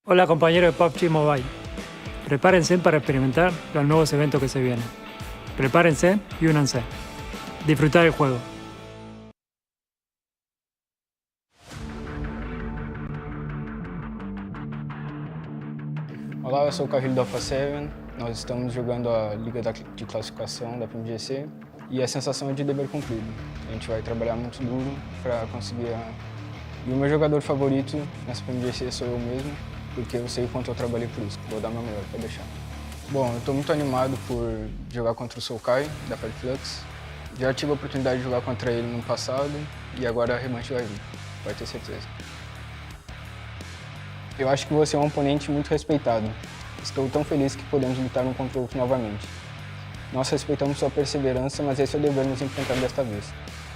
Hola compañeros de PUBG Mobile. Prepárense para experimentar los nuevos eventos que se vienen. Prepárense y únanse. Disfrutar el juego. Olá, eu sou o Carrilho da Alpha 7. Nós estamos jogando a Liga de Classificação da PMGC e a sensação é de dever cumprido. A gente vai trabalhar muito duro para conseguir E o meu jogador favorito nessa PMGC sou eu mesmo, porque eu sei o quanto eu trabalhei por isso. Vou dar meu melhor para deixar. Bom, eu estou muito animado por jogar contra o Sulkai, da Flux. Já tive a oportunidade de jogar contra ele no passado e agora a revanche vai vir, pode ter certeza. Eu acho que você é um oponente muito respeitado. Estou tão feliz que podemos lutar um contra o outro novamente. Nós respeitamos sua perseverança, mas esse é o dever nos enfrentar desta vez.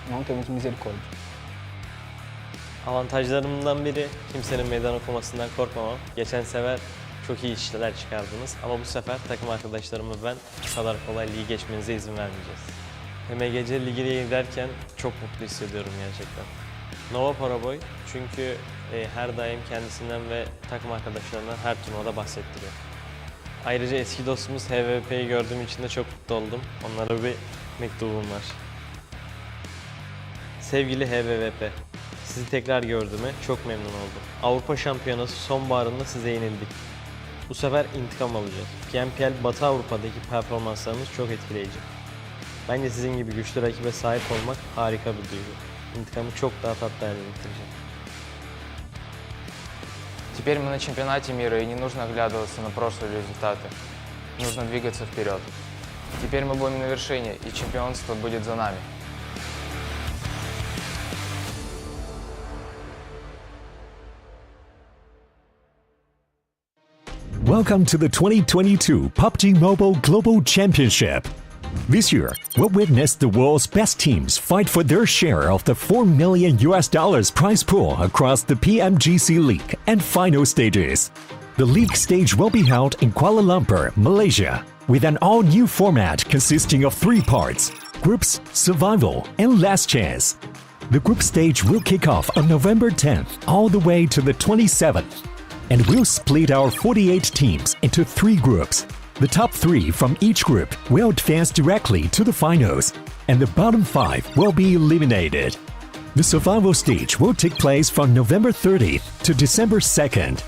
Não temos misericórdia. Avantajlarımdan biri kimsenin meydan okumasından korkmamam. Geçen sefer çok iyi işler çıkardınız ama bu sefer takım arkadaşlarım ve ben bu kadar kolay ligi geçmenize izin vermeyeceğiz. PMGC ligine giderken çok mutlu hissediyorum gerçekten. Nova Paraboy çünkü her daim kendisinden ve takım arkadaşlarından her turnuvada bahsettiriyor. Ayrıca eski dostumuz HVP'yi gördüğüm için de çok mutlu oldum. Onlara bir mektubum var. Sevgili HVP, sizi tekrar gördüğüme çok memnun oldum. Avrupa Şampiyonası sonbaharında size yenildik. Bu sefer intikam alacağız. PMPL Batı Avrupa'daki performanslarınız çok etkileyici. Bence sizin gibi güçlü rakibe sahip olmak harika bir duygu. İntikamı çok daha tatlı hale getireceğim. Теперь мы на чемпионате мира, и не нужно оглядываться на прошлые результаты. Нужно двигаться вперед. Теперь мы будем на вершине, и чемпионство будет за нами. Welcome to the 2022 PUBG Mobile Global Championship. This year, we'll witness the world's best teams fight for their share of the $4 million prize pool across the PMGC League and final stages. The league stage will be held in Kuala Lumpur, Malaysia, with an all-new format consisting of 3 parts: groups, survival, and last chance. The group stage will kick off on November 10th all the way to the 27th, and we'll split our 48 teams into 3 groups. The top 3 from each group will advance directly to the finals, and the bottom 5 will be eliminated. The survival stage will take place from November 30th to December 2nd.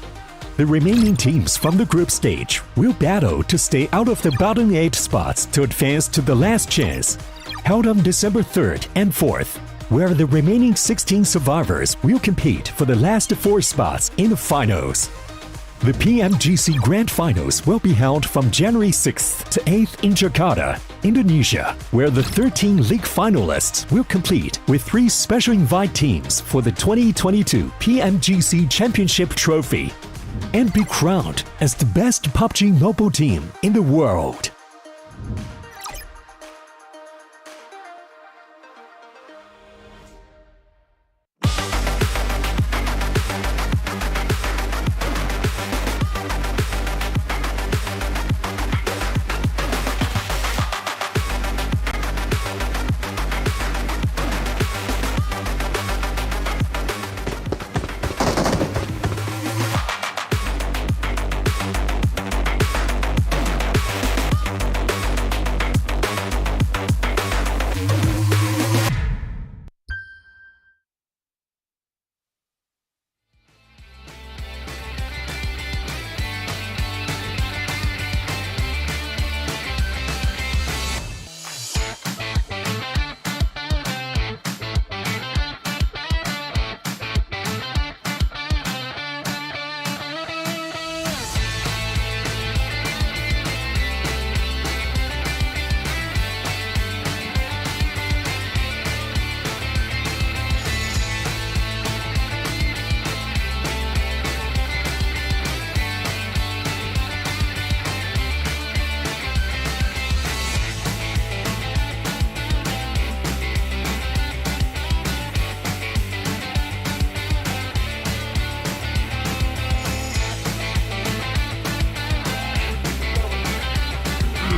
The remaining teams from the group stage will battle to stay out of the bottom 8 spots to advance to the last chance, held on December 3rd and 4th, where the remaining 16 survivors will compete for the last 4 spots in the finals. The PMGC Grand Finals will be held from January 6th to 8th in Jakarta, Indonesia, where the 13 league finalists will compete with 3 special invite teams for the 2022 PMGC Championship Trophy and be crowned as the best PUBG Mobile team in the world.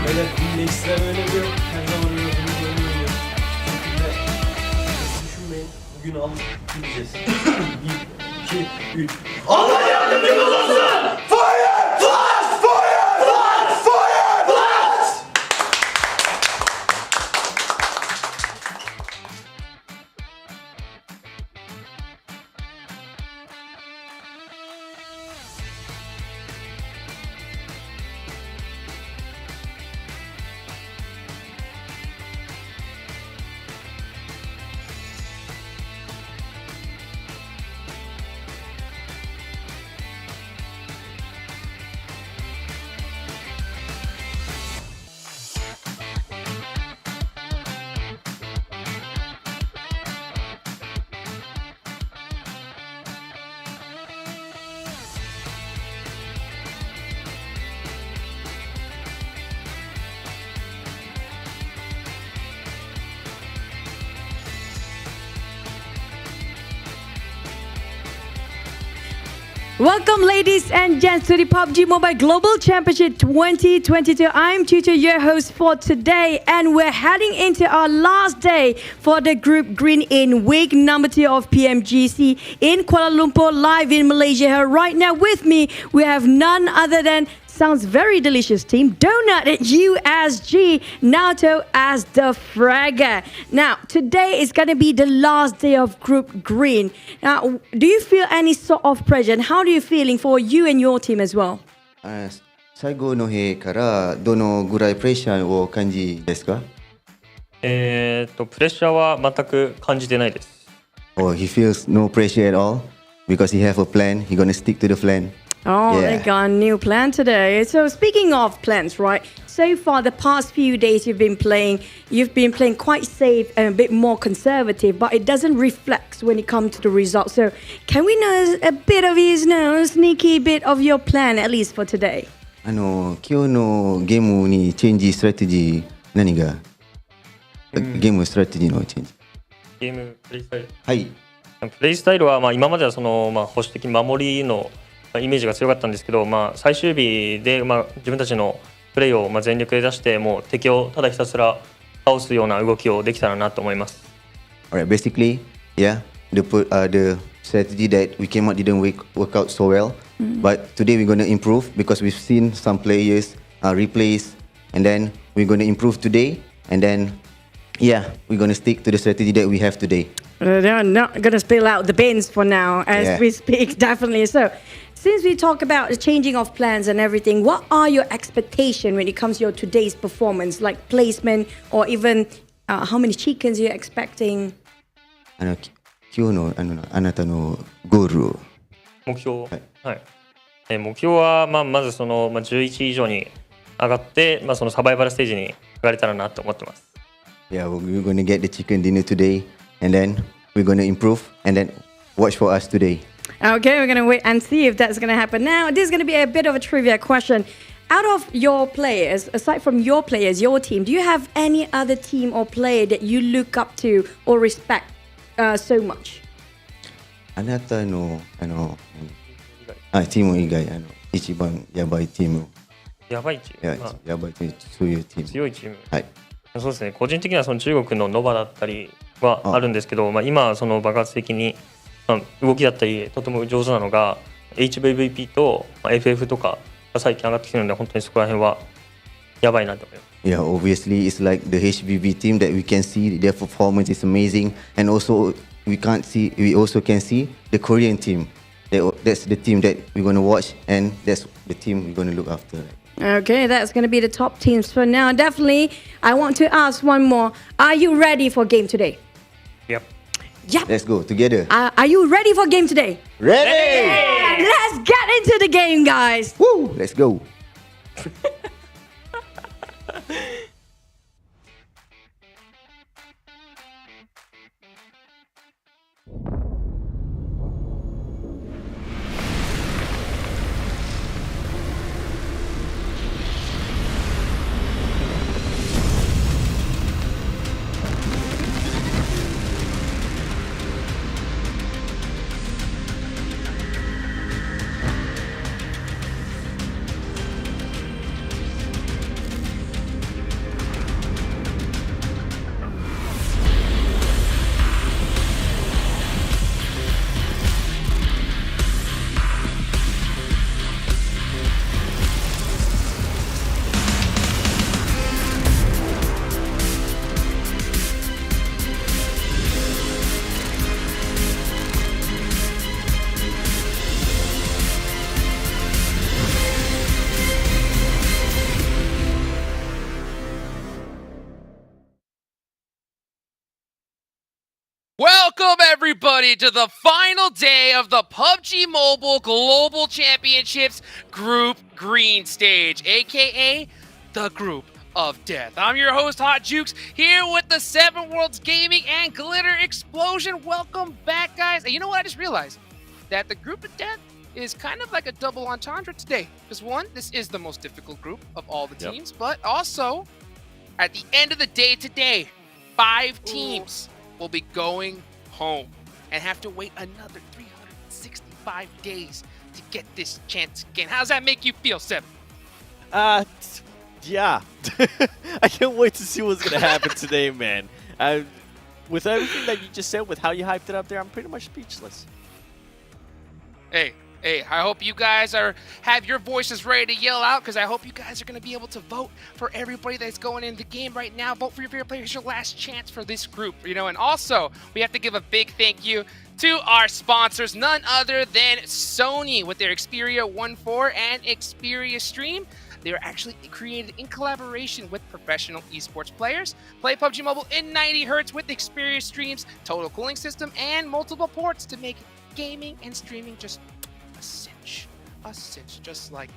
Böyle ekstra böyle bir her zaman gördüğümüz oyunu oynuyoruz. Bu şekilde düşünmeyin. Bugün alıp gideceğiz. 1, 2, 3. Allah yardımcımız olsun! Welcome, ladies and gents, to the PUBG Mobile Global Championship 2022. I'm Tutu, your host for today, and we're heading into our last day for the Group Green in week number 2 of PMGC in Kuala Lumpur, live in Malaysia. Right now with me, we have none other than sounds very delicious team, Donut at USG, Naoto as the fragger. Now, today is going to be the last day of Group Green. Now, do you feel any sort of pressure, and how are you feeling for you and your team as well? 最後の日からどのぐらいプレッシャーを感じですか？プレッシャーは全く感じてないです。Or he feels no pressure at all because he have a plan. He gonna stick to the plan. Oh, they got a new plan today. So speaking of plans, right? So far, the past few days you've been playing quite safe and a bit more conservative, but it doesn't reflect when it comes to the results. So can we know a bit of his sneaky bit of your plan, at least for today? 今日のゲームにチェンジストラテジー何が？ゲームストラテジーのチェンジ。ゲームプレイスタイル。はい。プレイスタイルは今までは保守的守りのイメージが強かったんですけど、最終日で自分たちのプレーを全力で出してもう敵をただひたすら倒すような動きをできたらなと思います。Alright, basically, yeah, the strategy that we came out didn't work out so well, but today we're gonna improve because we've seen some players replace, and then we're gonna improve today, and then yeah, we're gonna stick to the strategy that we have today. They're not gonna spill out the bins for now as we speak, definitely. So, since we talk about the changing of plans and everything, what are your expectations when it comes to your today's performance, like placement or even how many chickens you're expecting? 今日のあなたのゴールを。目標、はい。目標はまず11位以上に上がって、そのサバイバルステージに上がれたらなと思ってます。Yeah, we're gonna get the chicken dinner today, and then we're gonna improve, and then watch for us today. Okay, we're going to wait and see if that's going to happen. Now, this is going to be a bit of a trivia question. Out of your players, aside from your players, your team, do you have any other team or player that you look up to or respect so much? あなたのチーム以外一番やばいチーム。やばいチーム。やばいチーム、そういうチーム。強いチーム。はい。そうですね。個人的には中国のノバだったりはあるんですけど、今爆発的に動きだったりとても上手なのが HVVP と FF とかが最近上がってきてるので、本当にそこら辺はやばいなと思います。Yeah, obviously it's like the HVV team that we can see their performance is amazing, and also we also can see the Korean team. That's the team that we're going to watch, and that's the team we're going to look after. Okay, that's going to be the top teams for now. Definitely, I want to ask one more. Are you ready for game today? Yep. Yep. Let's go together. Are you ready for game today? Ready! Let's get into the game, guys. Woo! Let's go. Welcome, everybody, to the final day of the PUBG Mobile Global Championships Group Green stage, aka the Group of Death. I'm your host, Hot Jukes, here with the Seven Worlds Gaming and Glitter Explosion. Welcome back, guys. And you know what? I just realized that the Group of Death is kind of like a double entendre today. Because one, this is the most difficult group of all the teams, but also, at the end of the day today, 5 teams will be going home and have to wait another 365 days to get this chance again. How does that make you feel, Seb? Yeah. I can't wait to see what's going to happen today, man. With everything that you just said, with how you hyped it up there, I'm pretty much speechless. Hey, I hope you guys have your voices ready to yell out, because I hope you guys are going to be able to vote for everybody that's going in the game right now. Vote for your favorite player. It's your last chance for this group, you know. And also, we have to give a big thank you to our sponsors, none other than Sony with their Xperia 1.4 and Xperia Stream. They were actually created in collaboration with professional esports players. Play PUBG Mobile in 90 Hz with Xperia Stream's total cooling system and multiple ports to make gaming and streaming just a cinch, just like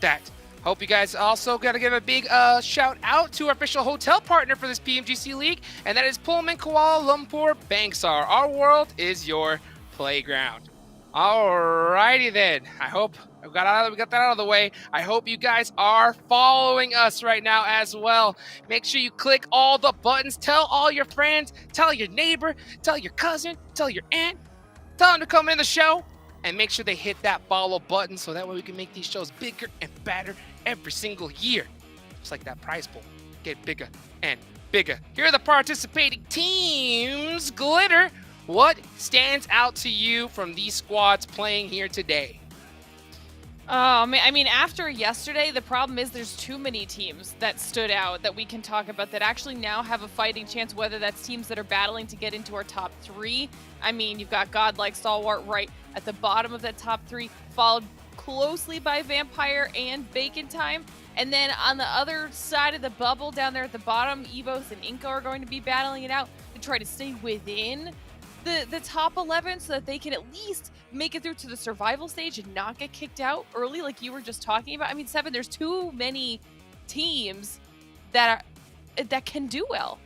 that. Hope you guys also got to give a big shout out to our official hotel partner for this PMGC League, and that is Pullman Kuala Lumpur Bangsar. Our world is your playground. Alrighty then. I hope we got that out of the way. I hope you guys are following us right now as well. Make sure you click all the buttons. Tell all your friends. Tell your neighbor. Tell your cousin. Tell your aunt. Tell them to come in the show. And make sure they hit that follow button so that way we can make these shows bigger and better every single year. Just like that prize pool. Get bigger and bigger. Here are the participating teams. Glitter, what stands out to you from these squads playing here today? I mean, after yesterday, the problem is there's too many teams that stood out that we can talk about that actually now have a fighting chance, whether that's teams that are battling to get into our top 3. I mean, you've got Godlike Stalwart right at the bottom of that top 3, followed closely by Vampire and Bacon Time. And then on the other side of the bubble down there at the bottom, Evos and Inca are going to be battling it out to try to stay within the top 11 so that they can at least make it through to the survival stage and not get kicked out early like you were just talking about. I mean, Seven, there's too many teams that can do well.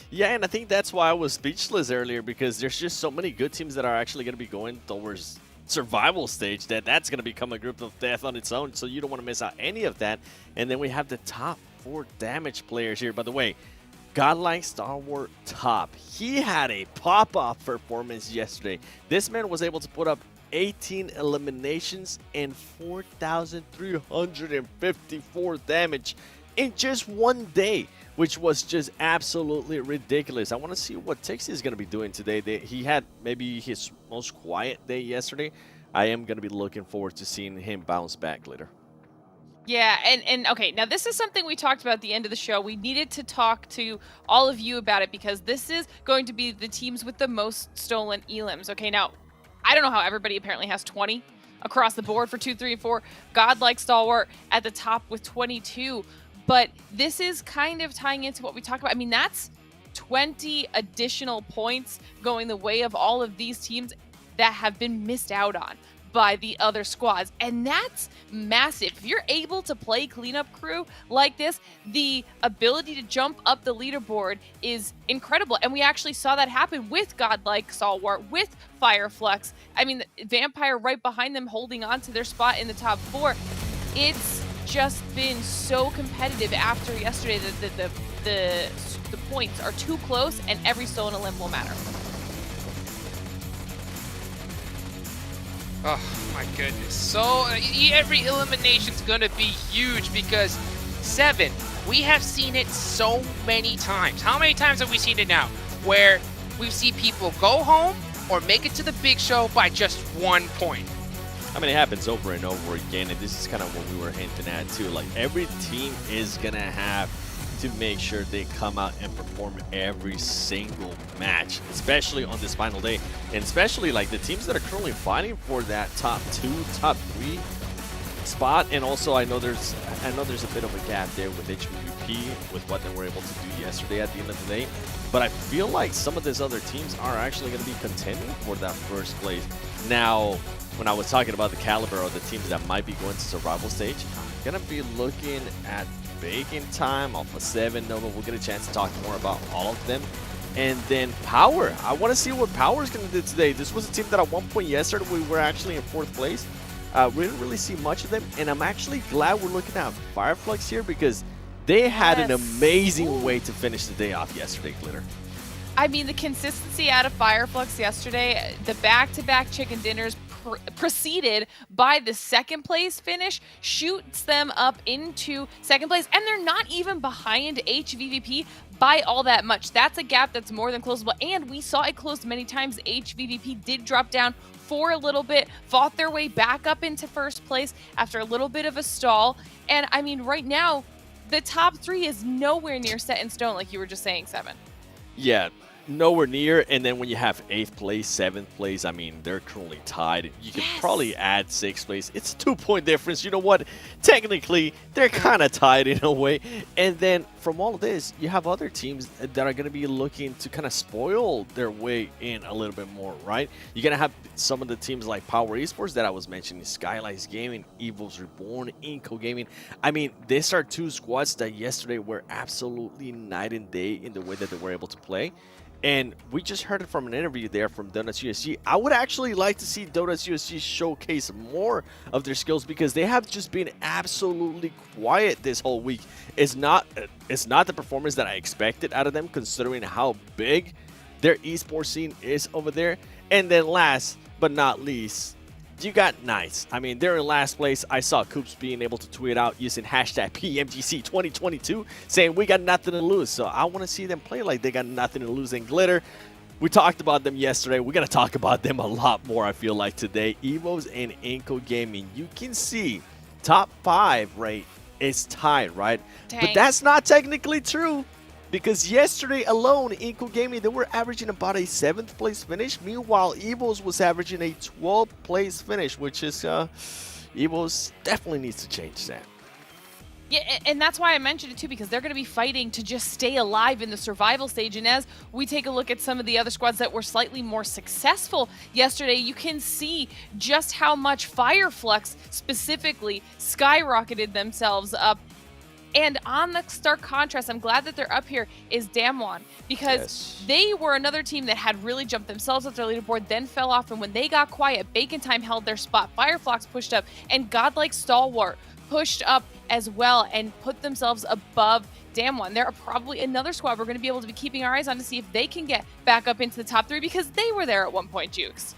Yeah, and I think that's why I was speechless earlier, because there's just so many good teams that are actually going to be going towards survival stage that's going to become a group of death on its own, so you don't want to miss out any of that. And then we have the top 4 damage players here. By the way, Godlike Stalwart top. He had a pop-off performance yesterday. This man was able to put up 18 eliminations and 4,354 damage in just one day, which was just absolutely ridiculous. I want to see what Tixie is going to be doing today. He had maybe his most quiet day yesterday. I am going to be looking forward to seeing him bounce back, Glitter. Yeah, and okay, now this is something we talked about at the end of the show. We needed to talk to all of you about it because this is going to be the teams with the most stolen elims. Okay, now, I don't know how everybody apparently has 20 across the board for 2, 3, and 4. Godlike Stalwart at the top with 22. But this is kind of tying into what we talked about. I mean, that's 20 additional points going the way of all of these teams that have been missed out on by the other squads, and that's massive. If you're able to play cleanup crew like this, the ability to jump up the leaderboard is incredible, and we actually saw that happen with Godlike Stalwart, with Fireflux. I mean, Vampire right behind them holding on to their spot in the top 4. It's just been so competitive after yesterday that the points are too close, and every stolen elim will matter. Oh my goodness. So every elimination's gonna be huge because 7, we have seen it so many times. How many times have we seen it now? Where we see people go home or make it to the big show by just 1 point. I mean, it happens over and over again, and this is kind of what we were hinting at too. Like, every team is gonna have to make sure they come out and perform every single match, especially on this final day, and especially like the teams that are currently fighting for that top 2, top 3 spot. And also, I know there's a bit of a gap there with HVP with what they were able to do yesterday at the end of the day, but I feel like some of these other teams are actually going to be contending for that first place. Now, when I was talking about the caliber of the teams that might be going to survival stage, I'm going to be looking at Bacon Time off of 7 Nova. We'll get a chance to talk more about all of them. And then Power. I want to see what Power is going to do today. This was a team that at one point yesterday we were actually in 4th place. We didn't really see much of them, and I'm actually glad we're looking at Fireflux here because they had an amazing way to finish the day off yesterday, Glitter. I mean, the consistency out of Fireflux yesterday, the back-to-back chicken dinners, preceded by the second place finish shoots them up into second place, and they're not even behind HVVP by all that much. That's a gap that's more than closable, and we saw it closed many times. HVVP did drop down for a little bit, fought their way back up into first place after a little bit of a stall, and I mean, right now, the top 3 is nowhere near set in stone, like you were just saying, Seven. Yeah, nowhere near. And then when you have 8th place, 7th place, I mean, they're currently tied. You could probably add 6th place. It's a 2-point difference. You know what? Technically, they're kind of tied in a way. And then from all of this, you have other teams that are going to be looking to kind of spoil their way in a little bit more, right? You're going to have some of the teams like Power Esports that I was mentioning, Skylights Gaming, Evils Reborn, Inco Gaming. I mean, these are 2 squads that yesterday were absolutely night and day in the way that they were able to play. And we just heard it from an interview there from Donuts USG. I would actually like to see Donuts USG showcase more of their skills because they have just been absolutely quiet this whole week. It's not the performance that I expected out of them considering how big their esports scene is over there. And then last but not least, you got Nice. I mean, they're in last place. I saw Coops being able to tweet out using hashtag PMGC 2022 saying we got nothing to lose. So I want to see them play like they got nothing to lose. And Glitter, we talked about them yesterday. We're going to talk about them a lot more, I feel like, today. Evos and Inco Gaming. You can see top 5 right is tied, right? Dang. But that's not technically true. Because yesterday alone, Inco Gaming, they were averaging about a 7th place finish. Meanwhile, Evos was averaging a 12th place finish, which is, Evos definitely needs to change that. Yeah, and that's why I mentioned it too, because they're going to be fighting to just stay alive in the survival stage. And as we take a look at some of the other squads that were slightly more successful yesterday, you can see just how much Fireflux specifically skyrocketed themselves up. And on the stark contrast, I'm glad that they're up here, is Damwon, because they were another team that had really jumped themselves up their leaderboard, then fell off, and when they got quiet, Bacon Time held their spot, Fireflux pushed up, and Godlike Stalwart pushed up as well and put themselves above Damwon. They're probably another squad we're going to be able to be keeping our eyes on to see if they can get back up into the top 3, because they were there at one point, Jukes.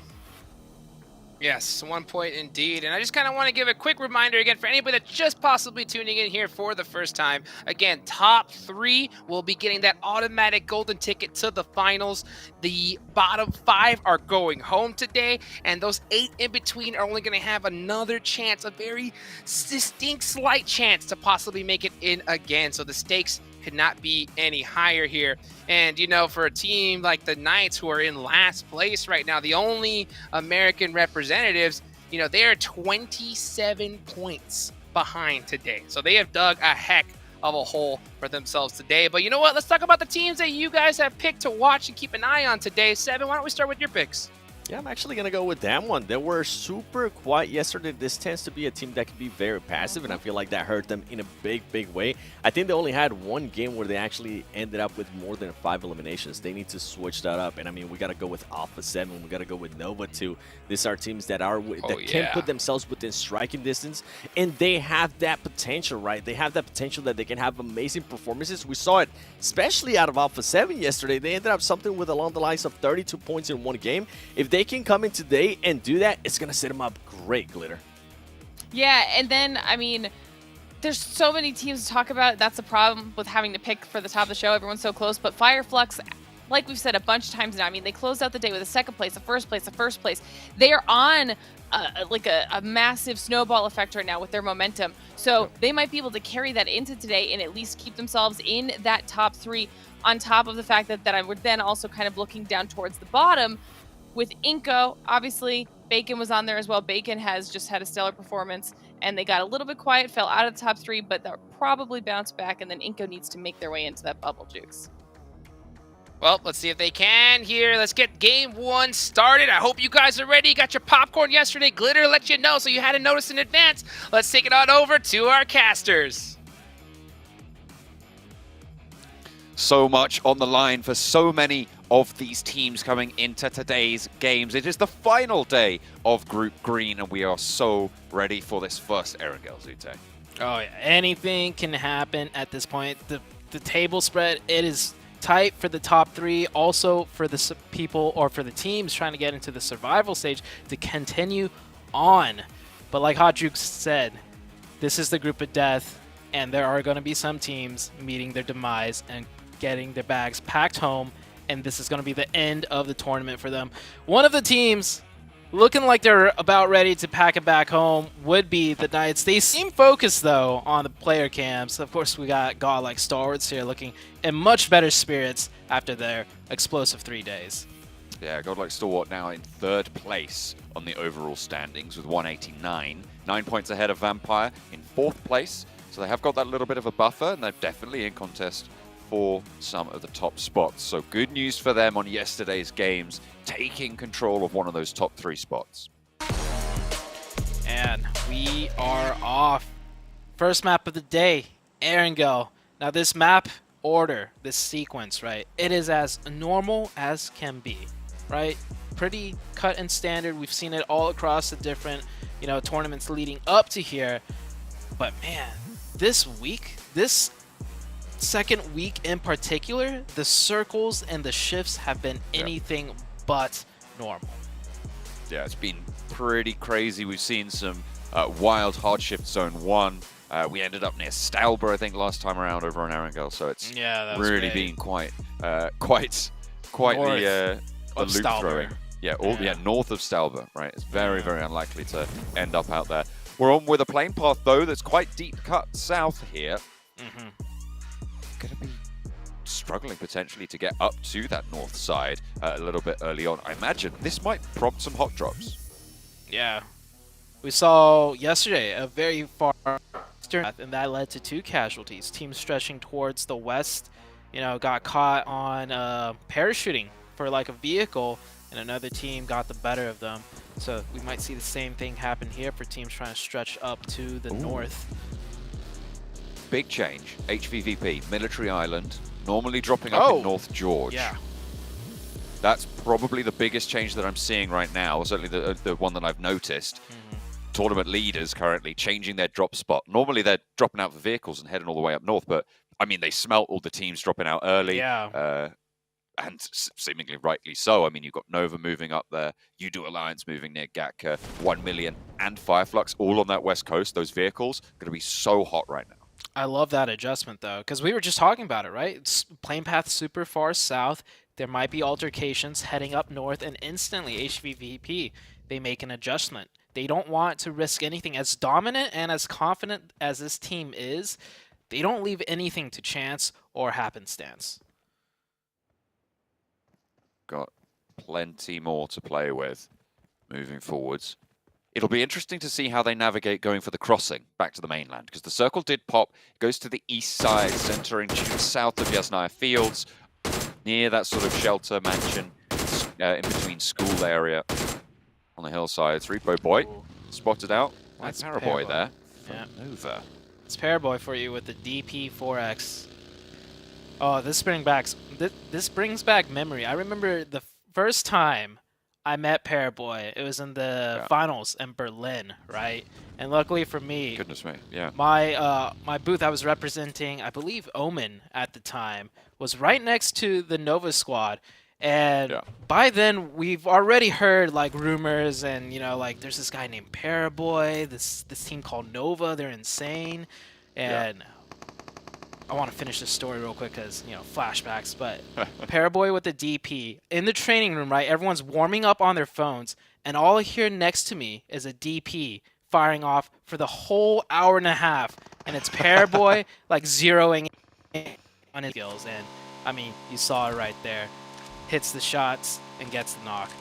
Yes, 1 point indeed. And I just kind of want to give a quick reminder again for anybody that's just possibly tuning in here for the first time. Again, top 3 will be getting that automatic golden ticket to the finals. The bottom 5 are going home today, and those 8 in between are only going to have another chance, a very distinct slight chance to possibly make it in again. So the stakes could not be any higher here. And, you know, for a team like the Knights, who are in last place right now, the only American representatives, you know, they are 27 points behind today. So they have dug a heck of a hole for themselves today. But you know what? Let's talk about the teams that you guys have picked to watch and keep an eye on today. Seven, why don't we start with your picks? Yeah, I'm actually going to go with Damwon. They were super quiet yesterday. This tends to be a team that can be very passive, and I feel like that hurt them in a big, big way. I think they only had one game where they actually ended up with more than 5 eliminations. They need to switch that up. And I mean, we got to go with Alpha 7. We got to go with Nova 2. These are teams that are can put themselves within striking distance, and they have that potential, right? They have that potential that they can have amazing performances. We saw it, especially out of Alpha 7 yesterday. They ended up something with along the lines of 32 points in one game. If they can come in today and do that, it's going to set them up great, Glitter. Yeah, and then, I mean, there's so many teams to talk about. That's the problem with having to pick for the top of the show. Everyone's so close. But Fireflux, like we've said a bunch of times now, I mean, they closed out the day with a second place, a first place, a first place. They are on a massive snowball effect right now with their momentum. So they might be able to carry that into today and at least keep themselves in that top 3, on top of the fact that I would then also kind of looking down towards the bottom. With Inco, obviously, Bacon was on there as well. Bacon has just had a stellar performance, and they got a little bit quiet, fell out of the top 3, but they'll probably bounce back, and then Inco needs to make their way into that bubble, Jukes. Well, let's see if they can here. Let's get game 1 started. I hope you guys are ready. You got your popcorn yesterday. Glitter let you know, so you had to notice in advance. Let's take it on over to our casters. So much on the line for so many of these teams coming into today's games. It is the final day of Group Green, and we are so ready for this first Erangel, Zute. Oh yeah, anything can happen at this point. The table spread, it is tight for the top 3, also for the people or for the teams trying to get into the survival stage to continue on. But like Hotjuke said, this is the group of death, and there are going to be some teams meeting their demise and getting their bags packed home, and this is going to be the end of the tournament for them. One of the teams looking like they're about ready to pack it back home would be the Knights. They seem focused, though, on the player cams. Of course, we got godlike stalwarts here looking in much better spirits after their explosive 3 days. Yeah, godlike stalwart now in 3rd place on the overall standings with 189. 9 points ahead of Vampire in 4th place. So they have got that little bit of a buffer, and they're definitely in contest for some of the top spots. So good news for them on yesterday's games, taking control of one of those top 3 spots. And we are off. First map of the day, Erangel. Now this map order, this sequence, right, it is as normal as can be, right? Pretty cut and standard. We've seen it all across the different, tournaments leading up to here. But man, this week, this second week in particular, the circles and the shifts have been anything but normal. Yeah, it's been pretty crazy. We've seen some wild hard shift zone 1. We ended up near Stalber, I think, last time around over on Erangel, so it's really been quite the loop throwing. Yeah, north of Stalber, right? It's very, very unlikely to end up out there. We're on with a plane path, though, that's quite deep cut south here. Going to be struggling potentially to get up to that north side a little bit early on. I imagine this might prompt some hot drops. Yeah. We saw yesterday a very far eastern path, and that led to 2 casualties. Teams stretching towards the west, got caught on parachuting for like a vehicle, and another team got the better of them. So we might see the same thing happen here for teams trying to stretch up to the north. Big change. HVVP, Military Island, normally dropping up in North George. Yeah. That's probably the biggest change that I'm seeing right now, certainly the one that I've noticed. Tournament leaders currently changing their drop spot. Normally they're dropping out the vehicles and heading all the way up north, but I mean, they smelt all the teams dropping out early. Yeah. And seemingly rightly so. I mean, you've got Nova moving up there, You-Do Alliance moving near Gatka, 1 Million and Fireflux all on that west coast. Those vehicles going to be so hot right now. I love that adjustment, though, because we were just talking about it, right? It's plane path super far south. There might be altercations heading up north, and instantly HVVP, they make an adjustment. They don't want to risk anything. As dominant and as confident as this team is, they don't leave anything to chance or happenstance. Got plenty more to play with moving forwards. It'll be interesting to see how they navigate going for the crossing back to the mainland, because the circle did pop. It goes to the east side, centering south of Yasnaya Fields, near that sort of shelter mansion in between school area on the hillside. Repo Boy spotted out. That's Paraboy there. Yeah. Nova. It's Paraboy for you with the DP4X. Oh, this brings back memory. I remember the first time I met Paraboy. It was in the finals in Berlin, right? And luckily for me, goodness me, yeah, my booth I was representing, I believe Omen at the time, was right next to the Nova squad. And by then we've already heard like rumors and like there's this guy named Paraboy, this team called Nova, they're insane. And I want to finish this story real quick because, flashbacks, but Paraboy with the DP in the training room, right? Everyone's warming up on their phones, and all I hear next to me is a DP firing off for the whole hour and a half, and it's Paraboy like zeroing in on his skills, and I mean, you saw it right there. Hits the shots and gets the knock.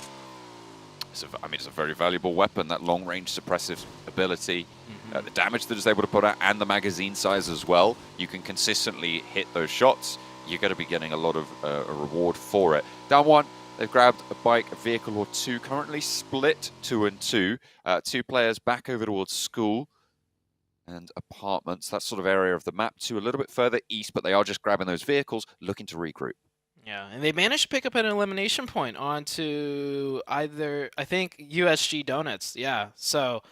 It's a very valuable weapon, that long-range suppressive ability. The damage that it's able to put out and the magazine size as well. You can consistently hit those shots. You're going to be getting a lot of a reward for it. Down 1, they've grabbed a bike, a vehicle or 2. Currently split 2 and 2. 2 players back over towards school and apartments. That sort of area of the map. 2 a little bit further east, but they are just grabbing those vehicles, looking to regroup. Yeah, and they managed to pick up an elimination point onto either, I think, USG Donuts. Yeah, so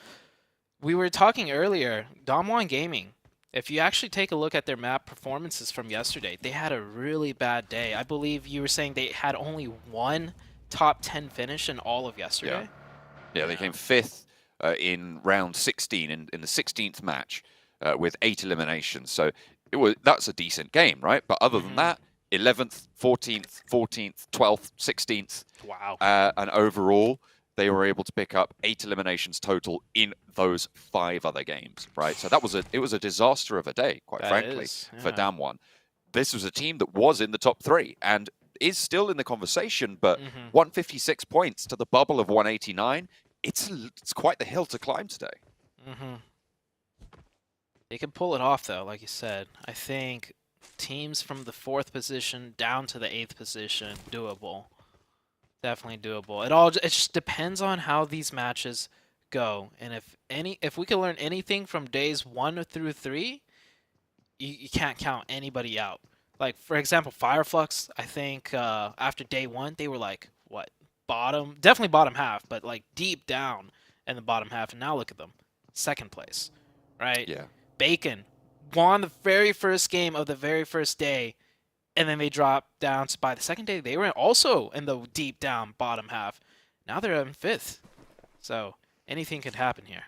we were talking earlier, Damwon Gaming if you actually take a look at their map performances from yesterday, they had a really bad day. I believe you were saying they had only one top 10 finish in all of yesterday. Yeah, they came 5th in round 16 in the 16th match with 8 eliminations. So that's a decent game, right? But other than that, 11th, 14th, 14th, 12th, 16th. Wow. And overall, they were able to pick up 8 eliminations total in those 5 other games, right? So it was a disaster of a day, quite frankly, for Damwon. This was a team that was in the top 3 and is still in the conversation, but 156 points to the bubble of 189, it's quite the hill to climb today. They can pull it off, though, like you said. I think teams from the 4th position down to the 8th position, doable. Definitely doable. It just depends on how these matches go, and if we can learn anything from days 1 through 3, you can't count anybody out. Like, for example, Fireflux, I think after day 1, they were like, what, definitely bottom half, but like deep down in the bottom half, and now look at them, 2nd place, right? Yeah. Bacon won the very first game of the very first day, and then they dropped down. So by the 2nd day, they were also in the deep down bottom half. Now they're in 5th. So anything could happen here.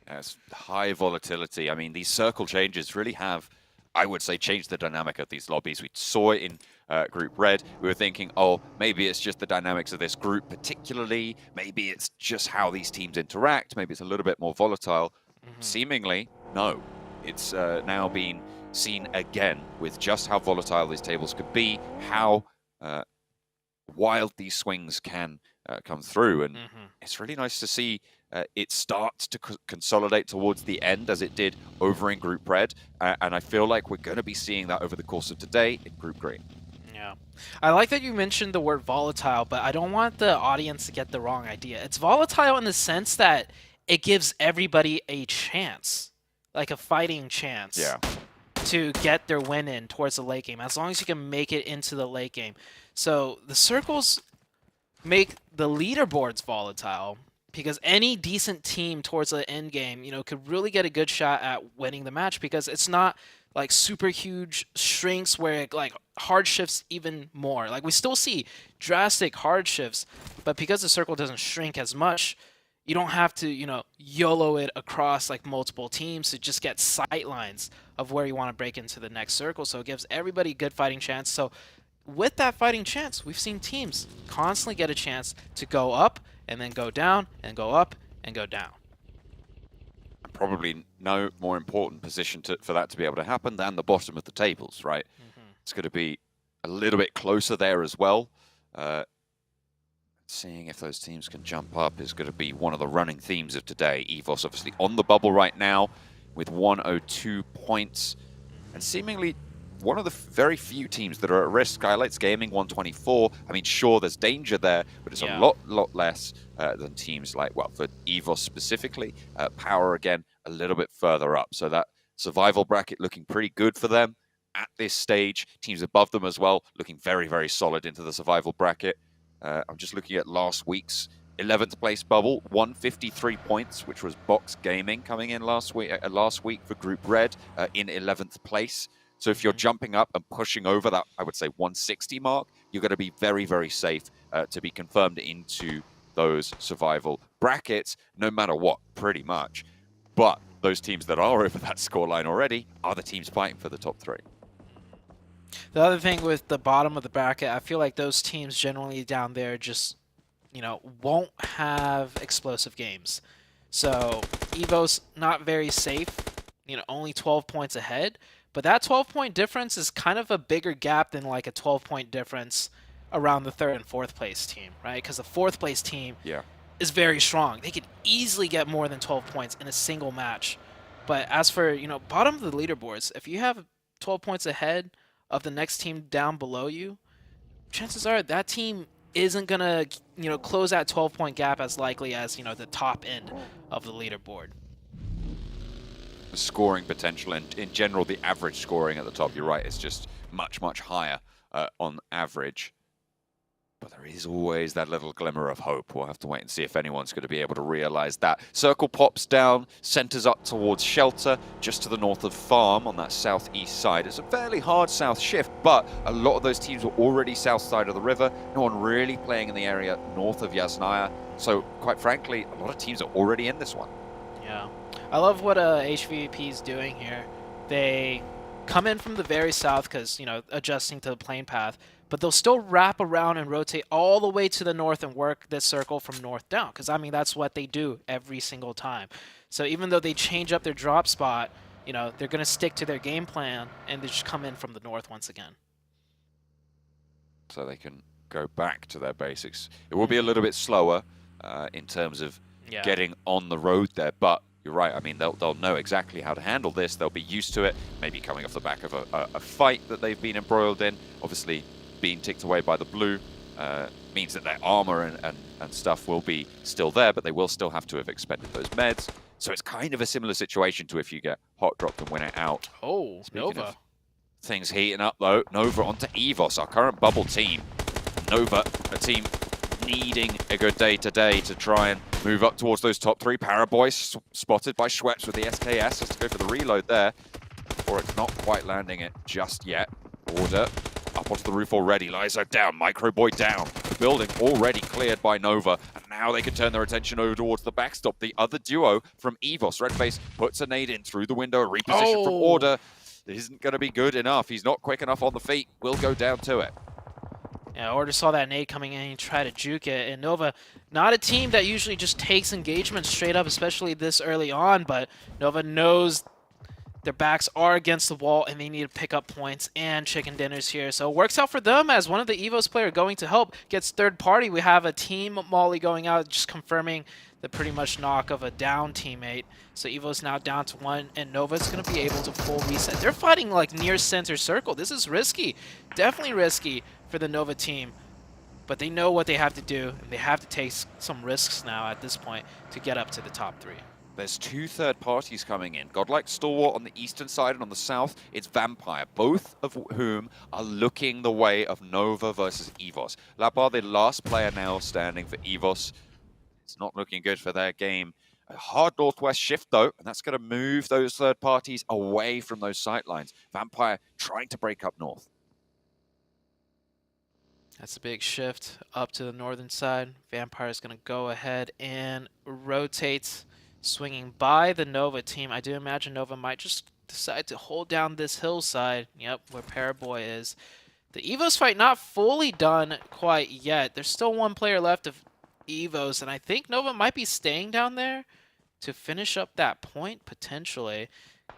It's high volatility. I mean, these circle changes really have, I would say, changed the dynamic of these lobbies. We saw it in Group Red. We were thinking, oh, maybe it's just the dynamics of this group particularly. Maybe it's just how these teams interact. Maybe it's a little bit more volatile. Seemingly, no. It's now been seen again with just how volatile these tables could be, how wild these swings can come through. And it's really nice to see it starts to consolidate towards the end as it did over in Group Red. And I feel like we're going to be seeing that over the course of today in Group Green. Yeah. I like that you mentioned the word volatile, but I don't want the audience to get the wrong idea. It's volatile in the sense that it gives everybody a chance, like a fighting chance. Yeah. To get their win in towards the late game, as long as you can make it into the late game. So the circles make the leaderboards volatile because any decent team towards the end game, could really get a good shot at winning the match because it's not like super huge shrinks where it like hard shifts even more. Like we still see drastic hard shifts, but because the circle doesn't shrink as much, you don't have to, YOLO it across like multiple teams to just get sight lines of where you want to break into the next circle. So it gives everybody a good fighting chance. So with that fighting chance, we've seen teams constantly get a chance to go up and then go down and go up and go down. Probably no more important position for that to be able to happen than the bottom of the tables, right? It's going to be a little bit closer there as well. Seeing if those teams can jump up is going to be one of the running themes of today. EVOS obviously on the bubble right now with 102 points. And seemingly one of the very few teams that are at risk. Skylights Gaming, 124. I mean, sure, there's danger there, but it's a lot less than teams like, well, for EVOS specifically. Power, again, a little bit further up. So that survival bracket looking pretty good for them at this stage. Teams above them as well, looking very, very solid into the survival bracket. I'm just looking at last week's 11th place bubble, 153 points, which was Box Gaming coming in last week for Group Red in 11th place. So if you're jumping up and pushing over that, I would say 160 mark, you're going to be very, very safe to be confirmed into those survival brackets, no matter what, pretty much. But those teams that are over that scoreline already are the teams fighting for the top 3. The other thing with the bottom of the bracket, I feel like those teams generally down there just, won't have explosive games. So EVO's not very safe, only 12 points ahead. But that 12-point difference is kind of a bigger gap than like a 12-point difference around the 3rd and 4th place team, right? Because the 4th place team is very strong. They could easily get more than 12 points in a single match. But as for, bottom of the leaderboards, if you have 12 points ahead of the next team down below you, chances are that team isn't going to, close that 12-point gap as likely as, the top end of the leaderboard. The scoring potential and in general, the average scoring at the top, you're right, it's just much, much higher on average. But there is always that little glimmer of hope. We'll have to wait and see if anyone's going to be able to realize that. Circle pops down, centers up towards Shelter, just to the north of Farm on that southeast side. It's a fairly hard south shift, but a lot of those teams were already south side of the river. No one really playing in the area north of Yasnaya. So, quite frankly, a lot of teams are already in this one. Yeah. I love what HVP is doing here. They come in from the very south because, you know, adjusting to the plane path, but they'll still wrap around and rotate all the way to the north and work this circle from north down, because, I mean, that's what they do every single time. So even though they change up their drop spot, you know, they're going to stick to their game plan, and they just come in from the north once again. So they can go back to their basics. It will be a little bit slower in terms of getting on the road there, but you're right. I mean, they'll know exactly how to handle this. They'll be used to it, maybe coming off the back of a fight that they've been embroiled in. Obviously, being ticked away by the blue means that their armor and stuff will be still there, but they will still have to have expended those meds. So it's kind of a similar situation to if you get hot dropped and win it out. Oh, Nova. Things heating up, though. Nova onto EVOS, our current bubble team. Nova, a team needing a good day today to try and move up towards those top three. Paraboy spotted by Schweppes with the SKS. Has to go for the reload there, or it's not quite landing it just yet. Order up onto the roof already. Lizo down, Microboy down. The building already cleared by Nova, and now they can turn their attention over towards the backstop. The other duo from EVOS. Redface puts a nade in through the window, a reposition from Order. This isn't going to be good enough. He's not quick enough on the feet. Will go down to it. Yeah, Order saw that nade coming in and tried to juke it. And Nova, not a team that usually just takes engagement straight up, especially this early on, but Nova knows their backs are against the wall and they need to pick up points and chicken dinners here. So it works out for them as one of the EVOS player going to help gets third party. We have a team Molly going out, just confirming the pretty much knock of a down teammate. So EVO's now down to 1, and Nova's going to be able to full reset. They're fighting like near center circle. This is risky. Definitely risky for the Nova team. But they know what they have to do, and they have to take some risks now at this point to get up to the top 3. There's 2 third parties coming in. Godlike Stalwart on the eastern side, and on the south, it's Vampire, both of whom are looking the way of Nova versus EVOS. Lapar, the last player now standing for EVOS. It's not looking good for their game. A hard northwest shift, though, and that's going to move those third parties away from those sight lines. Vampire trying to break up north. That's a big shift up to the northern side. Vampire is going to go ahead and rotate, swinging by the Nova team. I do imagine Nova might just decide to hold down this hillside. Yep, where Paraboy is. The EVOS fight not fully done quite yet. There's still 1 player left of EVOS, and I think Nova might be staying down there to finish up that point, potentially,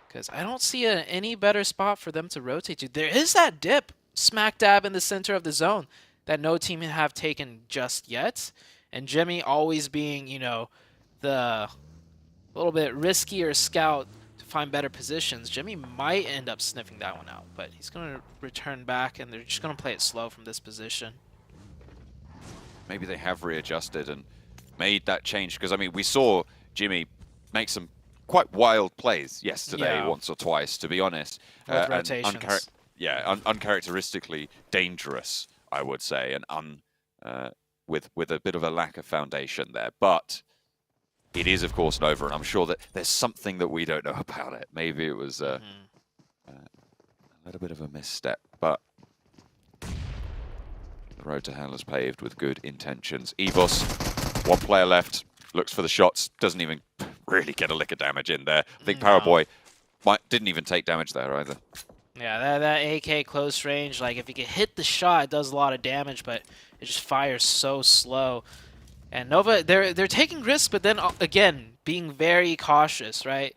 because I don't see any better spot for them to rotate to. There is that dip smack dab in the center of the zone that no team have taken just yet, and Jimmy always being, you know, the little bit riskier scout to find better positions. Jimmy might end up sniffing that one out, but he's going to return back, and they're just going to play it slow from this position. Maybe they have readjusted and made that change, because, I mean, we saw Jimmy make some quite wild plays yesterday, once or twice, to be honest. With rotations. Uncharacteristically dangerous, I would say, and with a bit of a lack of foundation there. But it is, of course, Nova, and I'm sure that there's something that we don't know about it. Maybe it was a little bit of a misstep, but the road to hell is paved with good intentions. EVOS, 1 player left, looks for the shots, doesn't even really get a lick of damage in there. I think Paraboy didn't even take damage there either. Yeah, that AK close range, like if you can hit the shot, it does a lot of damage, but it just fires so slow. And Nova, they're taking risks, but then again, being very cautious, right?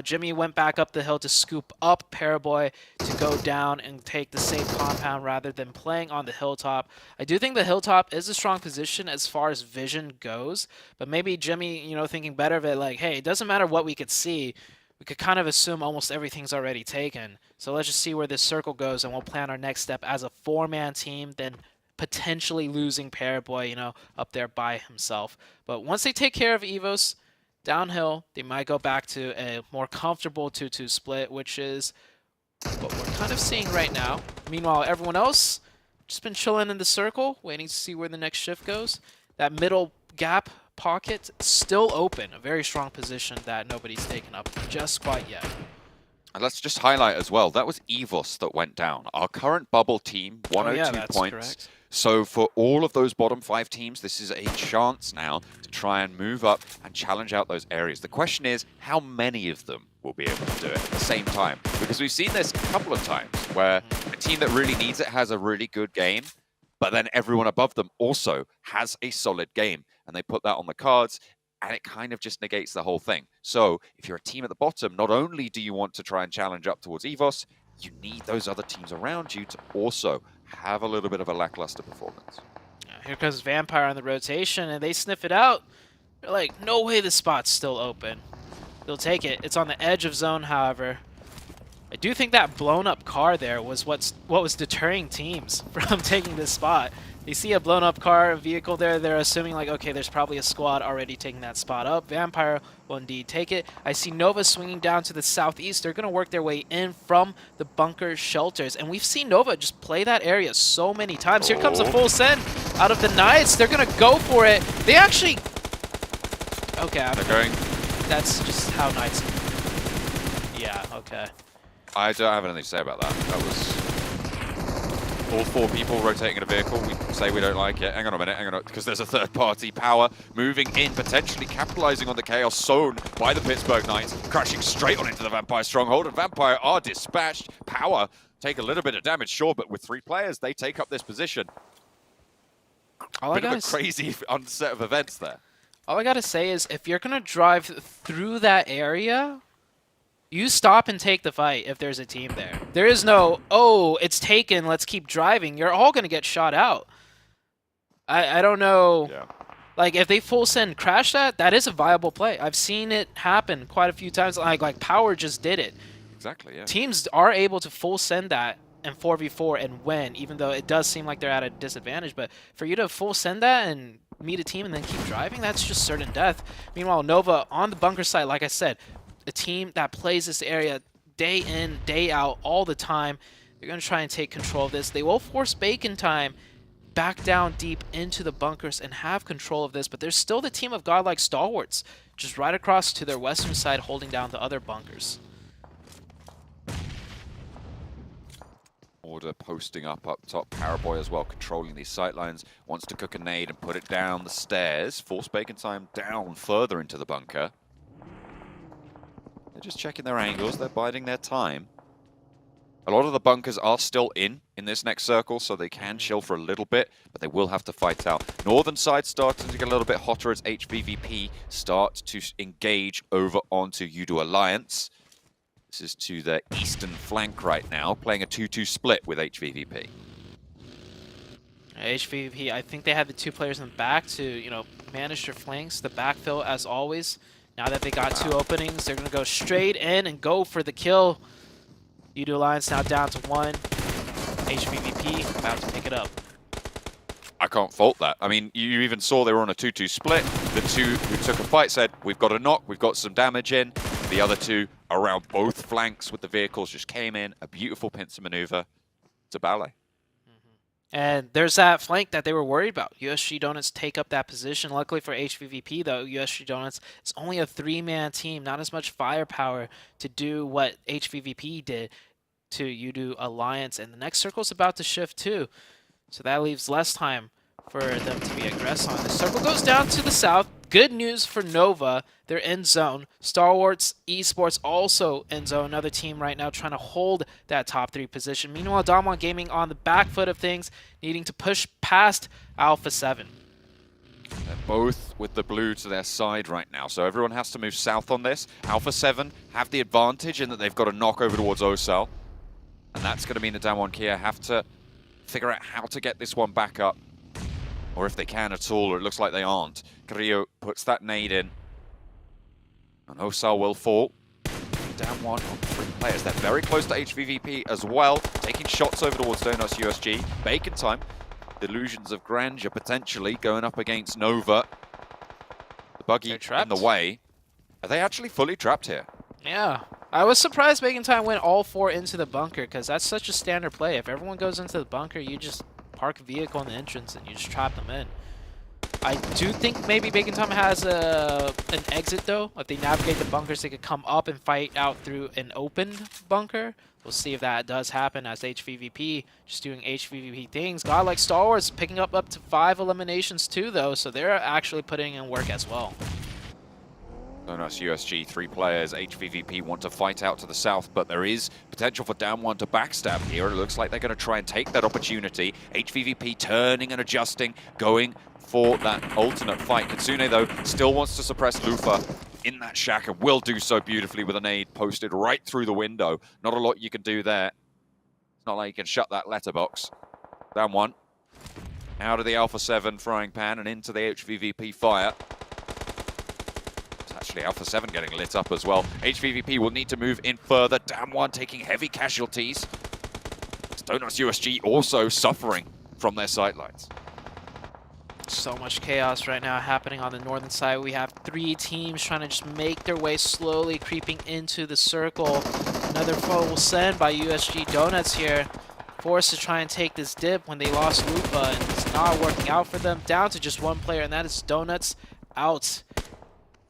Jimmy went back up the hill to scoop up Paraboy to go down and take the safe compound rather than playing on the hilltop. I do think the hilltop is a strong position as far as vision goes, but maybe Jimmy, you know, thinking better of it, like, hey, it doesn't matter what we could see. We could kind of assume almost everything's already taken. So let's just see where this circle goes, and we'll plan our next step as a 4-man team, then potentially losing Paraboy, you know, up there by himself. But once they take care of EVOS, downhill, they might go back to a more comfortable 2-2 split, which is what we're kind of seeing right now. Meanwhile, everyone else just been chilling in the circle, waiting to see where the next shift goes. That middle gap pocket still open, a very strong position that nobody's taken up just quite yet. And let's just highlight as well, that was EVOS that went down. Our current bubble team, 102 points. Correct. So for all of those bottom 5 teams, this is a chance now to try and move up and challenge out those areas. The question is, how many of them will be able to do it at the same time? Because we've seen this a couple of times where a team that really needs it has a really good game, but then everyone above them also has a solid game, and they put that on the cards, and it kind of just negates the whole thing. So if you're a team at the bottom, not only do you want to try and challenge up towards EVOS, you need those other teams around you to also have a little bit of a lackluster performance. Here comes Vampire on the rotation, and they sniff it out. They're like, no way the spot's still open. They'll take it. It's on the edge of zone, however. I do think that blown-up car there was what was deterring teams from taking this spot. They see a blown-up car, a vehicle there, they're assuming like, okay, there's probably a squad already taking that spot up. Vampire will indeed take it. I see Nova swinging down to the southeast. They're going to work their way in from the bunker shelters. And we've seen Nova just play that area so many times. Here comes a full send out of the Knights. They're going to go for it. They actually... Okay, They're going. That's just how Knights... Yeah, okay. I don't have anything to say about that. That was all 4 people rotating in a vehicle. We say we don't like it. Hang on a minute, hang on, because there's a third-party power moving in, potentially capitalizing on the chaos sown by the Pittsburgh Knights, crashing straight on into the Vampire stronghold, and Vampire are dispatched. Power take a little bit of damage, sure, but with 3 players, they take up this position. Bit of a crazy set of events there. All I gotta say is, if you're gonna drive through that area, you stop and take the fight if there's a team there. There is no, oh, it's taken, let's keep driving. You're all going to get shot out. I don't know. Yeah. Like, if they full send crash that is a viable play. I've seen it happen quite a few times. Like Power just did it. Exactly, yeah. Teams are able to full send that and 4v4 and win, even though it does seem like they're at a disadvantage. But for you to full send that and meet a team and then keep driving, that's just certain death. Meanwhile, Nova on the bunker site, like I said, a team that plays this area day in, day out, all the time. They're going to try and take control of this. They will force Bacon Time back down deep into the bunkers and have control of this, but there's still the team of godlike stalwarts just right across to their western side holding down the other bunkers. Order posting up top. Paraboy as well, controlling these sightlines. Wants to cook a nade and put it down the stairs. Force Bacon Time down further into the bunker. They're just checking their angles, they're biding their time. A lot of the bunkers are still in this next circle, so they can chill for a little bit, but they will have to fight out. Northern side starting to get a little bit hotter as HVVP start to engage over onto Udo Alliance. This is to the eastern flank right now, playing a 2-2 split with HVVP. HVVP, I think they have the 2 players in the back to, you know, manage their flanks, the backfill as always. Now that they got 2 openings, they're going to go straight in and go for the kill. Udo Alliance now down to 1. HVVP about to pick it up. I can't fault that. I mean, you even saw they were on a 2-2 split. The 2 who took a fight said, we've got a knock, we've got some damage in. The other 2 around both flanks with the vehicles just came in. A beautiful pincer maneuver. It's a ballet. And there's that flank that they were worried about. USG Donuts take up that position. Luckily for HVVP, though, USG Donuts is only a 3-man team, not as much firepower to do what HVVP did to Udo Alliance. And the next circle is about to shift, too. So that leaves less time for them to be aggressive on. The circle goes down to the south. Good news for Nova. They're in zone. Star Wars Esports also in zone. Another team right now trying to hold that top 3 position. Meanwhile, Damwon Gaming on the back foot of things, needing to push past Alpha 7. They're both with the blue to their side right now, so everyone has to move south on this. Alpha 7 have the advantage in that they've got a knock over towards Osal. And that's going to mean that Damwon Kia have to figure out how to get this one back up. Or if they can at all, or it looks like they aren't. Carrillo puts that nade in. And Osal will fall. Down 1 on 3 players. They're very close to HVVP as well. Taking shots over towards Donuts USG. Bacon Time. Illusions of grandeur potentially going up against Nova. The buggy in the way. Are they actually fully trapped here? Yeah. I was surprised Bacon Time went all 4 into the bunker, because that's such a standard play. If everyone goes into the bunker, you just park a vehicle in the entrance and you just trap them in. I do think maybe Bacon Tom has an exit though. If they navigate the bunkers, they could come up and fight out through an open bunker. We'll see if that does happen as HVVP just doing HVVP things. Godlike Star Wars picking up to 5 eliminations too though, so they're actually putting in work as well. Donuts USG, 3 players. HVVP want to fight out to the south, but there is potential for down one to backstab here. It looks like they're going to try and take that opportunity. HVVP turning and adjusting, going for that alternate fight. Kitsune, though, still wants to suppress Lufa in that shack and will do so beautifully with a nade posted right through the window. Not a lot you can do there. It's not like you can shut that letterbox. Down one. Out of the Alpha 7 frying pan and into the HVVP fire. Actually, Alpha 7 getting lit up as well. HVVP will need to move in further. Down one taking heavy casualties. Donuts USG also suffering from their sightlines. So much chaos right now happening on the northern side. We have 3 teams trying to just make their way slowly creeping into the circle. Another full send by USG Donuts here. Forced to try and take this dip when they lost Lupa, and it's not working out for them. Down to just 1 player, and that is Donuts out.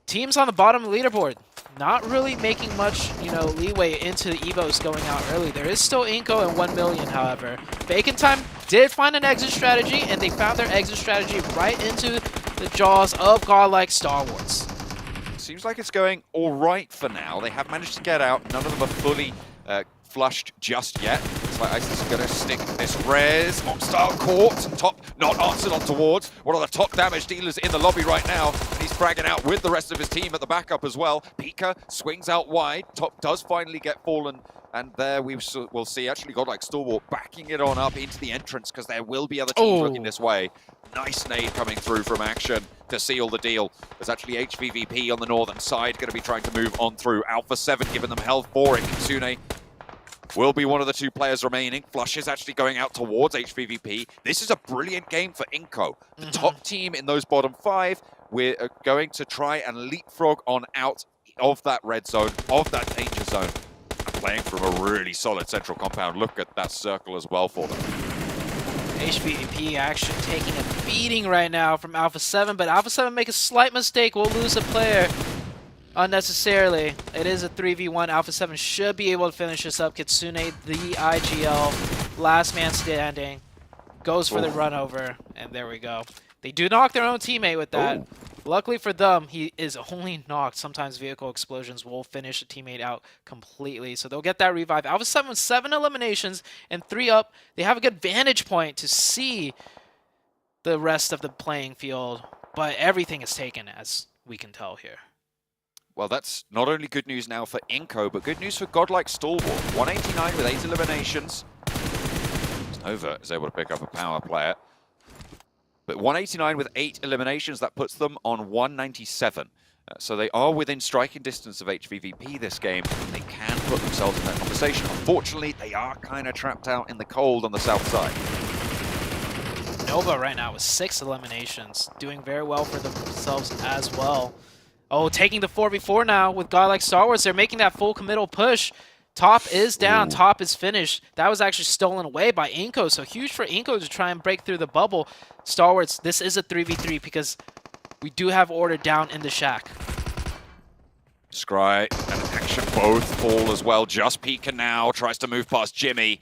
Teams on the bottom of the leaderboard, not really making much, leeway into the Evos going out early. There is still Inko and 1 million, however. Bacon Time did find an exit strategy, and they found their exit strategy right into the jaws of Godlike Star Wars. Seems like it's going all right for now. They have managed to get out. None of them are fully flushed just yet. It's like Isis is going to stick this res. Mobstyle caught. Top not answered on towards. One of the top damage dealers in the lobby right now. And he's fragging out with the rest of his team at the backup as well. Pika swings out wide. Top does finally get fallen. And there we'll see actually Godlike Stalwart backing it on up into the entrance because there will be other teams looking this way. Nice nade coming through from Action to seal the deal. There's actually HVVP on the northern side going to be trying to move on through. Alpha 7 giving them health for it. Kitsune will be one of the 2 players remaining. Flush is actually going out towards HVVP. This is a brilliant game for Inko. The top team in those bottom 5, we're going to try and leapfrog on out of that red zone, of that danger zone. And playing from a really solid central compound. Look at that circle as well for them. HVVP Action taking a beating right now from Alpha 7, but Alpha 7 make a slight mistake. We'll lose a player unnecessarily. It is a 3v1. Alpha 7 should be able to finish this up. Kitsune, the IGL, last man standing, goes for the run over, and there we go. They do knock their own teammate with that. Luckily for them, he is only knocked. Sometimes vehicle explosions will finish a teammate out completely, so they'll get that revive. Alpha 7 with 7 eliminations and 3 up. They have a good vantage point to see the rest of the playing field, but everything is taken, as we can tell here. Well, that's not only good news now for Inko, but good news for Godlike Stalwart. 189 with 8 eliminations. Nova is able to pick up a power player. But 189 with 8 eliminations, that puts them on 197. So they are within striking distance of HVVP this game. They can put themselves in that conversation. Unfortunately, they are kind of trapped out in the cold on the south side. Nova right now with 6 eliminations, doing very well for themselves as well. Oh, taking the 4v4 now with Godlike Star Wars. They're making that full committal push. Top is down. Top is finished. That was actually stolen away by Inko, so huge for Inko to try and break through the bubble. Star Wars, this is a 3v3 because we do have order down in the shack. Scry and Action both fall as well. Just Pika now tries to move past Jimmy.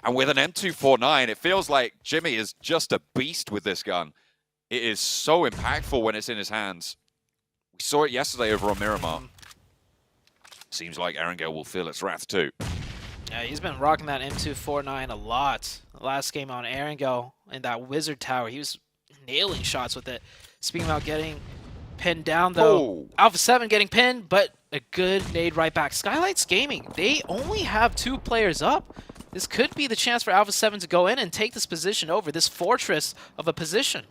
And with an M249, it feels like Jimmy is just a beast with this gun. It is so impactful when it's in his hands. We saw it yesterday over on Miramar. Seems like Erangel will feel its wrath too. Yeah, he's been rocking that M249 a lot. Last game on Erangel in that Wizard Tower, he was nailing shots with it. Speaking about getting pinned down though, Alpha 7 getting pinned, but a good nade right back. Skylights Gaming, they only have 2 players up. This could be the chance for Alpha 7 to go in and take this position over, this fortress of a position.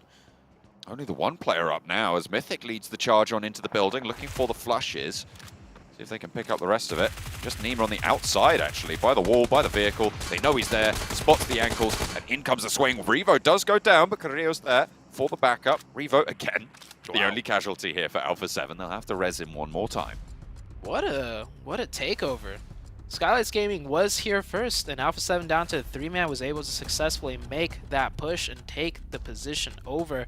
Only the 1 player up now as Mythic leads the charge on into the building, looking for the flushes. See if they can pick up the rest of it. Just Nima on the outside, actually, by the wall, by the vehicle. They know he's there, spots the ankles, and in comes the swing. Revo does go down, but Carrillo's there for the backup. Revo, again, the only casualty here for Alpha 7. They'll have to res him one more time. What a takeover. Skylights Gaming was here first, and Alpha 7 down to 3-man was able to successfully make that push and take the position over.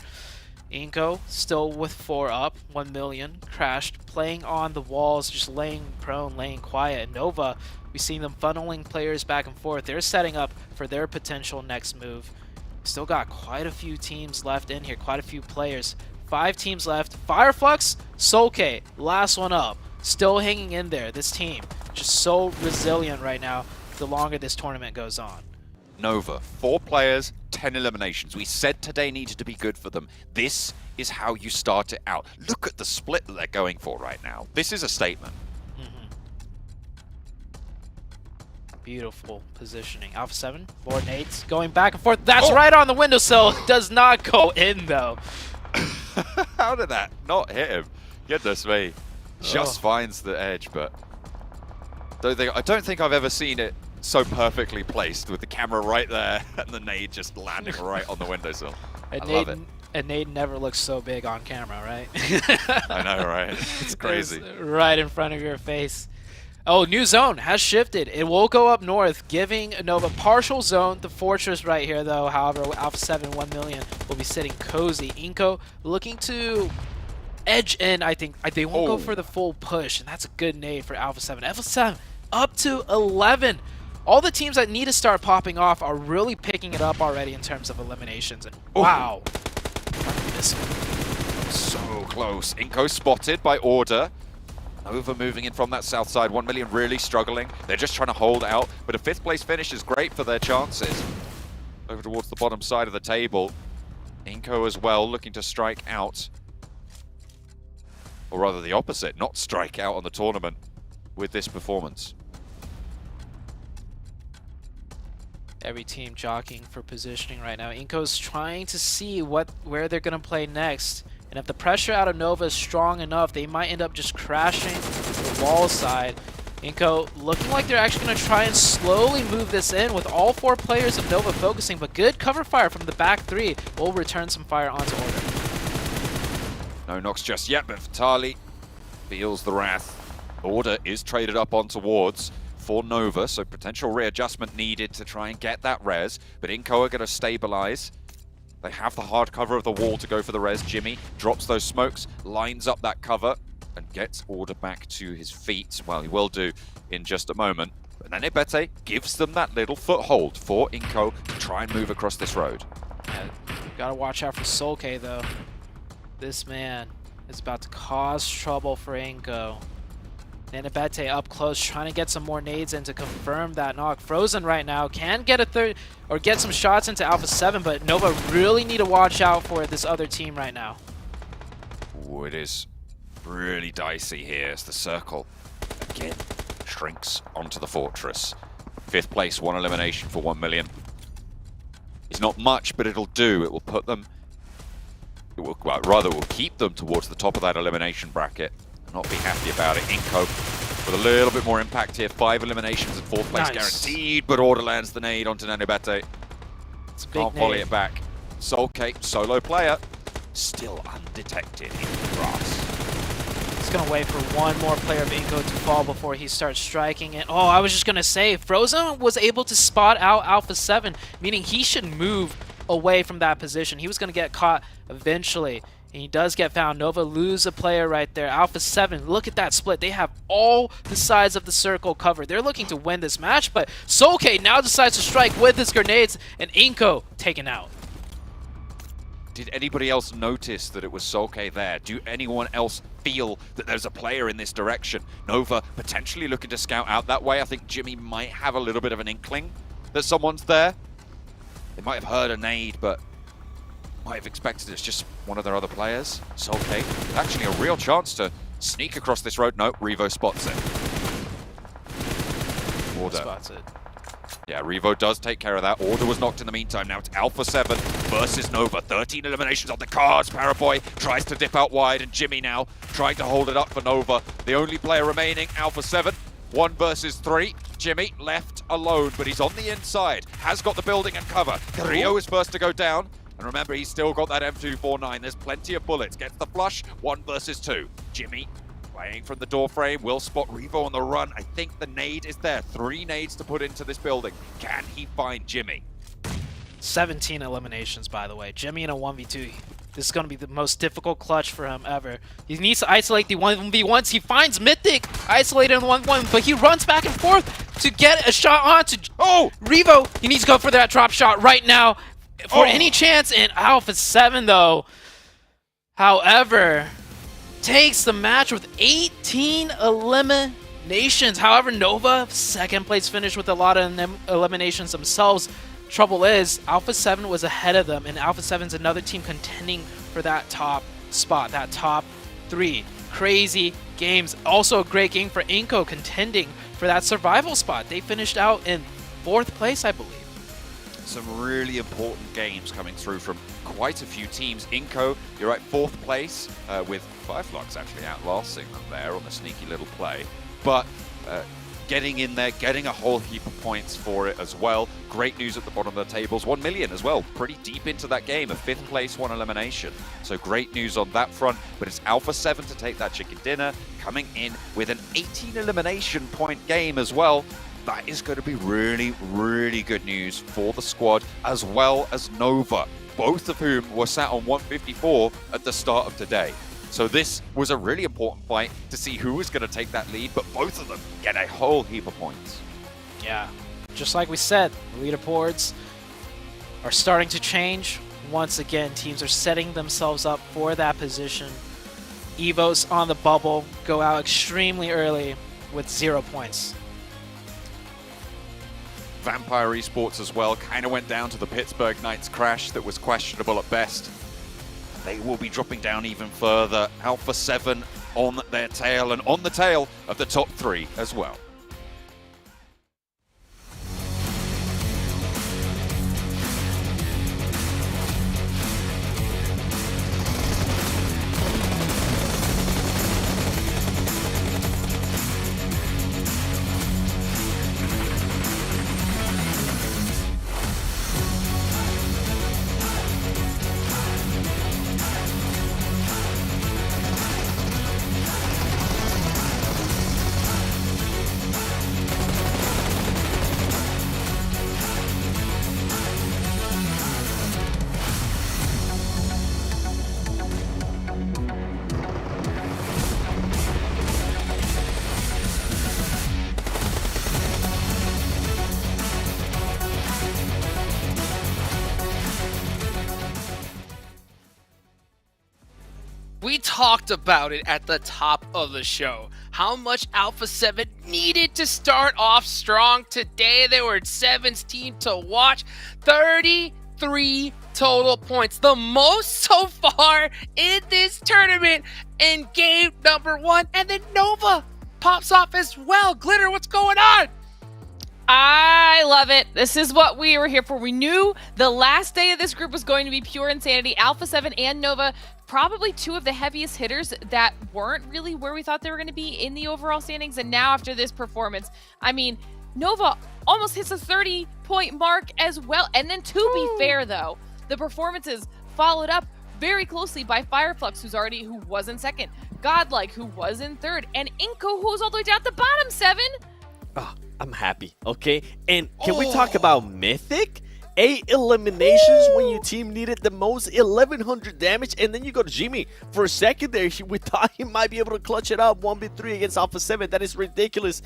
Inko still with 4 up, 1 million, crashed, playing on the walls, just laying prone, laying quiet. And Nova, we've seen them funneling players back and forth. They're setting up for their potential next move. Still got quite a few teams left in here, quite a few players. 5 teams left. Fireflux, Solke, last one up. Still hanging in there, this team. Just so resilient right now the longer this tournament goes on. Nova, 4 players, 10 eliminations. We said today needed to be good for them. This is how you start it out. Look at the split that they're going for right now. This is a statement. Beautiful positioning. Alpha 7, 4 nades, going back and forth. That's right on the windowsill. Does not go in though. How did that not hit him? Goodness me. Just finds the edge, but I don't think I've ever seen it so perfectly placed with the camera right there and the nade just landing right on the windowsill. I love it. A nade never looks so big on camera, right? I know, right? It's crazy. It's right in front of your face. Oh, new zone has shifted. It will go up north, giving Nova partial zone. The fortress right here, though, however, Alpha 7, 1 million will be sitting cozy. Inko looking to edge in, I think. They won't go for the full push, and that's a good nade for Alpha 7. Alpha 7 up to 11. All the teams that need to start popping off are really picking it up already in terms of eliminations. And wow. This one. So close. Inko spotted by Order. Nova moving in from that south side. 1 million really struggling. They're just trying to hold out, but a 5th place finish is great for their chances. Over towards the bottom side of the table. Inko as well looking to strike out. Or rather the opposite, not strike out on the tournament with this performance. Every team jockeying for positioning right now. Inko's trying to see where they're going to play next. And if the pressure out of Nova is strong enough, they might end up just crashing the wall side. Inko looking like they're actually going to try and slowly move this in with all 4 players of Nova focusing. But good cover fire from the back 3 will return some fire onto Order. No knocks just yet, but Vitali feels the wrath. Order is traded up onto wards for Nova, so potential readjustment needed to try and get that res. But Inko are going to stabilize. They have the hard cover of the wall to go for the res. Jimmy drops those smokes, lines up that cover, and gets Order back to his feet. Well, he will do in just a moment. But then Ebete gives them that little foothold for Inko to try and move across this road. Yeah, gotta watch out for Solke, though. This man is about to cause trouble for Inko. Nanabete up close, trying to get some more nades in to confirm that knock. Frozen right now, can get a third, or get some shots into Alpha 7, but Nova really need to watch out for this other team right now. Ooh, it is really dicey here as the circle, again, shrinks onto the fortress. 5th place, 1 elimination for 1 million. It's not much, but it'll do. It will put them, well, rather it will keep them towards the top of that elimination bracket. Not be happy about it. Inko with a little bit more impact here. 5 eliminations and 4th place guaranteed, but Order lands the nade onto Nanobete. Can't volley it back. Solke, solo player, still undetected in the grass. He's going to wait for one more player of Inko to fall before he starts striking it. Oh, I was just going to say, Frozen was able to spot out Alpha 7, meaning he should move away from that position. He was going to get caught eventually. And he does get found. Nova lose a player right there. Alpha 7, look at that split. They have all the sides of the circle covered. They're looking to win this match, but Solke now decides to strike with his grenades, and Inko taken out. Did anybody else notice that it was Solke there? Do anyone else feel that there's a player in this direction? Nova potentially looking to scout out that way. I think Jimmy might have a little bit of an inkling that someone's there. They might have heard a nade, but might have expected it's just one of their other players. Solke, actually a real chance to sneak across this road. No, Revo spots it. Order spots it. Yeah, Revo does take care of that. Order was knocked in the meantime. Now it's Alpha 7 versus Nova. 13 eliminations on the cards. Paraboy tries to dip out wide, and Jimmy now trying to hold it up for Nova. The only player remaining, Alpha 7. 1 versus 3. Jimmy left alone, but he's on the inside. Has got the building and cover. Rio is first to go down. And remember, he's still got that M249. There's plenty of bullets. Gets the flush. 1 versus 2. Jimmy, Playing from the door frame, will spot Revo on the run. I think the nade is there. 3 nades to put into this building. Can he find Jimmy? 17 eliminations, by the way. Jimmy in a 1v2. This is going to be the most difficult clutch for him ever. He needs to isolate the 1v1s. He finds Mythic isolated in the 1v1, but he runs back and forth to get a shot onto Revo. He needs to go for that drop shot right now for any chance. And Alpha 7, though, however, takes the match with 18 eliminations. However, Nova, second place finish with a lot of eliminations themselves. Trouble is, Alpha 7 was ahead of them, and Alpha 7's another team contending for that top spot, that top 3. Crazy games. Also a great game for Inco, contending for that survival spot. They finished out in 4th place, I believe. Some really important games coming through from quite a few teams. Inco, you're right, 4th place, with Fireflux actually outlasting them there on the sneaky little play. But getting in there, getting a whole heap of points for it as well. Great news at the bottom of the tables, 1 million as well. Pretty deep into that game, a 5th place, 1 elimination. So great news on that front, but it's Alpha 7 to take that chicken dinner, coming in with an 18 elimination point game as well. That is going to be really, really good news for the squad, as well as Nova, both of whom were sat on 154 at the start of today. So this was a really important fight to see who was going to take that lead, but both of them get a whole heap of points. Yeah, just like we said, the leaderboards are starting to change. Once again, teams are setting themselves up for that position. Evos on the bubble go out extremely early with 0 points. Vampire Esports as well kind of went down to the Pittsburgh Knights crash that was questionable at best. They will be dropping down even further. Alpha 7 on their tail and on the tail of the top 3 as well. We talked about it at the top of the show, how much Alpha 7 needed to start off strong today. They were 7's team to watch. 33 total points, the most so far in this tournament in game number 1. And then Nova pops off as well. Glitter, what's going on? I love it. This is what we were here for. We knew the last day of this group was going to be pure insanity. Alpha 7 and Nova, probably 2 of the heaviest hitters that weren't really where we thought they were going to be in the overall standings. And now after this performance, I mean, Nova almost hits a 30-point mark as well. And then to be fair, though, the performances followed up very closely by Fireflux, who was in 2nd, Godlike, who was in 3rd, and Inco, who was all the way down at the bottom, 7. Oh, I'm happy, okay? And can we talk about Mythic? 8 eliminations when your team needed the most, 1100 damage, and then you go to Jimmy for a second there. We thought he might be able to clutch it up 1v3 against Alpha 7. That is ridiculous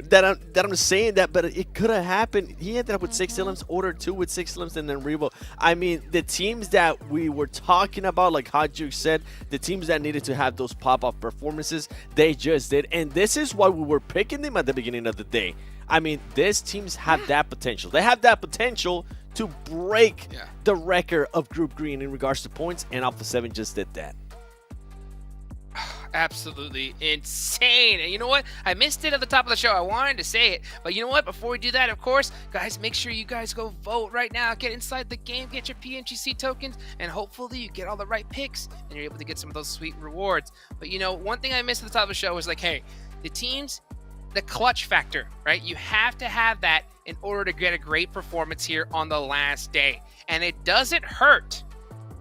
that I'm saying that, but it could have happened. He ended up with 6 elims, Order 2 with 6 elims, and then Revo. I mean, the teams that we were talking about, like Hot Juke said, the teams that needed to have those pop-up performances, they just did. And this is why we were picking them at the beginning of the day. I mean, these teams have that potential. They have that potential to break the record of Group Green in regards to points, and Alpha 7 just did that. Absolutely insane. And you know what? I missed it at the top of the show. I wanted to say it. But you know what? Before we do that, of course, guys, make sure you guys go vote right now. Get inside the game, get your PMGC tokens, and hopefully you get all the right picks and you're able to get some of those sweet rewards. But you know, one thing I missed at the top of the show was like, hey, the teams, the clutch factor, right? You have to have that in order to get a great performance here on the last day. And it doesn't hurt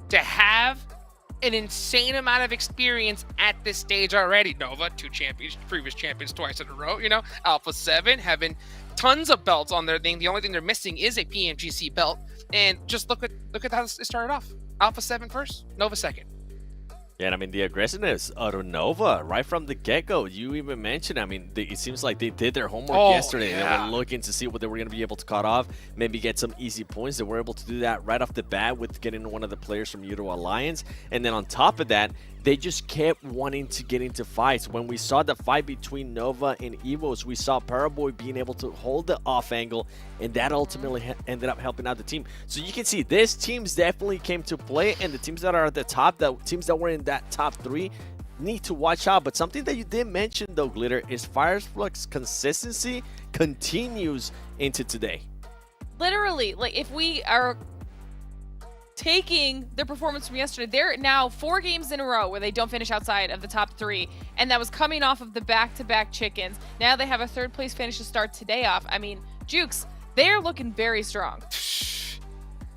to have an insane amount of experience at this stage already. Nova, previous champions twice in a row, you know, Alpha 7 having tons of belts on their thing. The only thing they're missing is a PMGC belt. And just look at how it started off. Alpha 7 first, Nova second. Yeah, and I mean, the aggressiveness of Nova right from the get-go, you even mentioned, I mean, it seems like they did their homework yesterday. Yeah. They were looking to see what they were going to be able to cut off, maybe get some easy points. They were able to do that right off the bat with getting one of the players from Euro Alliance. And then on top of that, they just kept wanting to get into fights. When we saw the fight between Nova and Evos, we saw Paraboy being able to hold the off angle, and that ultimately ended up helping out the team. So you can see this teams definitely came to play, and the teams that are at the top, the teams that were in that top 3, need to watch out. But something that you did mention though, Glitter, is Fireflux consistency continues into today. Literally, like if we are taking their performance from yesterday, they're now 4 games in a row where they don't finish outside of the top 3, and that was coming off of the back-to-back chickens. Now they have a 3rd place finish to start today off. I mean, Jukes, they're looking very strong.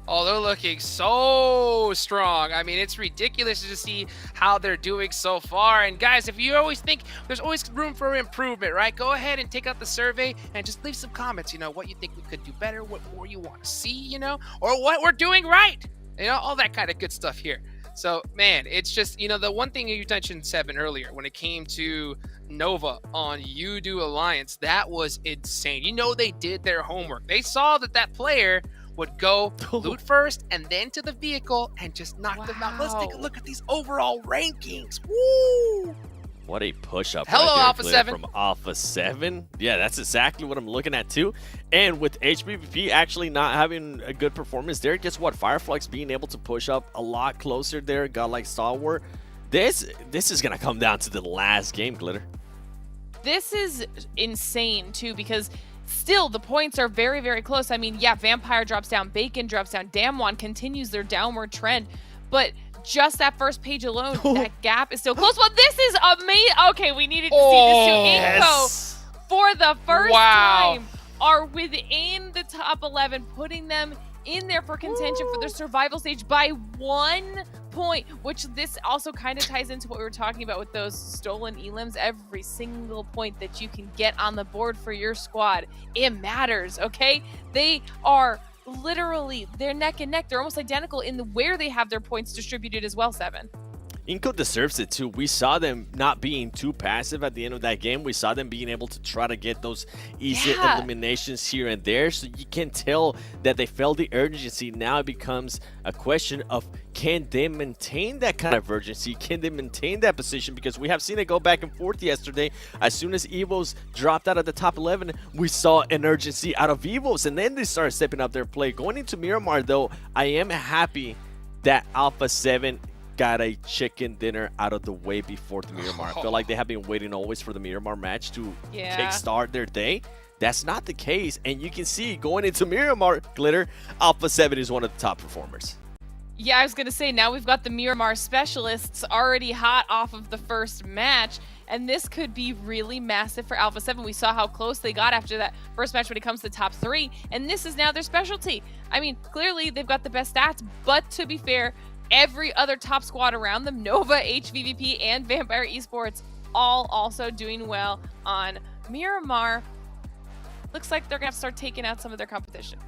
Oh, they're looking so strong. I mean, it's ridiculous to see how they're doing so far. And guys, if you always think there's always room for improvement, right? Go ahead and take out the survey and just leave some comments, you know, what you think we could do better, what more you want to see, you know, or what we're doing right. You know, all that kind of good stuff here. So, man, it's just, you know, the one thing you mentioned, Seven, earlier, when it came to Nova on Udo Alliance, that was insane. You know, they did their homework. They saw that player would go loot first and then to the vehicle and just knock them out. Let's take a look at these overall rankings. Woo! What a push-up Hello, right there, Alpha Glitter, 7. from Alpha 7. Yeah, that's exactly what I'm looking at too. And with HBVP actually not having a good performance there, guess what? Fireflux being able to push up a lot closer there, got like Stalwart. This is going to come down to the last game, Glitter. This is insane too, because still the points are very, very close. I mean, yeah, Vampire drops down, Bacon drops down, Damwon continues their downward trend, but just that first page alone, that gap is still close. Well, this is amazing. Okay, we needed to see this too. Inco, for the first time, are within the top 11, putting them in there for contention for the survival stage by 1 point, which this also kind of ties into what we were talking about with those stolen elims. Every single point that you can get on the board for your squad, it matters, okay? They are literally, they're neck and neck. They're almost identical in where they have their points distributed as well, Seven. Inco deserves it too. We saw them not being too passive at the end of that game. We saw them being able to try to get those easy eliminations here and there. So you can tell that they felt the urgency. Now it becomes a question of, can they maintain that kind of urgency? Can they maintain that position? Because we have seen it go back and forth yesterday. As soon as Evos dropped out of the top 11, we saw an urgency out of Evos, and then they started stepping up their play. Going into Miramar, though, I am happy that Alpha 7 got a chicken dinner out of the way before the Miramar. I feel like they have been waiting always for the Miramar match to kickstart their day. That's not the case, and you can see going into Miramar, Glitter, Alpha 7 is one of the top performers. Yeah, I was going to say, now we've got the Miramar specialists already hot off of the first match, and this could be really massive for Alpha 7. We saw how close they got after that first match when it comes to top 3, and this is now their specialty. I mean, clearly they've got the best stats, but to be fair, every other top squad around them, Nova, HVVP, and Vampire Esports, all also doing well on Miramar. Looks like they're going to have to start taking out some of their competition.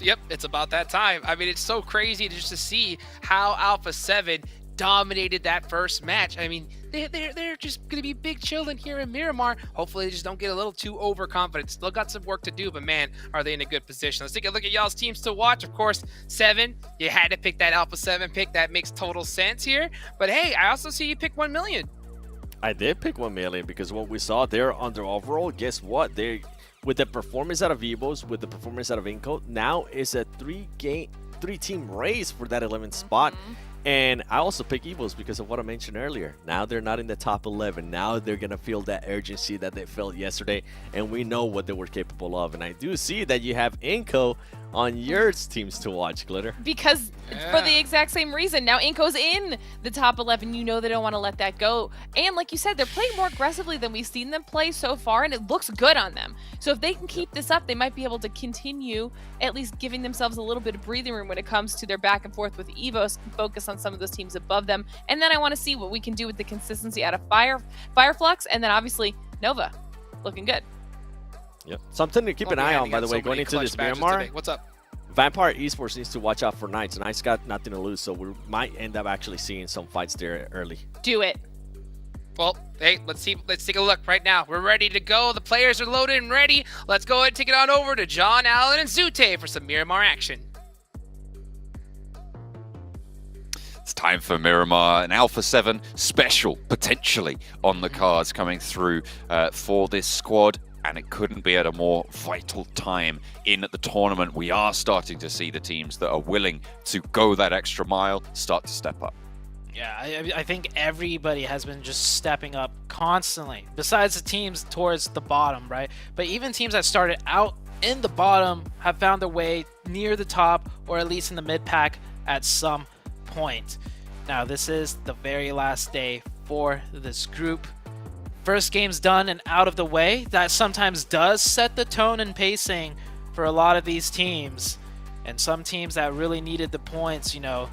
Yep, it's about that time. I mean, it's so crazy just to see how Alpha 7 dominated that first match. I mean, they're just going to be big chillin' here in Miramar. Hopefully they just don't get a little too overconfident. Still got some work to do, but man, are they in a good position. Let's take a look at y'all's teams to watch. Of course, 7, you had to pick that Alpha 7 pick. That makes total sense here. But hey, I also see you pick 1 million. I did pick 1 million because what we saw there under overall, guess what? They, with the performance out of Evos, with the performance out of Inco, now is a 3-team race for that 11th spot. And I also pick Evos because of what I mentioned earlier. Now they're not in the top 11. Now they're going to feel that urgency that they felt yesterday. And we know what they were capable of. And I do see that you have Inco on your teams to watch, Glitter? Because for the exact same reason. Now Inco's in the top 11. You know they don't want to let that go. And like you said, they're playing more aggressively than we've seen them play so far, and it looks good on them. So if they can keep this up, they might be able to continue at least giving themselves a little bit of breathing room when it comes to their back and forth with EVOS, focus on some of those teams above them. And then I want to see what we can do with the consistency out of Fireflux, and then obviously Nova. Looking good. Yep. Something to keep an eye on, by the way, going into this Miramar. What's up? Vampire Esports needs to watch out for Knights. Knights got nothing to lose, so we might end up actually seeing some fights there early. Do it. Well, hey, let's take a look right now. We're ready to go. The players are loaded and ready. Let's go ahead and take it on over to John, Allen, and Zute for some Miramar action. It's time for Miramar, an Alpha 7 special, potentially, on the cards coming through for this squad. And it couldn't be at a more vital time in the tournament. We are starting to see the teams that are willing to go that extra mile start to step up. Yeah, I think everybody has been just stepping up constantly, besides the teams towards the bottom, right? But even teams that started out in the bottom have found their way near the top, or at least in the mid-pack at some point. Now, this is the very last day for this group. First game's done and out of the way. That sometimes does set the tone and pacing for a lot of these teams. And some teams that really needed the points, you know,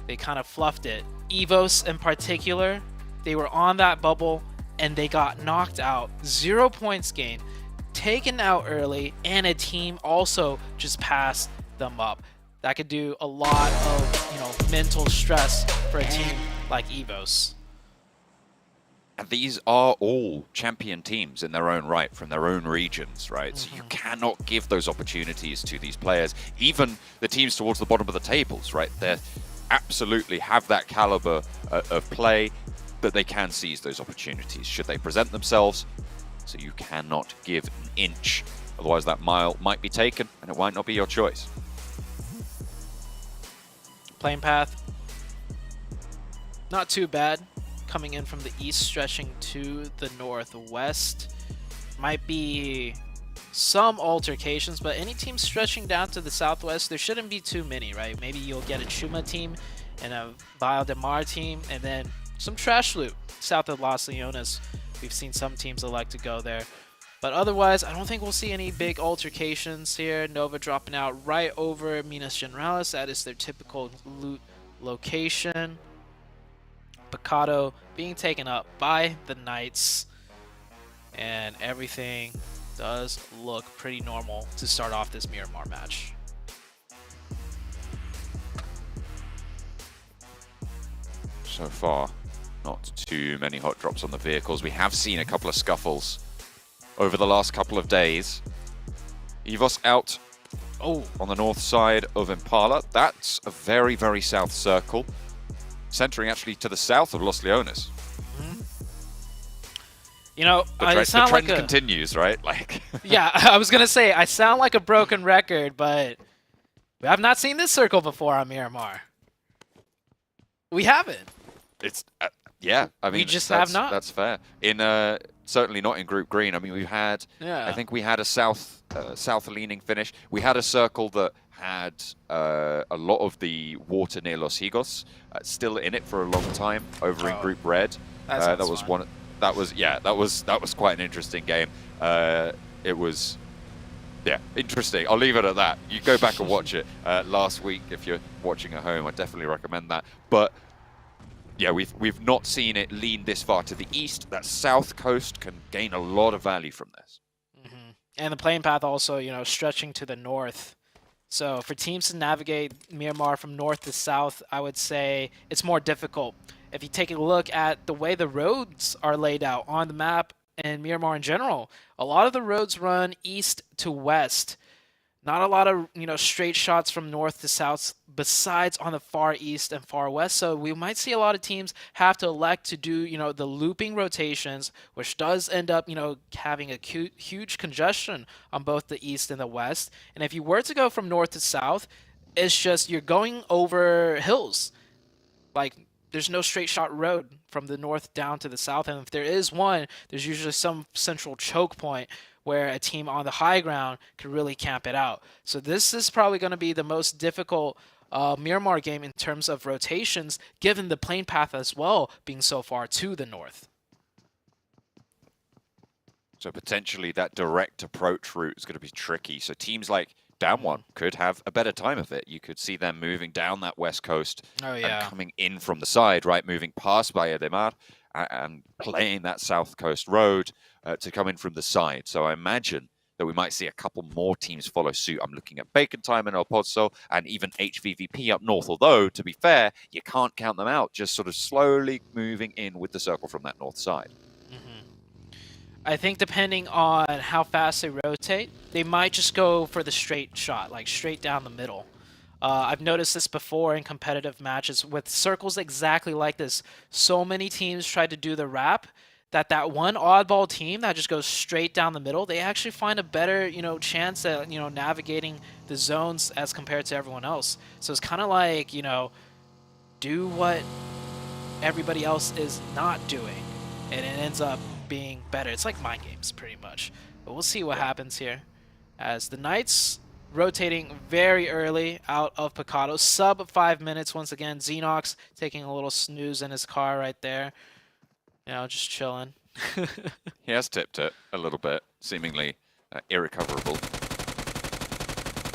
they kind of fluffed it. EVOS in particular, they were on that bubble and they got knocked out. 0 points gained, taken out early, and a team also just passed them up. That could do a lot of, you know, mental stress for a team like EVOS. And these are all champion teams in their own right, from their own regions, right? So you cannot give those opportunities to these players. Even the teams towards the bottom of the tables, right? They absolutely have that caliber of play, but they can seize those opportunities should they present themselves. So you cannot give an inch. Otherwise that mile might be taken and it might not be your choice. Playing path, not too bad. Coming in from the east, stretching to the northwest. Might be some altercations, but any team stretching down to the southwest, there shouldn't be too many, right? Maybe you'll get a Chuma team and a Valdemar team, and then some trash loot south of Los Leones. We've seen some teams elect to go there. But otherwise, I don't think we'll see any big altercations here. Nova dropping out right over Minas Generalis. That is their typical loot location. Picado being taken up by the Knights, and everything does look pretty normal to start off this Miramar match. So far, not too many hot drops on the vehicles. We have seen a couple of scuffles over the last couple of days. EVOS out on the north side of Impala. That's a very, very south circle. Centering actually to the south of Los Leones. You know, the trend continues, right? Like, yeah, I was gonna say I sound like a broken record, but we have not seen this circle before on Miramar. We haven't. It's yeah. I mean, we just have not. That's fair. In certainly not in Group Green. I mean, we've had. Yeah. I think we had a south-leaning finish. We had a circle that had a lot of the water near Los Higos still in it for a long time over in Group Red. That was fun. That was quite an interesting game. It was interesting. I'll leave it at that. You go back and watch it last week if you're watching at home. I definitely recommend that. But yeah, we've not seen it lean this far to the east. That south coast can gain a lot of value from this. And the playing path also, you know, stretching to the north. So for teams to navigate Miramar from north to south, I would say it's more difficult. If you take a look at the way the roads are laid out on the map and Miramar in general, a lot of the roads run east to west. Not a lot of, you know, straight shots from north to south besides on the far east and far west. So we might see a lot of teams have to elect to do, you know, the looping rotations, which does end up, you know, having a huge congestion on both the east and the west. And if you were to go from north to south, it's just you're going over hills. Like, there's no straight shot road from the north down to the south. And if there is one, there's usually some central choke point where a team on the high ground could really camp it out. So this is probably going to be the most difficult Miramar game in terms of rotations, given the plane path as well being so far to the north. So potentially that direct approach route is going to be tricky. So teams like Damwon could have a better time of it. You could see them moving down that west coast and coming in from the side, right? Moving past Bahia de Mar and playing that south coast road to come in from the side. So I imagine that we might see a couple more teams follow suit. I'm looking at Bacon Time and El Pozo and even HVVP up north. Although, to be fair, you can't count them out. Just sort of slowly moving in with the circle from that north side. I think depending on how fast they rotate, they might just go for the straight shot, like straight down the middle. I've noticed this before in competitive matches with circles exactly like this. So many teams try to do the wrap that one oddball team that just goes straight down the middle, they actually find a better, chance at, navigating the zones as compared to everyone else. So it's kind of like, do what everybody else is not doing, and it ends up being better. It's like mind games pretty much, but we'll see what happens here as the Knights rotating very early out of Picado, sub 5 minutes. Once again, Xenox taking a little snooze in his car right there, just chilling. He has tipped it a little bit, seemingly irrecoverable.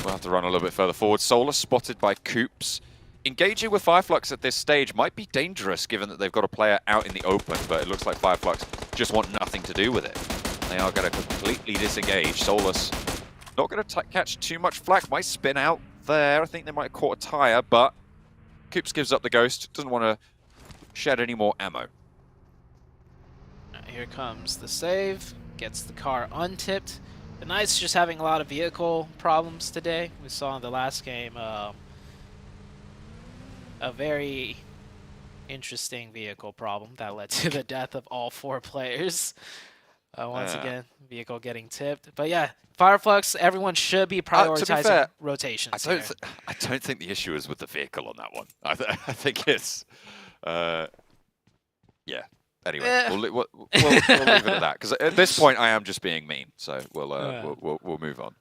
We'll have to run a little bit further forward. Solar spotted by Coops. Engaging with Fireflux at this stage might be dangerous given that they've got a player out in the open, but it looks like Fireflux just want nothing to do with it. They are going to completely disengage. Solus not going to catch too much flak. Might spin out there. I think they might have caught a tire, but Coops gives up the ghost. Doesn't want to shed any more ammo. Here comes the save. Gets the car untipped. The Knights just having a lot of vehicle problems today. We saw in the last game a very interesting vehicle problem that led to the death of all 4 players. Once again, vehicle getting tipped. But yeah, Fireflux, everyone should be prioritizing fair, rotations. I don't think the issue is with the vehicle on that one. I think it's... yeah. Anyway, we'll leave it at that. Because at this point, I am just being mean. So we'll move on.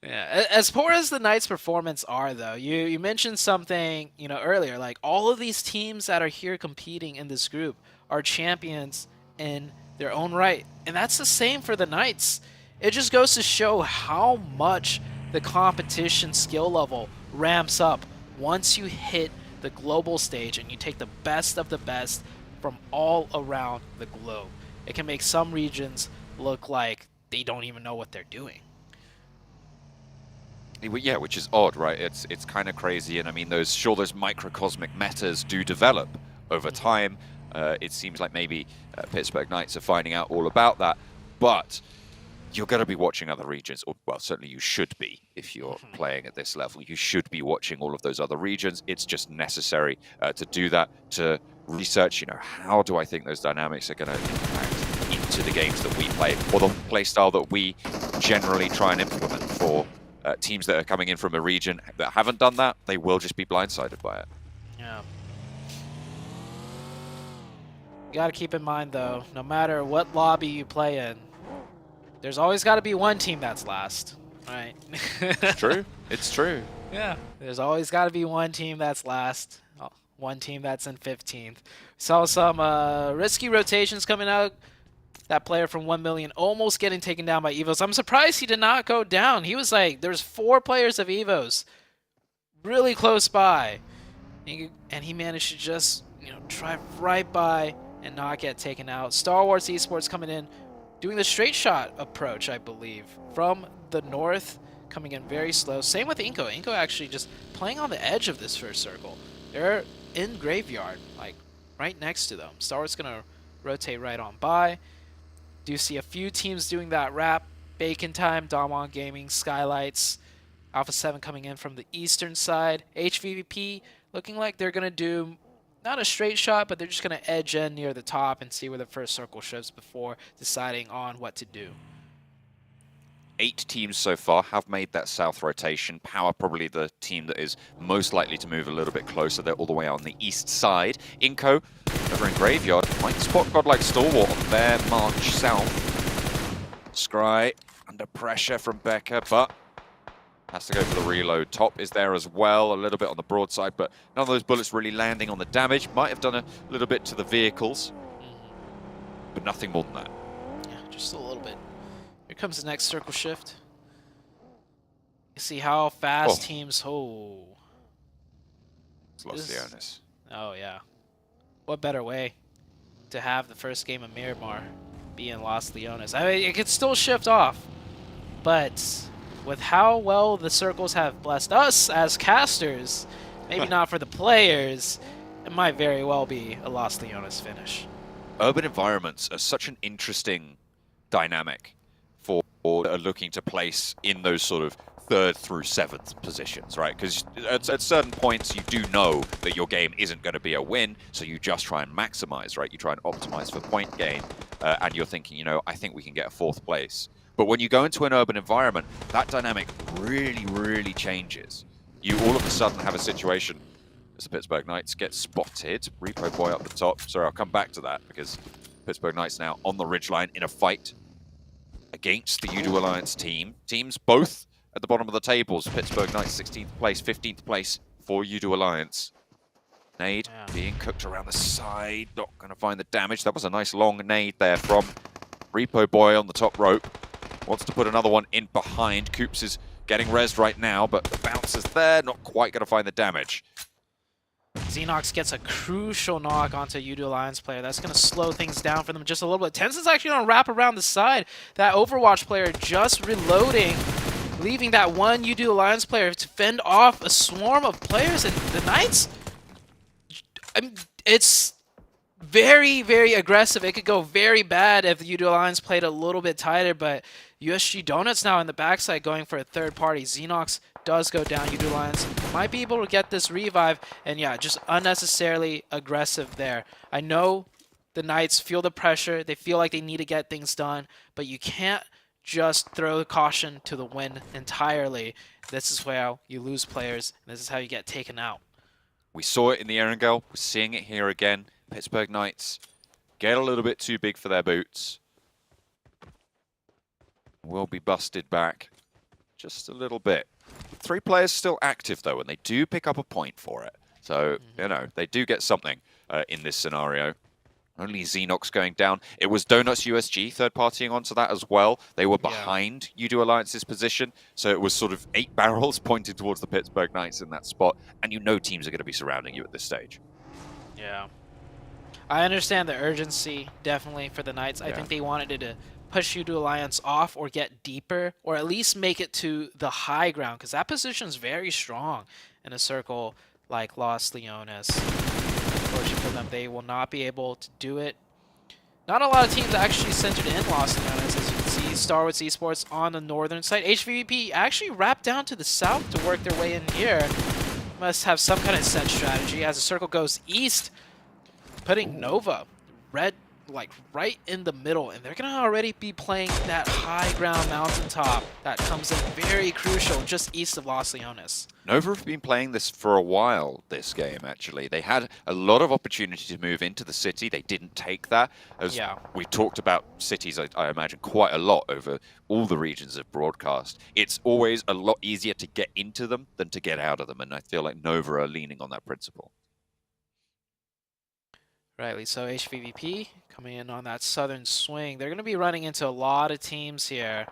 Yeah, as poor as the Knights' performance are, though, you mentioned something earlier. Like all of these teams that are here competing in this group are champions in their own right, and that's the same for the Knights. It just goes to show how much the competition skill level ramps up once you hit the global stage and you take the best of the best from all around the globe. It can make some regions look like they don't even know what they're doing. Yeah, which is odd, right? It's kind of crazy, and I mean, those microcosmic metas do develop over time. It seems like maybe Pittsburgh Knights are finding out all about that, but you're going to be watching other regions, or well, certainly you should be if you're playing at this level. You should be watching all of those other regions. It's just necessary to do that, to research, how do I think those dynamics are going to impact into the games that we play, or the play style that we generally try and implement for teams that are coming in from a region that haven't done that. They will just be blindsided by it. Yeah. You got to keep in mind, though, no matter what lobby you play in, there's always got to be one team that's last, right? It's true. It's true. Yeah. There's always got to be one team that's last, one team that's in 15th. Saw some risky rotations coming out. That player from 1 million almost getting taken down by Evos. I'm surprised he did not go down. He was like, there's 4 players of Evos really close by. And he managed to just, drive right by and not get taken out. Star Wars Esports coming in, doing the straight shot approach, I believe, from the north, coming in very slow. Same with Inko. Inko actually just playing on the edge of this first circle. They're in Graveyard, like right next to them. Star Wars going to rotate right on by. Do see a few teams doing that wrap. Bacon Time, Damwon Gaming, Skylights, Alpha 7 coming in from the eastern side. HVVP looking like they're going to do not a straight shot, but they're just going to edge in near the top and see where the first circle shifts before deciding on what to do. 8 teams so far have made that south rotation. Power probably the team that is most likely to move a little bit closer. They're all the way on the east side. Inko over in Graveyard might spot Godlike Stalwart on their march south. Scry Under pressure from Becker, but has to go for the reload. Top is there as well, a little bit on the broadside, but none of those bullets really landing on the damage. Might have done a little bit to the vehicles, but nothing more than that. Yeah, just a little bit. Here comes the next circle shift. You see how fast teams... Oh. It's Los Leones. Oh, yeah. What better way to have the first game of Miramar be in Los Leones? I mean, it could still shift off, but with how well the circles have blessed us as casters, maybe not for the players, it might very well be a Los Leones finish. Urban environments are such an interesting dynamic for looking to place in those sort of 3rd through 7th positions, right? Because at certain points you do know that your game isn't going to be a win, so you just try and maximize, right? You try and optimize for point gain, and you're thinking, you know, I think we can get a 4th place. But when you go into an urban environment, that dynamic really, really changes. You all of a sudden have a situation as the Pittsburgh Knights get spotted. Repo Boy up the top. Sorry, I'll come back to that because Pittsburgh Knights now on the ridgeline in a fight against the Udo Alliance team. Teams both at the bottom of the tables. Pittsburgh Knights 16th place, 15th place for Udo Alliance. Nade being cooked around the side. Not going to find the damage. That was a nice long nade there from Repo Boy on the top rope. Wants to put another one in behind. Coops is getting rezzed right now, but the bounce is there. Not quite going to find the damage. Xenox gets a crucial knock onto a Udo Alliance player. That's going to slow things down for them just a little bit. Tenson's actually going to wrap around the side. That Overwatch player just reloading, leaving that one Udo Alliance player to fend off a swarm of players. And the Knights, I mean, it's very, very aggressive. It could go very bad if the Udo Alliance played a little bit tighter, but USG Donuts now in the backside going for a third party. Xenox does go down. Udo Alliance might be able to get this revive, and yeah, just unnecessarily aggressive there. I know the Knights feel the pressure. They feel like they need to get things done, but you can't just throw caution to the wind entirely. This is how you lose players, and this is how you get taken out. We saw it in the Erangel. We're seeing it here again. Pittsburgh Knights get a little bit too big for their boots. Will be busted back just a little bit. 3 players still active though, and they do pick up a point for it. So, you know, they do get something in this scenario. Only Xenox going down. It was Donuts USG third-partying onto that as well. They were behind Udo Alliance's position, so it was sort of 8 barrels pointed towards the Pittsburgh Knights in that spot, and you know teams are going to be surrounding you at this stage. Yeah. I understand the urgency, definitely, for the Knights. I think they wanted to push Udo Alliance off or get deeper, or at least make it to the high ground, because that position is very strong in a circle like Los Leones. Unfortunately for them, they will not be able to do it. Not a lot of teams actually centered in Los Leones, as you can see. Starwoods Esports on the northern side. HVVP actually wrapped down to the south to work their way in here. Must have some kind of set strategy as the circle goes east, putting Nova red like right in the middle, and they're gonna already be playing that high ground mountaintop that comes in very crucial just east of Los Leones. Nova have been playing this for a while, this game, actually. They had a lot of opportunity to move into the city. They didn't take that. As we talked about cities, I imagine, quite a lot over all the regions of broadcast. It's always a lot easier to get into them than to get out of them, and I feel like Nova are leaning on that principle. Rightly so. HVVP coming in on that southern swing. They're going to be running into a lot of teams here,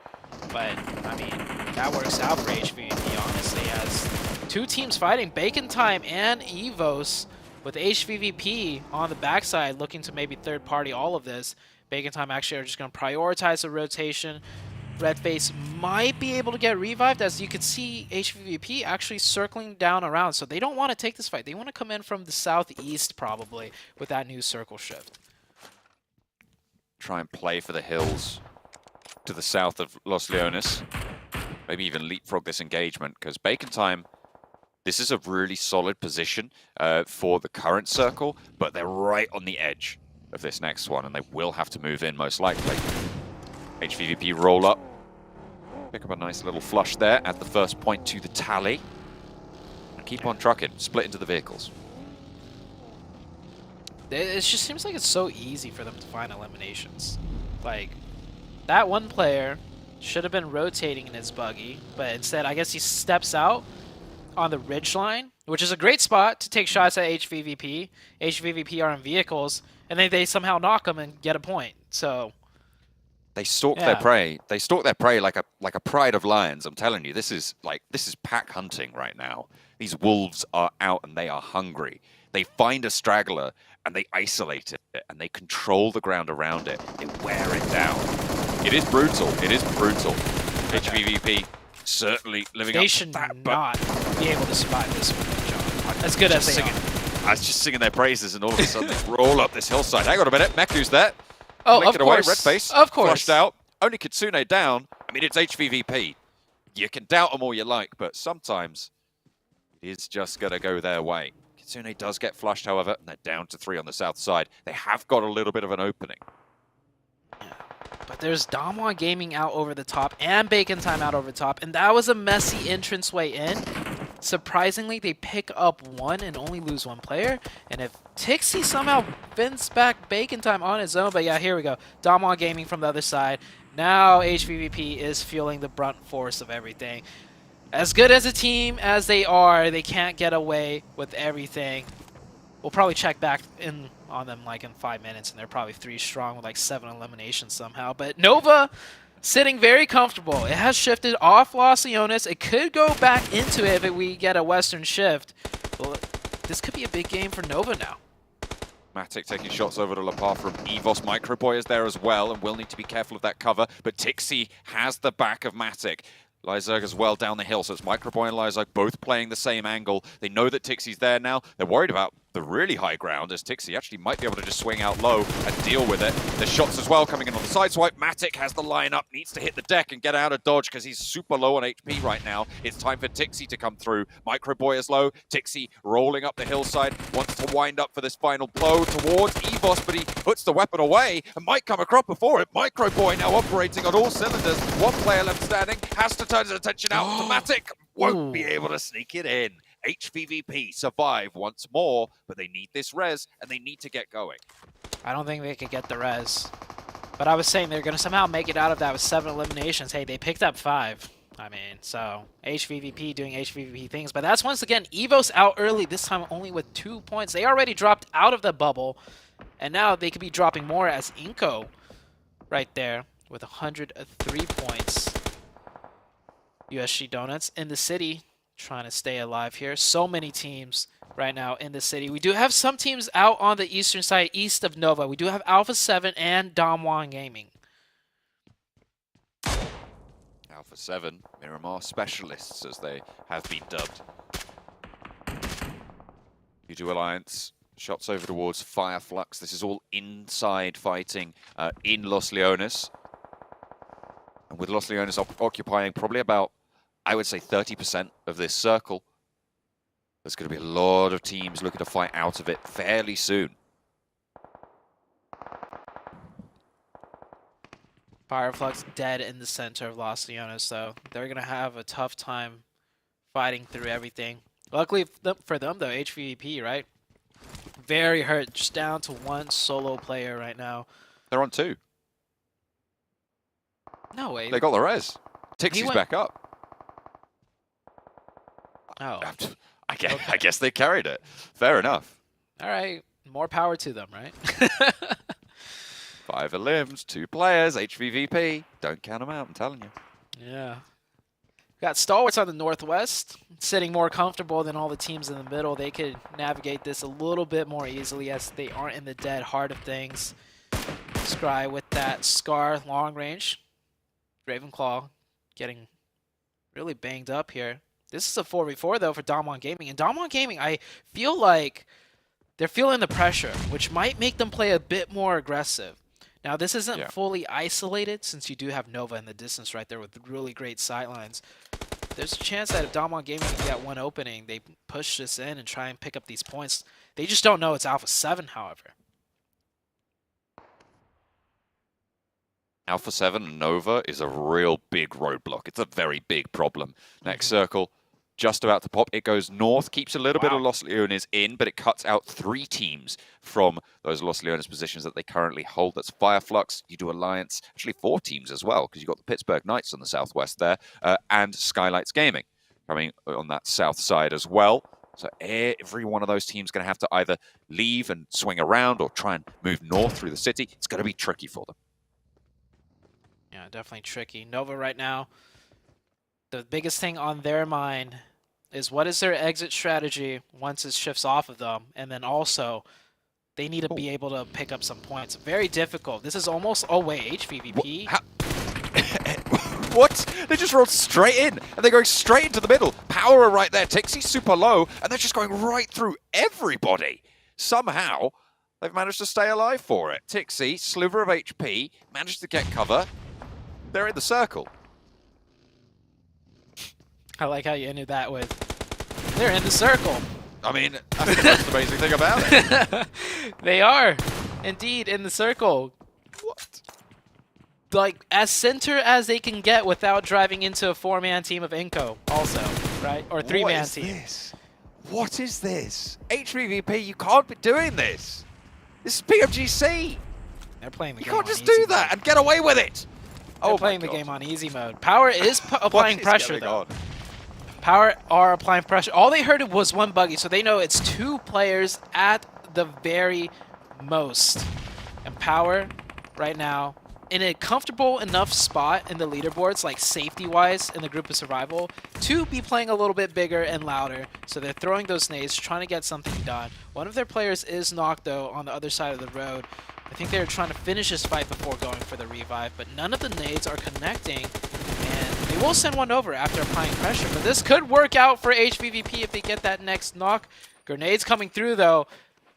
but I mean, that works out for HVVP, honestly, as 2 teams fighting, Bacon Time and Evos, with HVVP on the backside looking to maybe third party all of this. Bacon Time actually are just going to prioritize the rotation. Redface might be able to get revived, as you can see HVVP actually circling down around, so they don't want to take this fight. They want to come in from the southeast probably with that new circle shift. Try and play for the hills to the south of Los Leones. Maybe even leapfrog this engagement, because Bacon Time, this is a really solid position for the current circle, but they're right on the edge of this next one, and they will have to move in most likely. HVVP roll up. Pick up a nice little flush there, add the first point to the tally. And keep on trucking, split into the vehicles. It just seems like it's so easy for them to find eliminations. Like, that one player Should have been rotating in his buggy, but instead, I guess he steps out on the ridge line, which is a great spot to take shots at HVVP. HVVP are in vehicles, and then they somehow knock him and get a point. So they stalk their prey. They stalk their prey like a pride of lions. I'm telling you, this is pack hunting right now. These wolves are out and they are hungry. They find a straggler and they isolate it and they control the ground around it. They wear it down. It is brutal. It is brutal. HVVP certainly living up to that. They should not be able to survive this one, John. As good as they are. I was just singing their praises and all of a sudden they roll up this hillside. Hang on a minute. Meku's there. Oh, Linked of it away. course. Red face. Of course. Flushed out. Only Kitsune down. I mean, it's HVVP. You can doubt them all you like, but sometimes it is just going to go their way. Kitsune does get flushed, however, and they're down to 3 on the south side. They have got a little bit of an opening. But there's Damwon Gaming out over the top and Bacon Time out over the top, and that was a messy entranceway in. Surprisingly, they pick up 1 and only lose 1 player. And if Tixie somehow fends back Bacon Time on his own, but yeah, here we go. Damwon Gaming from the other side. Now HVVP is feeling the brunt force of everything. As good as a team as they are, they can't get away with everything. We'll probably check back in on them like in 5 minutes, and they're probably 3 strong with like 7 eliminations somehow. But Nova sitting very comfortable. It has shifted off Los Leones. It could go back into it if we get a Western shift. Well, this could be a big game for Nova now. Matic taking shots over to Lapar from Evos. Microboy is there as well and will need to be careful of that cover, but Tixie has the back of Matic. Lyzerg as well down the hill, so it's Microboy and Lyzerg both playing the same angle. They know that Tixie's there now. They're worried about the really high ground, as Tixie actually might be able to just swing out low and deal with it. There's shots as well coming in on the side swipe. Matic has the line up, needs to hit the deck and get out of dodge because he's super low on HP right now. It's time for Tixie to come through. Microboy is low. Tixie rolling up the hillside, wants to wind up for this final blow towards Evos, but he puts the weapon away and might come across before it. Microboy now operating on all cylinders. 1 player left standing, has to turn his attention out to Matic. Won't be able to sneak it in. HVVP survive once more, but they need this res and they need to get going. I don't think they could get the res. But I was saying they're going to somehow make it out of that with 7 eliminations. Hey, they picked up 5. I mean, so HVVP doing HVVP things. But that's once again Evos out early, this time only with 2 points. They already dropped out of the bubble, and now they could be dropping more as Inko right there with 103 points. USG Donuts in the city trying to stay alive here. So many teams right now in the city. We do have some teams out on the eastern side, east of Nova. We do have Alpha 7 and Damwon Gaming. Alpha 7, Miramar specialists, as they have been dubbed. U2 Alliance, shots over towards Fireflux. This is all inside fighting in Los Leones. And with Los Leones occupying probably about, I would say, 30% of this circle, there's going to be a lot of teams looking to fight out of it fairly soon. Fireflux dead in the center of Los Leones, so they're going to have a tough time fighting through everything. Luckily for them, though, HVVP, right? Very hurt, just down to 1 solo player right now. They're on 2. No way. They got the res. Tixie's back up. Oh. I guess they carried it. Fair enough. All right. More power to them, right? 5 limbs, 2 players, HVVP. Don't count them out, I'm telling you. Yeah. Got Stalwarts on the northwest, sitting more comfortable than all the teams in the middle. They could navigate this a little bit more easily as they aren't in the dead heart of things. Scry with that Scar long range. Ravenclaw getting really banged up here. This is a 4v4, though, for Damwon Gaming. And Damwon Gaming, I feel like they're feeling the pressure, which might make them play a bit more aggressive. Now, this isn't fully isolated, since you do have Nova in the distance right there with really great sightlines. There's a chance that if Damwon Gaming can get 1 opening, they push this in and try and pick up these points. They just don't know it's Alpha 7, however. Alpha 7 Nova is a real big roadblock. It's a very big problem. Next circle, just about to pop. It goes north, keeps a little bit of Los Leones in, but it cuts out 3 teams from those Los Leones positions that they currently hold. That's Fireflux, you do Alliance, actually 4 teams as well, because you've got the Pittsburgh Knights on the southwest there, and Skylights Gaming coming on that south side as well. So every one of those teams going to have to either leave and swing around or try and move north through the city. It's going to be tricky for them. Yeah, definitely tricky. Nova right now, the biggest thing on their mind is what is their exit strategy once it shifts off of them, and then also they need to be able to pick up some points. Very difficult. This is almost HVVP. What? They just rolled straight in, and they're going straight into the middle. Power are right there. Tixie's super low, and they're just going right through everybody. Somehow, they've managed to stay alive for it. Tixie, sliver of HP, managed to get cover. They're in the circle. I like how you ended that with, they're in the circle. I mean, that's the most amazing thing about it. They are indeed in the circle. What? Like, as center as they can get without driving into a 4-man team of Inco also, right? Or 3-man team. This? What is this? HVVP, you can't be doing this. This is PMGC. They're playing the game You can't on just easy do that mode. and get away with it. They're playing the game on easy mode. Power is applying pressure, though. On? Power are applying pressure. All they heard was one buggy, so they know it's 2 players at the very most. And Power, right now, in a comfortable enough spot in the leaderboards, like safety-wise in the group of survival, to be playing a little bit bigger and louder. So they're throwing those nades, trying to get something done. One of their players is knocked, though, on the other side of the road. I think they were trying to finish this fight before going for the revive, but none of the nades are connecting. And they will send one over after applying pressure, but this could work out for HVVP if they get that next knock. Grenades coming through, though.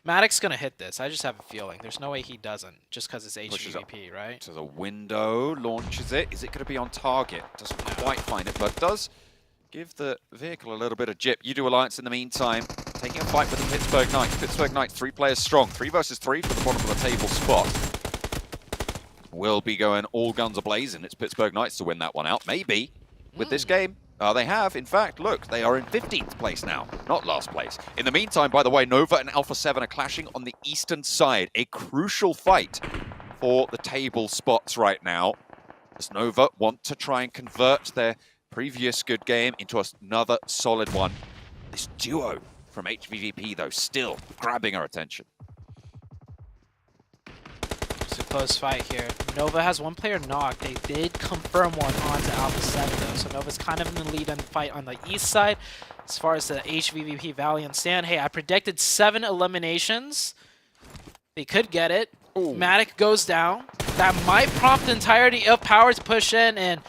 Maddox's going to hit this. I just have a feeling. There's no way he doesn't, just because it's HVVP, right? To the window, launches it. Is it going to be on target? Doesn't quite find it, but does give the vehicle a little bit of jip. You do Alliance in the meantime, taking a fight with the Pittsburgh Knights. Pittsburgh Knights, 3 players strong. 3 versus 3 for the bottom of the table spot. Will be going all guns a-blazing. It's Pittsburgh Knights to win that one out. Maybe with this game. They have, in fact, look, they are in 15th place now, not last place. In the meantime, by the way, Nova and Alpha 7 are clashing on the eastern side. A crucial fight for the table spots right now, as Nova want to try and convert their previous good game into another solid one. This duo from HVVP, though, still grabbing our attention. It's a close fight here. Nova has 1 player knocked. They did confirm one onto Alpha 7, though, so Nova's kind of in the lead in the fight on the east side. As far as the HVVP Valiant stand, hey, I predicted 7 eliminations. They could get it. Matic goes down. That might prompt the entirety of Power to push in, and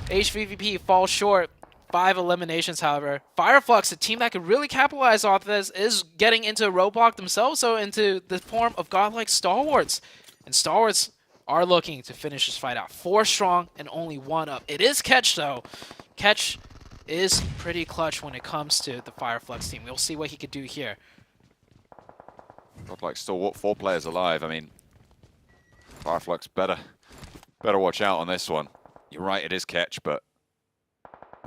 HVVP falls short. 5 eliminations, however. Fireflux, a team that could really capitalize off this, is getting into a roadblock themselves, so into the form of godlike stalwarts. And stalwarts are looking to finish this fight out. 4 strong and only 1 up. It is Catch, though. Catch is pretty clutch when it comes to the Fireflux team. We'll see what he could do here. Godlike Stalwart, 4 players alive. I mean, Fireflux better watch out on this one. You're right, it is Catch, but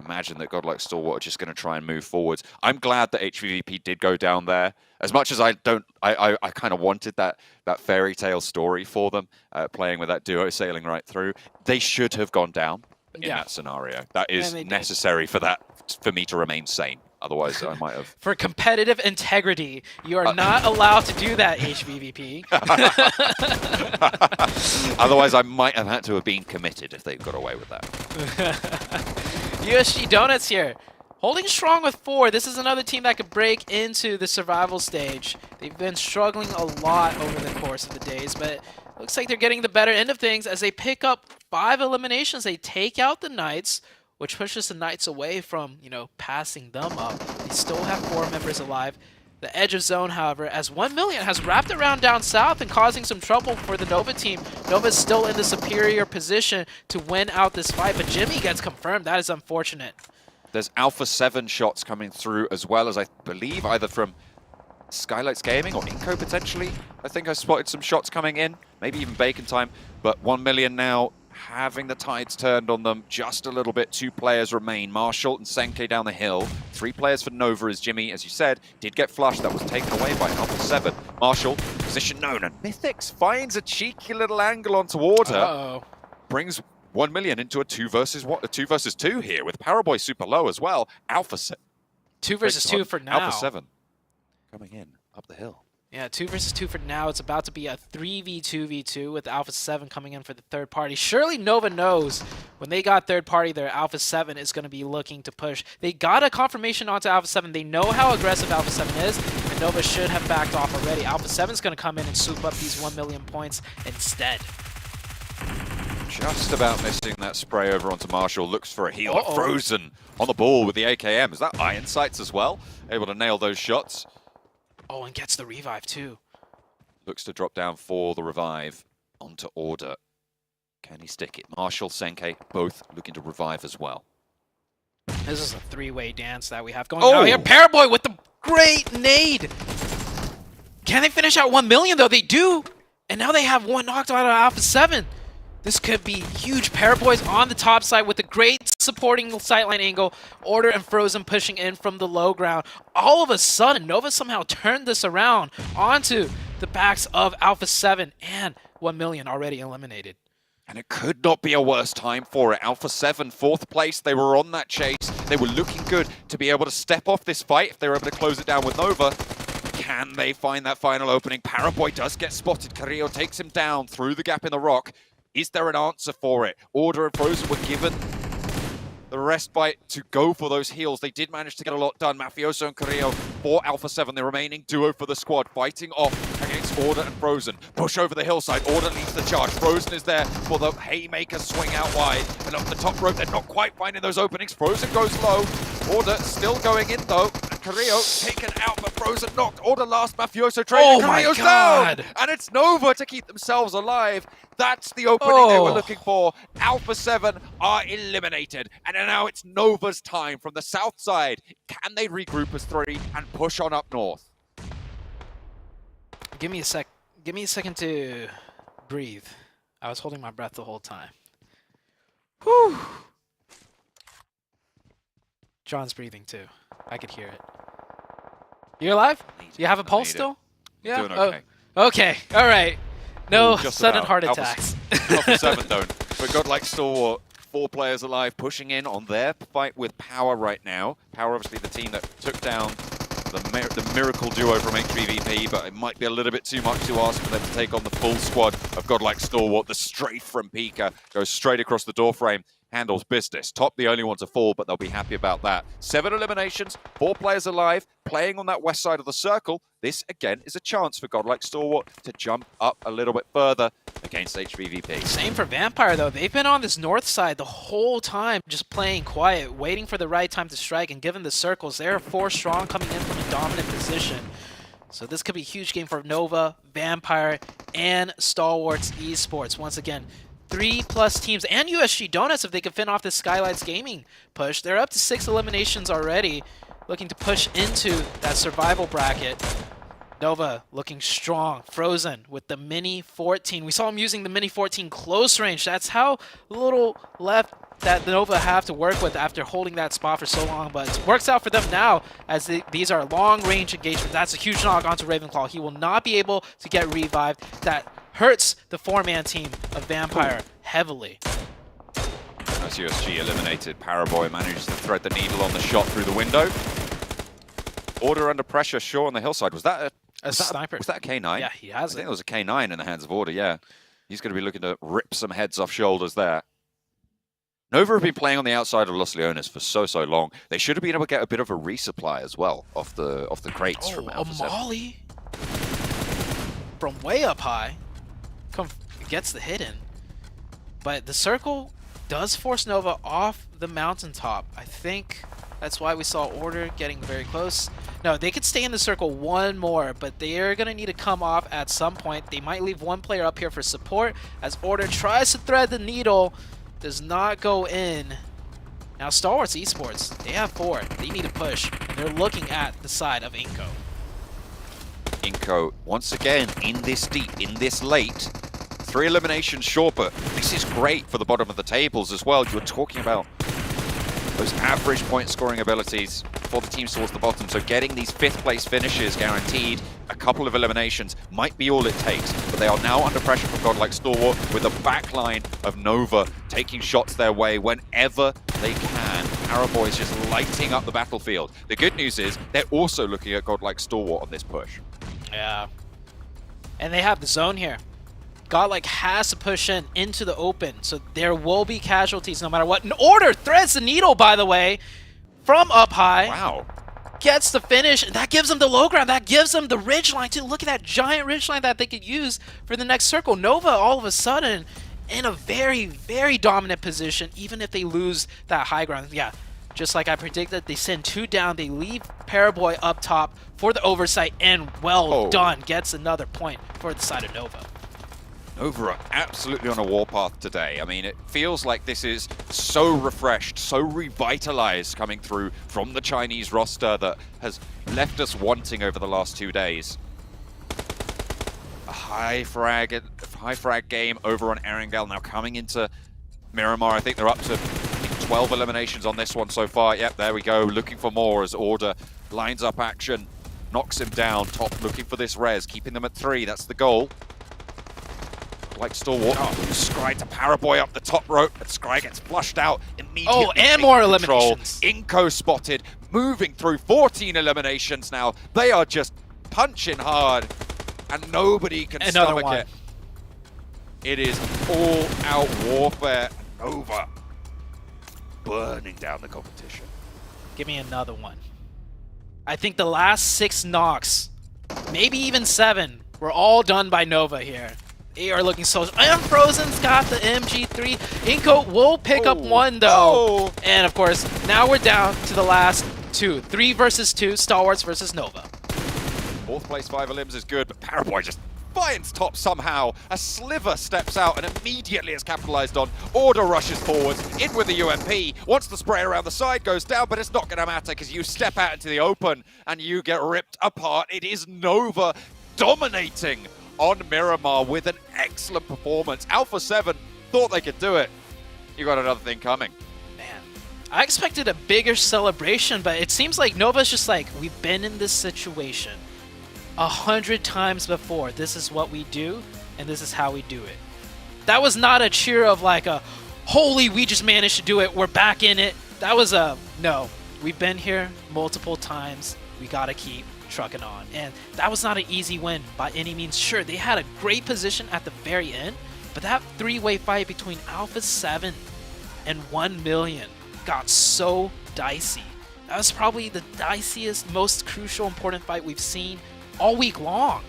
imagine that Godlike Stalwart are just going to try and move forwards. I'm glad that HVVP did go down there. As much as I kind of wanted that fairy tale story for them, playing with that duo sailing right through. They should have gone down in that scenario. That is necessary for me to remain sane. Otherwise, I might have. For competitive integrity, you are not allowed to do that, HVVP. Otherwise, I might have had to have been committed if they got away with that. USG Donuts here. Holding strong with 4. This is another team that could break into the survival stage. They've been struggling a lot over the course of the days, but looks like they're getting the better end of things as they pick up 5 eliminations. They take out the Knights, which pushes the Knights away from, passing them up. They still have 4 members alive. The edge of zone, however, as 1 million has wrapped around down south and causing some trouble for the Nova team. Nova's still in the superior position to win out this fight, but Jimmy gets confirmed. That is unfortunate. There's Alpha 7 shots coming through, as well as I believe either from Skylights Gaming or Inco potentially. I think I spotted some shots coming in, maybe even Bacon Time, but 1 million now having the tides turned on them just a little bit. 2 players remain, Marshall and Senke down the hill. 3 players for Nova, as Jimmy, as you said, did get flushed. That was taken away by Alpha 7. Marshall, position known, and Mythics finds a cheeky little angle onto Order. Brings 1 million into a 2 versus 2 here, with Paraboy super low as well. Alpha 7. 2 versus 2 for now. Alpha 7 coming in up the hill. Yeah, 2 versus 2 for now. It's about to be a 3v2v2 with Alpha 7 coming in for the third party. Surely Nova knows when they got third party there, Alpha 7 is going to be looking to push. They got a confirmation onto Alpha 7. They know how aggressive Alpha 7 is, and Nova should have backed off already. Alpha 7 is going to come in and swoop up these 1 million points instead. Just about missing that spray over onto Marshall. Looks for a heal. Frozen on the ball with the AKM. Is that Iron Sights as well? Able to nail those shots. Oh, and gets the revive too. Looks to drop down for the revive onto Order. Can he stick it? Marshall, Senke, both looking to revive as well. This is a 3-way dance that we have going on here. Paraboy with the great nade. Can they finish out 1 million though? They do. And now they have 1 knocked out of Alpha 7. This could be huge. Paraboy's on the top side with a great supporting sightline angle. Order and Frozen pushing in from the low ground. All of a sudden, Nova somehow turned this around onto the backs of Alpha 7, and 1 million already eliminated. And it could not be a worse time for it. Alpha 7, 4th place. They were on that chase. They were looking good to be able to step off this fight if they were able to close it down with Nova. Can they find that final opening? Paraboy does get spotted. Carrillo takes him down through the gap in the rock. Is there an answer for it? Order and Frozen were given the respite to go for those heals. They did manage to get a lot done. Mafioso and Carrillo for Alpha 7, the remaining duo for the squad, fighting off against Order and Frozen. Push over the hillside. Order leads the charge. Frozen is there for the haymaker swing out wide. And up the top rope, they're not quite finding those openings. Frozen goes low. Order still going in though. Carrillo taken out, but Frozen knocked. Order last, Mafioso trading. Carrillo's down! And it's Nova to keep themselves alive. That's the opening they were looking for. Alpha 7 are eliminated. And now it's Nova's time from the south side. Can they regroup as 3 and push on up north? Give me a second to breathe. I was holding my breath the whole time. Whew. John's breathing too. I could hear it. You alive? You have a pulse still? Yeah. Doing okay. Okay. All right. No just sudden about. heart attacks. Alpha 7 don't. But Godlike Stalwart, 4 players alive, pushing in on their fight with Power right now. Power, obviously, the team that took down the miracle duo from HBVP, but it might be a little bit too much to ask for them to take on the full squad of Godlike Stalwart. The strafe from Pika goes straight across the doorframe. Handles business. Top the only one to fall, but they'll be happy about that. 7 eliminations, 4 players alive, playing on that west side of the circle. This, again, is a chance for Godlike Stalwart to jump up a little bit further against HBVP. Same for Vampire, though. They've been on this north side the whole time, just playing quiet, waiting for the right time to strike, and given the circles, they're 4 strong coming in from a dominant position. So this could be a huge game for Nova, Vampire, and Stalwarts Esports. Once again, 3+ teams, and USG Donuts if they can finish off this Skylights Gaming push. They're up to 6 eliminations already, looking to push into that survival bracket. Nova looking strong. Frozen with the Mini 14. We saw him using the Mini 14 close range. That's how little left that Nova have to work with after holding that spot for so long, but it works out for them now as these are long-range engagements. That's a huge knock onto Ravenclaw. He will not be able to get revived. That hurts the 4-man team of Vampire heavily. As USG eliminated, Paraboy manages to thread the needle on the shot through the window. Order under pressure, Shaw on the hillside. Was that a sniper? Was that a K9? Yeah, he has I think it was a K9 in the hands of Order, yeah. He's going to be looking to rip some heads off shoulders there. Nova have been playing on the outside of Los Leones for so long. They should have been able to get a bit of a resupply as well off the crates from Alpha 7. Molly from way up high gets the hit in. But the circle does force Nova off the mountaintop. I think that's why we saw Order getting very close. No, they could stay in the circle 1 more, but they're going to need to come off at some point. They might leave 1 player up here for support as Order tries to thread the needle. Does not go in. Now Stalwarts Esports, they have 4. They need to push, and they're looking at the side of Inco. Inco, once again, in this deep, in this late. 3 eliminations short, but this is great for the bottom of the tables as well. You're talking about those average point scoring abilities for the teams towards the bottom. So getting these 5th place finishes guaranteed, a couple of eliminations might be all it takes. But they are now under pressure from God like Stalwart with a backline of Nova taking shots their way whenever they can. Paraboy is just lighting up the battlefield. The good news is they're also looking at God like Stalwart on this push. Yeah. And they have the zone here. Godlike has to push into the open, so there will be casualties no matter what. And Order threads the needle, by the way, from up high. Wow. Gets the finish, and that gives them the low ground. That gives them the ridgeline, too. Look at that giant ridgeline that they could use for the next circle. Nova, all of a sudden, in a very, very dominant position, even if they lose that high ground. Yeah, just like I predicted, they send 2 down. They leave Paraboy up top for the oversight, and well done. Gets another point for the side of Nova. Nova are absolutely on a warpath today. I mean, it feels like this is so refreshed, so revitalized coming through from the Chinese roster that has left us wanting over the last 2 days. A high frag game over on Erangel, now coming into Miramar. I think they're up to 12 eliminations on this one so far. Yep, there we go, looking for more as Order lines up action, knocks him down. Top looking for this res, keeping them at 3, that's the goal. Like Stalwart, Scry to Paraboy up the top rope, but Scry gets flushed out immediately. Oh, and more eliminations. Inko spotted, moving through 14 eliminations now. They are just punching hard, and nobody can stomach it. It is all-out warfare. Nova burning down the competition. Give me another one. I think the last 6 knocks, maybe even 7, were all done by Nova here. They are looking so... And Frozen's got the MG3. Inko will pick up 1, though. And, of course, now we're down to the last 2. 3 versus 2, Stalwarts versus Nova. 4th place 5 elims is good, but Paraboy just finds top somehow. A sliver steps out and immediately is capitalized on. Order rushes forwards, in with the UMP. Once the spray around the side goes down, but it's not going to matter because you step out into the open and you get ripped apart. It is Nova dominating on Miramar with an excellent performance. Alpha 7 thought they could do it. You got another thing coming. Man, I expected a bigger celebration, but it seems like Nova's just like, we've been in this situation 100 times before. This is what we do, and this is how we do it. That was not a cheer of like a, holy, we just managed to do it, we're back in it. That was a, no, we've been here multiple times, we gotta keep trucking on. And that was not an easy win by any means. Sure, they had a great position at the very end, but that 3-way fight between Alpha 7 and 1 Million got so dicey. That was probably the diciest, most crucial, important fight we've seen all week long.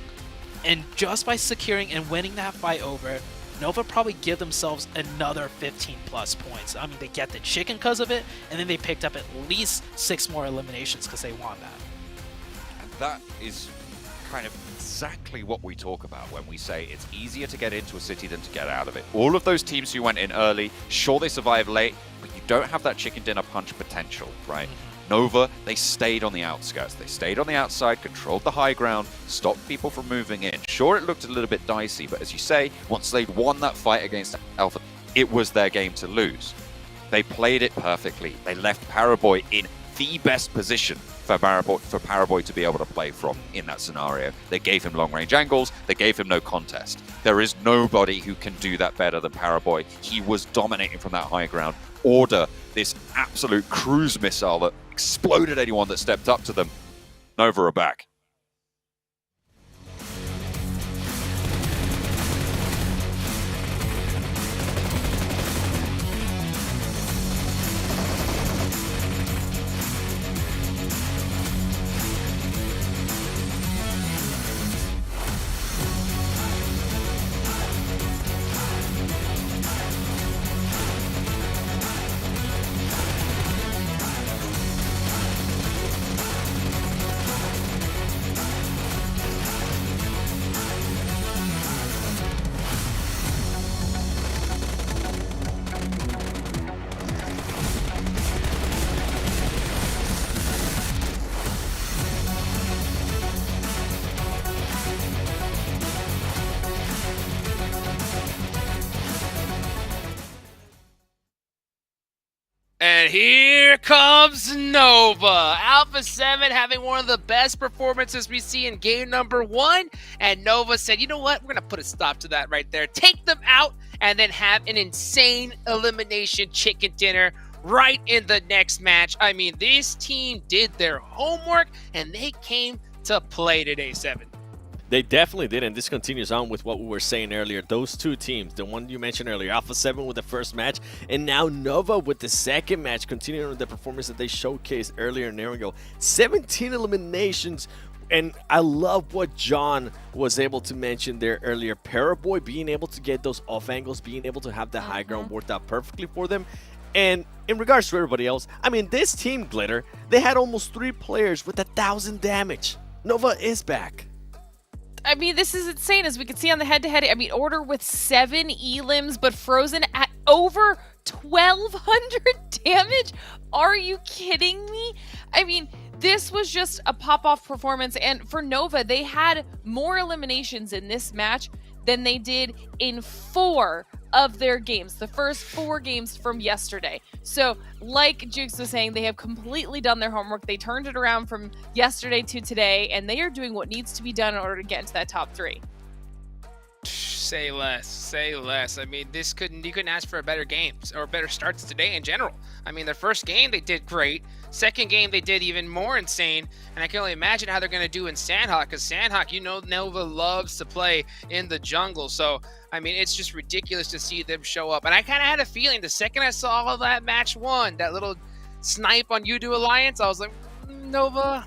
And just by securing and winning that fight over, Nova probably give themselves another 15 plus points. I mean, they get the chicken because of it, and then they picked up at least 6 more eliminations because they won that. That is kind of exactly what we talk about when we say it's easier to get into a city than to get out of it. All of those teams who went in early, sure they survived late, but you don't have that chicken dinner punch potential, right? Nova, they stayed on the outskirts. They stayed on the outside, controlled the high ground, stopped people from moving in. Sure, it looked a little bit dicey, but as you say, once they'd won that fight against Alpha, it was their game to lose. They played it perfectly. They left Paraboy in the best position for Paraboy to be able to play from in that scenario. They gave him long-range angles. They gave him no contest. There is nobody who can do that better than Paraboy. He was dominating from that high ground. Order, this absolute cruise missile that exploded anyone that stepped up to them. Nova are back. And here comes Nova. Alpha 7 having one of the best performances we see in game number 1. And Nova said, you know what? We're going to put a stop to that right there. Take them out and then have an insane elimination chicken dinner right in the next match. I mean, this team did their homework and they came to play today, 7. They definitely did, and this continues on with what we were saying earlier. Those two teams, the one you mentioned earlier, Alpha 7 with the first match, and now Nova with the second match, continuing with the performance that they showcased earlier in Naringo. 17 eliminations, and I love what John was able to mention there earlier. Paraboy being able to get those off angles, being able to have the high ground worked out perfectly for them. And in regards to everybody else, I mean, this team, Glitter, they had almost 3 players with 1,000 damage. Nova is back. I mean, this is insane, as we can see on the head-to-head. I mean, Order with 7 elims, but Frozen at over 1,200 damage? Are you kidding me? I mean, this was just a pop-off performance, and for Nova, they had more eliminations in this match than they did in 4 of their games, the first 4 games from yesterday. So, like Jukes was saying, they have completely done their homework. They turned it around from yesterday to today, and they are doing what needs to be done in order to get into that top 3. Say less. Say less. I mean, you couldn't ask for a better games or better starts today in general. I mean, their first game, they did great. Second game, they did even more insane. And I can only imagine how they're going to do in Sandhawk, because Sandhawk, you know, Nova loves to play in the jungle. So, I mean, it's just ridiculous to see them show up. And I kind of had a feeling the second I saw all that match 1, that little snipe on You Do Alliance, I was like, Nova,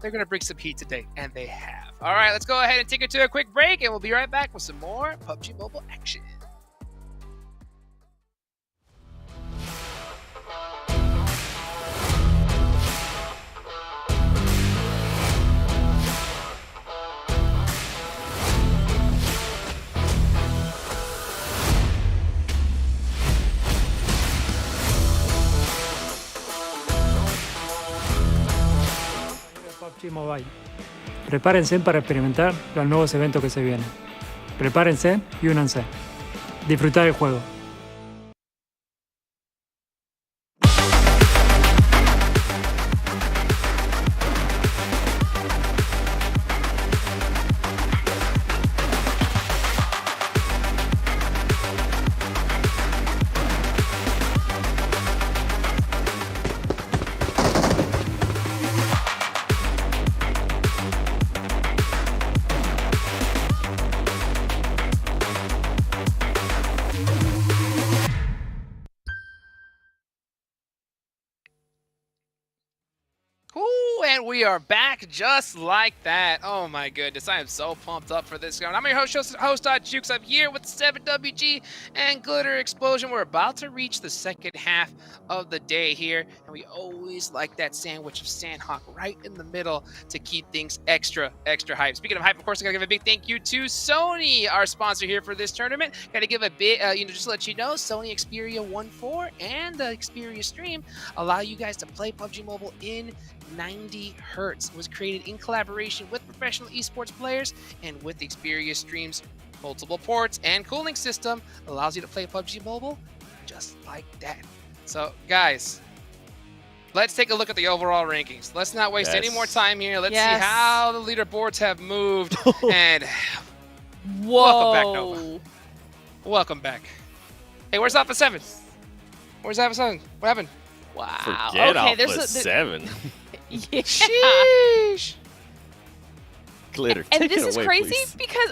they're going to bring some heat today. And they have. All right, let's go ahead and take it to a quick break, and we'll be right back with some more PUBG Mobile action. PUBG Mobile. Prepárense para experimentar los nuevos eventos que se vienen. Prepárense y únanse. Disfrutar el juego. And we are back just like that. Oh my goodness, I am so pumped up for this game. I'm your host Jukes. I'm here with 7WG and Glitter Explosion. We're about to reach the second half of the day here, and we always like that sandwich of Sandhawk right in the middle to keep things extra hype. Speaking of hype, of course, I gotta give a big thank you to Sony, our sponsor here for this tournament. Gotta give a bit, just to let you know, Sony Xperia 1.4 and the Xperia Stream allow you guys to play PUBG Mobile in 90 hertz. It was created in collaboration with professional esports players, and with the Xperia Stream's multiple ports and cooling system allows you to play PUBG Mobile just like that. So guys, let's take a look at the overall rankings. Let's not waste any more time here. Let's see how the leaderboards have moved. And welcome back, Nova. Welcome back. Hey, where's Alpha 7? Where's Alpha 7? What happened? Wow. Forget okay, Alpha 7. Yeah. Sheesh. Glitter, And take this it is away, crazy please. because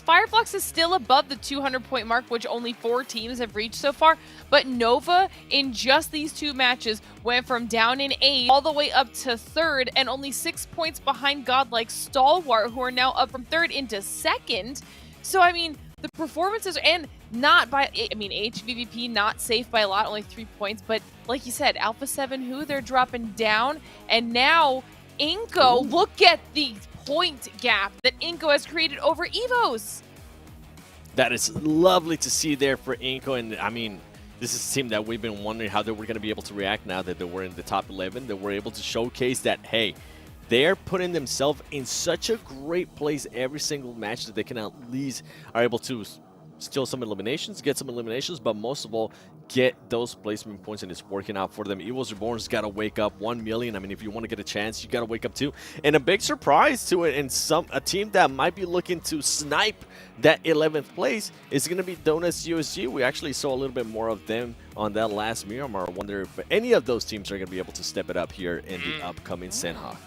Firefox is still above the 200-point mark, which only 4 teams have reached so far. But Nova, in just these 2 matches, went from down in 8 all the way up to 3rd, and only 6 points behind godlike Stalwart, who are now up from 3rd into 2nd. So, I mean, the performances, and not by, I mean, HVVP not safe by a lot, only 3 points. But like you said, Alpha 7, who they're dropping down. And now Inko, look at the point gap that Inko has created over Evos. That is lovely to see there for Inko. And I mean, this is a team that we've been wondering how they were going to be able to react now that they were in the top 11, that we're able to showcase that, hey, they're putting themselves in such a great place every single match that they can at least are able to steal some eliminations, get some eliminations, but most of all, get those placement points, and it's working out for them. Evil's Reborn's got to wake up 1 million. I mean, if you want to get a chance, you got to wake up too. And a big surprise to it, and a team that might be looking to snipe that 11th place is going to be Donuts USG. We actually saw a little bit more of them on that last Miramar. I wonder if any of those teams are going to be able to step it up here in the upcoming Sandhawk.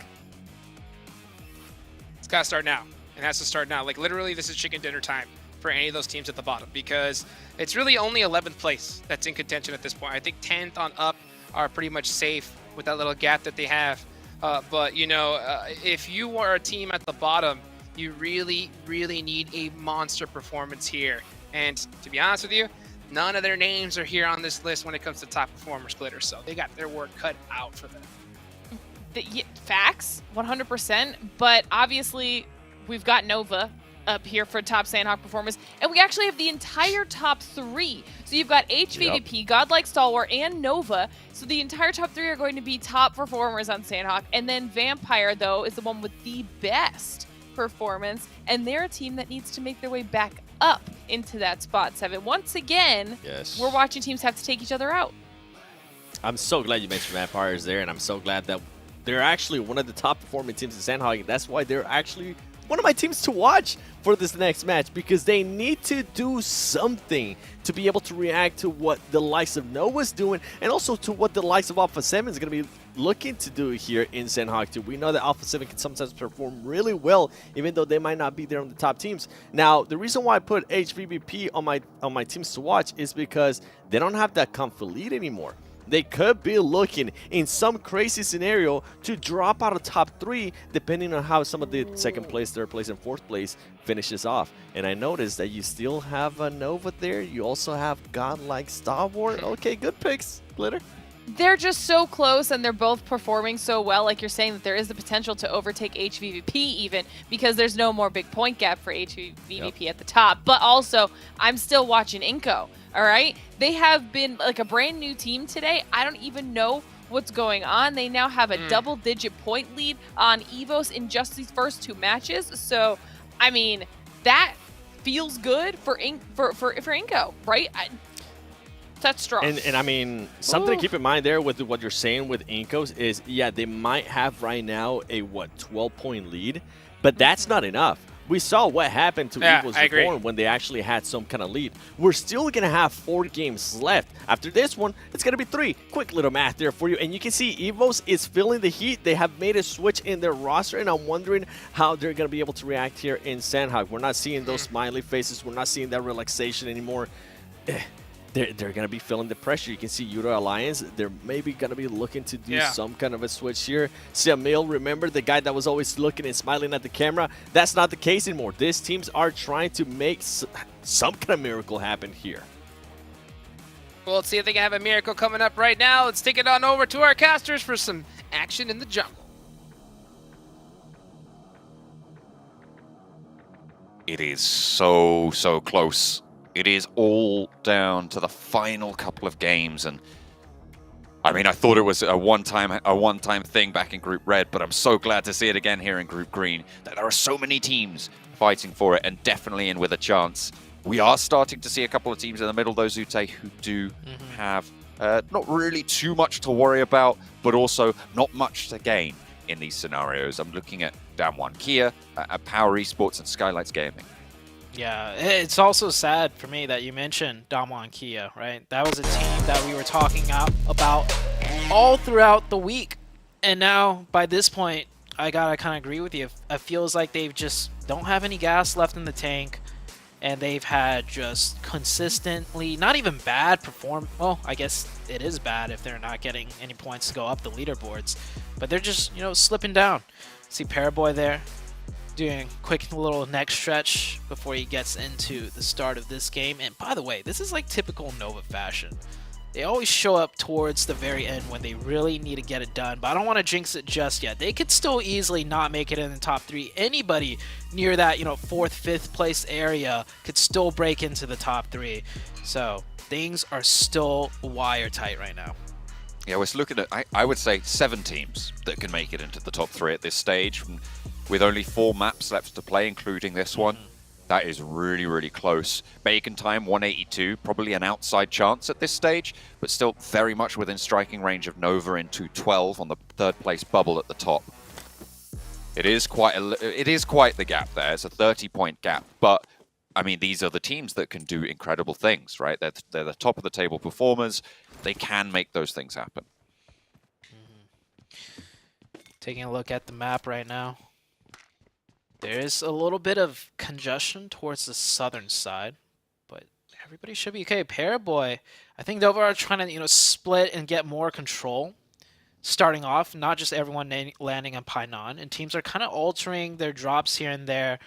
It's got to start now. It has to start now. Like, literally, this is chicken dinner time for any of those teams at the bottom, because it's really only 11th place that's in contention at this point. I think 10th on up are pretty much safe with that little gap that they have. But, you know, if you are a team at the bottom, you really, really need a monster performance here. And to be honest with you, none of their names are here on this list when it comes to top performer splitter. So they got their work cut out for them. Facts, 100%. But obviously, we've got Nova up here for top Sandhawk performance, and we actually have the entire top 3. So you've got HVVP, Godlike Stalwart, and Nova. So the entire top 3 are going to be top performers on Sandhawk. And then Vampire, though, is the one with the best performance, and they're a team that needs to make their way back up into that spot 7. Once again, we're watching teams have to take each other out. I'm so glad you mentioned Vampires there, and I'm so glad that they're actually one of the top performing teams in Sandhawk. That's why they're actually one of my teams to watch for this next match, because they need to do something to be able to react to what the likes of Nova's doing, and also to what the likes of Alpha 7 is going to be looking to do here in Sandhawk 2. We know that Alpha 7 can sometimes perform really well, even though they might not be there on the top teams. Now, the reason why I put HVBP on my teams to watch is because they don't have that comfort lead anymore. They could be looking in some crazy scenario to drop out of top 3, depending on how some of the second place, third place, and fourth place finishes off. And I noticed that you still have a Nova there. You also have Godlike Stalwart. Okay, good picks, Glitter. They're just so close, and they're both performing so well. Like you're saying, that there is the potential to overtake HVVP even, because there's no more big point gap for HVVP at the top. But also, I'm still watching Inco. All right, they have been like a brand new team today. I don't even know what's going on. They now have a double-digit point lead on Evos in just these first 2 matches. So, I mean, that feels good for Inco, right? That's strong. And I mean, something to keep in mind there with what you're saying with Incos is, yeah, they might have right now a 12-point lead, but that's not enough. We saw what happened to Evil's Reborn when they actually had some kind of lead. We're still going to have 4 games left. After this one, it's going to be 3. Quick little math there for you. And you can see Evos is feeling the heat. They have made a switch in their roster, and I'm wondering how they're going to be able to react here in Sandhawk. We're not seeing those smiley faces. We're not seeing that relaxation anymore. They're going to be feeling the pressure. You can see Euro Alliance, they're maybe going to be looking to do some kind of a switch here. Samil, remember the guy that was always looking and smiling at the camera? That's not the case anymore. These teams are trying to make some kind of miracle happen here. Well, let's see if they can have a miracle coming up right now. Let's take it on over to our casters for some action in the jungle. It is so close. It is all down to the final couple of games, and I mean, I thought it was a one-time thing back in Group Red, but I'm so glad to see it again here in Group Green, that there are so many teams fighting for it and definitely in with a chance. We are starting to see a couple of teams in the middle, though, Zute, who do have not really too much to worry about, but also not much to gain in these scenarios. I'm looking at Damwon Kia, at Power Esports, and Skylights Gaming. Yeah, it's also sad for me that you mentioned Damwon Kia, right? That was a team that we were talking about all throughout the week. And now, by this point, I gotta kind of agree with you. It feels like they've just don't have any gas left in the tank. And they've had just consistently, not even bad well, I guess it is bad if they're not getting any points to go up the leaderboards. But they're just, slipping down. See Paraboy there, doing a quick little neck stretch before he gets into the start of this game. And by the way, this is like typical Nova fashion. They always show up towards the very end when they really need to get it done, but I don't want to jinx it just yet. They could still easily not make it in the top 3. Anybody near that, 4th, 5th place area could still break into the top 3. So things are still wire tight right now. Yeah, we're looking at, I would say, 7 teams that can make it into the top 3 at this stage, with only 4 maps left to play, including this one. That is really, really close. Bacon time, 182. Probably an outside chance at this stage, but still very much within striking range of Nova in 212 on the third place bubble at the top. It is quite the gap there. It's a 30-point gap, but I mean, these are the teams that can do incredible things, right? They're the top of the table performers. They can make those things happen. Taking a look at the map right now. There's a little bit of congestion towards the southern side, but everybody should be okay. Paraboy, I think Nova are trying to, split and get more control. Starting off, not just everyone landing on Painan, and teams are kind of altering their drops here and there,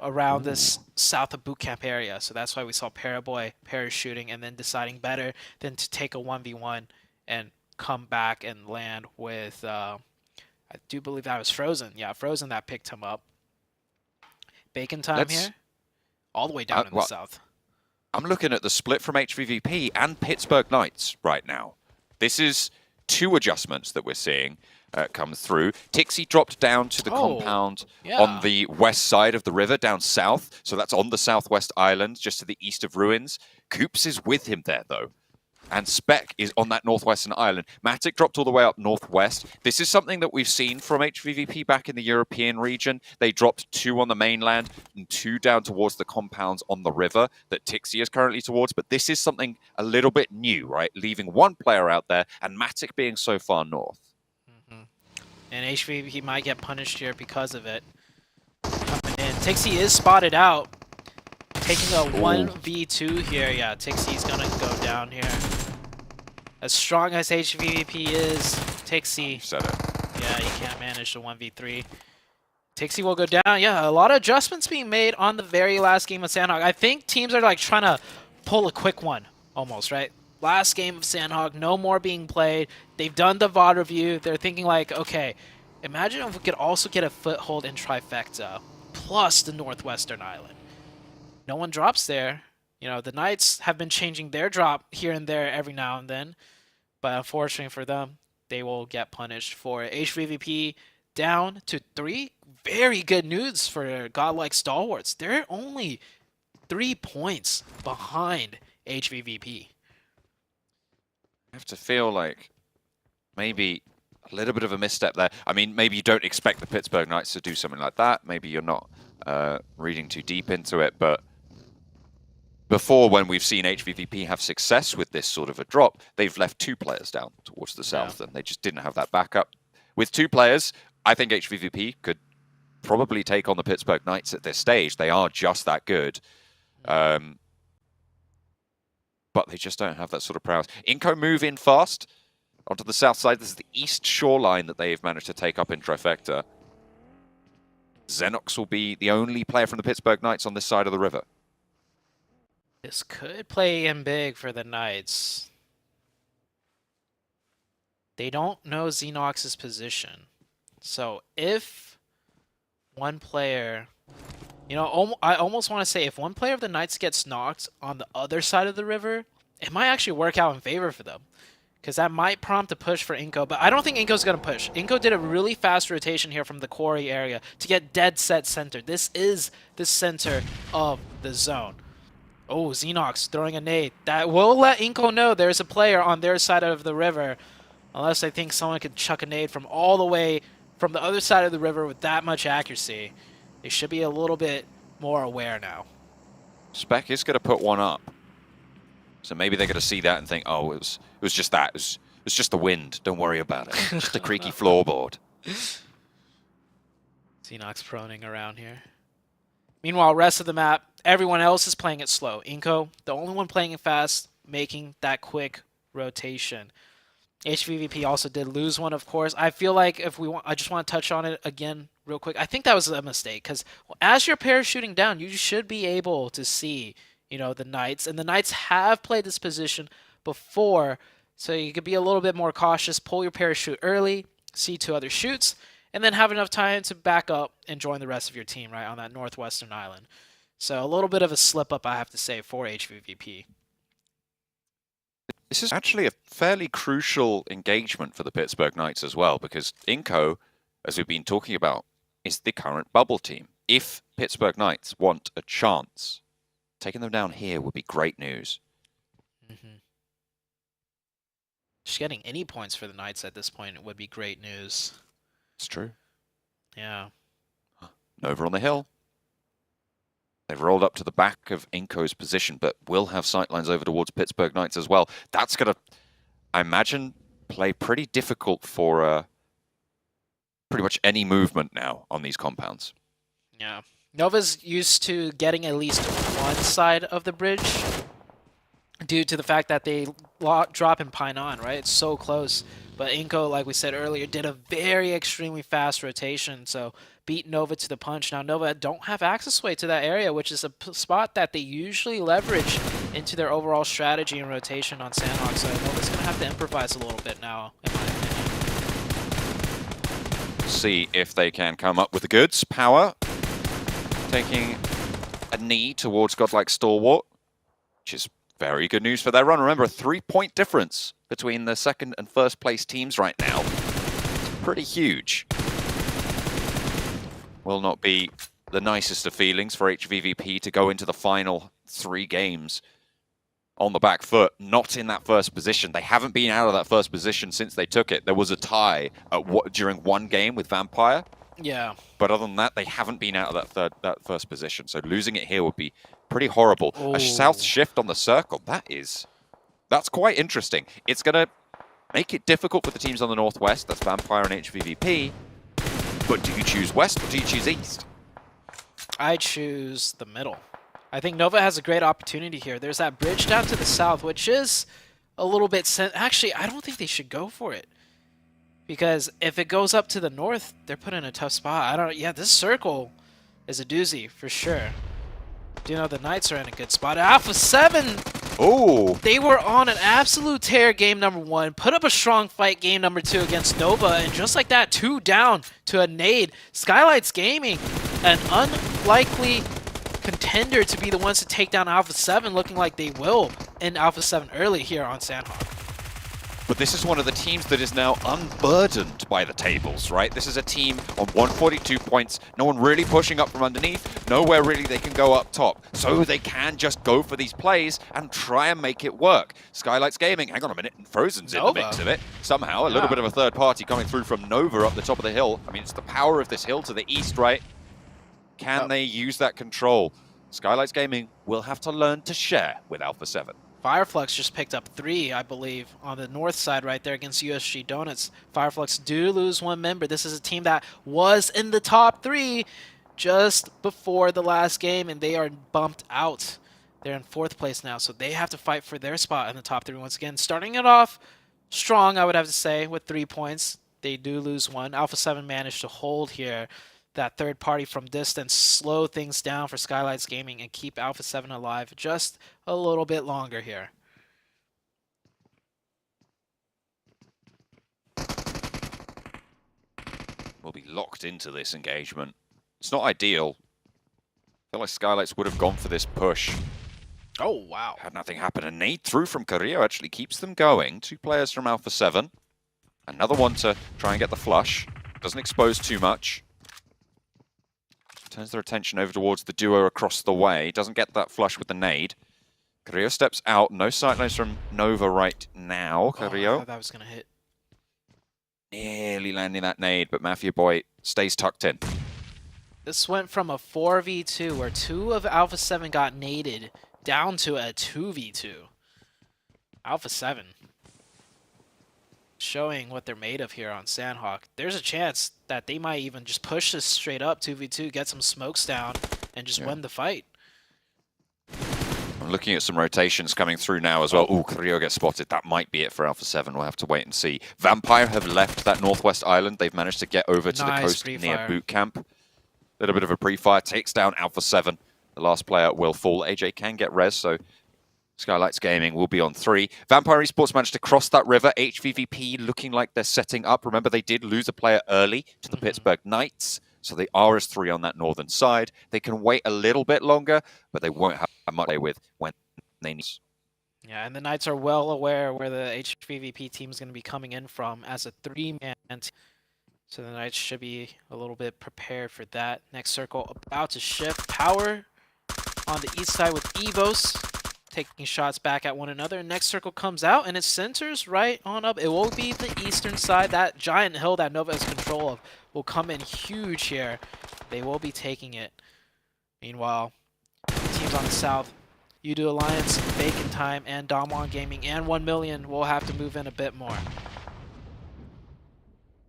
around this south of boot camp area. So that's why we saw Paraboy parachuting and then deciding better than to take a 1v1 and come back and land with, I do believe that was Frozen. Yeah, Frozen that picked him up. Bacon time here, all the way down in the south. I'm looking at the split from HVVP and Pittsburgh Knights right now. This is 2 adjustments that we're seeing come through. Tixie dropped down to the compound on the west side of the river, down south. So that's on the southwest island, just to the east of Ruins. Coops is with him there, though. And Spec is on that northwestern island. Matic dropped all the way up northwest. This is something that we've seen from HVVP back in the European region. They dropped 2 on the mainland and 2 down towards the compounds on the river that Tixie is currently towards. But this is something a little bit new, right? Leaving 1 player out there and Matic being so far north. And HVVP might get punished here because of it. Coming in. Tixie is spotted out. Taking a 1v2 here. Yeah, Tixie's gonna go down here. As strong as HVVP is, Tixie. Said it. Yeah, he can't manage the 1v3. Tixie will go down. Yeah, a lot of adjustments being made on the very last game of Sandhog. I think teams are like trying to pull a quick one, almost, right? Last game of Sandhog, no more being played. They've done the VOD review. They're thinking like, okay, imagine if we could also get a foothold in Trifecta, plus the Northwestern Island. No one drops there. The Knights have been changing their drop here and there every now and then. But unfortunately for them, they will get punished for it. HVVP down to 3. Very good news for Godlike Stalwarts. They're only 3 points behind HVVP. I have to feel like maybe a little bit of a misstep there. I mean, maybe you don't expect the Pittsburgh Knights to do something like that. Maybe you're not reading too deep into it, but before, when we've seen HVVP have success with this sort of a drop, they've left 2 players down towards the south, and they just didn't have that backup. With 2 players, I think HVVP could probably take on the Pittsburgh Knights at this stage. They are just that good. But they just don't have that sort of prowess. Inco move in fast onto the south side. This is the east shoreline that they've managed to take up in Trifecta. Xenox will be the only player from the Pittsburgh Knights on this side of the river. This could play in big for the Knights. They don't know Xenox's position. So if one player... I almost want to say if one player of the Knights gets knocked on the other side of the river, it might actually work out in favor for them. Because that might prompt a push for Inco, but I don't think Inco's going to push. Inco did a really fast rotation here from the quarry area to get dead set center. This is the center of the zone. Oh, Xenox throwing a nade. That will let Inco know there's a player on their side of the river. Unless I think someone could chuck a nade from all the way from the other side of the river with that much accuracy. They should be a little bit more aware now. Spec is going to put one up. So maybe they're going to see that and think, oh, it was just that. It was just the wind. Don't worry about it. Just a creaky floorboard. Xenox proning around here. Meanwhile, rest of the map, everyone else is playing it slow. Inco, the only one playing it fast, making that quick rotation. HVVP also did lose one, of course. I feel like I just want to touch on it again real quick. I think that was a mistake because as you're parachuting down, you should be able to see, the Knights. And the Knights have played this position before, so you could be a little bit more cautious. Pull your parachute early, see 2 other shoots, and then have enough time to back up and join the rest of your team, right, on that northwestern island. So a little bit of a slip-up, I have to say, for HVVP. This is actually a fairly crucial engagement for the Pittsburgh Knights as well, because Inco, as we've been talking about, is the current bubble team. if Pittsburgh Knights want a chance, taking them down here would be great news. Just getting any points for the Knights at this point would be great news. It's true. Yeah. Nova on the hill. They've rolled up to the back of Inco's position, but will have sightlines over towards Pittsburgh Knights as well. That's going to, I imagine, play pretty difficult for pretty much any movement now on these compounds. Yeah. Nova's used to getting at least one side of the bridge due to the fact that they drop and pine on, right? It's so close. But Inco, like we said earlier, did a very extremely fast rotation, so beat Nova to the punch. Now Nova don't have access way to that area, which is a spot that they usually leverage into their overall strategy and rotation on Sandhawk, so Nova's going to have to improvise a little bit now, in my opinion. See if they can come up with the goods. Power taking a knee towards Godlike Stalwart, which is very good news for their run. Remember, a 3-point difference between the second and first place teams right now. It's pretty huge. Will not be the nicest of feelings for HVVP to go into the final 3 games on the back foot, not in that first position. They haven't been out of that first position since they took it. There was a tie during one game with Vampire. Yeah. But other than that, they haven't been out of that first position. So losing it here would be pretty horrible. Ooh. A south shift on the circle, that's quite interesting. It's going to make it difficult for the teams on the northwest. That's Vampire and HVVP. But do you choose west or do you choose east? I choose the middle. I think Nova has a great opportunity here. There's that bridge down to the south, which is a little bit... Actually, I don't think they should go for it. Because if it goes up to the north, they're put in a tough spot. Yeah, this circle is a doozy for sure. Do you know the Knights are in a good spot? Alpha 7! Oh! They were on an absolute tear game number 1, put up a strong fight game number 2 against Nova, and just like that, 2 down to a nade. Skylights Gaming, an unlikely contender to be the ones to take down Alpha 7, looking like they will in Alpha 7 early here on Sandhawk. But this is one of the teams that is now unburdened by the tables, right? This is a team on 142 points, no one really pushing up from underneath, nowhere really they can go up top. So they can just go for these plays and try and make it work. Skylights Gaming, hang on a minute, Frozen's in the mix of it. Somehow, a little bit of a third party coming through from Nova up the top of the hill. I mean, it's the power of this hill to the east, right? Can they use that control? Skylights Gaming will have to learn to share with Alpha 7. Fireflux just picked up 3, I believe, on the north side right there against USG Donuts. Fireflux do lose 1 member. This is a team that was in the top 3 just before the last game, and they are bumped out. They're in 4th place now, so they have to fight for their spot in the top 3 once again. Starting it off strong, I would have to say, with 3 points. They do lose 1. Alpha 7 managed to hold here. That third party from distance, slow things down for Skylights Gaming and keep Alpha 7 alive just a little bit longer here. We'll be locked into this engagement. It's not ideal. I feel like Skylights would have gone for this push. Oh, wow. Had nothing happen. A nade through from Carrillo actually keeps them going. 2 players from Alpha 7. Another one to try and get the flush. Doesn't expose too much. Turns their attention over towards the duo across the way. Doesn't get that flush with the nade. Carrillo steps out. No sightlines from Nova right now. Carrillo. I thought that was going to hit. Nearly landing that nade, but Mafia Boy stays tucked in. This went from a 4v2 where 2 of Alpha 7 got naded down to a 2v2. Alpha 7 showing what they're made of here on Sandhawk. There's a chance that they might even just push this straight up 2v2, get some smokes down, and just win the fight. I'm looking at some rotations coming through now as well. Ooh, Carrillo gets spotted. That might be it for Alpha 7. We'll have to wait and see. Vampire have left that northwest island. They've managed to get over to the coast near boot camp. A little bit of a pre-fire. Takes down Alpha 7. The last player will fall. AJ can get res, so Skylights Gaming will be on 3. Vampire Esports managed to cross that river. HVVP looking like they're setting up. Remember, they did lose a player early to the Pittsburgh Knights, so they are as 3 on that northern side. They can wait a little bit longer, but they won't have much to play with when they need. Yeah, and the Knights are well aware where the HVVP team is going to be coming in from as a 3-man team. So the Knights should be a little bit prepared for that. Next circle about to shift. Power on the east side with Evos taking shots back at one another. Next circle comes out and it centers right on up. It will be the eastern side. That giant hill that Nova has control of will come in huge here. They will be taking it. Meanwhile, the teams on the south, Udo Alliance, Bacon Time, and Damwon Gaming, and 1 million will have to move in a bit more.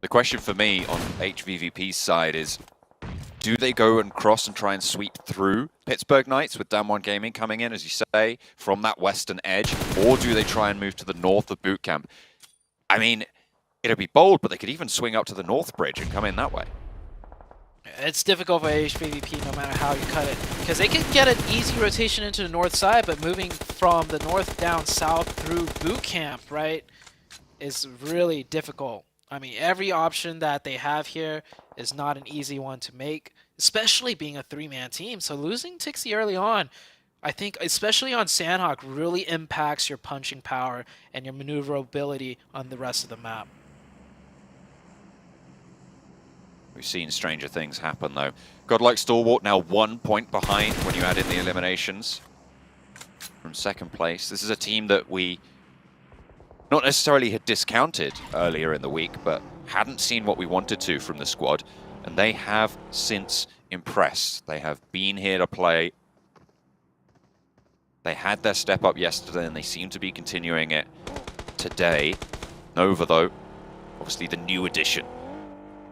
The question for me on HVVP's side is, do they go and cross and try and sweep through Pittsburgh Knights with Damwon Gaming coming in, as you say, from that western edge, or do they try and move to the north of Boot Camp? I mean, it'll be bold, but they could even swing up to the north bridge and come in that way. It's difficult for HVVP no matter how you cut it, because they can get an easy rotation into the north side, but moving from the north down south through Boot Camp, right, is really difficult. I mean, every option that they have here is not an easy one to make, especially being a three-man team. So losing Tixie early on, I think, especially on Sandhawk, really impacts your punching power and your maneuverability on the rest of the map. We've seen stranger things happen, though. Godlike Stalwart now 1 point behind when you add in the eliminations from second place. This is a team that we not necessarily had discounted earlier in the week, but hadn't seen what we wanted to from the squad, and they have since impressed. They have been here to play. They had their step up yesterday, and they seem to be continuing it today. Nova, though, obviously the new addition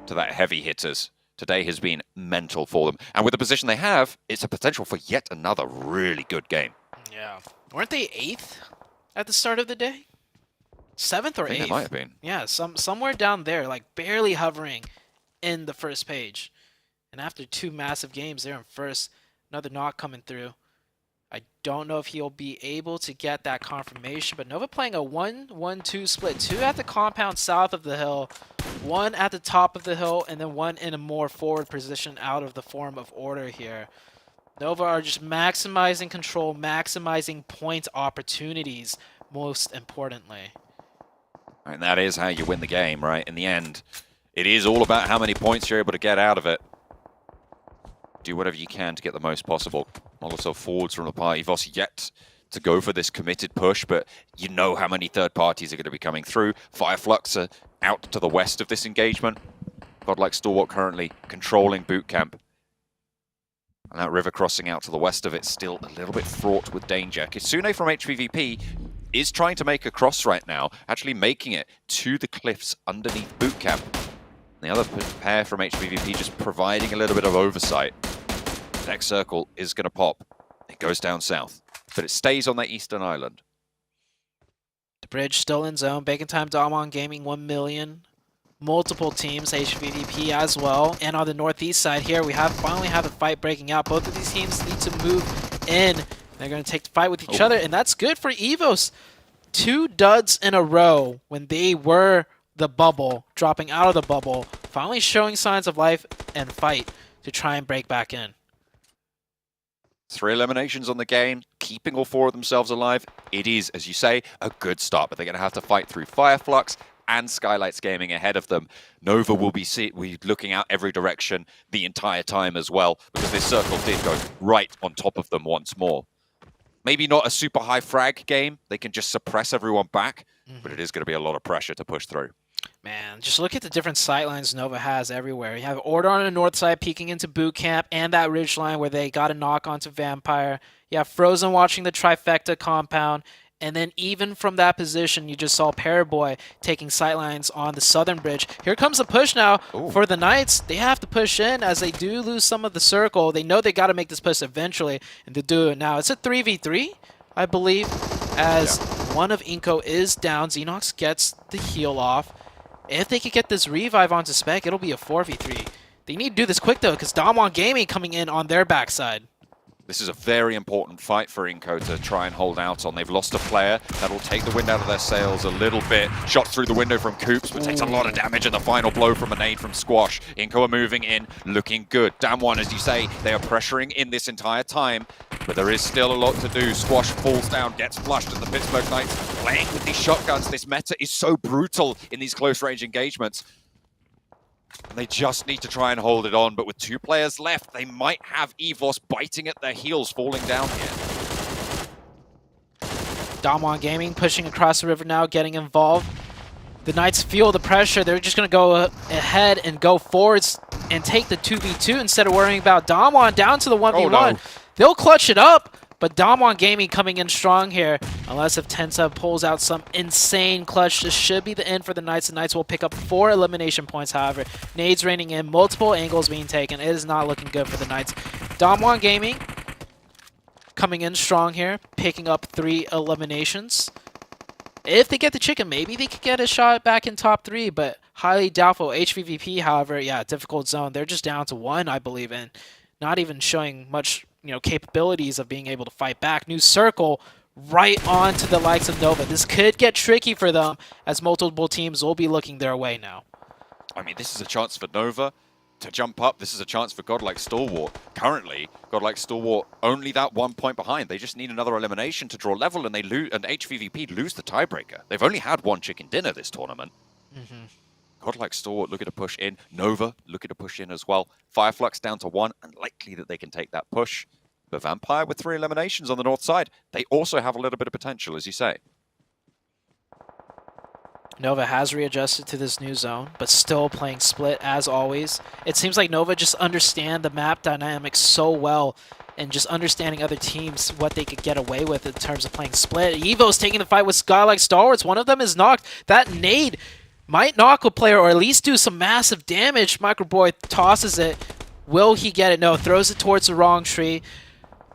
to that heavy hitters today has been mental for them. And with the position they have, it's a potential for yet another really good game. Yeah. Weren't they 8th at the start of the day? 7th or 8th? I think they might have been. Yeah, somewhere down there, like barely hovering in the first page. And after 2 massive games, they're in first. Another knock coming through. I don't know if he'll be able to get that confirmation, but Nova playing a 1-1-2 split. 2 at the compound south of the hill, 1 at the top of the hill, and then 1 in a more forward position out of the form of order here. Nova are just maximizing control, maximizing point opportunities, most importantly. And that is how you win the game, right? In the end, it is all about how many points you're able to get out of it. Do whatever you can to get the most possible. Molotov forwards from the party. Voss yet to go for this committed push, but you know how many third parties are going to be coming through. Fireflux are out to the west of this engagement. Godlike Stalwart currently controlling Boot Camp. And that river crossing out to the west of it still a little bit fraught with danger. Kitsune from HVVP is trying to make a cross right now, actually making it to the cliffs underneath Boot Camp. The other pair from HVVP just providing a little bit of oversight. Next circle is going to pop. It goes down south, but it stays on that eastern island. The bridge still in zone. Bacon Time, Damwon Gaming, 1 million. Multiple teams, HVVP as well. And on the northeast side here, we finally have a fight breaking out. Both of these teams need to move in. They're going to take the fight with each other, and that's good for Evos. 2 duds in a row when they were the bubble, dropping out of the bubble, finally showing signs of life and fight to try and break back in. 3 eliminations on the game, keeping all 4 of themselves alive. It is, as you say, a good start, but they're going to have to fight through Fireflux and Skylights Gaming ahead of them. Nova will be looking out every direction the entire time as well, because this circle did go right on top of them once more. Maybe not a super high frag game. They can just suppress everyone back, but it is going to be a lot of pressure to push through. Man, just look at the different sightlines Nova has everywhere. You have Order on the north side peeking into Boot Camp and that ridge line where they got a knock onto Vampire. You have Frozen watching the trifecta compound. And then even from that position, you just saw Paraboy taking sightlines on the southern bridge. Here comes the push now for the Knights. They have to push in as they do lose some of the circle. They know they got to make this push eventually, and they do it now. It's a 3v3, I believe, as one of Inko is down. Xenox gets the heal off. If they could get this revive onto Spec, it'll be a 4v3. They need to do this quick, though, because Damwon Gaming coming in on their backside. This is a very important fight for Inko to try and hold out on. They've lost a player. That'll take the wind out of their sails a little bit. Shot through the window from Coops, but takes a lot of damage, and the final blow from a nade from Squash. Inko are moving in, looking good. Damwon, as you say, they are pressuring in this entire time, but there is still a lot to do. Squash falls down, gets flushed, and the Pittsburgh Knights playing with these shotguns. This meta is so brutal in these close-range engagements. They just need to try and hold it on, but with 2 players left, they might have EVOS biting at their heels, falling down here. Damwon Gaming pushing across the river now, getting involved. The Knights feel the pressure. They're just going to go ahead and go forwards and take the 2v2 instead of worrying about Damwon down to the 1v1. Oh, no. They'll clutch it up, but Damwon Gaming coming in strong here. Unless if Tensa pulls out some insane clutch, this should be the end for the Knights. The Knights will pick up 4 elimination points, however. Nades raining in, multiple angles being taken. It is not looking good for the Knights. Damwon Gaming coming in strong here, picking up 3 eliminations. If they get the chicken, maybe they could get a shot back in top 3, but highly doubtful. HVVP, however, yeah, difficult zone. They're just down to 1, I believe, and not even showing much, capabilities of being able to fight back. New circle right on to the likes of Nova. This could get tricky for them as multiple teams will be looking their way now. I mean, this is a chance for Nova to jump up. This is a chance for Godlike Stalwart. Currently, Godlike Stalwart only that 1 point behind. They just need another elimination to draw level, and they lose. And HVVP lose the tiebreaker. They've only had 1 chicken dinner this tournament. Godlike Stalwart looking to push in. Nova looking to push in as well. Fireflux down to 1, unlikely that they can take that push. But Vampire with 3 eliminations on the north side. They also have a little bit of potential, as you say. Nova has readjusted to this new zone, but still playing split as always. It seems like Nova just understand the map dynamics so well and just understanding other teams, what they could get away with in terms of playing split. Evo's taking the fight with Godlike Stalwarts. One of them is knocked. That nade might knock a player or at least do some massive damage. Microboy tosses it. Will he get it? No, throws it towards the wrong tree.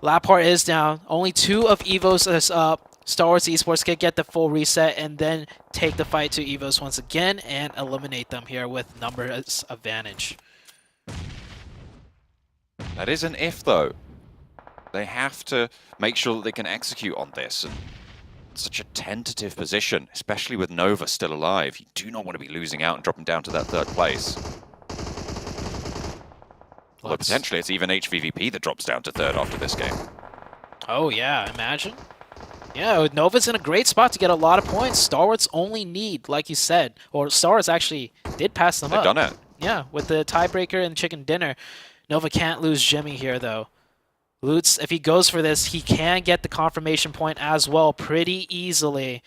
Lappart is down. Only 2 of Evo's is up. Stalwarts Esports can get the full reset and then take the fight to EVOS once again and eliminate them here with numbers advantage. That is an if, though. They have to make sure that they can execute on this. And such a tentative position, especially with Nova still alive. You do not want to be losing out and dropping down to that 3rd place. Although potentially it's even HVVP that drops down to 3rd after this game. Oh yeah, imagine. Yeah, Nova's in a great spot to get a lot of points. Stalwarts only need, like you said, or Stalwarts actually did pass them up. They've done it. Yeah, with the tiebreaker and chicken dinner. Nova can't lose Jimmy here, though. Lutz, if he goes for this, he can get the confirmation point as well pretty easily.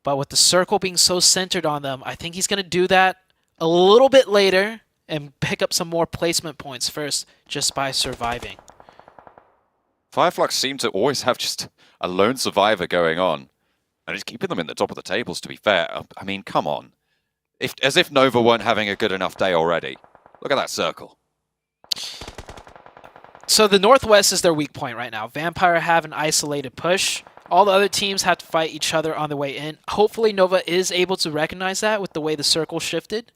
But with the circle being so centered on them, I think he's going to do that a little bit later and pick up some more placement points first just by surviving. Fireflux seem to always have just a lone survivor going on. And it's keeping them in the top of the tables, to be fair. I mean, come on. As if Nova weren't having a good enough day already. Look at that circle. So the Northwest is their weak point right now. Vampire have an isolated push. All the other teams have to fight each other on the way in. Hopefully Nova is able to recognize that with the way the circle shifted.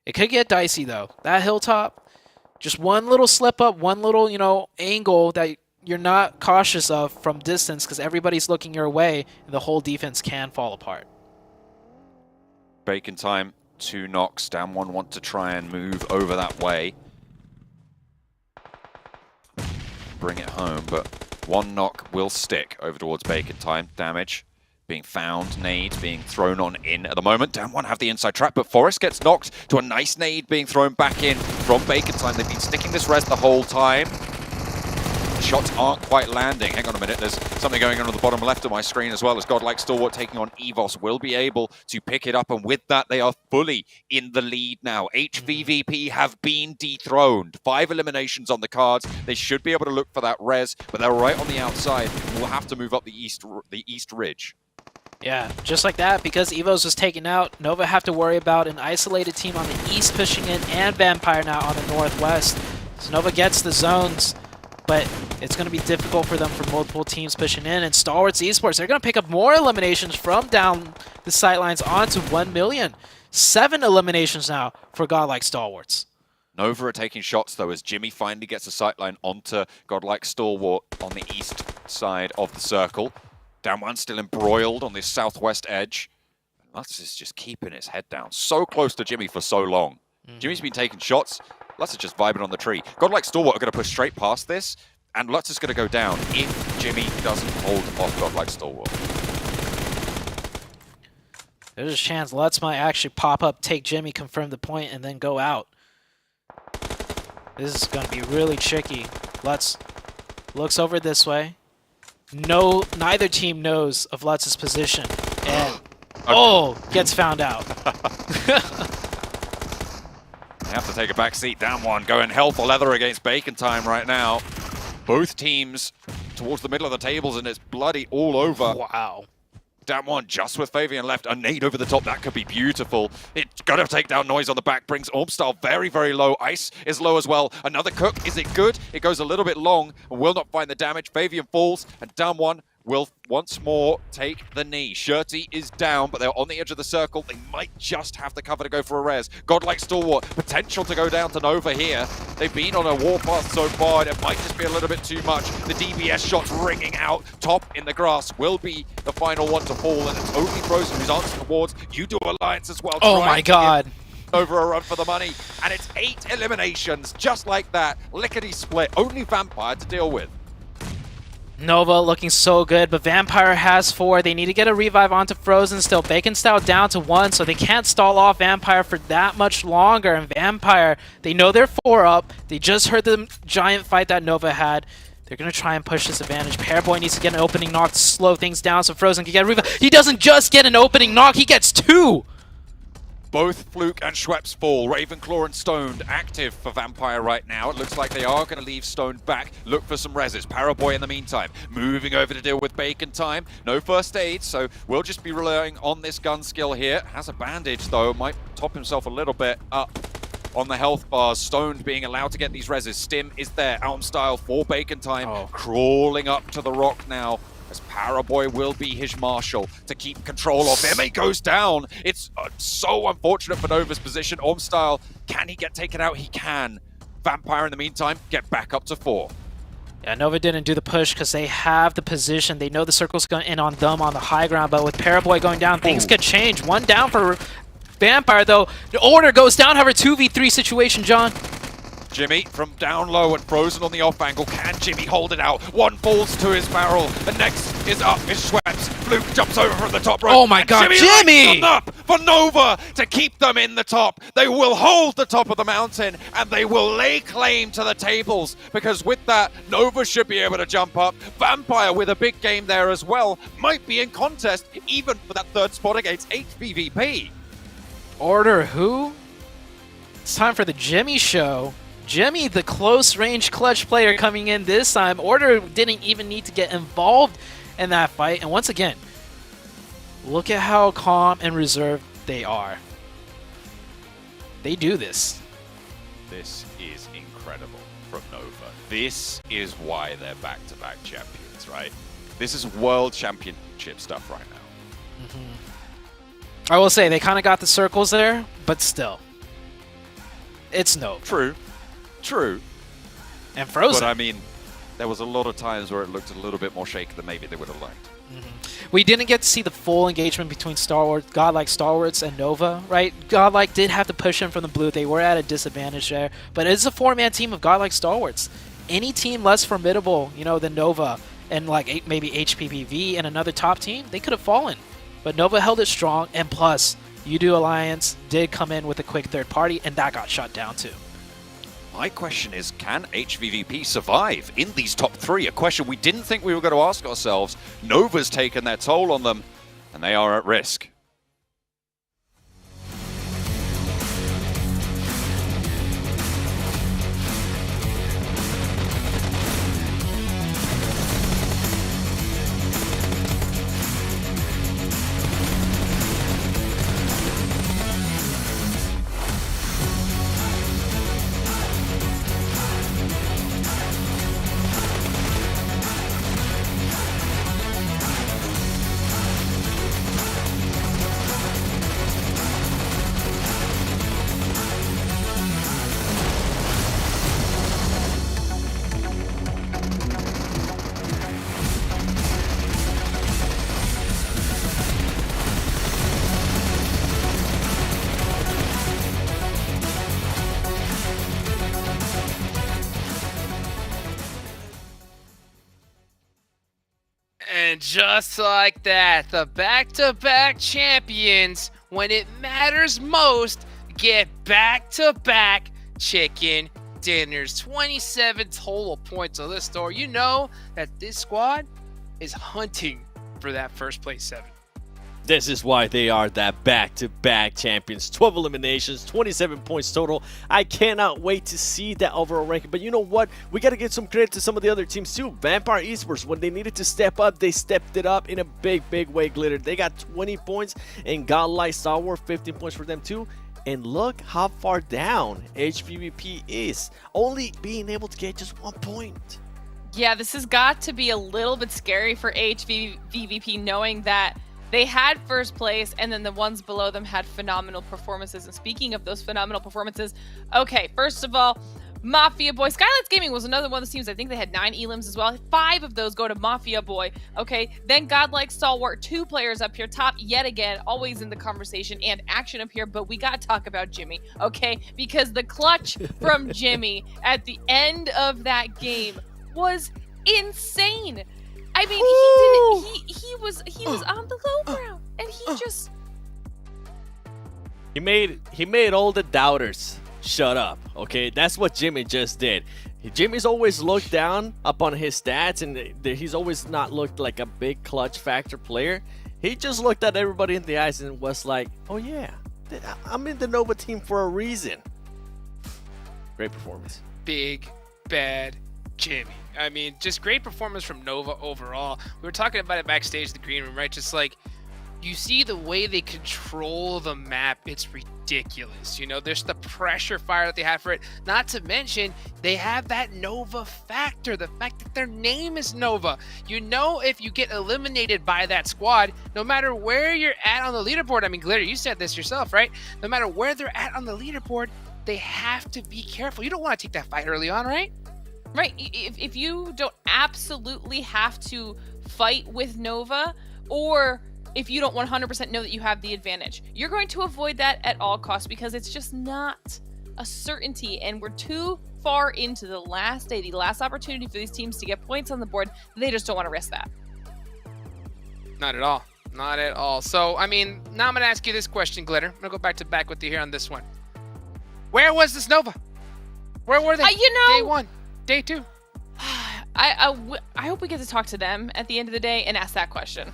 It could get dicey, though. That hilltop, just one little slip up, one little, angle that you're not cautious of from distance because everybody's looking your way, and the whole defense can fall apart. Bacon time, 2 knocks. Damwon want to try and move over that way. Bring it home, but 1 knock will stick over towards Bacon time. Damage being found, nade being thrown on in at the moment. Damwon have the inside trap, but Forrest gets knocked to a nice nade being thrown back in from Bacon time. They've been sticking this res the whole time. Shots aren't quite landing. Hang on a minute, there's something going on the bottom left of my screen as well as Godlike Stalwart taking on EVOS will be able to pick it up, and with that they are fully in the lead now. HVVP have been dethroned. 5 eliminations on the cards. They should be able to look for that res, but they're right on the outside. We'll have to move up the east ridge. Yeah, just like that, because EVOS was taken out, Nova have to worry about an isolated team on the east pushing in and Vampire now on the northwest. So Nova gets the zones, but it's going to be difficult for them for multiple teams pushing in. And Stalwarts Esports, they're going to pick up more eliminations from down the sightlines onto 1 million. 7 eliminations now for Godlike Stalwarts. Nova are taking shots, though, as Jimmy finally gets a sightline onto Godlike Stalwart on the east side of the circle. Damwon still embroiled on this southwest edge. Lutz is just keeping his head down. So close to Jimmy for so long. Jimmy's been taking shots. Lutz is just vibing on the tree. Godlike Stalwart are going to push straight past this, and Lutz is going to go down if Jimmy doesn't hold off Godlike Stalwart. There's a chance Lutz might actually pop up, take Jimmy, confirm the point, and then go out. This is going to be really tricky. Lutz looks over this way. No, neither team knows of Lutz's position. And, gets found out. They have to take a back seat. Down one, going hell for leather against Bacon Time right now. Both teams towards the middle of the tables, and it's bloody all over. Wow. Down one, just with Fabian left. A nade over the top, that could be beautiful. It's got to take down Noise on the back, brings Ormstyle very, very low. Ice is low as well. Another cook, is it good? It goes a little bit long and will not find the damage. Fabian falls, and down one will once more take the knee. Shirty is down, but they're on the edge of the circle. They might just have the cover to go for a res. Godlike Stalwart, potential to go down to Nova here. They've been on a warpath so far, and it might just be a little bit too much. The DBS shots ringing out. Top in the grass will be the final one to fall, and it's only Frozen who's answering towards. You do Alliance as well. Oh my god. Over a run for the money, and it's 8 eliminations, just like that. Lickety split, only Vampire to deal with. Nova looking so good, but Vampire has 4. They need to get a revive onto Frozen still. Bacon Style down to 1, so they can't stall off Vampire for that much longer. And Vampire, they know they're 4 up. They just heard the giant fight that Nova had. They're going to try and push this advantage. Pairboy needs to get an opening knock to slow things down so Frozen can get a revive. He doesn't just get an opening knock, he gets 2! Both Fluke and Schweppes fall. Ravenclaw and Stoned active for Vampire right now. It looks like they are going to leave Stoned back. Look for some reses. Paraboy in the meantime. Moving over to deal with Bacon Time. No first aid, so we'll just be relying on this gun skill here. Has a bandage though. Might top himself a little bit up on the health bars. Stoned being allowed to get these reses. Stim is there. Alm style for Bacon Time. Crawling up to the rock now, as Paraboy will be his marshal to keep control of him. He goes down. It's so unfortunate for Nova's position. Ormstyle, can he get taken out? He can. Vampire in the meantime, get back up to 4. Yeah, Nova didn't do the push because they have the position. They know the circle's going in on them on the high ground, but with Paraboy going down, things could change. 1 down for Vampire, though. The order goes down, however, 2v3 situation, John. Jimmy from down low and Frozen on the off angle. Can Jimmy hold it out? One falls to his barrel. The next is up is Schweppes. Fluke jumps over from the top rope. Oh my god, Jimmy! Up for Nova to keep them in the top. They will hold the top of the mountain and they will lay claim to the tables, because with that, Nova should be able to jump up. Vampire with a big game there as well might be in contest even for that 3rd spot against HVVP. Order who? It's time for the Jimmy show. Jimmy, the close-range clutch player coming in this time. Order didn't even need to get involved in that fight. And once again, look at how calm and reserved they are. They do this. This is incredible from Nova. This is why they're back-to-back champions, right? This is world championship stuff right now. I will say, they kind of got the circles there, but still. It's Nova. True. And Frozen. But I mean, there was a lot of times where it looked a little bit more shaky than maybe they would have liked. We didn't get to see the full engagement between Godlike Stalwarts and Nova, right? Godlike did have to push in from the blue. They were at a disadvantage there. But it's a 4-man team of Godlike Stalwarts. Any team less formidable, than Nova and like maybe HPPV and another top team, they could have fallen. But Nova held it strong, and plus, UDO Alliance did come in with a quick 3rd party, and that got shut down too. My question is, can HVVP survive in these top 3? A question we didn't think we were going to ask ourselves. Nova's taken their toll on them, and they are at risk. And just like that, the back-to-back champions, when it matters most, get back-to-back chicken dinners. 27 total points on this store. You know that this squad is hunting for that first place 7. This is why they are that back-to-back champions. 12 eliminations, 27 points total. I cannot wait to see that overall ranking. But you know what? We got to give some credit to some of the other teams too. Vampire Esports, when they needed to step up, they stepped it up in a big way, Glitter. They got 20 points, and Godlike Star Wars, 15 points for them too. And look how far down HVVP is, only being able to get just 1 point. Yeah, this has got to be a little bit scary for HVVP, knowing that they had first place, and then the ones below them had phenomenal performances. And speaking of those phenomenal performances, okay, first of all, Mafia Boy. Skylights Gaming was another one of the teams. I think they had 9 elims as well. 5 of those go to Mafia Boy. Okay, then Godlike Stalwart, 2 players up here top yet again, always in the conversation, and Action up here. But we got to talk about Jimmy, okay? Because the clutch from Jimmy at the end of that game was insane. I mean, he was on the low ground, and he just... He made all the doubters shut up, okay? That's what Jimmy just did. Jimmy's always looked down upon his stats, and he's always not looked like a big clutch factor player. He just looked at everybody in the eyes and was like, oh yeah, I'm in the Nova team for a reason. Great performance. Big, bad Jimmy. I mean, just great performance from Nova overall. We were talking about it backstage in the green room, right? Just like, you see the way they control the map, it's ridiculous. You know, there's the pressure fire that they have for it. Not to mention, they have that Nova factor, the fact that their name is Nova. You know, if you get eliminated by that squad, no matter where you're at on the leaderboard, I mean, Glitter, you said this yourself, right? No matter where they're at on the leaderboard, they have to be careful. You don't want to take that fight early on, right? Right, if you don't absolutely have to fight with Nova, or if you don't 100% know that you have the advantage, you're going to avoid that at all costs, because it's just not a certainty, and we're too far into the last day, the last opportunity for these teams to get points on the board. They just don't want to risk that. Not at all. Not at all. So, I mean, now I'm going to ask you this question, Glitter. I'm going to go back with you here on this one. Where was this Nova? Where were they? Day 1. Day 2. I hope we get to talk to them at the end of the day and ask that question.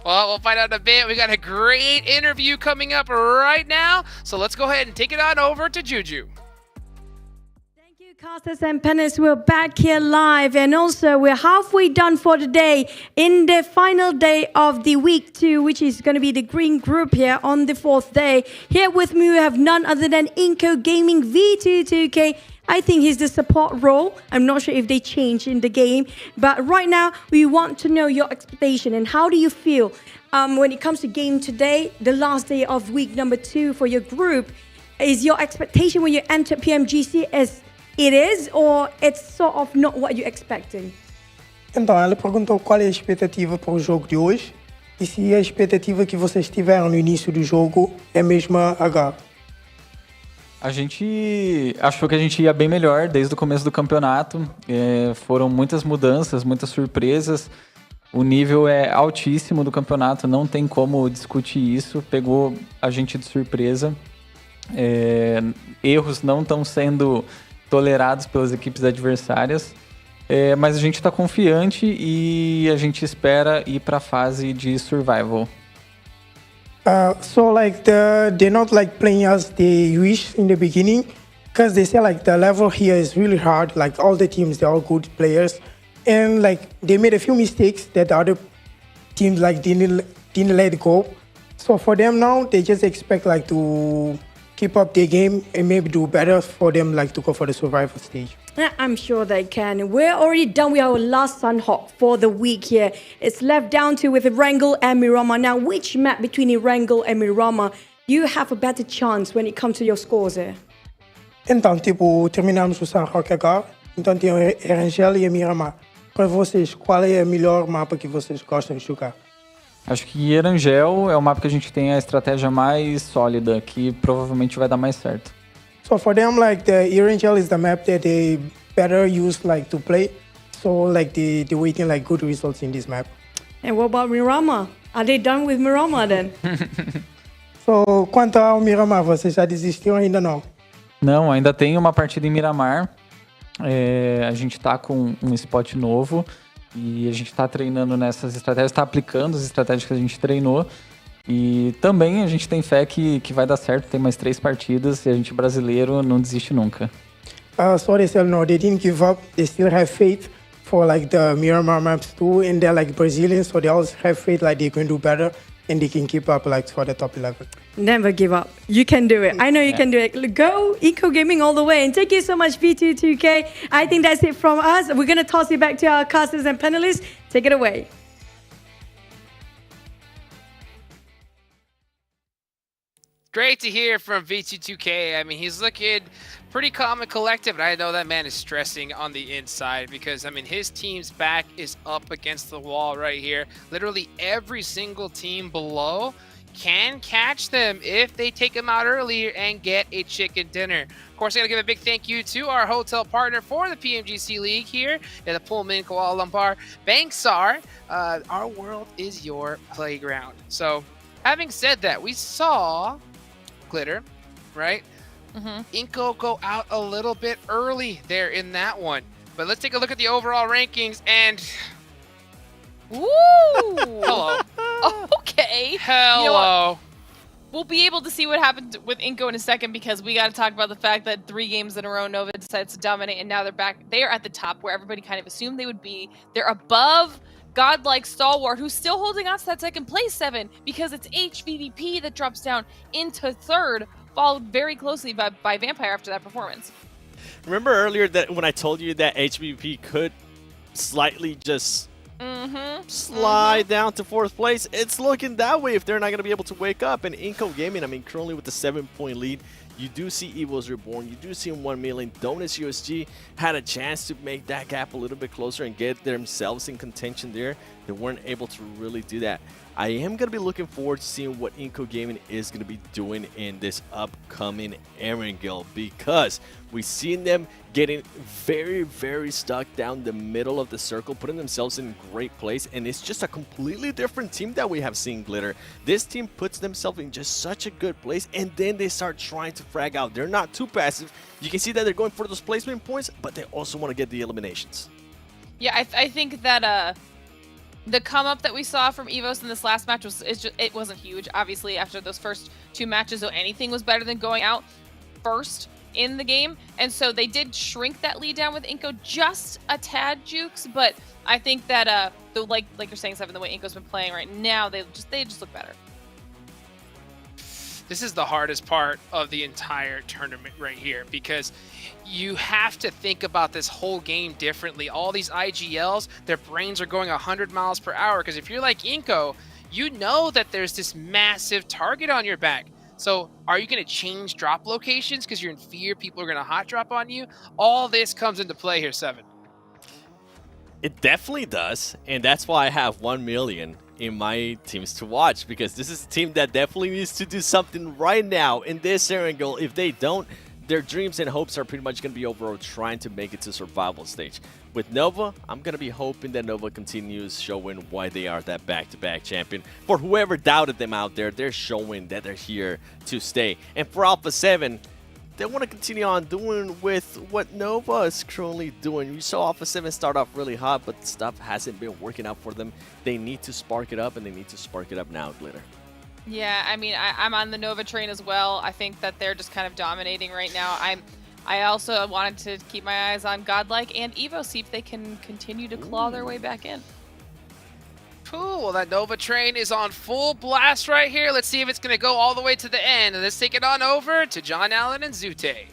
Well, we'll find out in a bit. We got a great interview coming up right now. So let's go ahead and take it on over to Juju. Thank you, casters and penners. We're back here live. And also, we're halfway done for the day in the final day of the week 2, which is going to be the green group here on the 4th day. Here with me, we have none other than Inco Gaming V22K. I think he's the support role. I'm not sure if they change in the game. But right now, we want to know your expectation and how do you feel when it comes to game today, the last day of week number 2 for your group. Is your expectation when you enter PMGC as it is, or it's sort of not what you're expecting? Então, ela perguntou qual é a expectativa para o jogo de hoje e se a expectativa que vocês tiveram no início do jogo é a mesma agora. A gente achou que a gente ia bem melhor desde o começo do campeonato. Foram muitas mudanças, muitas surpresas. O nível é altíssimo do campeonato, não tem como discutir isso. Pegou a gente de surpresa. Erros não estão sendo tolerados pelas equipes adversárias. Mas a gente está confiante e a gente espera ir para a fase de survival. So like they're not like playing as they wish in the beginning, because they say like the level here is really hard. Like all the teams, they're all good players, and like they made a few mistakes that the other teams like didn't let go. So for them now, they just expect like to keep up their game and maybe do better for them like to go for the survival stage. I'm sure they can. We're already done with our last Sunhawk for the week here. It's left down to with Erangel and Miramar. Now, which map between Erangel and Miramar you have a better chance when it comes to your scores here? Então, tipo, terminamos o Sunhawk agora. Então tem o Erangel e a Miramar. Para vocês, qual é a melhor mapa que vocês gostam de jogar? Acho que Erangel é o mapa que a gente tem a estratégia mais sólida, que provavelmente vai dar mais certo. So for them, like the Erangel is the map that they better use like to play. So like they waiting like good results in this map. And what about Miramar? Are they done with Miramar then? So quanto ao Miramar, você já desistiu ou ainda não? Não, ainda tem uma partida em Miramar. A gente tá com um spot novo e a gente tá treinando nessas estratégias, tá aplicando as estratégias que a gente treinou. E também a gente tem fé que vai dar certo, tem mais 3 partidas e a gente brasileiro não desiste nunca. Sorry, Sel, no, they didn't give up. They still have faith for like the Miramar maps too, and they're like Brazilians, so they also have faith like they can do better and they can keep up like for the top 11. Never give up. You can do it. I know you can do it. Go Eco Gaming all the way. And thank you so much, V22K. I think that's it from us. We're going to toss it back to our casters and panelists. Take it away. Great to hear from V22K. I mean, he's looking pretty calm and collected, but I know that man is stressing on the inside because, I mean, his team's back is up against the wall right here. Literally every single team below can catch them if they take them out earlier and get a chicken dinner. Of course, I got to give a big thank you to our hotel partner for the PMGC League here at the Pullman Kuala Lumpur, Bangsar. Our world is your playground. So, having said that, we saw Glitter, right? Inco go out a little bit early there in that one. But let's take a look at the overall rankings and... Woo! Hello. Okay. Hello. You know what? We'll be able to see what happened with Inco in a second because we got to talk about the fact that 3 games in a row Nova decided to dominate and now they're back. They are at the top where everybody kind of assumed they would be. They're above godlike Stalwart, who's still holding on to that second place 7 because it's HVVP that drops down into 3rd, followed very closely by Vampire after that performance. Remember earlier that when I told you that HVP could slightly just slide down to 4th place? It's looking that way if they're not going to be able to wake up. And Inco Gaming, I mean, currently with the 7-point lead, you do see Evo's Reborn, you do see 1 million. Donuts USG had a chance to make that gap a little bit closer and get themselves in contention there. They weren't able to really do that. I am going to be looking forward to seeing what Inco Gaming is going to be doing in this upcoming Erangel because we've seen them getting very, very stuck down the middle of the circle, putting themselves in great place, and it's just a completely different team that we have seen, Glitter. This team puts themselves in just such a good place, and then they start trying to frag out. They're not too passive. You can see that they're going for those placement points, but they also want to get the eliminations. Yeah, I think that the come up that we saw from Evos in this last match it wasn't huge. Obviously, after those first 2 matches, so anything was better than going out first in the game. And so they did shrink that lead down with Inco just a tad, Jukes. But I think that like you're saying, Seven, the way Inco's been playing right now, they just look better. This is the hardest part of the entire tournament right here because you have to think about this whole game differently. All these IGLs, their brains are going 100 miles per hour because if you're like Inco, you know that there's this massive target on your back. So are you going to change drop locations because you're in fear people are going to hot drop on you? All this comes into play here, Seven. It definitely does, and that's why I have 1 million in my teams to watch, because this is a team that definitely needs to do something right now in this Erangel. If they don't, their dreams and hopes are pretty much going to be over trying to make it to survival stage. With Nova, I'm going to be hoping that Nova continues showing why they are that back-to-back champion. For whoever doubted them out there, they're showing that they're here to stay. And for Alpha 7, they want to continue on doing with what Nova is currently doing. You saw Alpha 7 start off really hot, but stuff hasn't been working out for them. They need to spark it up, and they need to spark it up now, Glitter. Yeah, I mean, I'm on the Nova train as well. I think that they're just kind of dominating right now. I also wanted to keep my eyes on Godlike and Evo, see if they can continue to claw their way back in. Cool. Well, that Nova train is on full blast right here. Let's see if it's going to go all the way to the end. Let's take it on over to John Allen and Zute.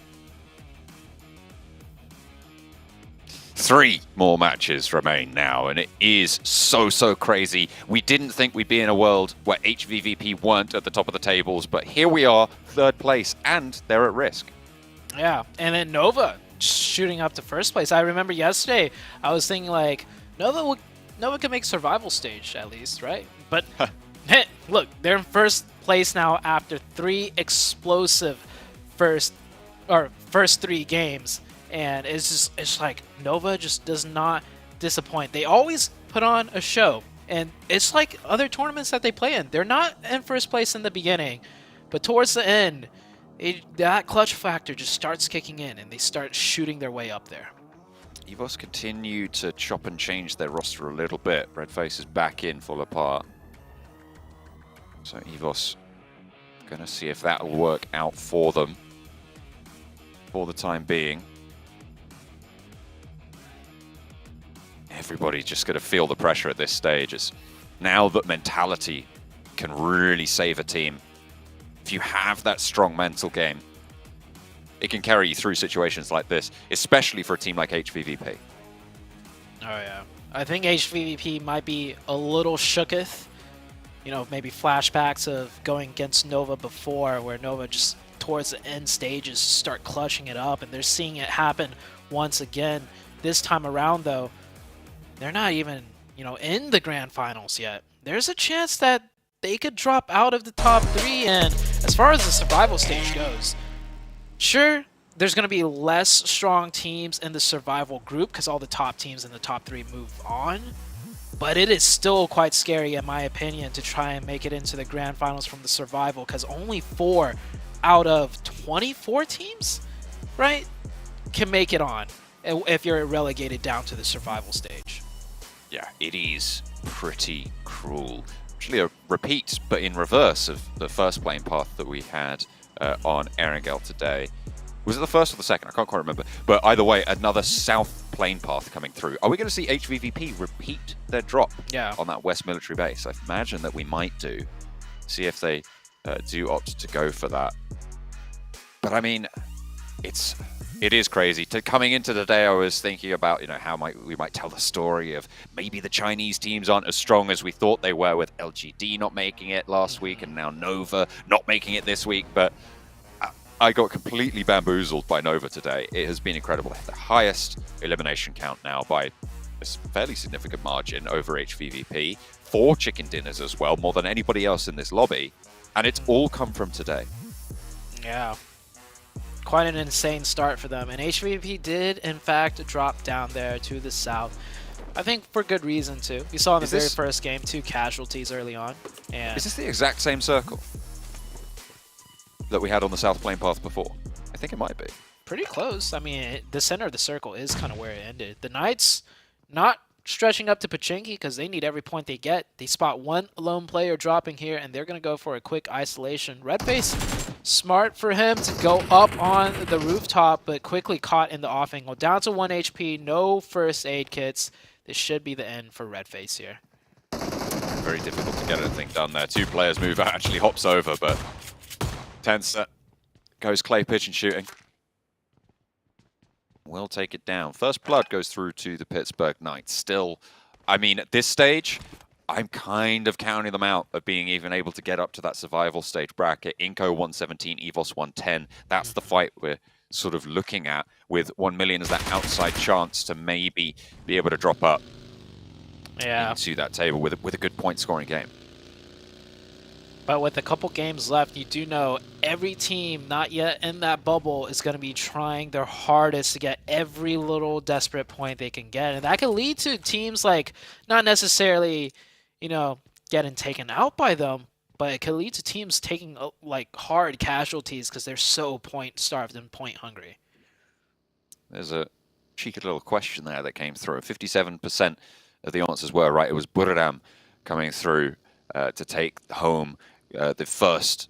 3 more matches remain now, and it is so crazy. We didn't think we'd be in a world where HVVP weren't at the top of the tables, but here we are, 3rd place, and they're at risk. Yeah, and then Nova shooting up to 1st place. I remember yesterday, I was thinking like, Nova can make survival stage at least, right? But look, they're in 1st place now after 3 explosive first 3 games. And it's like Nova just does not disappoint. They always put on a show, and it's like other tournaments that they play in. They're not in first place in the beginning, but towards the end, that clutch factor just starts kicking in, and they start shooting their way up there. EVOS continue to chop and change their roster a little bit. Redface is back in full apart. So EVOS gonna see if that'll work out for them for the time being. Everybody's just gonna feel the pressure at this stage. It's now that mentality can really save a team. If you have that strong mental game, it can carry you through situations like this, especially for a team like HVVP. Oh yeah, I think HVVP might be a little shooketh. You know, maybe flashbacks of going against Nova before, where Nova just towards the end stages start clutching it up, and they're seeing it happen once again. This time around, though, they're not even, you know, in the grand finals yet. There's a chance that they could drop out of the top 3, and as far as the survival stage goes, sure, there's going to be less strong teams in the survival group because all the top teams in the top 3 move on. But it is still quite scary, in my opinion, to try and make it into the grand finals from the survival, because only 4 out of 24 teams, right, can make it on if you're relegated down to the survival stage. Yeah, it is pretty cruel. Actually a repeat, but in reverse of the first plane path that we had on Erangel today. Was it the first or the second? I can't quite remember. But either way, another south plane path coming through. Are we going to see HVVP repeat their drop on that West military base? I imagine that we might do. See if they do opt to go for that. But I mean, it is crazy. Coming into the day, I was thinking about, you know, how we might tell the story of maybe the Chinese teams aren't as strong as we thought they were, with LGD not making it last week and now Nova not making it this week. But I got completely bamboozled by Nova today. It has been incredible. They have the highest elimination count now by a fairly significant margin over HVVP. 4 chicken dinners as well, more than anybody else in this lobby. And it's all come from today. Yeah. Quite an insane start for them. And HVP did, in fact, drop down there to the south. I think for good reason, too. We saw in the very first game 2 casualties early on. And is this the exact same circle that we had on the south plane path before? I think it might be. Pretty close. I mean, the center of the circle is kind of where it ended. The Knights not stretching up to Pachinki because they need every point they get. They spot 1 lone player dropping here, and they're going to go for a quick isolation. Redface, smart for him to go up on the rooftop, but quickly caught in the off angle. Down to 1 HP, no first aid kits. This should be the end for Redface here. Very difficult to get anything done there. 2 players move out, actually hops over, but tense goes clay pigeon shooting. Will take it down. First blood goes through to the Pittsburgh Knights. Still, I mean, at this stage, I'm kind of counting them out of being even able to get up to that survival stage bracket. Inco 117, EVOS 110. That's the fight we're sort of looking at, with 1 million as that outside chance to maybe be able to drop up into that table with a good point scoring game. But with a couple games left, you do know every team not yet in that bubble is going to be trying their hardest to get every little desperate point they can get. And that could lead to teams like, not necessarily, you know, getting taken out by them, but it could lead to teams taking like hard casualties because they're so point starved and point hungry. There's a cheeky little question there that came through. 57% of the answers were right. It was Buradam coming through to take home the first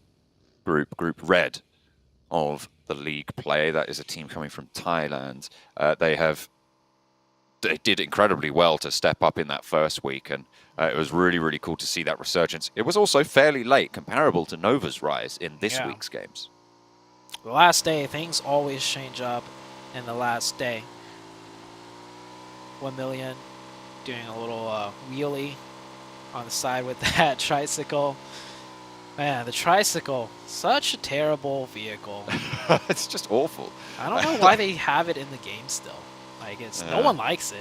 group red of the league play. That is a team coming from Thailand. They did incredibly well to step up in that first week, and it was really, really cool to see that resurgence. It was also fairly late, comparable to Nova's rise in this week's games. The last day, things always change up in the last day. 1 million doing a little wheelie on the side with that tricycle. Man, the tricycle, such a terrible vehicle. It's just awful. I don't know why they have it in the game still. Like, no one likes it.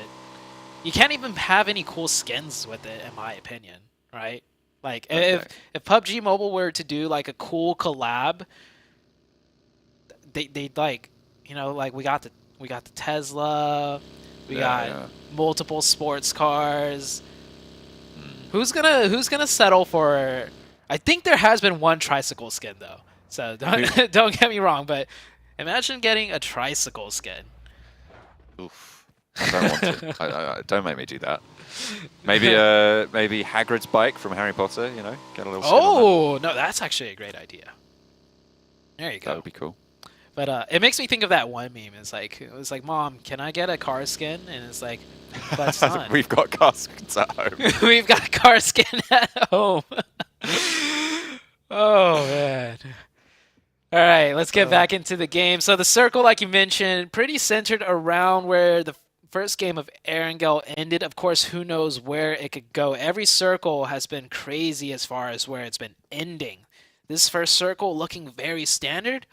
You can't even have any cool skins with it, in my opinion, right? Like, if PUBG Mobile were to do like a cool collab, they'd like, you know, like we got the Tesla, We got multiple sports cars. Who's gonna settle for? I think there has been one tricycle skin though. So don't get me wrong, but imagine getting a tricycle skin. Oof. I don't want to. Don't make me do that. Maybe maybe Hagrid's bike from Harry Potter, you know, get a little skin on that. No, that's actually a great idea. There you go. That would be cool. But it makes me think of that one meme. It was like, Mom, can I get a car skin? And it's like, but son, we've got car skins at home. We've got a car skin at home. Oh man. All right, let's get back into the game. So the circle, like you mentioned, pretty centered around where the first game of Erangel ended. Of course, who knows where it could go. Every circle has been crazy as far as where it's been ending. This first circle looking very standard.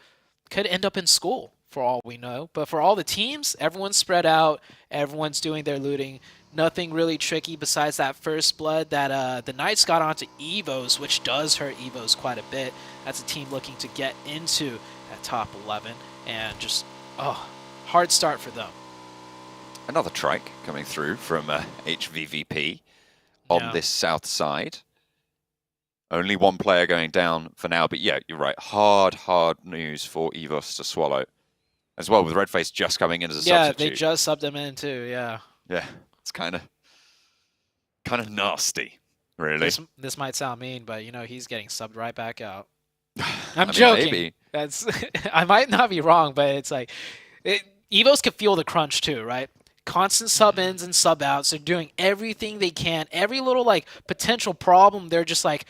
Could end up in school for all we know. But for all the teams, everyone's spread out. Everyone's doing their looting. Nothing really tricky besides that first blood that the Knights got onto Evos, which does hurt Evos quite a bit. That's a team looking to get into that top 11. And just, hard start for them. Another trike coming through from HVVP on this south side. Only one player going down for now, but yeah, you're right. Hard news for Evos to swallow. As well, with Redface just coming in as a substitute. Yeah, they just subbed him in too, yeah. Yeah, it's kind of nasty, really. This might sound mean, but you know, he's getting subbed right back out. I'm joking. Maybe. That's I might not be wrong, but it's like Evos could feel the crunch too, right? Constant sub-ins and sub-outs. They're doing everything they can. Every little like potential problem, they're just like,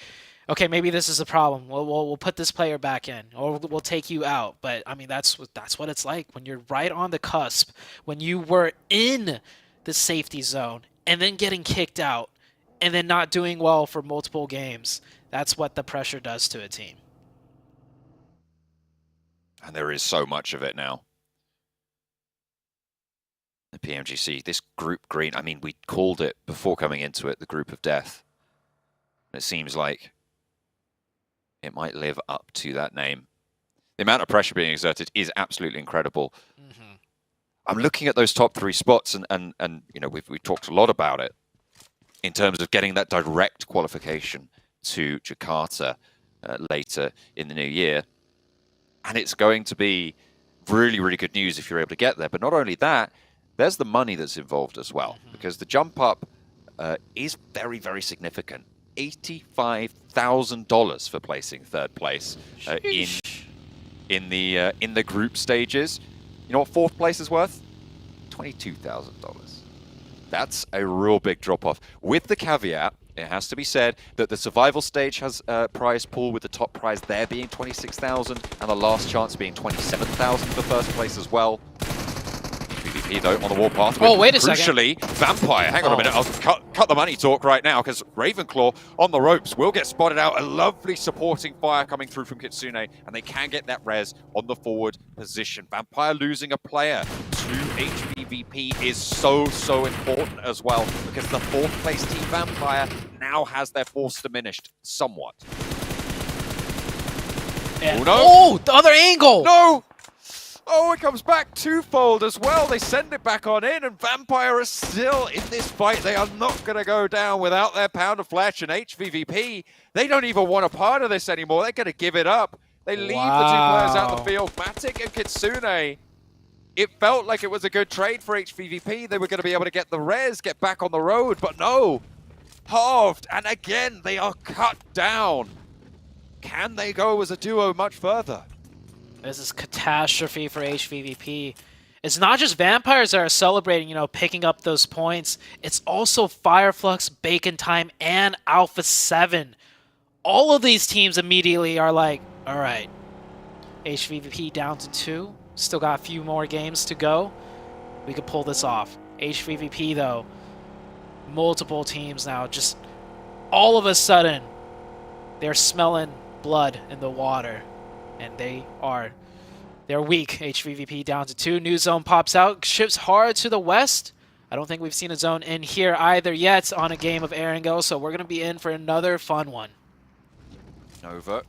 okay, maybe this is a problem. We'll put this player back in, or we'll take you out. But I mean, that's what it's like when you're right on the cusp, when you were in the safety zone and then getting kicked out, and then not doing well for multiple games. That's what the pressure does to a team. And there is so much of it now. The PMGC, this group green, I mean, we called it before coming into it, the group of death. It seems like it might live up to that name. The amount of pressure being exerted is absolutely incredible. I'm looking at those top 3 spots, and you know, we've talked a lot about it in terms of getting that direct qualification to Jakarta later in the new year. And it's going to be really, really good news if you're able to get there. But not only that, there's the money that's involved as well, because the jump up is very, very significant. $85,000 for placing third place in the group stages. You know what fourth place is worth? $22,000. That's a real big drop-off. With the caveat, it has to be said that the survival stage has a prize pool, with the top prize there being $26,000 and the last chance being $27,000 for first place as well. PvP though on the warpath. Oh, wait a crucially, second. Vampire. Hang on a minute. I'll cut the money talk right now, because Ravenclaw on the ropes will get spotted out. A lovely supporting fire coming through from Kitsune, and they can get that res on the forward position. Vampire losing a player to HVVP is so important as well, because the fourth place team Vampire now has their force diminished somewhat. And, oh no! Oh, the other angle! No! Oh, it comes back twofold as well. They send it back on in, and Vampire are still in this fight. They are not going to go down without their pound of flesh, and HVVP, they don't even want a part of this anymore. They're going to give it up. They leave the 2 players out of the field, Matic and Kitsune. It felt like it was a good trade for HVVP. They were going to be able to get the res, get back on the road, but no. Halved, and again, they are cut down. Can they go as a duo much further? This is catastrophe for HVVP. It's not just Vampires that are celebrating, you know, picking up those points. It's also Fireflux, Bacon Time, and Alpha 7. All of these teams immediately are like, all right, HVVP down to 2. Still got a few more games to go. We could pull this off. HVVP, though, multiple teams now, just all of a sudden, they're smelling blood in the water. And they're weak. HVVP down to 2. New zone pops out. Shifts hard to the west. I don't think we've seen a zone in here either yet on a game of Erangel, so we're going to be in for another fun one. Nova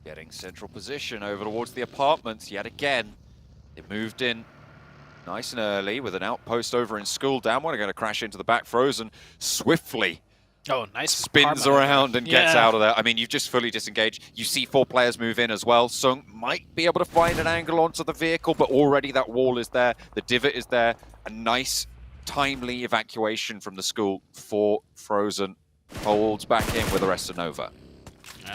getting central position over towards the apartments yet again. They moved in Nice and early with an outpost over in school. Damwon are going to crash into the back. Frozen swiftly nice spins karma. around and gets out of there. I mean, you've just fully disengaged. You see 4 players move in as well. Sung might be able to find an angle onto the vehicle, but already that wall is there. The divot is there. A nice, timely evacuation from the school for Frozen. Holds back in with the rest of Nova.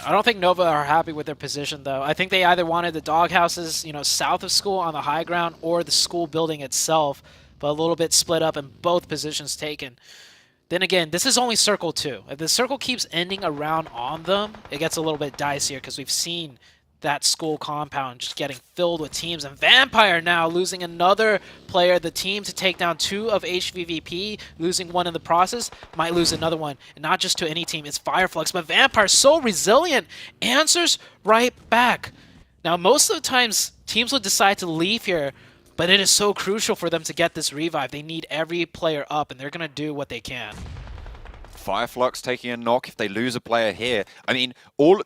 I don't think Nova are happy with their position, though. I think they either wanted the doghouses, south of school on the high ground, or the school building itself, but a little bit split up and both positions taken. Then again, this is only Circle 2. If the Circle keeps ending around on them, it gets a little bit dicier because we've seen that school compound just getting filled with teams. And Vampire now losing another player of the team to take down 2 of HVVP, losing 1 in the process, might lose another one. And not just to any team, it's Fireflux, but Vampire so resilient, answers right back. Now, most of the times, teams will decide to leave here, but it is so crucial for them to get this revive. They need every player up, and they're going to do what they can. Fireflux taking a knock if they lose a player here. I mean,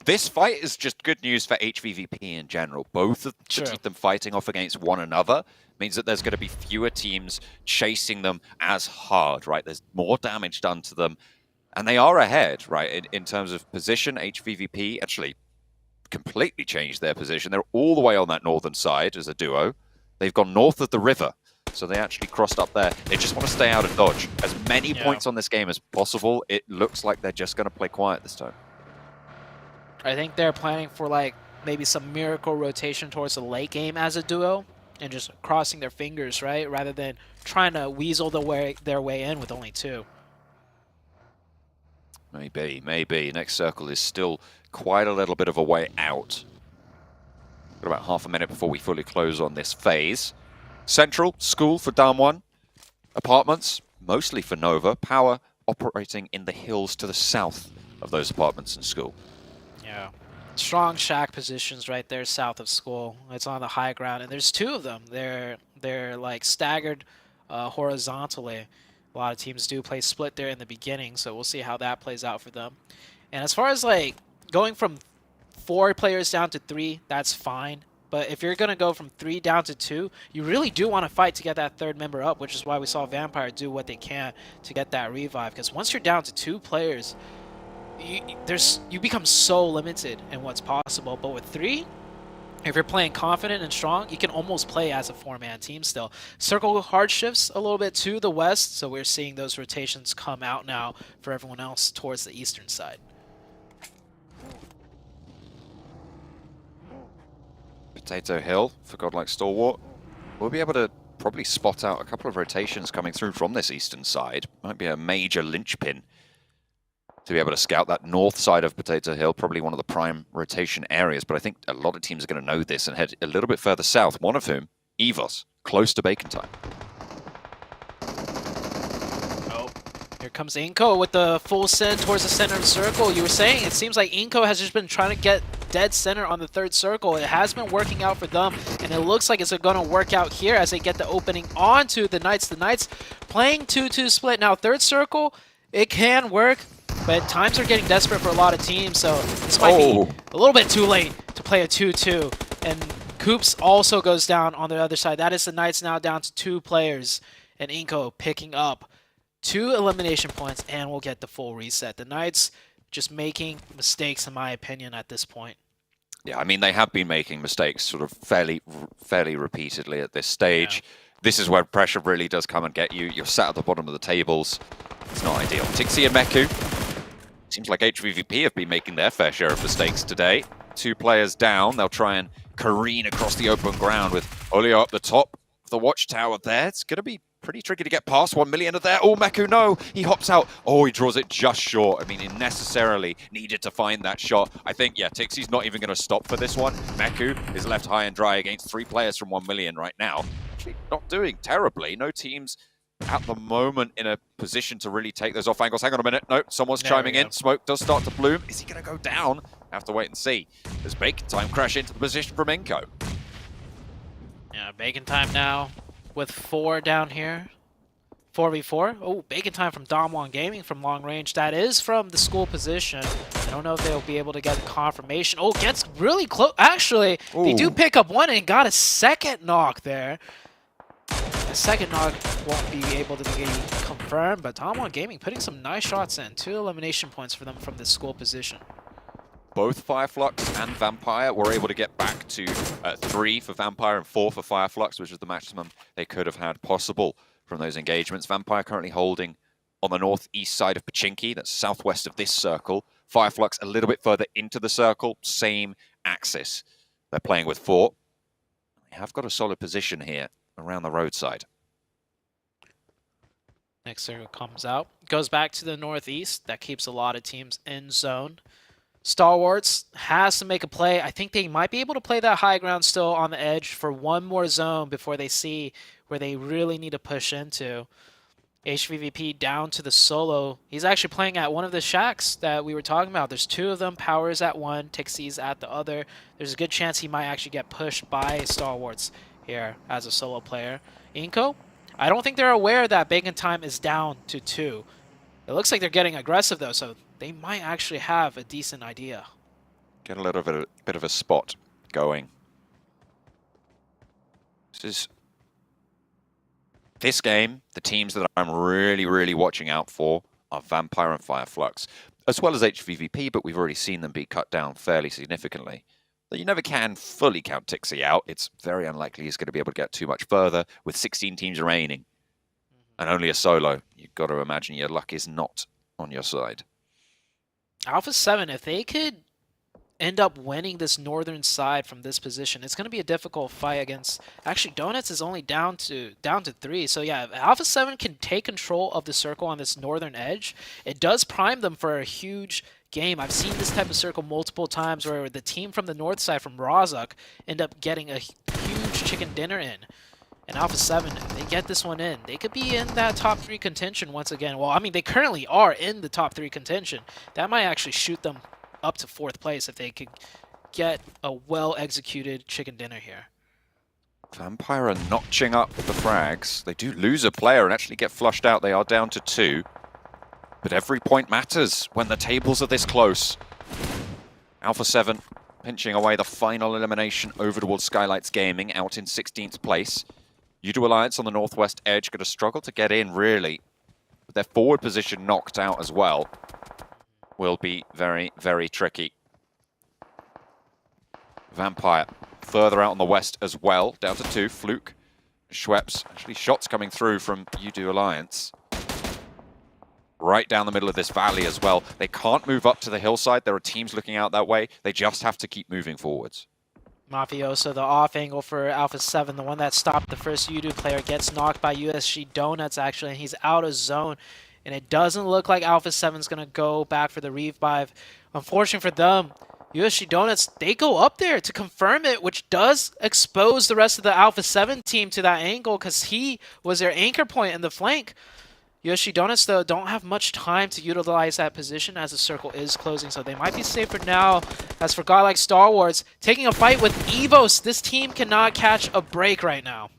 this fight is just good news for HVVP in general. Both of them fighting off against one another means that there's going to be fewer teams chasing them as hard, right? There's more damage done to them, and they are ahead, right? In terms of position, HVVP actually completely changed their position. They're all the way on that northern side as a duo. They've gone north of the river. So they actually crossed up there. They just want to stay out of dodge. As many points on this game as possible. It looks like they're just going to play quiet this time. I think they're planning for maybe some miracle rotation towards the late game as a duo and just crossing their fingers, right? Rather than trying to weasel their way in with only 2. Maybe. Next circle is still quite a little bit of a way out. Got about half a minute before we fully close on this phase. Central, school for Damwon. Apartments, mostly for Nova. Power operating in the hills to the south of those apartments and school. Yeah. Strong shack positions right there south of school. It's on the high ground, and there's 2 of them. They're staggered horizontally. A lot of teams do play split there in the beginning, so we'll see how that plays out for them. And as far as going from 4 players down to 3, that's fine. But if you're going to go from 3 down to 2, you really do want to fight to get that 3rd member up, which is why we saw Vampire do what they can to get that revive. Because once you're down to 2 players, you become so limited in what's possible. But with 3, if you're playing confident and strong, you can almost play as a 4-man team still. Circle hard shifts a little bit to the west, so we're seeing those rotations come out now for everyone else towards the eastern side. Potato Hill for Godlike Stalwart. We'll be able to probably spot out a couple of rotations coming through from this eastern side. Might be a major linchpin to be able to scout that north side of Potato Hill, probably one of the prime rotation areas. But I think a lot of teams are going to know this and head a little bit further south, one of whom, Evos, close to Bacon Time. Here comes Inko with the full send towards the center of the circle. You were saying it seems like Inko has just been trying to get dead center on the 3rd circle. It has been working out for them, and it looks like it's going to work out here as they get the opening onto the Knights. The Knights playing 2-2 split. Now 3rd circle, it can work, but times are getting desperate for a lot of teams, so this might be a little bit too late to play a 2-2. And Coops also goes down on the other side. That is the Knights now down to 2 players, and Inko picking up 2 elimination points, and we'll get the full reset. The Knights just making mistakes, in my opinion, at this point. Yeah, I mean, they have been making mistakes sort of fairly repeatedly at this stage. Yeah. This is where pressure really does come and get you. You're sat at the bottom of the tables. It's not ideal. Tixi and Meku. Seems like HVVP have been making their fair share of mistakes today. 2 players down. They'll try and careen across the open ground with Olio up the top of the watchtower there. It's going to be pretty tricky to get past 1 million of there. Oh, Meku, no! He hops out. Oh, he draws it just short. I mean, he necessarily needed to find that shot. I think, yeah, Tixi's not even going to stop for this one. Meku is left high and dry against 3 players from 1 million right now. Actually, not doing terribly. No teams at the moment in a position to really take those off angles. Hang on a minute. No, someone's chiming in. Smoke does start to bloom. Is he going to go down? Have to wait and see. Does Bacon Time crash into the position from Inko? Yeah, Bacon Time now with 4 down here. 4v4. Oh, Bacon Time from Damwon Gaming from long range. That is from the school position. I don't know if they'll be able to get the confirmation. Oh, gets really close. Actually, they do pick up 1 and got a 2nd knock there. The second knock won't be able to be confirmed, but Tom Gaming putting some nice shots in. 2 elimination points for them from this school position. Both Fireflux and Vampire were able to get back to 3 for Vampire and 4 for Fireflux, which is the maximum they could have had possible from those engagements. Vampire currently holding on the northeast side of Pachinki, that's southwest of this circle. Fireflux a little bit further into the circle, same axis. They're playing with 4. They have got a solid position here around the roadside. Next circle comes out. Goes back to the northeast. That keeps a lot of teams in zone. Stalwarts has to make a play. I think they might be able to play that high ground still on the edge for one more zone before they see where they really need to push into. HVVP down to the solo. He's actually playing at one of the shacks that we were talking about. There's 2 of them. Power's at one, Tixie's at the other. There's a good chance he might actually get pushed by Stalwarts here as a solo player. Inko, I don't think they're aware that Bacon Time is down to 2. It looks like they're getting aggressive though, so they might actually have a decent idea. Get a little bit of a spot going. This game, the teams that I'm really watching out for are Vampire and Fireflux, as well as HVVP, but we've already seen them be cut down fairly significantly. You never can fully count Tixie out. It's very unlikely he's going to be able to get too much further with 16 teams remaining and only a solo. You've got to imagine your luck is not on your side. Alpha 7, if they could end up winning this northern side from this position, it's going to be a difficult fight against... Actually, Donuts is only down to 3. So yeah, if Alpha 7 can take control of the circle on this northern edge, it does prime them for a huge game. I've seen this type of circle multiple times where the team from the north side, from Razak, end up getting a huge chicken dinner in. And Alpha 7, if they get this one in, they could be in that top 3 contention once again. Well, I mean, they currently are in the top 3 contention. That might actually shoot them up to 4th place if they could get a well-executed chicken dinner here. Vampire are notching up the frags. They do lose a player and actually get flushed out. They are down to 2. But every point matters when the tables are this close. Alpha 7 pinching away the final elimination over towards Skylights Gaming, out in 16th place. Udo Alliance on the northwest edge going to struggle to get in, really. But their forward position knocked out as well. Will be very tricky. Vampire further out on the west as well, down to 2. Fluke, Schweppes, actually shots coming through from Udo Alliance. Right down the middle of this valley as well. They can't move up to the hillside. There are teams looking out that way. They just have to keep moving forwards. Mafioso, the off angle for Alpha 7, the one that stopped the first Udo player, gets knocked by USG Donuts actually, and he's out of zone. And it doesn't look like Alpha 7's going to go back for the revive. Unfortunately for them, USG Donuts, they go up there to confirm it, which does expose the rest of the Alpha 7 team to that angle because he was their anchor point in the flank. USG Donuts, though, don't have much time to utilize that position as the circle is closing, so they might be safe for now. As for a guy like Star Wars, taking a fight with Evos, this team cannot catch a break right now.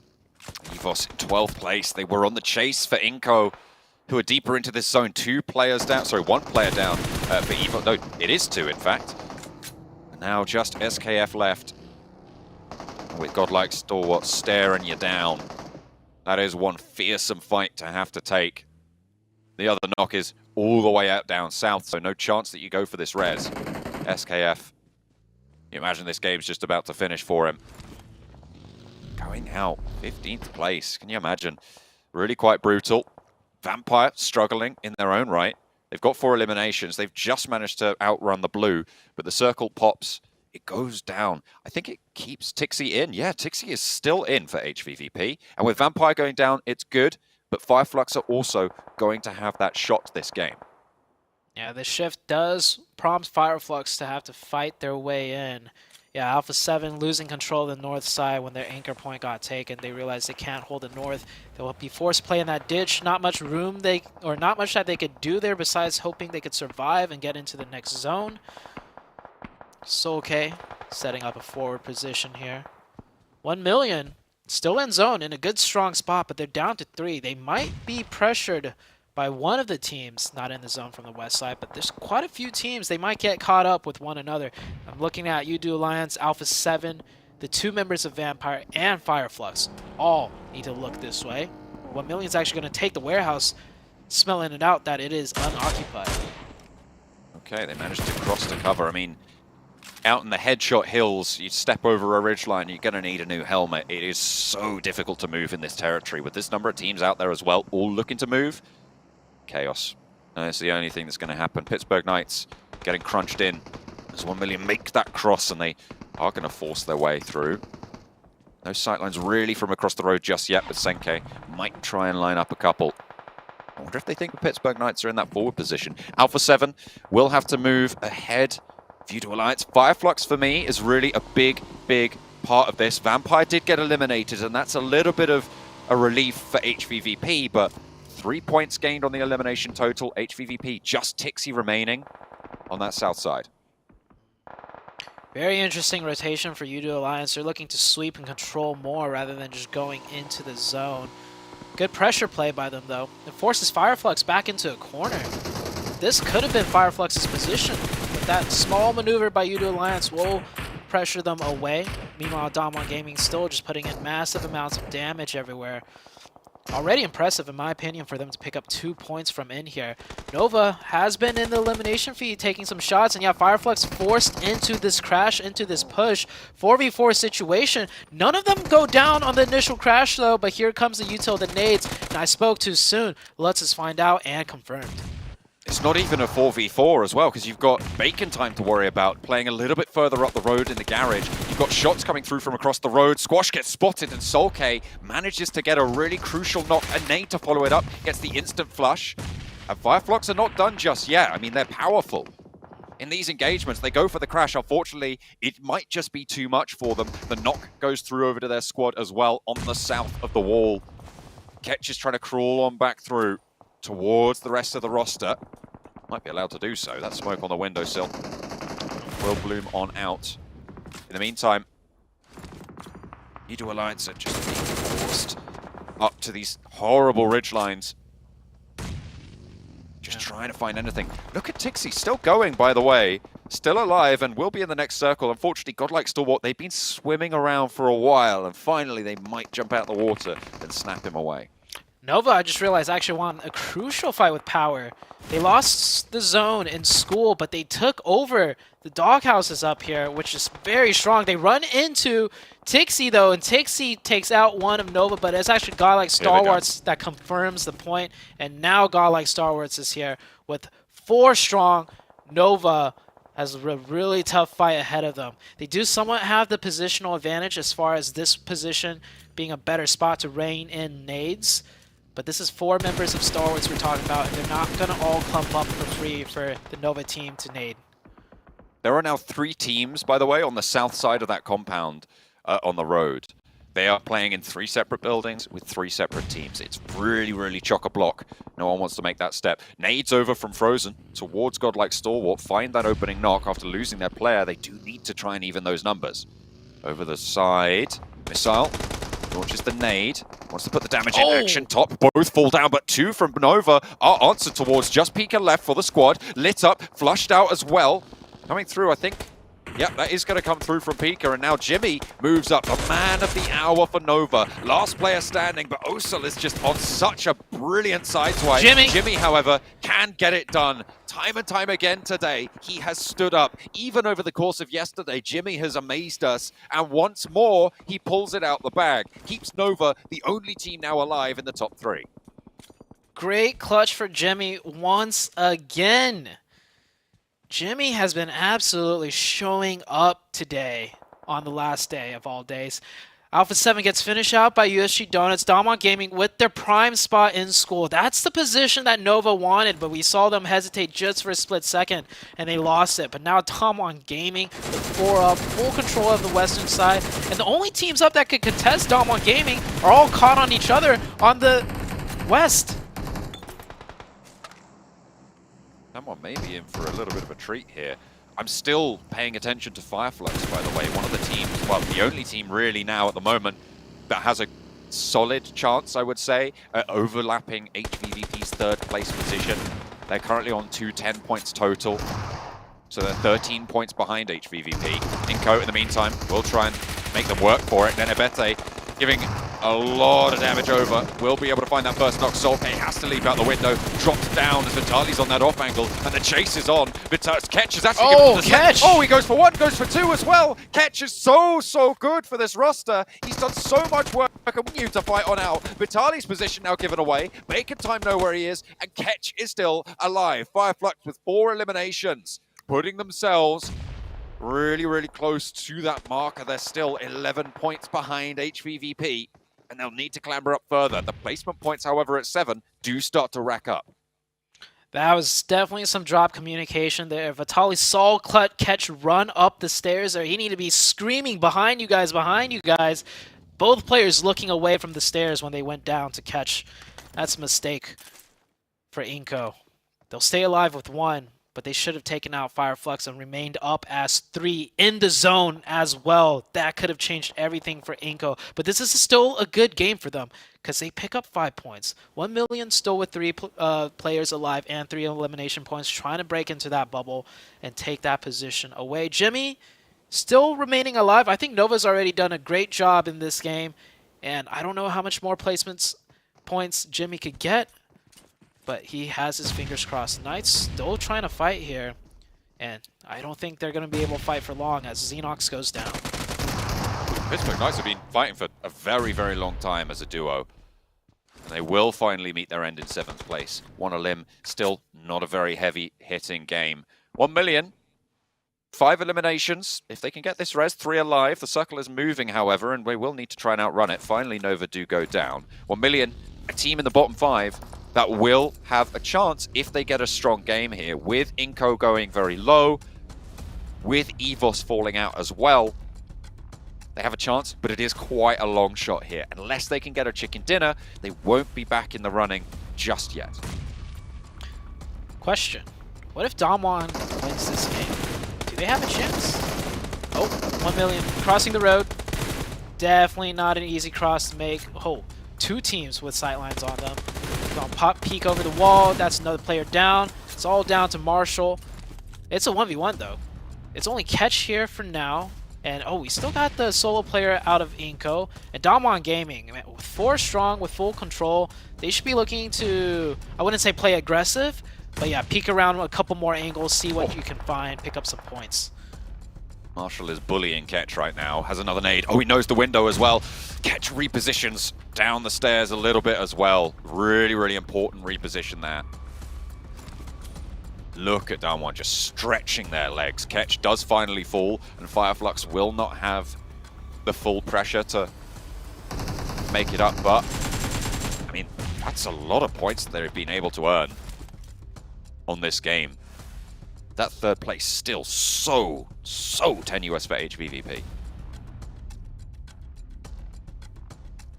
Evos in 12th place. They were on the chase for Inko, who are deeper into this zone. 1 player down for Evo. No, it is 2, in fact. And now just SKF left. With godlike Stalwart staring you down. That is one fearsome fight to have to take. The other knock is all the way out down south, so no chance that you go for this res. SKF, you imagine this game's just about to finish for him. Going out, 15th place, can you imagine? Really quite brutal. Vampire struggling in their own right. They've got 4 eliminations. They've just managed to outrun the blue, but the circle pops. It goes down. I think it keeps Tixie in. Yeah, Tixie is still in for HVVP. And with Vampire going down, it's good. But Fireflux are also going to have that shot this game. Yeah, the shift does prompt Fireflux to have to fight their way in. Yeah, Alpha 7 losing control of the north side when their anchor point got taken. They realized they can't hold the north. They will be forced to play in that ditch. Not much room not much that they could do there besides hoping they could survive and get into the next zone. Solke setting up a forward position here. 1 million still in zone in a good strong spot, but they're down to 3. They might be pressured by one of the teams not in the zone from the west side, but there's quite a few teams. They might get caught up with one another. I'm looking at Udo Alliance, Alpha 7. the 2 members of Vampire and Fireflux all need to look this way. 1 Million is actually going to take the warehouse, smelling it out that it is unoccupied. Okay, they managed to cross to cover. I mean, out in the headshot hills, you step over a ridgeline, you're going to need a new helmet. It is so difficult to move in this territory. With this number of teams out there as well, all looking to move, chaos. That's the only thing that's going to happen. Pittsburgh Knights getting crunched in as 1 Million make that cross, and they are going to force their way through. No sightlines really from across the road just yet, but Senke might try and line up a couple. I wonder if they think the Pittsburgh Knights are in that forward position. Alpha 7 will have to move ahead. Voodoo Alliance. Fireflux for me is really a big part of this. Vampire did get eliminated, and that's a little bit of a relief for HVVP, but 3 points gained on the elimination total. HVVP just Tixie remaining on that south side. Very interesting rotation for Voodoo Alliance. They're looking to sweep and control more rather than just going into the zone. Good pressure play by them, though. It forces Fireflux back into a corner. This could have been Fireflux's position, but that small maneuver by Voodoo Alliance will pressure them away. Meanwhile, Damwon Gaming still just putting in massive amounts of damage everywhere. Already impressive, in my opinion, for them to pick up 2 points from in here. Nova has been in the elimination feed, taking some shots, and yeah, Fireflux forced into this crash, into this push. 4v4 situation. None of them go down on the initial crash, though, but here comes the util, the nades, and I spoke too soon. Let's us find out, and confirmed. It's not even a 4v4 as well, because you've got Bacon time to worry about, playing a little bit further up the road in the garage. You've got shots coming through from across the road. Squash gets spotted, and Solke manages to get a really crucial knock. A nade to follow it up, gets the instant flush. And Fireflux are not done just yet. I mean, they're powerful. In these engagements, they go for the crash. Unfortunately, it might just be too much for them. The knock goes through over to their squad as well on the south of the wall. Ketch is trying to crawl on back through towards the rest of the roster. Might be allowed to do so. That smoke on the windowsill will bloom on out. In the meantime, Voodoo Alliance are just being forced up to these horrible ridgelines. Just trying to find anything. Look at Tixie, still going, by the way. Still alive and will be in the next circle. Unfortunately, Godlike Stalwart, they've been swimming around for a while, and finally they might jump out the water and snap him away. Nova, I just realized, actually won a crucial fight with Power. They lost the zone in school, but they took over the doghouses up here, which is very strong. They run into Tixie, though, and Tixie takes out one of Nova, but it's actually Godlike Stalwarts that confirms the point. And now Godlike Stalwarts is here with 4 strong. Nova has a really tough fight ahead of them. They do somewhat have the positional advantage as far as this position being a better spot to rein in nades. But this is 4 members of Stalwarts we're talking about, and they're not going to all clump up for free for the Nova team to nade. There are now 3 teams, by the way, on the south side of that compound on the road. They are playing in 3 separate buildings with 3 separate teams. It's really chock-a-block. No one wants to make that step. Nades over from Frozen towards Godlike Stalwart. Find that opening knock after losing their player. They do need to try and even those numbers. Over the side, Missile launches the nade. Wants to put the damage in action. Top both fall down, but 2 from Nova are answered towards. Just Pika left for the squad. Lit up, flushed out as well. Coming through, I think. Yep, that is going to come through from Pika, and now Jimmy moves up. The man of the hour for Nova. Last player standing, but Osel is just on such a brilliant sideswipe. Jimmy, however, can get it done. Time and time again today, he has stood up. Even over the course of yesterday, Jimmy has amazed us, and once more, he pulls it out the bag. Keeps Nova the only team now alive in the top 3. Great clutch for Jimmy once again. Jimmy has been absolutely showing up today on the last day of all days. Alpha 7 gets finished out by USG Donuts. Damwon Gaming with their prime spot in school. That's the position that Nova wanted, but we saw them hesitate just for a split second, and they lost it. But now Damwon Gaming with 4 up, full control of the western side. And the only teams up that could contest Damwon Gaming are all caught on each other on the west. Someone may be in for a little bit of a treat here. I'm still paying attention to Fireflux, by the way. One of the teams, well, the only team really now at the moment that has a solid chance, I would say, at overlapping HVVP's 3rd place position. They're currently on 210 points total. So they're 13 points behind HVVP. Inco, in the meantime, will try and make them work for it. Nenebete giving a lot of damage over. Will be able to find that first knock. Solte has to leap out the window. Drops down as Vitali's on that off angle. And the chase is on. Ketch is actually given the Ketch! Oh, he goes for one, goes for two as well. Ketch is so good for this roster. He's done so much work and you to fight on out. Vitali's position now given away. Bacon time know where he is. And Ketch is still alive. Fireflux with 4 eliminations. Putting themselves really close to that marker. They're still 11 points behind HVVP, and they'll need to clamber up further. The placement points, however, at 7 do start to rack up. That was definitely some drop communication there. Vitali saw Ketch run up the stairs there. He needed to be screaming behind you guys, behind you guys. Both players looking away from the stairs when they went down to Ketch. That's a mistake for Inco. They'll stay alive with 1. But they should have taken out Fireflux and remained up as 3 in the zone as well. That could have changed everything for Inco. But this is still a good game for them because they pick up 5 points. 1 million still with 3 players alive and 3 elimination points, trying to break into that bubble and take that position away. Jimmy still remaining alive. I think Nova's already done a great job in this game. And I don't know how much more points Jimmy could get. But he has his fingers crossed. Knights still trying to fight here. And I don't think they're going to be able to fight for long as Xenox goes down. Pittsburgh Knights have been fighting for a very long time as a duo. And they will finally meet their end in 7th place. 1 elim, still not a very heavy hitting game. 1 million, 5 eliminations. If they can get this res, 3 alive. The circle is moving, however, and we will need to try and outrun it. Finally, Nova do go down. 1 million, a team in the bottom 5. That will have a chance if they get a strong game here, with Inco going very low, with EVOS falling out as well. They have a chance, but it is quite a long shot here. Unless they can get a chicken dinner, they won't be back in the running just yet. Question. What if Damwon wins this game? Do they have a chance? Oh, 1 million. Crossing the road. Definitely not an easy cross to make. Oh, 2 teams with sightlines on them. Gonna pop peek over the wall. That's another player down. It's all down to Marshall. It's a 1v1 though. It's only Ketch here for now. And oh, we still got the solo player out of Inco. And Damwon Gaming, man, with 4 strong, with full control, they should be looking to, I wouldn't say play aggressive, but yeah, peek around a couple more angles, see what you can find, pick up some points. Marshall is bullying Ketch right now. Has another nade. Oh, he knows the window as well. Ketch repositions down the stairs a little bit as well. Really important reposition there. Look at Damwon just stretching their legs. Ketch does finally fall, and Fireflux will not have the full pressure to make it up, but I mean, that's a lot of points that they've been able to earn on this game. That 3rd place still so tenuous for HVVP.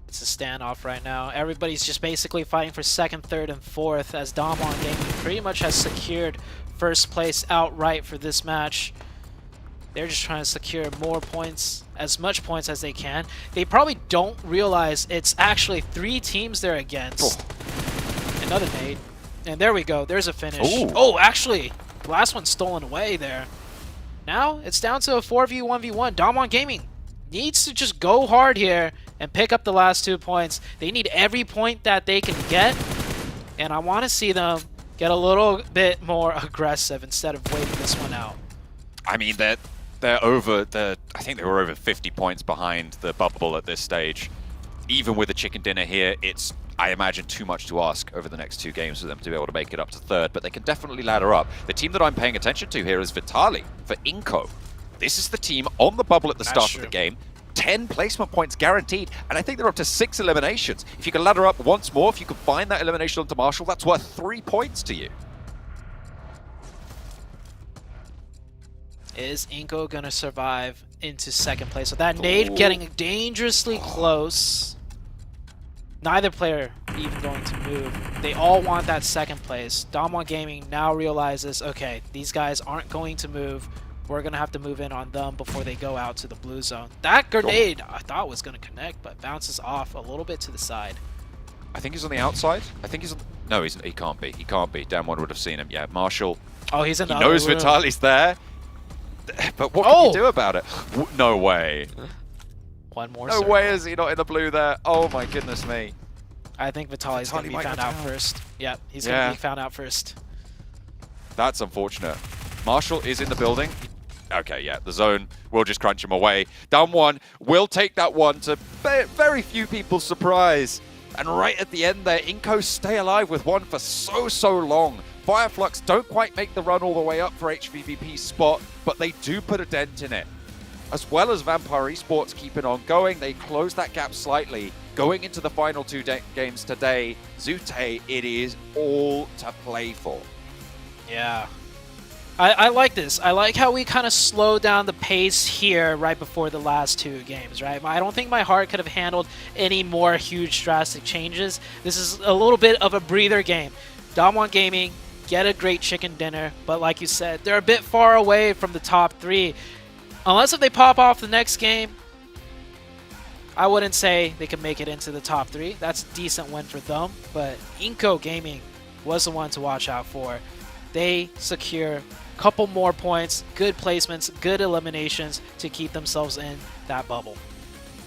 It's a standoff right now. Everybody's just basically fighting for 2nd, 3rd, and 4th as Damwon Gaming pretty much has secured 1st place outright for this match. They're just trying to secure more points, as much points as they can. They probably don't realize it's actually 3 teams they're against. Oh. Another nade. And there we go. There's a finish. Ooh. Oh, actually, the last one's stolen away there. Now it's down to a 4v1v1. Damwon Gaming needs to just go hard here and pick up the last 2 points. They need every point that they can get, and I want to see them get a little bit more aggressive instead of waiting this one out. I mean, they're over the. I think they were over 50 points behind the bubble at this stage. Even with a chicken dinner here, it's, I imagine, too much to ask over the next 2 games for them to be able to make it up to 3rd, but they can definitely ladder up. The team that I'm paying attention to here is Vitali for Inco. This is the team on the bubble at the start of the game. 10 placement points guaranteed, and I think they're up to 6 eliminations. If you can ladder up once more, if you can find that elimination onto Marshall, that's worth 3 points to you. Is Inco gonna survive into 2nd place? So that nade getting dangerously close. Neither player even going to move. They all want that 2nd place. Damwon Gaming now realizes, okay, these guys aren't going to move. We're going to have to move in on them before they go out to the blue zone. That grenade I thought was going to connect, but bounces off a little bit to the side. I think he's on the outside. I think he's on... No, he can't be. He can't be. Damwon would have seen him. Yeah, Marshall. Oh, he's in the He knows Vitali's there. But what can you do about it? No way. One more. No way is he not in the blue there. Oh my goodness me. I think Vitaly's going to be found out first. Yep, he's going to be found out first. That's unfortunate. Marshall is in the building. Okay, yeah, the zone will just crunch him away. Down one, will take that one to very few people's surprise. And right at the end there, Inco stay alive with one for so long. Fireflux don't quite make the run all the way up for HVVP's spot, but they do put a dent in it. As well as Vampire Esports keeping on going, they close that gap slightly. Going into the final two games today, Zute, it is all to play for. Yeah. I like this. I like how we kind of slow down the pace here right before the last two games, right? I don't think my heart could have handled any more huge drastic changes. This is a little bit of a breather game. Damwon Gaming, get a great chicken dinner, but like you said, they're a bit far away from the top three. Unless if they pop off the next game, I wouldn't say they could make it into the top three. That's a decent win for them, but Inco Gaming was the one to watch out for. They secure a couple more points, good placements, good eliminations to keep themselves in that bubble.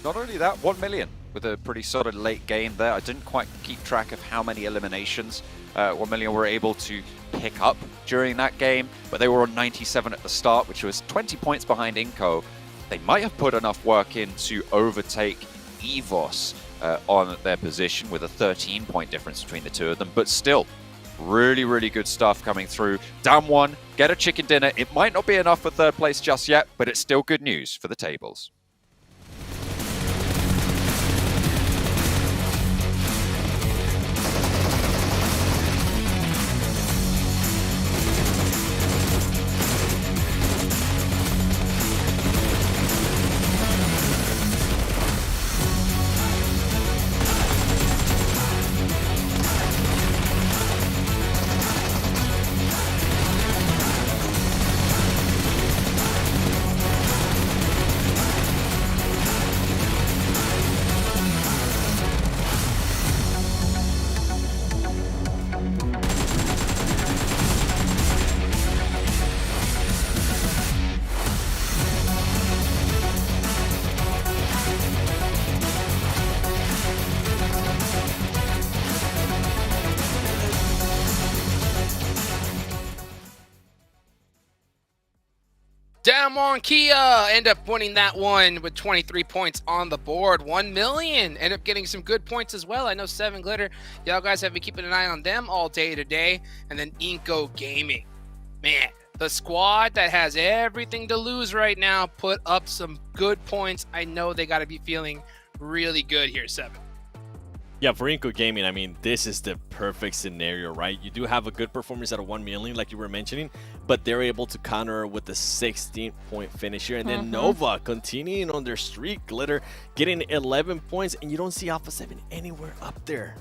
Not only that, 1 million with a pretty solid late game there. I didn't quite keep track of how many eliminations 1 million were able to pick up during that game, but they were on 97 at the start, which was 20 points behind Inco. They might have put enough work in to overtake EVOS on their position with a 13-point difference between the two of them, but still, really good stuff coming through. Down one, get a chicken dinner. It might not be enough for third place just yet, but it's still good news for the tables. Damwon Kia end up winning that one with 23 points on the board. 1 million end up getting some good points as well. I know 7 Glitter, y'all guys have been keeping an eye on them all day today. And then Inco Gaming. Man, the squad that has everything to lose right now put up some good points. I know they got to be feeling really good here, 7. Yeah, for Inco Gaming, I mean, this is the perfect scenario, right? You do have a good performance at a 1 million, like you were mentioning, but they're able to counter with the 16-point finish here. And then Nova continuing on their streak, Glitter getting 11 points, and you don't see Alpha 7 anywhere up there.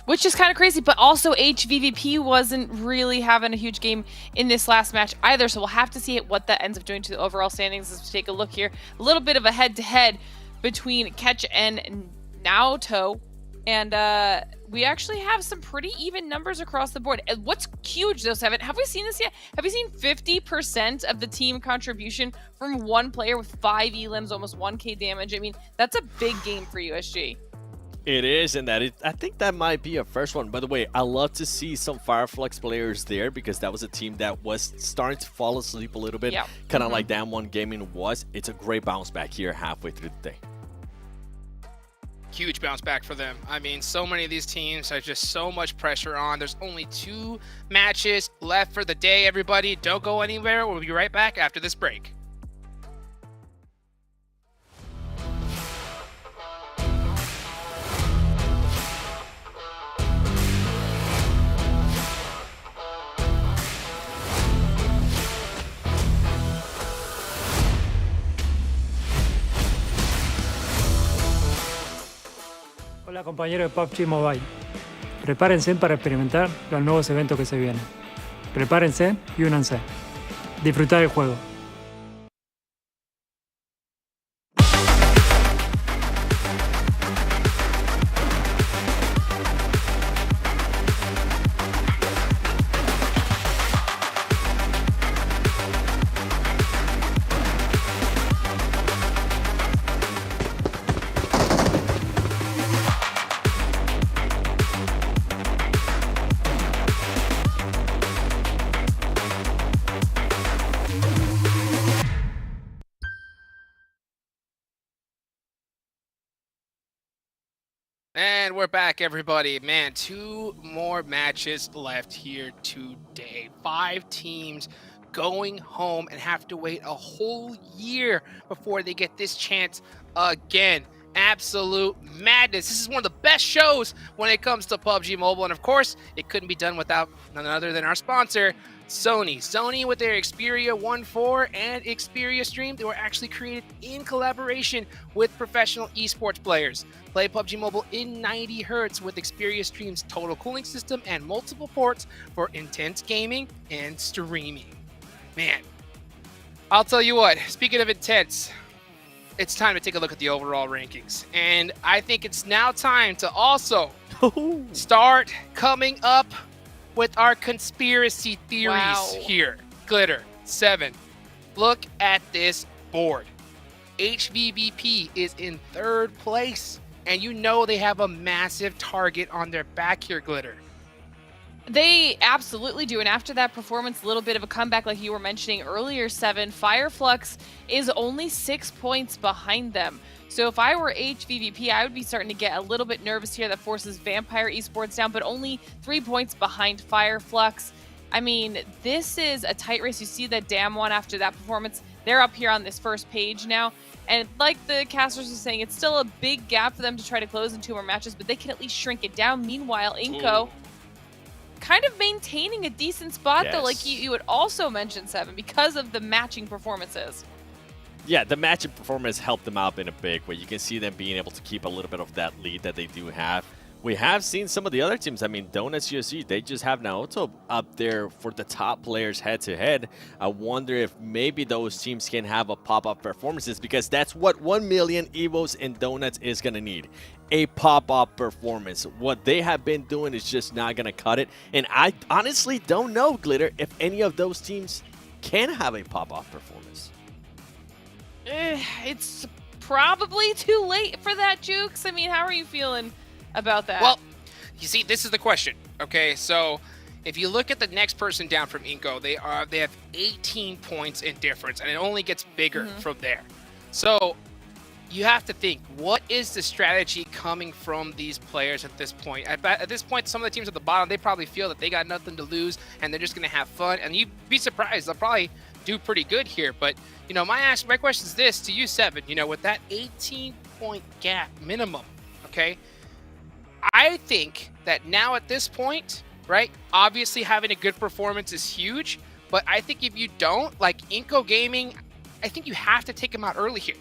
Which is kind of crazy, but also HVVP wasn't really having a huge game in this last match either, so we'll have to see what that ends up doing to the overall standings. Let's take a look here. A little bit of a head-to-head between Ketch and Naoto, and we actually have some pretty even numbers across the board. And what's huge though, 7, have we seen this yet? Have we seen 50% of the team contribution from one player with 5 elims, almost 1k damage? I mean, that's a big game for USG. It is, and I think that might be a first one. By the way, I love to see some Fireflux players there because that was a team that was starting to fall asleep a little bit, kind of like Damwon Gaming was. It's a great bounce back here halfway through the day. Huge bounce back for them. I mean, so many of these teams have just so much pressure on. There's only 2 matches left for the day, everybody. Don't go anywhere. We'll be right back after this break. Hola compañeros de PUBG Mobile. Prepárense para experimentar los nuevos eventos que se vienen. Prepárense y únanse. Disfrutar el juego. And we're back, everybody. Man, 2 more matches left here today. 5 teams going home and have to wait a whole year before they get this chance again. Absolute madness. This is one of the best shows when it comes to PUBG Mobile. And of course, it couldn't be done without none other than our sponsor, Sony. Sony with their Xperia 1.4 and Xperia Stream, they were actually created in collaboration with professional esports players. Play PUBG Mobile in 90 Hz with Xperia Stream's total cooling system and multiple ports for intense gaming and streaming. Man, I'll tell you what, speaking of intense, it's time to take a look at the overall rankings. And I think it's now time to also start coming up with our conspiracy theories here. Glitter, 7. Look at this board. HVVP is in 3rd place. And you know they have a massive target on their back here, Glitter. They absolutely do. And after that performance, a little bit of a comeback like you were mentioning earlier, 7, Fireflux is only 6 points behind them. So if I were HVVP, I would be starting to get a little bit nervous here. That forces Vampire Esports down, but only 3 points behind Fireflux. I mean, this is a tight race. You see that Damwon after that performance. They're up here on this first page now. And like the casters were saying, it's still a big gap for them to try to close in 2 more matches, but they can at least shrink it down. Meanwhile, Inko kind of maintaining a decent spot, though, like you would also mention, 7, because of the matching performances. Yeah, the matching performance helped them out in a big way. You can see them being able to keep a little bit of that lead that they do have. We have seen some of the other teams. I mean, Donuts USG, they just have Naoto up there for the top players head-to-head. I wonder if maybe those teams can have a pop-up performances, because that's what 1 million Evos and Donuts is going to need. A pop-up performance. What they have been doing is just not going to cut it. And I honestly don't know, Glitter, if any of those teams can have a pop-up performance. It's probably too late for that, Jukes. I mean, how are you feeling about that? Well, you see, this is the question. Okay, so if you look at the next person down from Inko, they have 18 points in difference, and it only gets bigger from there. So you have to think, what is the strategy coming from these players at this point? At this point, some of the teams at the bottom, they probably feel that they got nothing to lose, and they're just going to have fun. And you'd be surprised, they'll probably do pretty good here. But, you know, my question is this to you, 7. You know, with that 18-point gap minimum, okay, I think that now at this point, right, obviously having a good performance is huge, but I think if you don't, like Inko Gaming, I think you have to take them out early here.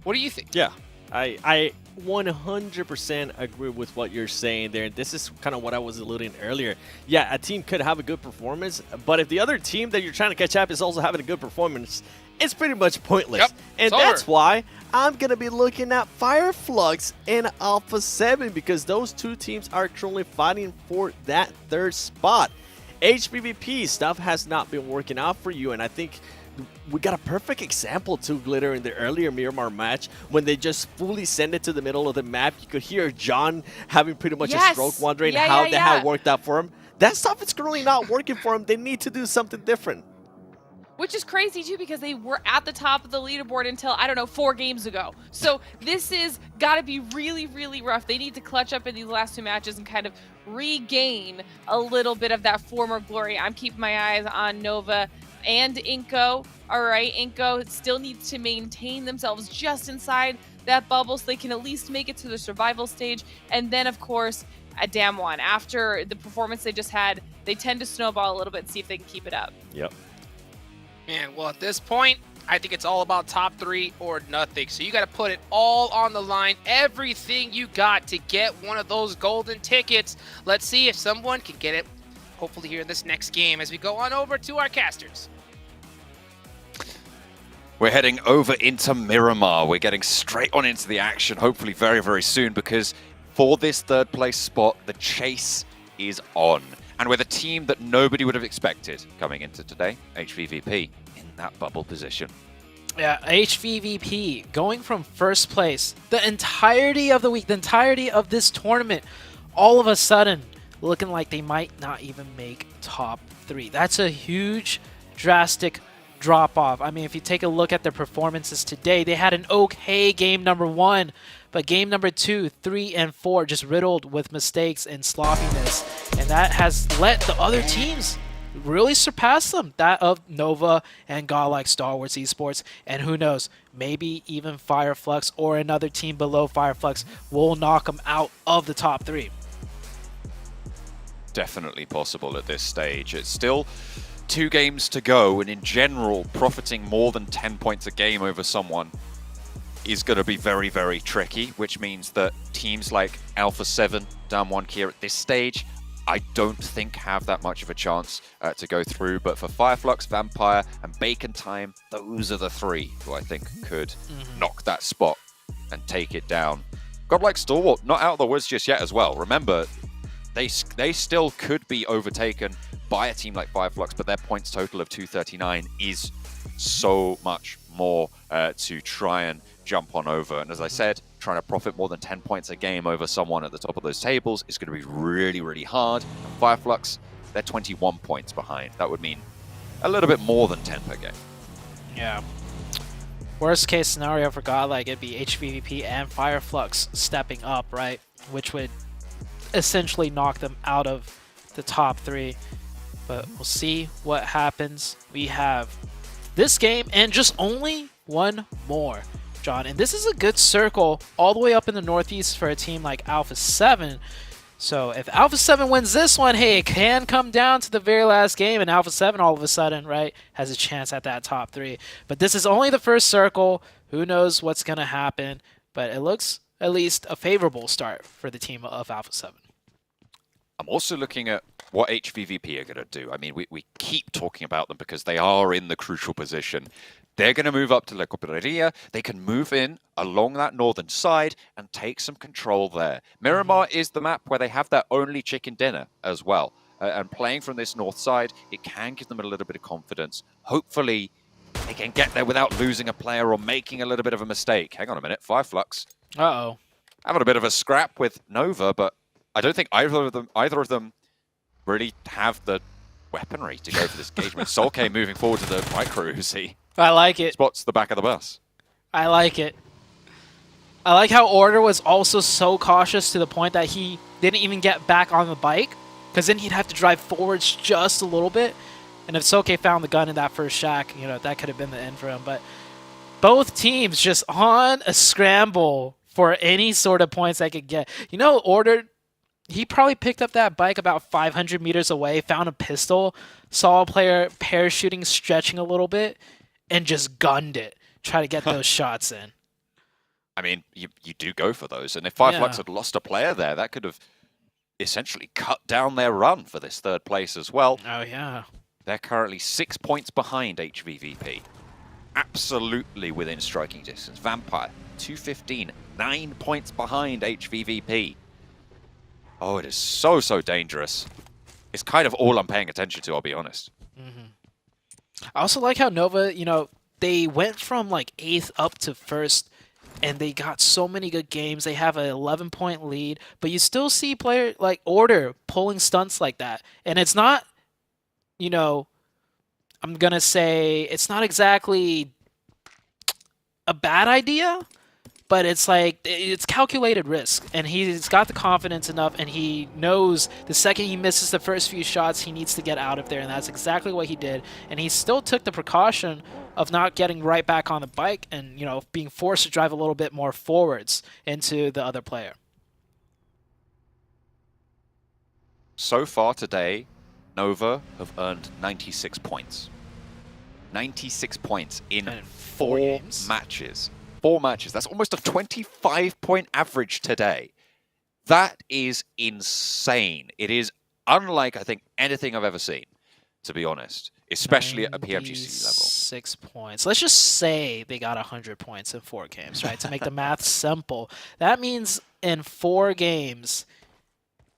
What do you think? Yeah, I 100% agree with what you're saying there. This is kind of what I was alluding earlier. Yeah, a team could have a good performance, but if the other team that you're trying to catch up is also having a good performance, it's pretty much pointless. Yep, and that's why I'm going to be looking at Fireflux and Alpha 7, because those 2 teams are truly fighting for that 3rd spot. HBVP stuff has not been working out for you, and I think we got a perfect example to Glitter in the earlier Miramar match when they just fully send it to the middle of the map. You could hear John having pretty much a stroke, wondering how that had worked out for him. That stuff is currently not working for him. They need to do something different. Which is crazy, too, because they were at the top of the leaderboard until, I don't know, 4 games ago. So this is got to be really, really rough. They need to clutch up in these last 2 matches and kind of regain a little bit of that former glory. I'm keeping my eyes on Nova and Inko. All right, Inko still needs to maintain themselves just inside that bubble so they can at least make it to the survival stage. And then, of course, a Damwon. After the performance they just had, they tend to snowball a little bit and see if they can keep it up. Yep. Man, well, at this point, I think it's all about top 3 or nothing. So you got to put it all on the line, everything you got to get one of those golden tickets. Let's see if someone can get it, hopefully here in this next game, as we go on over to our casters. We're heading over into Miramar. We're getting straight on into the action, hopefully very, very soon, because for this 3rd place spot, the chase is on. And with a team that nobody would have expected coming into today, HVVP, in that bubble position. Yeah, HVVP going from 1st place the entirety of the week, the entirety of this tournament, all of a sudden looking like they might not even make top 3. That's a huge, drastic drop off. I mean, if you take a look at their performances today, they had an okay game number 1, but game number 2, 3, and 4 just riddled with mistakes and sloppiness, and that has let the other teams really surpass them, that of Nova and godlike Star Wars Esports, and who knows, maybe even Fireflux or another team below Fireflux will knock them out of the top 3. Definitely possible at this stage. It's still 2 games to go, and in general, profiting more than 10 points a game over someone is going to be very, very tricky, which means that teams like Alpha 7, Damwon here at this stage, I don't think have that much of a chance to go through. But for Fireflux, Vampire, and Bacon Time, those are the 3 who I think could knock that spot and take it down. Godlike Stalwart, not out of the woods just yet as well. Remember, they still could be overtaken by a team like Fireflux, but their points total of 239 is so much more to try and jump on over. And as I said, trying to profit more than 10 points a game over someone at the top of those tables is going to be really, really hard. And Fireflux, they're 21 points behind. That would mean a little bit more than 10 per game. Yeah. Worst case scenario for Godlike, it'd be HVVP and Fireflux stepping up, right? Which would essentially knock them out of the top 3. But we'll see what happens. We have this game and just only one more, John. And this is a good circle all the way up in the Northeast for a team like Alpha 7. So if Alpha 7 wins this one, hey, it can come down to the very last game, and Alpha 7 all of a sudden, right, has a chance at that top 3. But this is only the first circle. Who knows what's going to happen? But it looks at least a favorable start for the team of Alpha 7. I'm also looking at what HVVP are going to do. I mean, we keep talking about them because they are in the crucial position. They're going to move up to La Cooperaria. They can move in along that northern side and take some control there. Miramar is the map where they have their only chicken dinner as well. And playing from this north side, it can give them a little bit of confidence. Hopefully, they can get there without losing a player or making a little bit of a mistake. Hang on a minute, Fireflux. Uh-oh. Having a bit of a scrap with Nova, but I don't think either of them really have the weaponry to go for this engagement. Solke moving forward to the micro Uzi. I like it. Spots the back of the bus. I like it. I like how Order was also so cautious to the point that he didn't even get back on the bike, because then he'd have to drive forwards just a little bit. And if Soke found the gun in that first shack, you know, that could have been the end for him. But both teams just on a scramble for any sort of points they could get. You know, Order, he probably picked up that bike about 500 meters away, found a pistol, saw a player parachuting, stretching a little bit, and just gunned it. Try to get those shots in. I mean, you do go for those. And if Fireflux had lost a player there, that could have essentially cut down their run for this third place as well. Oh, yeah. They're currently 6 points behind HVVP. Absolutely within striking distance. Vampire, 215, 9 points behind HVVP. Oh, it is so, so dangerous. It's kind of all I'm paying attention to, I'll be honest. I also like how Nova, you know, they went from like 8th up to 1st, and they got so many good games. They have an 11-point lead, but you still see player like Order pulling stunts like that. And it's not, you know, I'm going to say it's not exactly a bad idea, but it's like, it's calculated risk. And he's got the confidence enough, and he knows the second he misses the first few shots, he needs to get out of there. And that's exactly what he did. And he still took the precaution of not getting right back on the bike and, you know, being forced to drive a little bit more forwards into the other player. So far today, Nova have earned 96 points. 96 points in 4 matches. 4 matches. That's almost a 25-point average today. That is insane. It is unlike, I think, anything I've ever seen, to be honest, especially at a PMGC level. 6 points. Let's just say they got 100 points in 4 games, right? To make the math simple. That means in 4 games,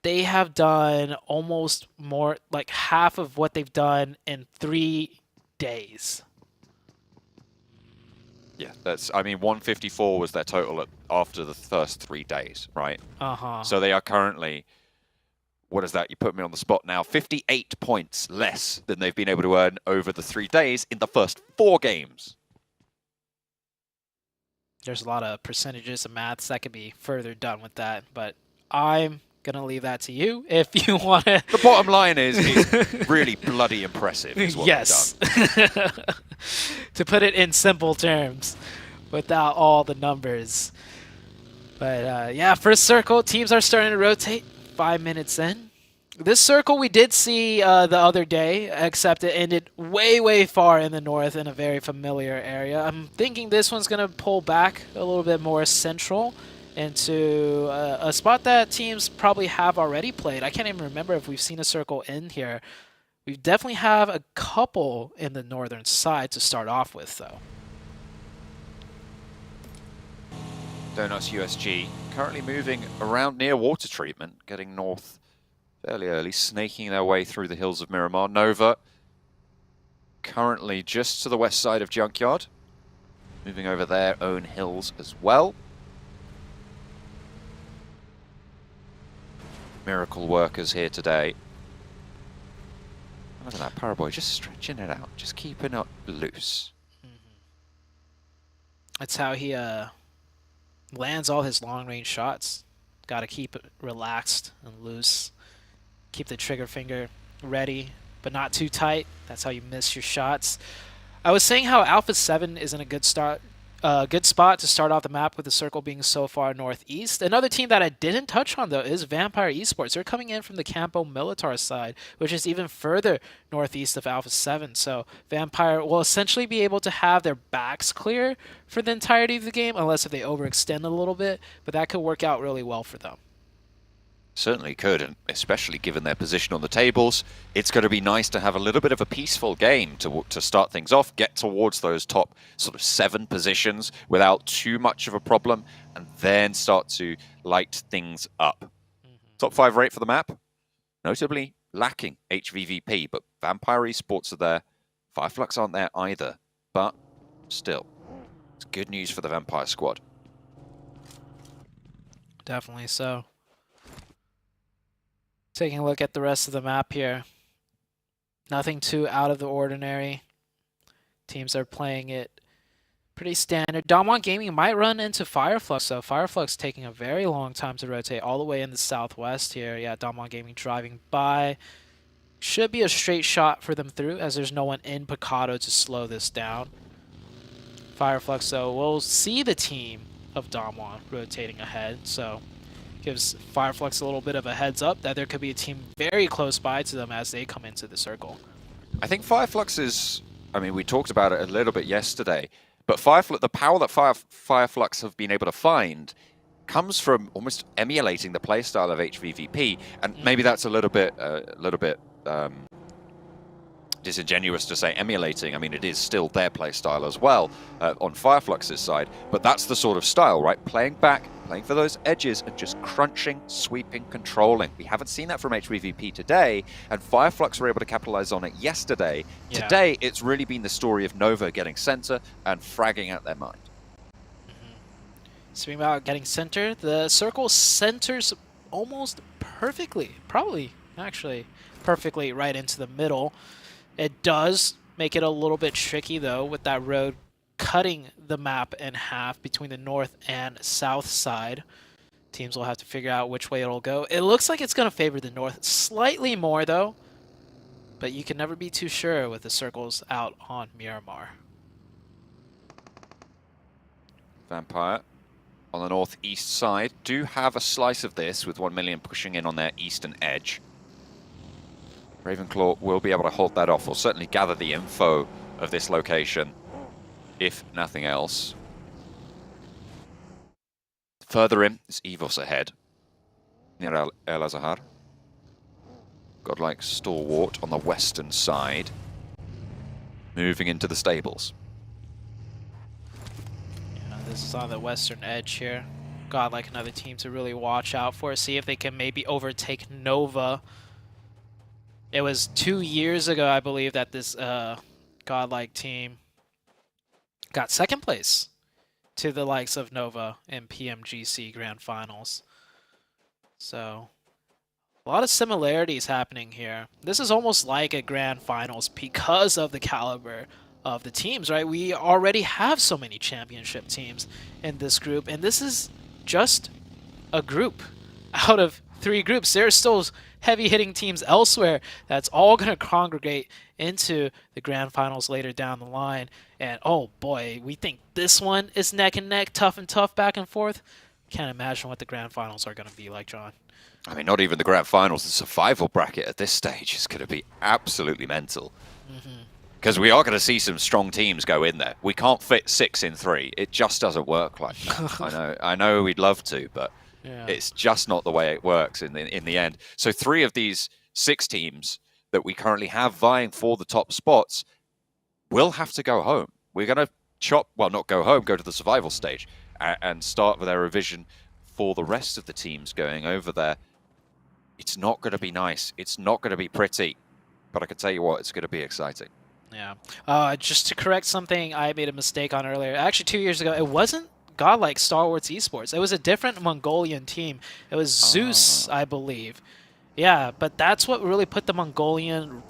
they have done almost more, like half of what they've done in 3 days. Yeah, that's, I mean, 154 was their total after the first 3 days, right? Uh-huh. So they are currently what is that? You put me on the spot now. 58 points less than they've been able to earn over the 3 days in the first 4 games. There's a lot of percentages and maths that could be further done with that, but I'm going to leave that to you if you want to. The bottom line is it's really bloody impressive is what yes. they've done. To put it in simple terms without all the numbers. But yeah, first circle, teams are starting to rotate 5 minutes in. This circle we did see the other day, except it ended way, way far in the north in a very familiar area. I'm thinking this one's going to pull back a little bit more central into a spot that teams probably have already played. I can't even remember if we've seen a circle in here. We definitely have a couple in the northern side to start off with, though. Donuts USG currently moving around near water treatment, getting north fairly early, snaking their way through the hills of Miramar. Nova currently just to the west side of Junkyard, moving over their own hills as well. Miracle workers here today. Look at that Paraboy, just stretching it out, just keeping it loose. That's how he lands all his long-range shots. Got to keep it relaxed and loose. Keep the trigger finger ready, but not too tight. That's how you miss your shots. I was saying how Alpha 7 is in a good spot to start off the map with the circle being so far northeast. Another team that I didn't touch on, though, is Vampire Esports. They're coming in from the Campo Militar side, which is even further northeast of Alpha 7. So Vampire will essentially be able to have their backs clear for the entirety of the game, unless if they overextend a little bit, but that could work out really well for them. Certainly could, and especially given their position on the tables, it's going to be nice to have a little bit of a peaceful game to start things off, get towards those top sort of 7 positions without too much of a problem, and then start to light things up. Top 5 rate for the map, notably lacking HVVP, but Vampire Esports are there. Fireflux aren't there either, but still, it's good news for the Vampire squad. Definitely so. Taking a look at the rest of the map here. Nothing too out of the ordinary. Teams are playing it pretty standard. Damwon Gaming might run into Fireflux, so Fireflux taking a very long time to rotate all the way in the southwest here. Yeah, Damwon Gaming driving by. Should be a straight shot for them through, as there's no one in Picado to slow this down. Fireflux, though, we'll see the team of Damwon rotating ahead, so gives Fireflux a little bit of a heads up that there could be a team very close by to them as they come into the circle. I think Fireflux is, I mean, we talked about it a little bit yesterday, but the power that Fireflux have been able to find comes from almost emulating the playstyle of HVVP, and maybe that's a little bit disingenuous to say emulating. I mean, it is still their playstyle as well on Fireflux's side, but that's the sort of style, right? Playing back, playing for those edges, and just crunching, sweeping, controlling. We haven't seen that from HVVP today, and Fireflux were able to capitalize on it yesterday. Yeah. Today, it's really been the story of Nova getting center and fragging out their mind. Speaking about getting center, the circle centers almost perfectly, probably actually perfectly right into the middle. It does make it a little bit tricky, though, with that road cutting the map in half between the north and south side. Teams will have to figure out which way it'll go. It looks like it's going to favor the north slightly more, though, but you can never be too sure with the circles out on Miramar. Vampire on the northeast side do have a slice of this, with 1 million pushing in on their eastern edge. Ravenclaw will be able to hold that off, or certainly gather the info of this location, if nothing else. Further in is Evos ahead, near El Azahar. Godlike Stalwart on the western side, moving into the stables. Yeah, this is on the western edge here. Godlike, another team to really watch out for, see if they can maybe overtake Nova. It was 2 years ago, I believe, that this Godlike team got second place to the likes of Nova in PMGC Grand Finals. So A lot of similarities happening here. This is almost like a grand finals because of the caliber of the teams, right? We already have so many championship teams in this group, and this is just a group out of 3 groups. There's still heavy-hitting teams elsewhere that's all going to congregate into the grand finals later down the line. And oh boy, we think this one is neck and neck, tough and tough, back and forth. Can't imagine what the grand finals are going to be like, John. I mean, not even the grand finals, the survival bracket at this stage is going to be absolutely mental. Because we are going to see some strong teams go in there. We can't fit 6 in 3. It just doesn't work like that. I know we'd love to, but it's just not the way it works in the end. So 3 of these 6 teams that we currently have vying for the top spots will have to go home. We're going to not go home, go to the survival stage and start with their revision for the rest of the teams going over there. It's not going to be nice. It's not going to be pretty. But I can tell you what, it's going to be exciting. Yeah. Just to correct something I made a mistake on earlier. Actually, 2 years ago, it wasn't Godlike Stalwarts Esports. It was a different Mongolian team. It was Zeus, I believe. Yeah, but that's what really put the Mongolian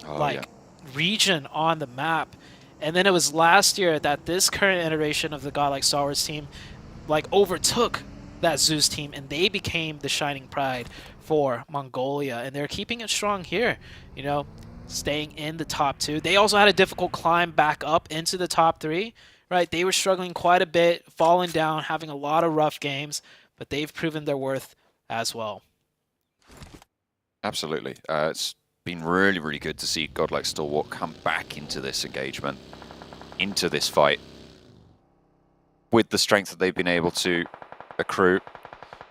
region on the map. And then it was last year that this current iteration of the Godlike Stalwarts team overtook that Zeus team, and they became the shining pride for Mongolia, and they're keeping it strong here, staying in the top 2. They also had a difficult climb back up into the top 3, right? They were struggling quite a bit, falling down, having a lot of rough games, but they've proven their worth as well. Absolutely. It's been really, really good to see Godlike Stalwart come back into this engagement, into this fight, with the strength that they've been able to accrue.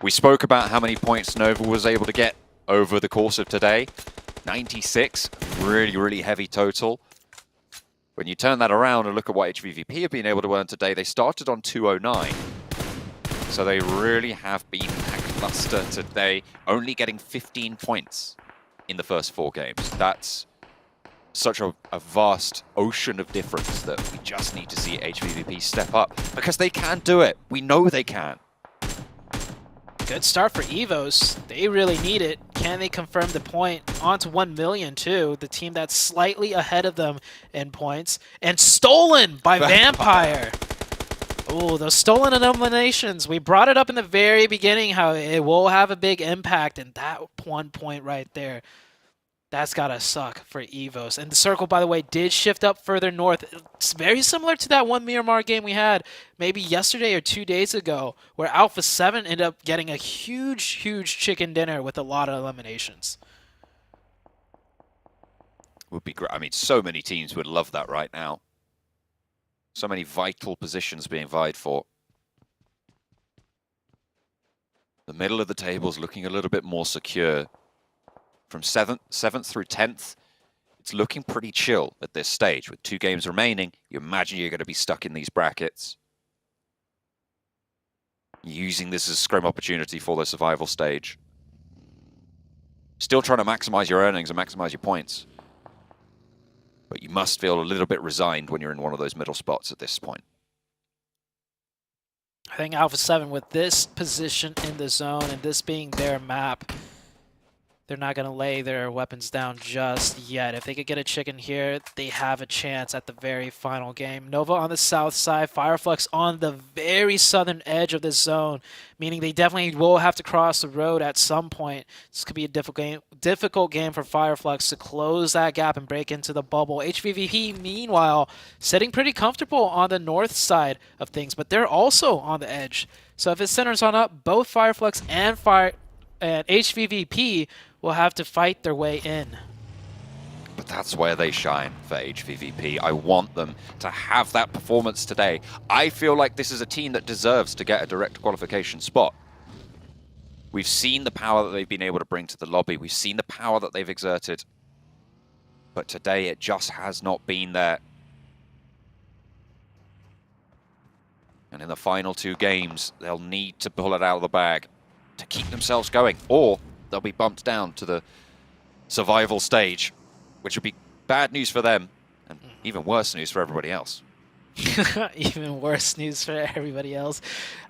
We spoke about how many points Nova was able to get over the course of today. 96, really, really heavy total. When you turn that around and look at what HVVP have been able to earn today, they started on 209. So they really have been lackluster today, only getting 15 points in the first 4 games. That's such a vast ocean of difference that we just need to see HVVP step up, because they can do it. We know they can. Good start for Evos. They really need it. Can they confirm the point? On to 1 million, too. The team that's slightly ahead of them in points. And stolen by Vampire. Oh, those stolen eliminations. We brought it up in the very beginning how it will have a big impact. And that 1 point right there, that's gotta suck for Evos. And the circle, by the way, did shift up further north. It's very similar to that one Miramar game we had maybe yesterday or 2 days ago, where Alpha 7 ended up getting a huge, huge chicken dinner with a lot of eliminations. Would be great. I mean, so many teams would love that right now. So many vital positions being vied for. The middle of the table is looking a little bit more secure. From 7th through 10th, it's looking pretty chill at this stage. With 2 games remaining, you imagine you're going to be stuck in these brackets. Using this as a scrim opportunity for the survival stage. Still trying to maximize your earnings and maximize your points. But you must feel a little bit resigned when you're in one of those middle spots at this point. I think Alpha 7, with this position in the zone and this being their map, they're not going to lay their weapons down just yet. If they could get a chicken here, they have a chance at the very final game. Nova on the south side, Fireflux on the very southern edge of this zone, meaning they definitely will have to cross the road at some point. This could be a difficult game for Fireflux to close that gap and break into the bubble. HVVP, meanwhile, sitting pretty comfortable on the north side of things, but they're also on the edge. So if it centers on up, both Fireflux and HVVP will have to fight their way in. But that's where they shine for HVVP. I want them to have that performance today. I feel like this is a team that deserves to get a direct qualification spot. We've seen the power that they've been able to bring to the lobby. We've seen the power that they've exerted. But today it just has not been there. And in the final 2 games, they'll need to pull it out of the bag to keep themselves going, or they'll be bumped down to the survival stage, which would be bad news for them and even worse news for everybody else. Even worse news for everybody else.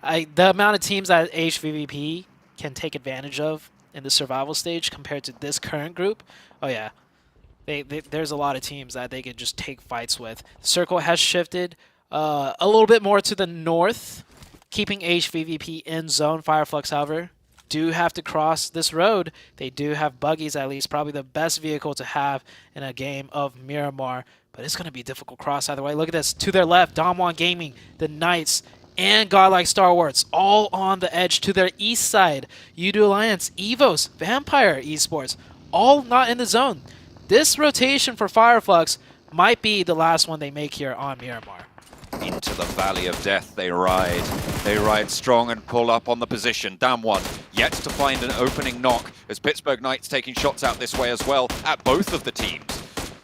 The amount of teams that HVVP can take advantage of in the survival stage compared to this current group, oh yeah, there's a lot of teams that they can just take fights with. The circle has shifted a little bit more to the north, keeping HVVP in zone. Fireflux, however, do have to cross this road. They do have buggies, at least, probably the best vehicle to have in a game of Miramar. But it's going to be a difficult cross either way. Look at this. To their left, Damwon Gaming, the Knights, and Godlike Star Wars, all on the edge. To their east side, Udo Alliance, Evos, Vampire Esports, all not in the zone. This rotation for Fireflux might be the last one they make here on Miramar. Into the Valley of Death they ride. They ride strong and pull up on the position. Damwon yet to find an opening knock as Pittsburgh Knights taking shots out this way as well at both of the teams.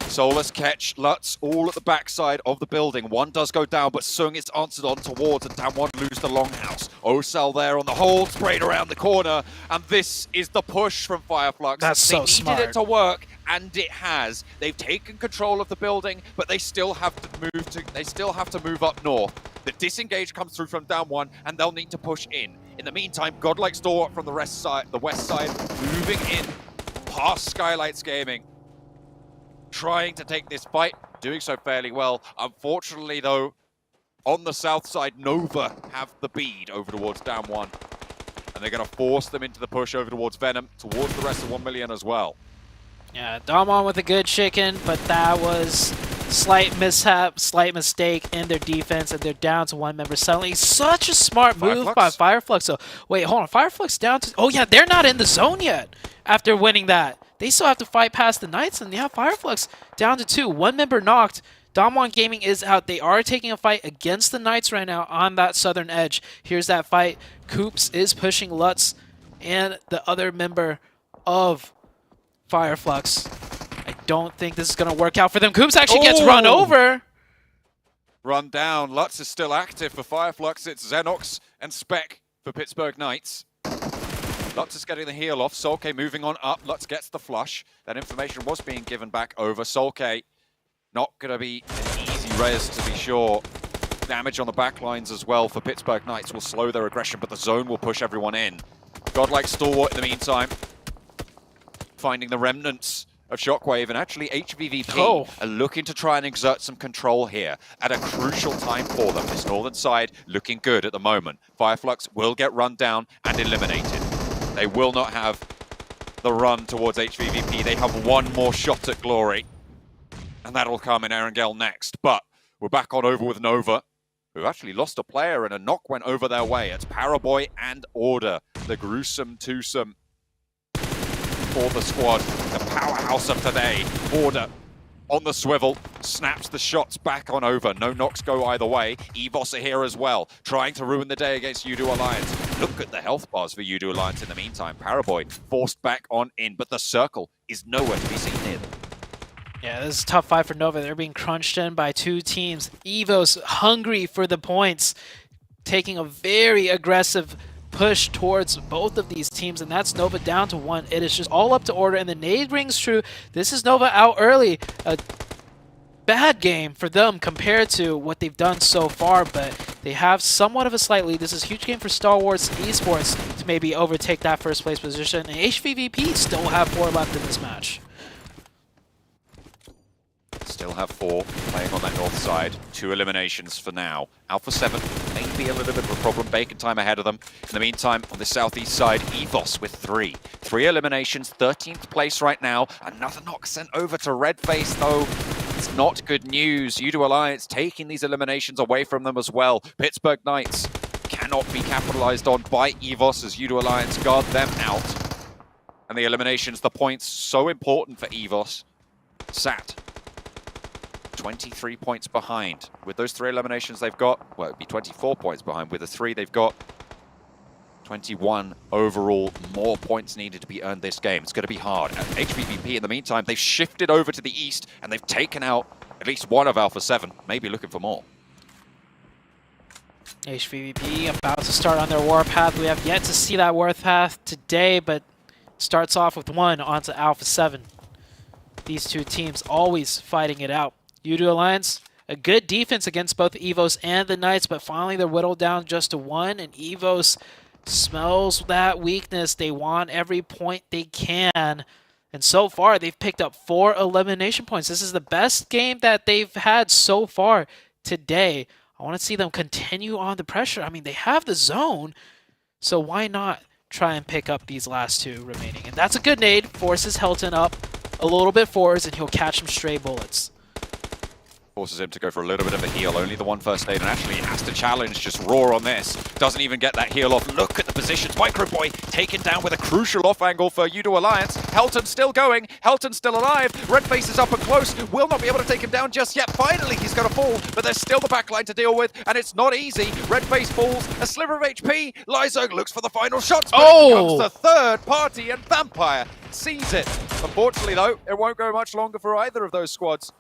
Solus, Ketch, Lutz, all at the backside of the building. One does go down, but Sung is answered on towards, and Damwon lose the longhouse. Osal there on the hold, sprayed around the corner, and this is the push from Fireflux. That's so smart. They needed it to work, and it has. They've taken control of the building, but they still have to move up north. The disengage comes through from Damwon, and they'll need to push in. In the meantime, Godlike Stalwart from the west side, moving in past Skylights Gaming, trying to take this fight, doing so fairly well. Unfortunately, though, on the south side, Nova have the bead over towards Damwon, and they're going to force them into the push over towards Venom, towards the rest of 1 million as well. Yeah, Damwon with a good chicken, but that was slight mishap, slight mistake in their defense, and they're down to one member suddenly. Such a smart move by Fireflux. So, wait, hold on. Fireflux down to... Oh, yeah, they're not in the zone yet after winning that. They still have to fight past the Knights, and yeah, Fireflux down to 2. One member knocked. Damwon Gaming is out. They are taking a fight against the Knights right now on that southern edge. Here's that fight. Coops is pushing Lutz and the other member of Fireflux. I don't think this is going to work out for them. Coops actually gets run over. Run down. Lutz is still active for Fireflux. It's Xenox and Spec for Pittsburgh Knights. Lutz is getting the heal off. Solke moving on up. Lutz gets the flush. That information was being given back over. Solke not going to be an easy res, to be sure. Damage on the back lines as well for Pittsburgh Knights will slow their aggression, but the zone will push everyone in. Godlike Stalwart in the meantime, finding the remnants of Shockwave, and actually HVVP are looking to try and exert some control here at a crucial time for them. This northern side looking good at the moment. Fireflux will get run down and eliminated. They will not have the run towards HVVP. They have one more shot at glory, and that'll come in Erangel next. But we're back on over with Nova, who actually lost a player, and a knock went over their way. It's Paraboy and Order, the gruesome twosome for the squad. The powerhouse of today. Order on the swivel, snaps the shots back on over. No knocks go either way. Evos are here as well, trying to ruin the day against Udo Alliance. Look at the health bars for Udo Alliance in the meantime. Paraboy forced back on in, but the circle is nowhere to be seen near them. Yeah, this is a tough fight for Nova. They're being crunched in by two teams. Evos hungry for the points, taking a very aggressive push towards both of these teams, and that's Nova down to 1. It is just all up to Order, and the nade rings true. This is Nova out early. A bad game for them compared to what they've done so far, but they have somewhat of a slight lead. This is a huge game for Star Wars Esports to maybe overtake that first place position, and HVVP still have 4 left in this match. Still have 4 playing on that north side. 2 eliminations for now. Alpha 7 may be a little bit of a problem. Bacon time ahead of them. In the meantime, on the southeast side, Evos with 3. 3 eliminations, 13th place right now. Another knock sent over to Redface, though. It's not good news. Udo Alliance taking these eliminations away from them as well. Pittsburgh Knights cannot be capitalized on by Evos as Udo Alliance guard them out. And the eliminations, the points, so important for Evos. Sat 23 points behind. With those 3 eliminations they've got, well, it'd be 24 points behind. With the 3 they've got, 21 overall. More points needed to be earned this game. It's going to be hard. And HVVP, in the meantime, they've shifted over to the east, and they've taken out at least one of Alpha 7, maybe looking for more. HVVP about to start on their warpath. We have yet to see that warpath today, but starts off with 1 onto Alpha 7. These two teams always fighting it out. Udo Alliance, a good defense against both Evos and the Knights, but finally they're whittled down just to 1, and Evos smells that weakness. They want every point they can. And so far, they've picked up 4 elimination points. This is the best game that they've had so far today. I want to see them continue on the pressure. I mean, they have the zone, so why not try and pick up these last 2 remaining? And that's a good nade. Forces Helton up a little bit forwards, and he'll catch some stray bullets. Forces him to go for a little bit of a heal, only the 1 first aid, and actually has to challenge, just roar on this. Doesn't even get that heal off. Look at the positions. Microboy taken down with a crucial off angle for Udo Alliance. Helton still going. Helton still alive. Redface is up and close. Will not be able to take him down just yet. Finally, he's going to fall, but there's still the backline to deal with, and it's not easy. Redface falls. A sliver of HP. Lyzerg looks for the final shots, but it comes to third party, and Vampire sees it. Unfortunately, though, it won't go much longer for either of those squads.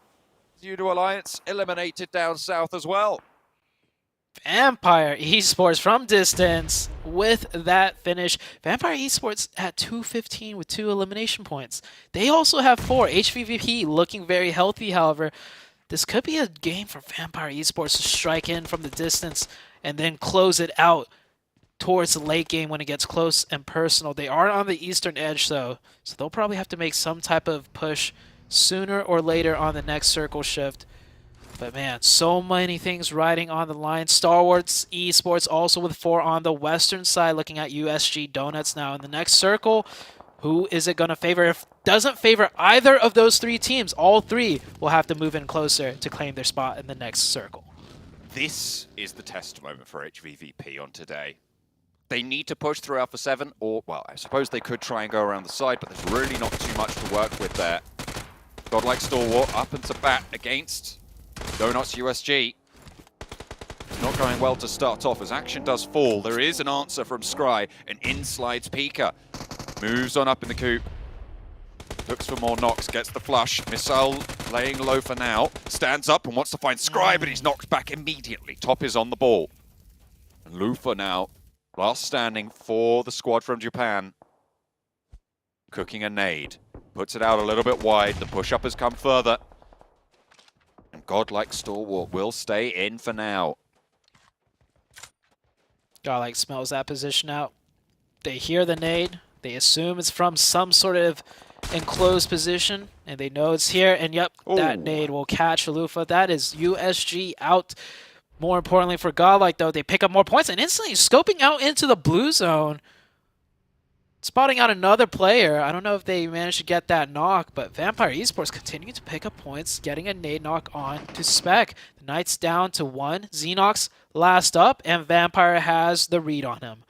Udo Alliance eliminated down south as well. Vampire Esports from distance with that finish. Vampire Esports at 215 with 2 elimination points. They also have 4. HVVP looking very healthy, however. This could be a game for Vampire Esports to strike in from the distance and then close it out towards the late game when it gets close and personal. They are on the eastern edge, though, so they'll probably have to make some type of push sooner or later on the next circle shift. But man, so many things riding on the line. Star Wars Esports also with 4 on the western side, looking at USG Donuts now in the next circle. Who is it going to favor? If it doesn't favor either of those 3 teams, all 3 will have to move in closer to claim their spot in the next circle. This is the test moment for HVVP on today. They need to push through Alpha 7, or, well, I suppose they could try and go around the side, but there's really not too much to work with there. Godlike Stalwart up and to bat against Donuts USG. Not going well to start off as action does fall. There is an answer from Scry, and in slides Pika. Moves on up in the coop. Looks for more knocks, gets the flush. Missile laying low for now. Stands up and wants to find Scry, but he's knocked back immediately. Top is on the ball. And Lufa now, last standing for the squad from Japan. Cooking a nade. Puts it out a little bit wide. The push-up has come further. And Godlike Stalwart will stay in for now. Godlike smells that position out. They hear the nade. They assume it's from some sort of enclosed position. And they know it's here. And yep, that nade will catch Lufa. That is USG out. More importantly for Godlike, though, they pick up more points. And instantly scoping out into the blue zone. Spotting out another player. I don't know if they managed to get that knock, but Vampire Esports continue to pick up points, getting a nade knock on to Spec. The Knights down to 1. Xenox last up, and Vampire has the read on him.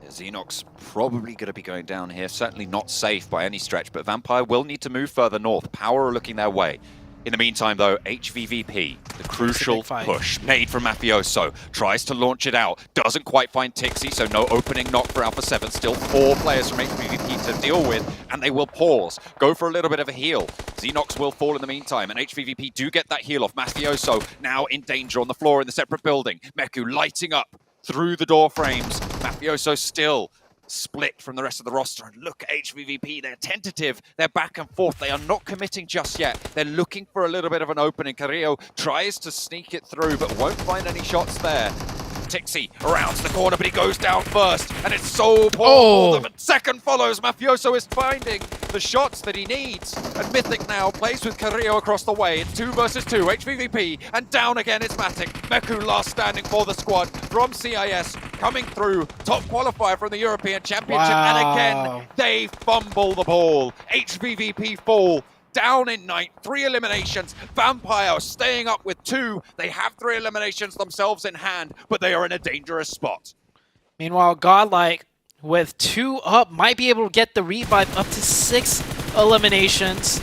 Yeah, Xenox probably going to be going down here. Certainly not safe by any stretch, but Vampire will need to move further north. Power are looking their way. In the meantime, though, HVVP, the crucial push made from Mafioso, tries to launch it out, doesn't quite find Tixie, so no opening knock for Alpha 7. Still 4 players from HVVP to deal with, and they will pause, go for a little bit of a heal. Xenox will fall in the meantime, and HVVP do get that heal off. Mafioso now in danger on the floor in the separate building. Meku lighting up through the door frames. Mafioso still split from the rest of the roster. And look at HVVP, they're tentative, they're back and forth, they are not committing just yet. They're looking for a little bit of an opening. Carrillo tries to sneak it through, but won't find any shots there. Tixie around the corner, but he goes down first, and it's so poor. The second follows. Mafioso is finding the shots that he needs. And Mythic now plays with Carrillo across the way. It's 2 versus 2, HVVP, and down again it's Matic. Meku last standing for the squad from CIS, coming through, top qualifier from the European Championship, and again, they fumble the ball. HVVP fall. Down in 9, 3 eliminations. Vampire staying up with 2. They have 3 eliminations themselves in hand, but they are in a dangerous spot. Meanwhile, Godlike with 2 up might be able to get the revive up to 6 eliminations.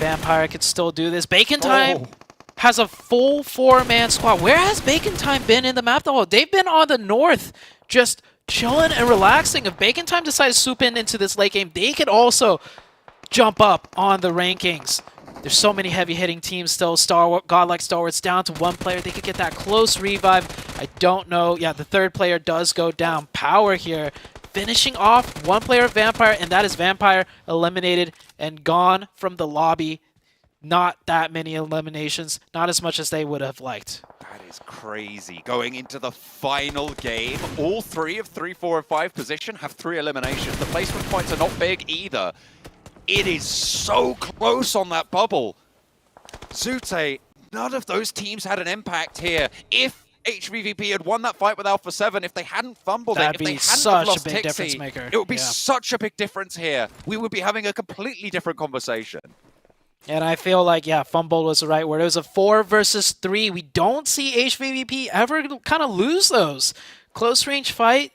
Vampire could still do this. Bacon Time has a full 4-man squad. Where has Bacon Time been in the map though? They've been on the north, just chilling and relaxing. If Bacon Time decides to swoop into this late game, they could also jump up on the rankings. There's so many heavy-hitting teams still. Godlike Stalwart's down to 1 player. They could get that close revive. I don't know. Yeah, the 3rd player does go down. Power here. Finishing off 1 player of Vampire, and that is Vampire eliminated and gone from the lobby. not that many eliminations, not as much as they would have liked. That is crazy. Going into the final game, all 3 of 3, 4, and 5 position have 3 eliminations. The placement points are not big either. It is so close on that bubble. Zute, none of those teams had an impact here. If HVVP had won that fight with Alpha 7, if they hadn't fumbled That'd it, if they be hadn't such lost a big difference Tixie, maker. it would be Yeah. such a big difference here. We would be having a completely different conversation. And I feel like, yeah, fumble was the right word. It was a 4 versus 3. We don't see HVVP ever kind of lose those. Close range fight.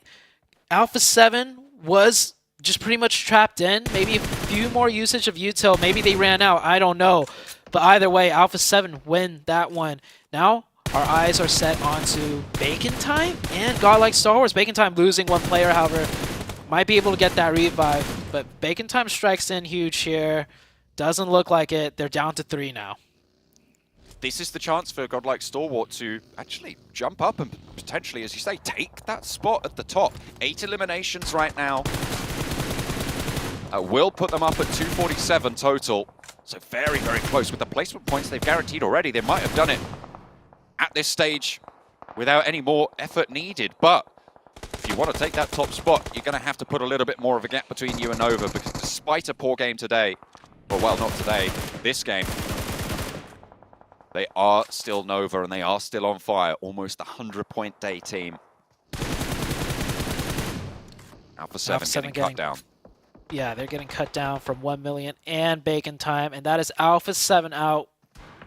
Alpha 7 was just pretty much trapped in. Maybe a few more usage of util. Maybe they ran out. I don't know. But either way, Alpha 7 win that one. Now, our eyes are set onto Bacon Time and Godlike Star Wars. Bacon Time losing 1 player, however, might be able to get that revive. But Bacon Time strikes in huge here. Doesn't look like it. They're down to 3 now. This is the chance for Godlike Stalwart to actually jump up and potentially, as you say, take that spot at the top. 8 eliminations right now. Will put them up at 247 total. So very, very close. With the placement points they've guaranteed already, they might have done it at this stage without any more effort needed. But if you want to take that top spot, you're going to have to put a little bit more of a gap between you and Nova, because despite a poor game today, well, not today, this game, they are still Nova and they are still on fire. Almost a 100-point day team. Alpha 7 getting cut down. Yeah, they're getting cut down from 1 million and Bacon Time, and that is Alpha 7 out.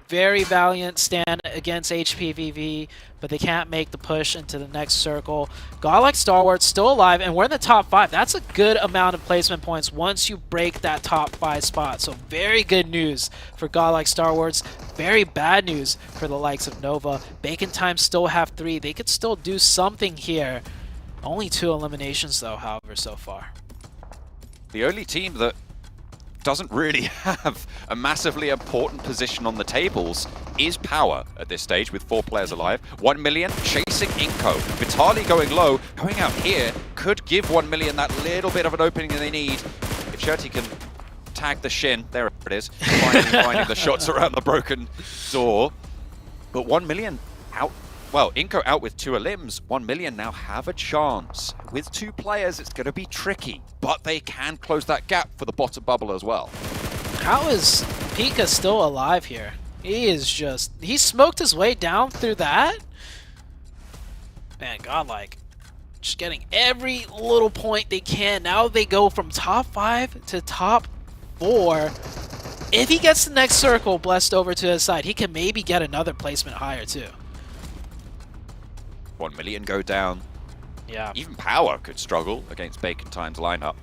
Very valiant stand against HPVV, but they can't make the push into the next circle. Godlike Star Wars still alive, and we're in the top 5. That's a good amount of placement points once you break that top 5 spot. So very good news for Godlike Star Wars. Very bad news for the likes of Nova. Bacon Time still have 3. They could still do something here. Only 2 eliminations though, however, so far. The only team that doesn't really have a massively important position on the tables is Power at this stage with 4 players alive. 1 million chasing Inko. Vitali going low, going out here could give 1 million that little bit of an opening they need. If Shirty can tag the shin, there it is, finally finding the shots around the broken door. But 1 million out. Well, Inko out with 2 elims. 1 million now have a chance. With 2 players, it's going to be tricky, but they can close that gap for the bottom bubble as well. How is Pika still alive here? He is just... He smoked his way down through that? Man, Godlike. Just getting every little point they can. Now they go from top 5 to top 4. If he gets the next circle blessed over to his side, he can maybe get another placement higher too. 1 million go down. Yeah. Even Power could struggle against Bacon Time's lineup.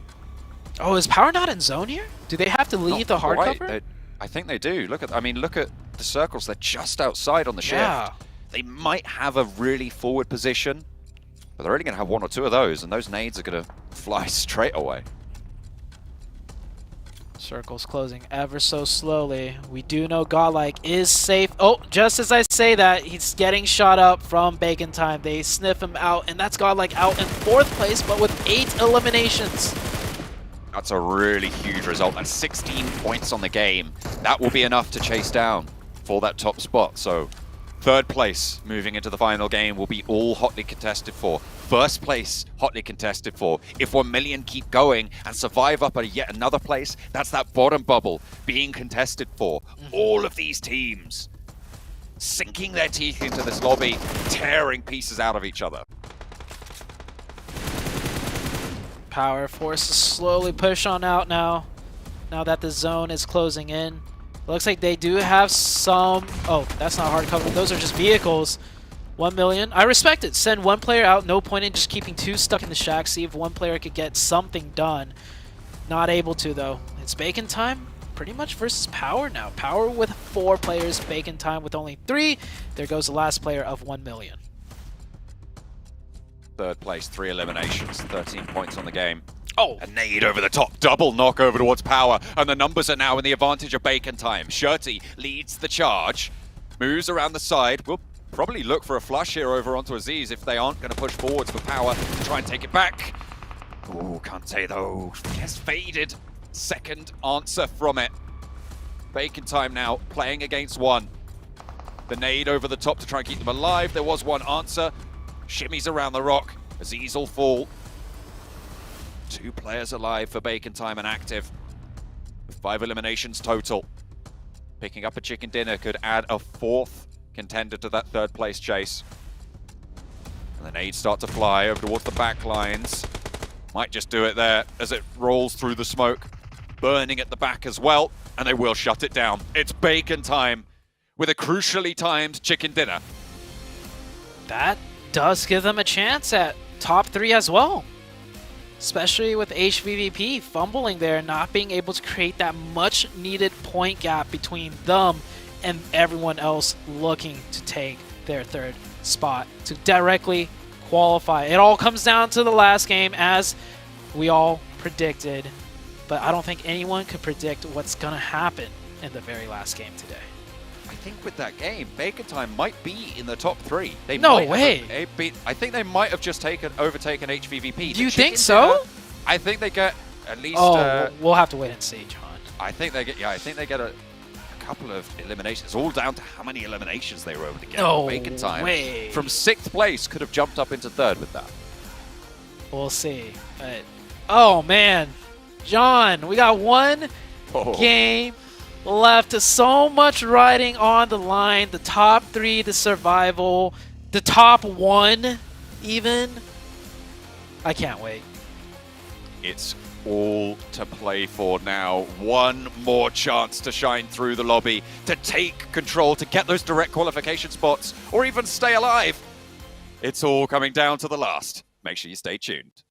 Oh, is Power not in zone here? Do they have to leave the hard cover? I think they do. Look at the circles. They're just outside on the shift. Yeah. They might have a really forward position, but they're only going to have 1 or 2 of those, and those nades are going to fly straight away. Circle's closing ever so slowly. We do know Godlike is safe. Oh, just as I say that, he's getting shot up from Bacon Time. They sniff him out, and that's Godlike out in 4th place, but with 8 eliminations. That's a really huge result. That's 16 points on the game. That will be enough to chase down for that top spot. So 3rd place moving into the final game will be all hotly contested for. 1st place hotly contested for. If 1 million keep going and survive up at yet another place, that's that bottom bubble being contested for. All of these teams sinking their teeth into this lobby, tearing pieces out of each other. Power forced to slowly push on out now that the zone is closing in. Looks like they do have some... Oh, that's not hard cover. Those are just vehicles. 1 million. I respect it. Send 1 player out. No point in just keeping 2 stuck in the shack. See if 1 player could get something done. Not able to, though. It's Bacon Time pretty much versus Power now. Power with 4 players. Bacon Time with only 3. There goes the last player of 1 million. 3rd place, 3 eliminations, 13 points on the game. Oh! A nade over the top, double knock over towards Power, and the numbers are now in the advantage of Bacon Time. Shirty leads the charge, moves around the side, will probably look for a flush here over onto Aziz if they aren't going to push forwards for Power to try and take it back. Oh, Kante though, gets faded. 2nd answer from it. Bacon Time now playing against one. The nade over the top to try and keep them alive. There was one answer. Shimmies around the rock. Aziz will fall. 2 players alive for Bacon Time and active. 5 eliminations total. Picking up a chicken dinner could add a 4th contender to that 3rd place chase. And the nades start to fly over towards the back lines. Might just do it there as it rolls through the smoke. Burning at the back as well, and they will shut it down. It's Bacon Time with a crucially timed chicken dinner. That does give them a chance at top 3 as well. Especially with HVVP fumbling there, not being able to create that much needed point gap between them and everyone else looking to take their 3rd spot to directly qualify. It all comes down to the last game as we all predicted, but I don't think anyone could predict what's going to happen in the very last game today. I think with that game, Bacon Time might be in the top 3. They No might way. I think they might have just overtaken HVVP. Do you think so? I think they get at least. We'll have to wait and see, John. I think they get. Yeah, I think they get a couple of eliminations. It's all down to how many eliminations they were able to get. No Bacon Time way. from 6th place could have jumped up into 3rd with that. We'll see. But oh man, John, we got one game left. So much riding on the line. The top 3, the survival, the top 1 even. I can't wait. It's all to play for now. One more chance to shine through the lobby, to take control, to get those direct qualification spots, or even stay alive. It's all coming down to the last. Make sure you stay tuned.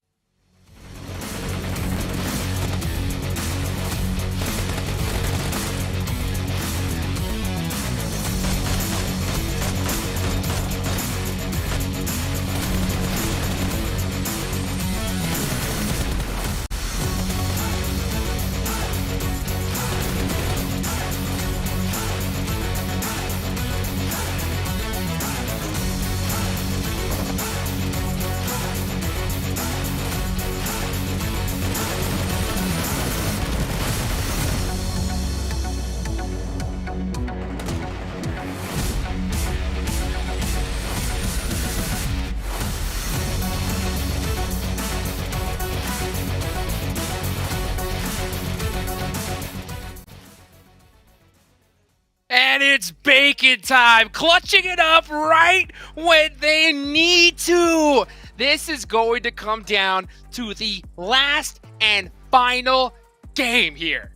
And it's Bacon Time, clutching it up right when they need to. This is going to come down to the last and final game here.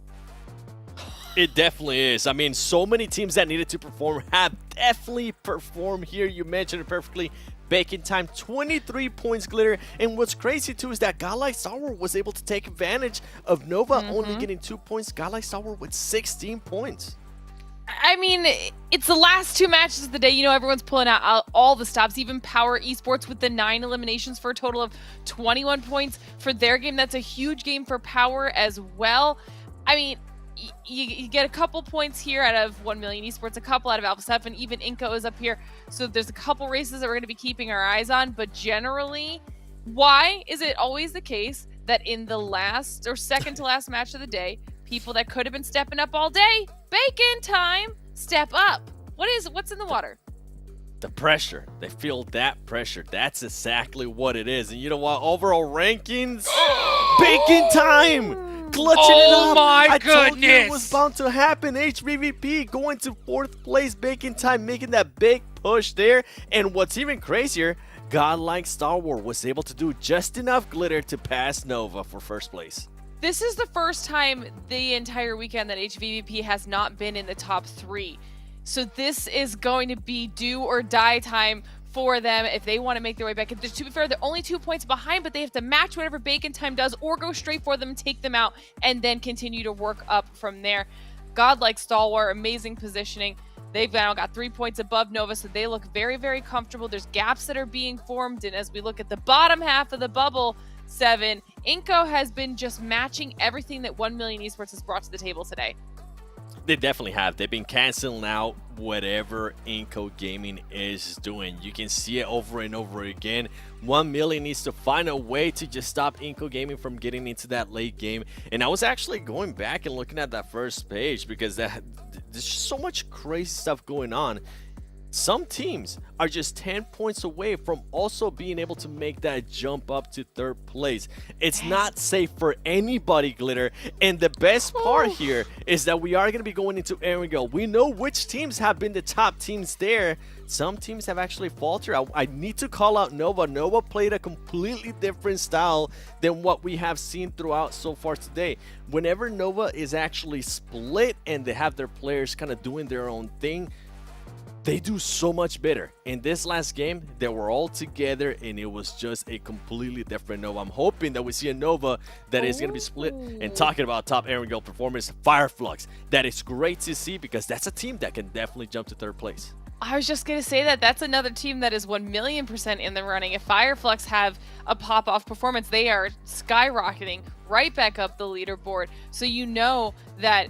It definitely is. I mean, so many teams that needed to perform have definitely performed here. You mentioned it perfectly. Bacon Time, 23 points, Glitter. And what's crazy, too, is that Galai Sour was able to take advantage of Nova only getting 2 points. Galai Sour with 16 points. I mean, it's the last 2 matches of the day. You know, everyone's pulling out all the stops, even Power Esports with the 9 eliminations for a total of 21 points for their game. That's a huge game for Power as well. I mean, you get a couple points here out of 1 Million Esports, a couple out of Alpha 7, even Inko is up here. So there's a couple races that we're going to be keeping our eyes on. But generally, why is it always the case that in the last or second to last match of the day, people that could have been stepping up all day, Bacon Time, step up? What's in the water? The pressure. They feel that pressure. That's exactly what it is. And you know what? Overall rankings, Bacon Time! Clutching it up. My goodness. I told you it was bound to happen. HVVP going to 4th place. Bacon Time making that big push there. And what's even crazier, godlike Star Wars was able to do just enough glitter to pass Nova for 1st place. This is the first time the entire weekend that HVVP has not been in the top 3. So this is going to be do or die time for them if they want to make their way back. To be fair, they're only 2 points behind, but they have to match whatever Bacon Time does or go straight for them, take them out, and then continue to work up from there. Godlike Stalwart, amazing positioning. They've now got 3 points above Nova, so they look very, very comfortable. There's gaps that are being formed, and as we look at the bottom half of the bubble, 7, Inko has been just matching everything that 1 Million Esports has brought to the table today. They definitely have. They've been canceling out whatever Inco Gaming is doing. You can see it over and over again. 1 million needs to find a way to just stop Inco Gaming from getting into that late game. And I was actually going back and looking at that first page because there's just so much crazy stuff going on. Some teams are just 10 points away from also being able to make that jump up to third place. It's not safe for anybody, Glitter. And the best part here is that we are going to be going into Erangel. We know which teams have been the top teams there. Some teams have actually faltered. I need to call out Nova. Nova played a completely different style than what we have seen throughout so far today. Whenever Nova is actually split and they have their players kind of doing their own thing, they do so much better. In this last game, they were all together and it was just a completely different Nova. I'm hoping that we see a Nova that is going to be split. And talking about top Erangel performance, Fireflux. That is great to see because that's a team that can definitely jump to third place. I was just going to say that that's another team that is 1,000,000% in the running. If Fireflux have a pop-off performance, they are skyrocketing right back up the leaderboard. So you know that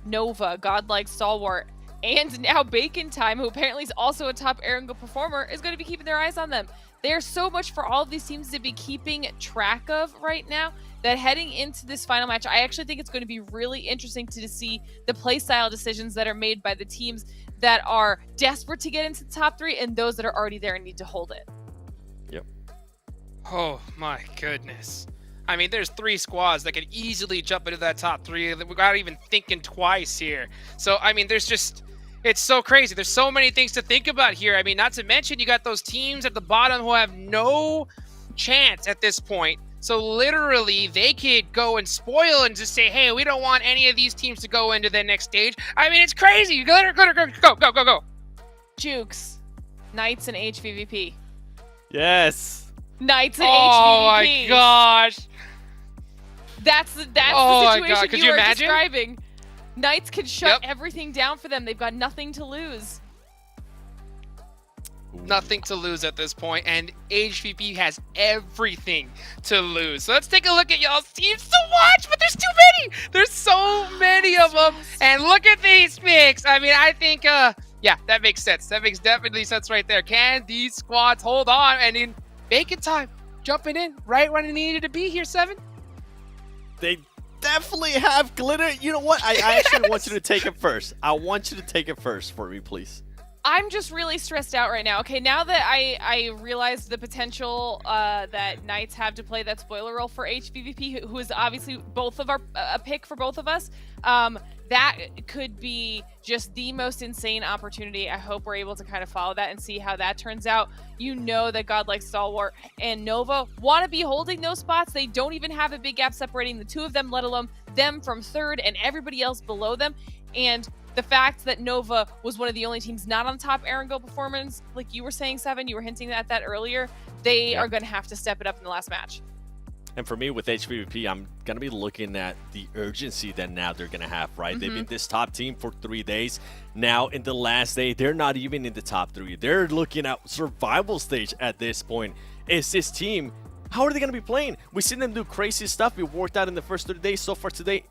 Nova, Godlike Stalwart, and now Bacon Time, who apparently is also a top Erangel performer, is going to be keeping their eyes on them. There's so much for all of these teams to be keeping track of right now that heading into this final match, I actually think it's going to be really interesting to see the playstyle decisions that are made by the teams that are desperate to get into the top 3 and those that are already there and need to hold it. Yep. Oh my goodness. I mean, there's 3 squads that could easily jump into that top 3 without even thinking twice here. So, I mean, it's so crazy. There's so many things to think about here. I mean, not to mention you got those teams at the bottom who have no chance at this point. So literally, they could go and spoil and just say, hey, we don't want any of these teams to go into the next stage. I mean, it's crazy. Go. Jukes, Knights and HVVP. Yes. Knights and HVVP. Oh my gosh. That's the situation you are describing. Knights can shut everything down for them. They've got nothing to lose. Nothing to lose at this point, and HVP has everything to lose. So let's take a look at y'all's teams to watch, but there's too many. There's so many of them, and look at these picks. I mean, I think, yeah, that makes sense. That makes definitely sense right there. Can these squads hold on? And in Bacon Time, jumping in right when it needed to be here, 7. They definitely have, Glitter. You know what? I actually want you to take it first. I want you to take it first for me, please. I'm just really stressed out right now. Okay, now that I realized the potential that Knights have to play that spoiler role for HVVP, who is obviously a pick for both of us, that could be just the most insane opportunity. I hope we're able to kind of follow that and see how that turns out. You know that Godlike Stalwart and Nova want to be holding those spots. They don't even have a big gap separating the two of them, let alone them from third and everybody else below them. And the fact that Nova was one of the only teams not on top Erangel performance, like you were saying, 7, you were hinting at that earlier, they are going to have to step it up in the last match. And for me, with HVVP, I'm going to be looking at the urgency that now they're going to have, right? They've been this top team for 3 days. Now, in the last day, they're not even in the top 3. They're looking at survival stage at this point. Is this team, how are they going to be playing? We've seen them do crazy stuff. It worked out in the first 30 days. So far today,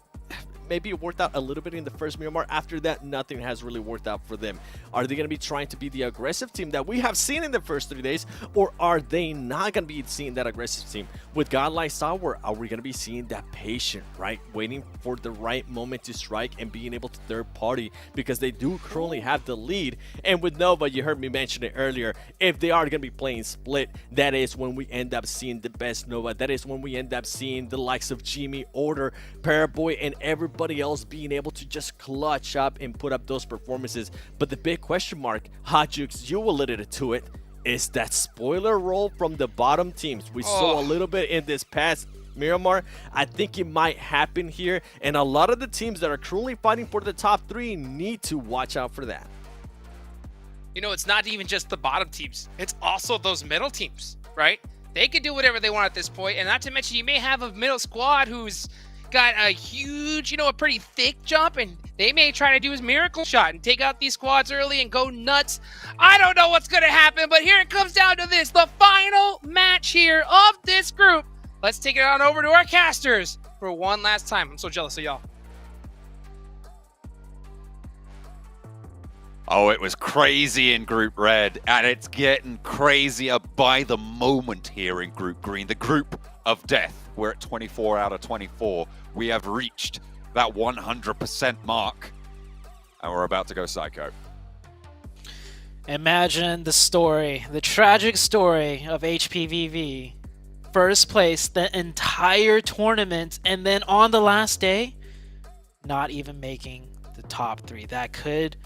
maybe it worked out a little bit in the first Miramar. After that, nothing has really worked out for them. Are they going to be trying to be the aggressive team that we have seen in the first 3 days? Or are they not going to be seeing that aggressive team? With Godlike Stalwart, are we going to be seeing that patient, right? Waiting for the right moment to strike and being able to third party because they do currently have the lead. And with Nova, you heard me mention it earlier, if they are going to be playing split, that is when we end up seeing the best Nova. That is when we end up seeing the likes of Jimmy, Order, Paraboy, and everybody else being able to just clutch up and put up those performances. But the big question mark, Hot Jukes, you alluded to it, is that spoiler role from the bottom teams. We saw a little bit in this past Miramar. I think it might happen here, and a lot of the teams that are currently fighting for the top 3 need to watch out for that. You know, it's not even just the bottom teams. It's also those middle teams, right? They can do whatever they want at this point, and not to mention you may have a middle squad who's got a huge, you know, a pretty thick jump, and they may try to do his miracle shot and take out these squads early and go nuts. I don't know what's going to happen, but here it comes down to this, the final match here of this group. Let's take it on over to our casters for one last time. I'm so jealous of y'all. Oh, it was crazy in Group Red, and it's getting crazier by the moment here in Group Green. The group of death. We're at 24 out of 24. We have reached that 100% mark, and we're about to go psycho. Imagine the story, the tragic story of HPVV. First place the entire tournament, and then on the last day, not even making the top 3. That could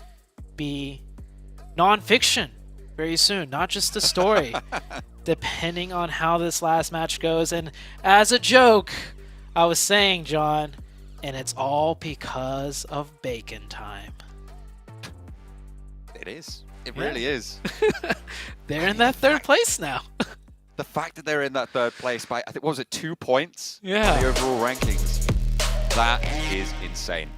be non-fiction very soon, not just a story, depending on how this last match goes. And as a joke, I was saying, John, and it's all because of bacon time. It is. It really is. They're in that 3rd place now. The fact that they're in that 3rd place by, I think, what was it, 2 points? Yeah. In the overall rankings. That is insane.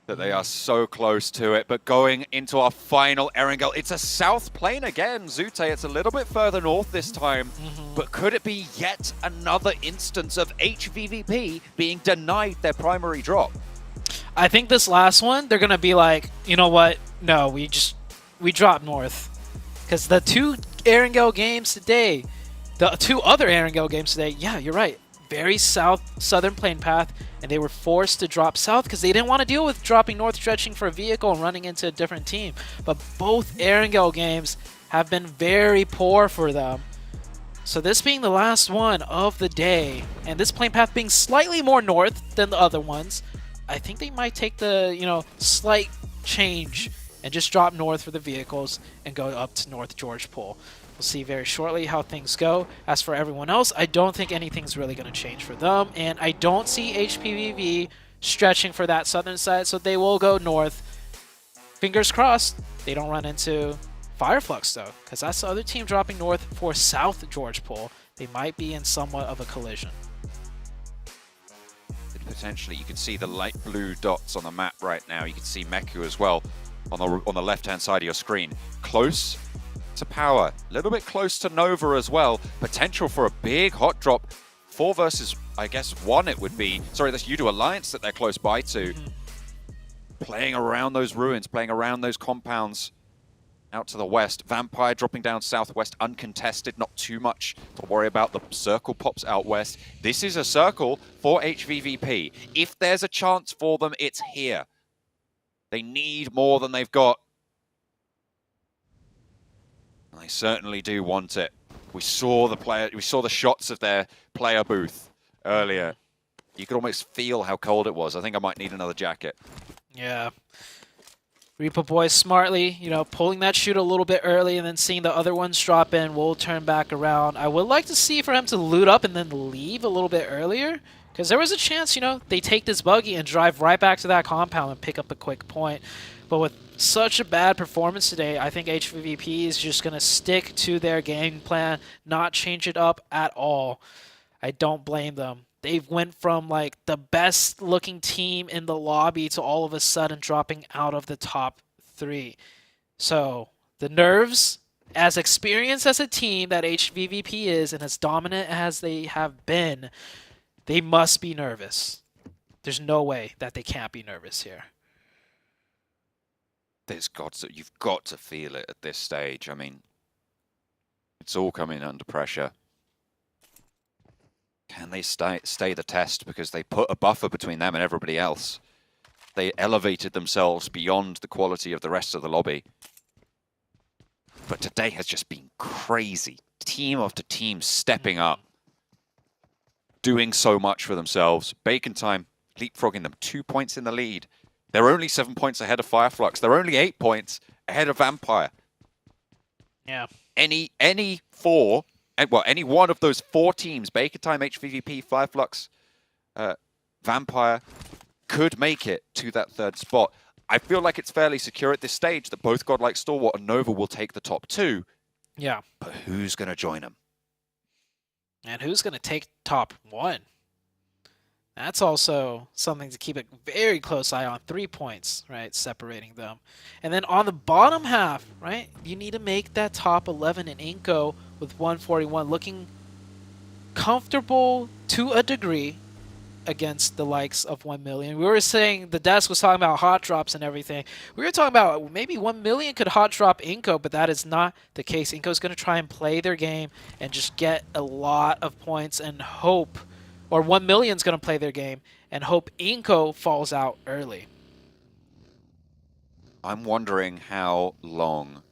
That they are so close to it. But going into our final Erangel, it's a south plane again, Zute. It's a little bit further north this time. But could it be yet another instance of HVVP being denied their primary drop? I think this last one, they're going to be like, you know what? No, we drop north. Because the 2 Erangel games today, the 2 other Erangel games today, yeah, you're right. Very southern plane path, and they were forced to drop south because they didn't want to deal with dropping north, stretching for a vehicle and running into a different team. But both Erangel games have been very poor for them. So this being the last one of the day, and this plane path being slightly more north than the other ones, I think they might take the, slight change and just drop north for the vehicles and go up to North George Pool. We'll see very shortly how things go. As for everyone else, I don't think anything's really going to change for them, and I don't see HPVV stretching for that southern side, so they will go north. Fingers crossed they don't run into Fireflux, though, because that's the other team dropping north for South George Pool. They might be in somewhat of a collision. Potentially, you can see the light blue dots on the map right now. You can see Meku as well on the left-hand side of your screen. Close to Power, a little bit close to Nova as well. Potential for a big hot drop. 4 versus, I guess, 1 it would be. Sorry, that's Udo Alliance that they're close by to. Playing around those ruins, playing around those compounds out to the west. Vampire dropping down southwest, uncontested, not too much to worry about. The circle pops out west. This is a circle for HVVP. If there's a chance for them, it's here. They need more than they've got. And they certainly do want it. We saw the shots of their player booth earlier. You could almost feel how cold it was. I think I might need another jacket. Yeah. Reaper Boy smartly, pulling that shoot a little bit early and then seeing the other ones drop in. We'll turn back around. I would like to see for him to loot up and then leave a little bit earlier. Because there was a chance, they take this buggy and drive right back to that compound and pick up a quick point. But with such a bad performance today, I think HVVP is just going to stick to their game plan, not change it up at all. I don't blame them. They went from like the best looking team in the lobby to all of a sudden dropping out of the top 3. So the nerves, as experienced as a team that HVVP is and as dominant as they have been, they must be nervous. There's no way that they can't be nervous here. You've got to feel it at this stage. I mean, it's all coming under pressure. Can they stay the test? Because they put a buffer between them and everybody else. They elevated themselves beyond the quality of the rest of the lobby. But today has just been crazy. Team after team stepping up. Doing so much for themselves. Bacon Time leapfrogging them 2 points in the lead. They're only 7 points ahead of Fireflux. They're only 8 points ahead of Vampire. Yeah. Any one of those 4 teams, Bacon Time, HVVP, Fireflux, Vampire, could make it to that 3rd spot. I feel like it's fairly secure at this stage that both Godlike Stalwart and Nova will take the top 2. Yeah. But who's going to join them? And who's going to take top 1? That's also something to keep a very close eye on. 3 points, right, separating them. And then on the bottom half, right, you need to make that top 11 in Inco with 141 looking comfortable to a degree. against the likes of 1 million. We were saying the desk was talking about hot drops and everything. We were talking about maybe 1 million could hot drop Inco, but that is not the case. Inco's going to try and play their game and just get a lot of points and hope, or 1 million's going to play their game and hope Inco falls out early. I'm wondering how long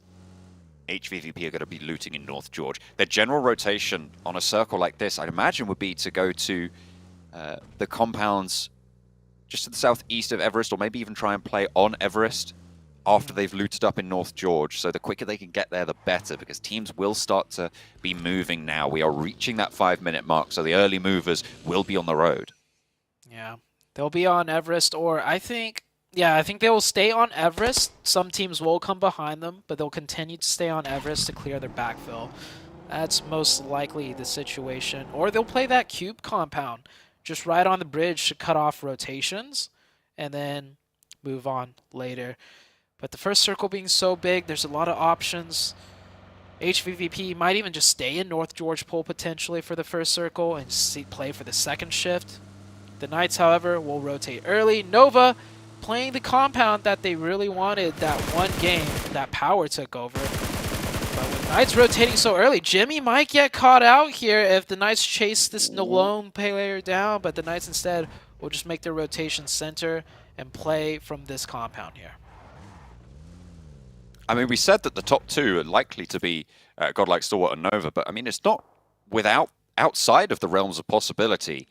HVVP are going to be looting in North George. Their general rotation on a circle like this, I'd imagine, would be to go to the compounds just to the southeast of Everest, or maybe even try and play on Everest after they've looted up in North George. So the quicker they can get there, the better, because teams will start to be moving now. We are reaching that 5-minute mark, so the early movers will be on the road. Yeah, they'll be on Everest, or I think they will stay on Everest. Some teams will come behind them, but they'll continue to stay on Everest to clear their backfill. That's most likely the situation. Or they'll play that cube compound just right on the bridge to cut off rotations and then move on later. But the first circle being so big, there's a lot of options. HVVP might even just stay in North George Pole potentially for the first circle and play for the second shift. The Knights, however, will rotate early. Nova playing the compound that they really wanted that one game that Power took over. But with Knights rotating so early, Jimmy might get caught out here if the Knights chase this lone player down, but the Knights instead will just make their rotation center and play from this compound here. I mean, we said that the top two are likely to be Godlike, Stalwart, and Nova, but I mean, it's not outside of the realms of possibility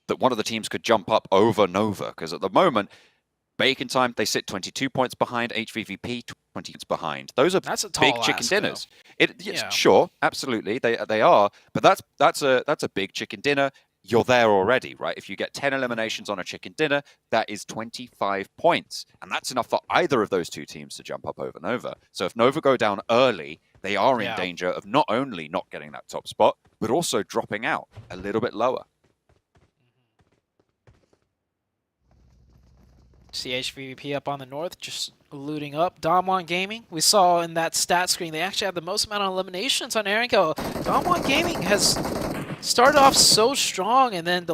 that one of the teams could jump up over Nova, because at the moment, Bacon Time, they sit 22 points behind, HVVP 20 points behind. Those are big chicken dinners. Sure, absolutely, they are, but that's a big chicken dinner. You're there already, right? If you get 10 eliminations on a chicken dinner, that is 25 points. And that's enough for either of those two teams to jump up over Nova. So if Nova go down early, they are in danger of not only not getting that top spot, but also dropping out a little bit lower. CHVVP up on the north, just looting up. Damwon Gaming, we saw in that stat screen, they actually have the most amount of eliminations on Erenco. Damwon Gaming has started off so strong, and then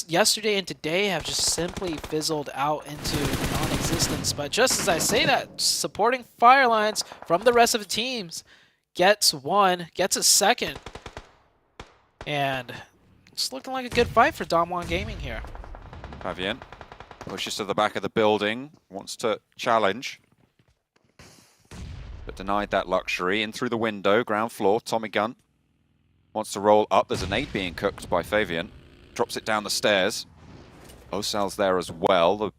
yesterday and today have just simply fizzled out into non-existence. But just as I say that, supporting Firelines from the rest of the teams gets a second. And it's looking like a good fight for Damwon Gaming here. Fabian pushes to the back of the building, wants to challenge, but denied that luxury. In through the window, ground floor, Tommy Gunn wants to roll up. There's a nade being cooked by Fabian. Drops it down the stairs. Osal's there as well. The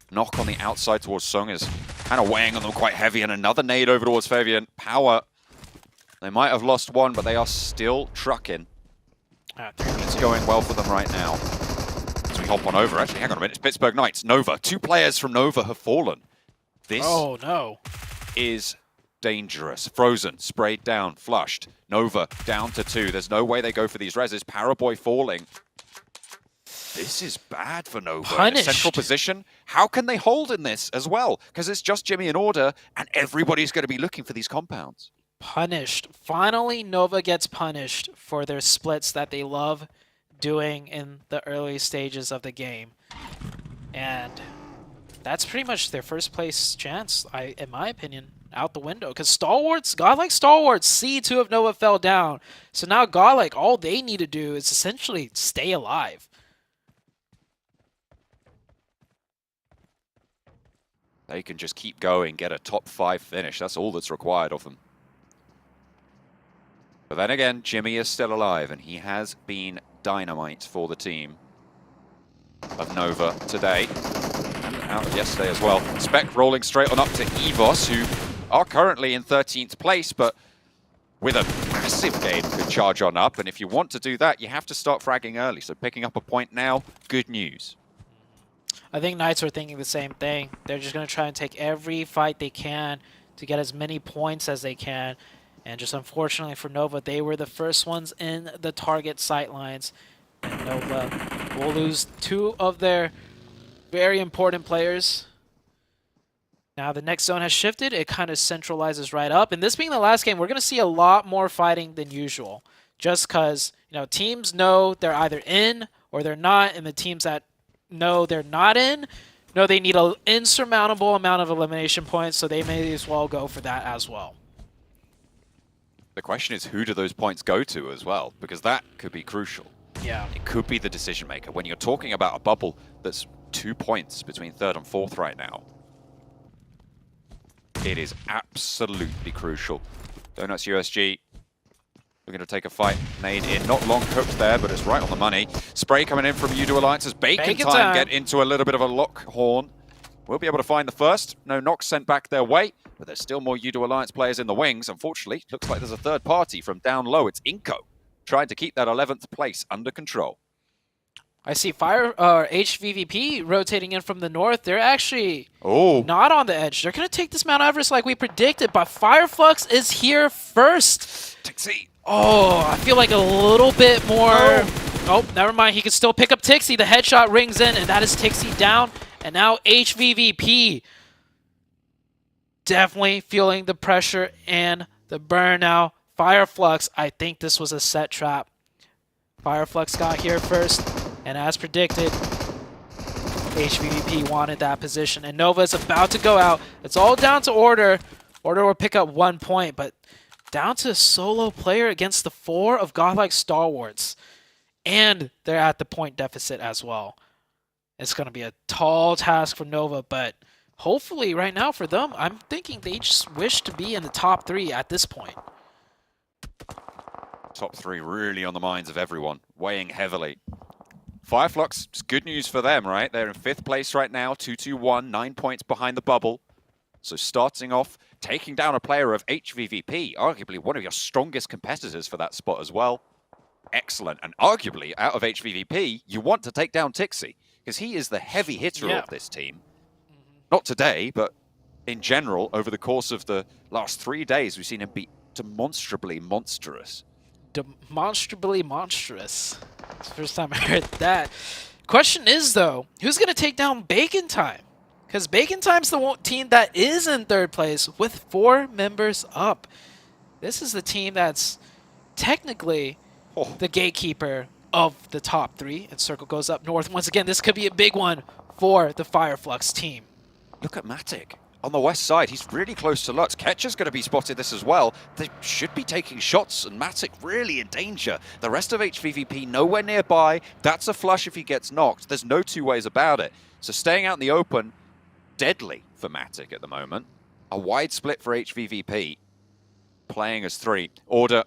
knock on the outside towards Sung is kind of weighing on them quite heavy, and another nade over towards Fabian. Power, they might have lost one, but they are still trucking. It's going well for them right now. As we hop on over, actually, hang on a minute, it's Pittsburgh Knights, Nova. 2 players from Nova have fallen. This is dangerous. Frozen, sprayed down, flushed. Nova down to 2. There's no way they go for these reses. Paraboy falling. This is bad for Nova. Punished. In a central position. How can they hold in this as well? Because it's just Jimmy in order, and everybody's going to be looking for these compounds. Punished. Finally, Nova gets punished for their splits that they love doing in the early stages of the game. And that's pretty much their first place chance, in my opinion, out the window. Because Stalwarts, Godlike Stalwarts, C2 of Nova fell down. So now Godlike, all they need to do is essentially stay alive. They can just keep going, get a top 5 finish. That's all that's required of them. But then again, Jimmy is still alive, and he has been dynamite for the team of Nova today, and out yesterday as well. Spec rolling straight on up to Evos, who are currently in 13th place, but with a massive gain could charge on up, and if you want to do that, you have to start fragging early. So picking up a point now, good news. I think Knights are thinking the same thing. They're just going to try and take every fight they can to get as many points as they can. And just unfortunately for Nova, they were the first ones in the target sightlines. And Nova will lose 2 of their very important players. Now the next zone has shifted. It kind of centralizes right up. And this being the last game, we're going to see a lot more fighting than usual. Just because, teams know they're either in or they're not. And the teams that no, they're not in. No, they need an insurmountable amount of elimination points, so they may as well go for that as well. The question is, who do those points go to as well? Because that could be crucial. Yeah. It could be the decision maker. When you're talking about a bubble that's 2 points between 3rd and 4th right now, it is absolutely crucial. Donuts USG looking to take a fight. Nade in, not long cooked there, but it's right on the money. Spray coming in from Udo Alliance as Bacon Time get into a little bit of a lock horn. We'll be able to find the first. No knocks sent back their way, but there's still more Udo Alliance players in the wings. Unfortunately, looks like there's a third party from down low. It's Inko trying to keep that 11th place under control. I see HVVP rotating in from the north. They're actually not on the edge. They're going to take this Mount Everest like we predicted, but Fireflux is here first. Tixie. Oh, I feel like a little bit more. Oh, never mind. He can still pick up Tixie. The headshot rings in, and that is Tixie down. And now HVVP definitely feeling the pressure and the burn now. Fireflux, I think this was a set trap. Fireflux got here first, and as predicted, HVVP wanted that position. And Nova is about to go out. It's all down to Order. Order will pick up 1 point, but down to a solo player against the 4 of Godlike Stalwarts. And they're at the point deficit as well. It's going to be a tall task for Nova, but hopefully right now for them, I'm thinking they just wish to be in the top 3 at this point. Top 3 really on the minds of everyone, weighing heavily. Fireflux, it's good news for them, right? They're in 5th place right now, 2-2-1, 9 points behind the bubble. So starting off, taking down a player of HVVP, arguably one of your strongest competitors for that spot as well. Excellent. And arguably, out of HVVP, you want to take down Tixie, because he is the heavy hitter of this team. Not today, but in general, over the course of the last 3 days, we've seen him be demonstrably monstrous. Demonstrably monstrous. It's the first time I heard that. Question is, though, who's going to take down Bacon Time? Because Bacon Time's the team that is in 3rd place with 4 members up. This is the team that's technically the gatekeeper of the top 3. And Circle goes up north. Once again, this could be a big one for the Fireflux team. Look at Matic. On the west side, he's really close to Lutz. Ketcher's going to be spotted this as well. They should be taking shots, and Matic really in danger. The rest of HVVP nowhere nearby. That's a flush if he gets knocked. There's no 2 ways about it. So staying out in the open, deadly for Matic at the moment. A wide split for HVVP, playing as 3. Order,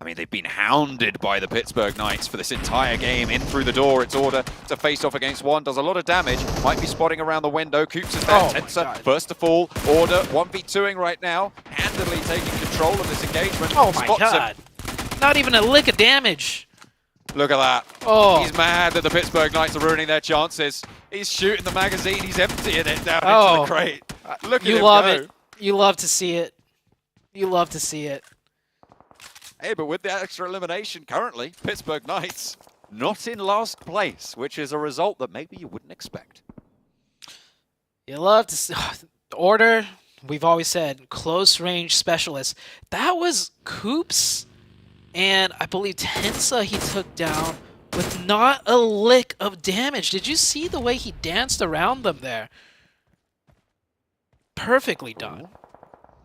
I mean, they've been hounded by the Pittsburgh Knights for this entire game. In through the door, it's Order to face off against 1. Does a lot of damage. Might be spotting around the window. Coops is there. Tensa, first to fall. Order, 1v2ing right now. Handily taking control of this engagement. Oh my god. Not even a lick of damage. Look at that. Oh. He's mad that the Pittsburgh Knights are ruining their chances. He's shooting the magazine. He's emptying it down into the crate. Look at him love go. it. You love to see it. You love to see it. Hey, but with the extra elimination currently, Pittsburgh Knights not in last place, which is a result that maybe you wouldn't expect. You love to see Order. We've always said close range specialist. That was Coops, and I believe Tensa he took down with not a lick of damage. Did you see the way he danced around them there? Perfectly done.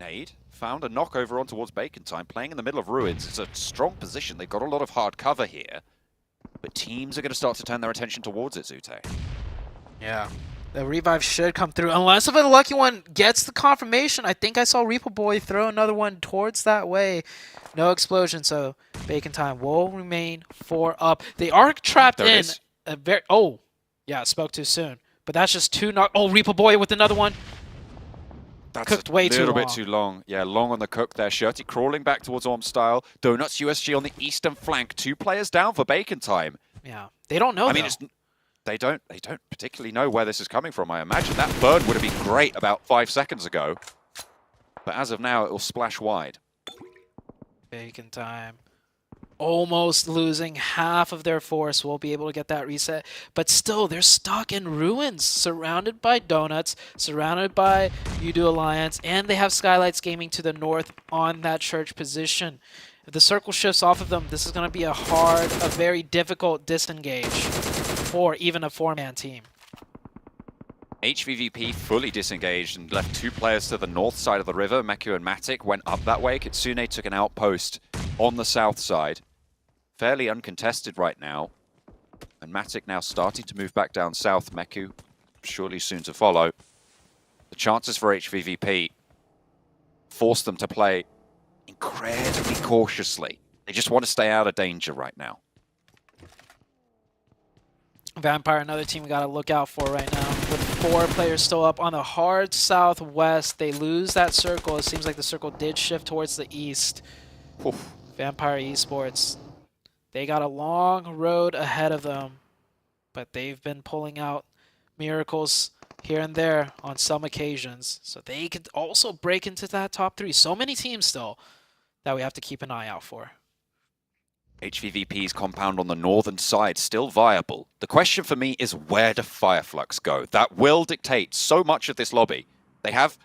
Nade found a knockover on towards Bacon Time, playing in the middle of Ruins. It's a strong position. They've got a lot of hard cover here, but teams are going to start to turn their attention towards it, Zute. Yeah. The revive should come through. Unless if a lucky one gets the confirmation. I think I saw Reaper Boy throw another one towards that way. No explosion, so Bacon Time will remain 4 up. They are trapped in a very... Oh, yeah, spoke too soon. But that's just 2 knock... Oh, Reaper Boy with another one. That's cooked way too long. A little bit too long. Yeah, long on the cook there. Shirty crawling back towards Orm Style. Donuts USG on the eastern flank. 2 players down for Bacon Time. Yeah, they don't know, I mean, they don't particularly know where this is coming from. I imagine that bird would have been great about 5 seconds ago. But as of now, it will splash wide. Bacon Time. Almost losing half of their force. Will be able to get that reset. But still, they're stuck in ruins. Surrounded by Donuts. Surrounded by Udo Alliance. And they have Skylights Gaming to the north on that church position. If the circle shifts off of them, this is going to be a very difficult disengage. for even a 4-man team. HVVP fully disengaged and left 2 players to the north side of the river. Meku and Matic went up that way. Kitsune took an outpost on the south side. Fairly uncontested right now. And Matic now starting to move back down south. Meku surely soon to follow. The chances for HVVP force them to play incredibly cautiously. They just want to stay out of danger right now. Vampire, another team we got to look out for right now. With 4 players still up on the hard southwest, they lose that circle. It seems like the circle did shift towards the east. Oof. Vampire Esports, they got a long road ahead of them, but they've been pulling out miracles here and there on some occasions. So they could also break into that top 3. So many teams still that we have to keep an eye out for. HVVP's compound on the northern side still viable. The question for me is, where do Fireflux go? That will dictate so much of this lobby. They have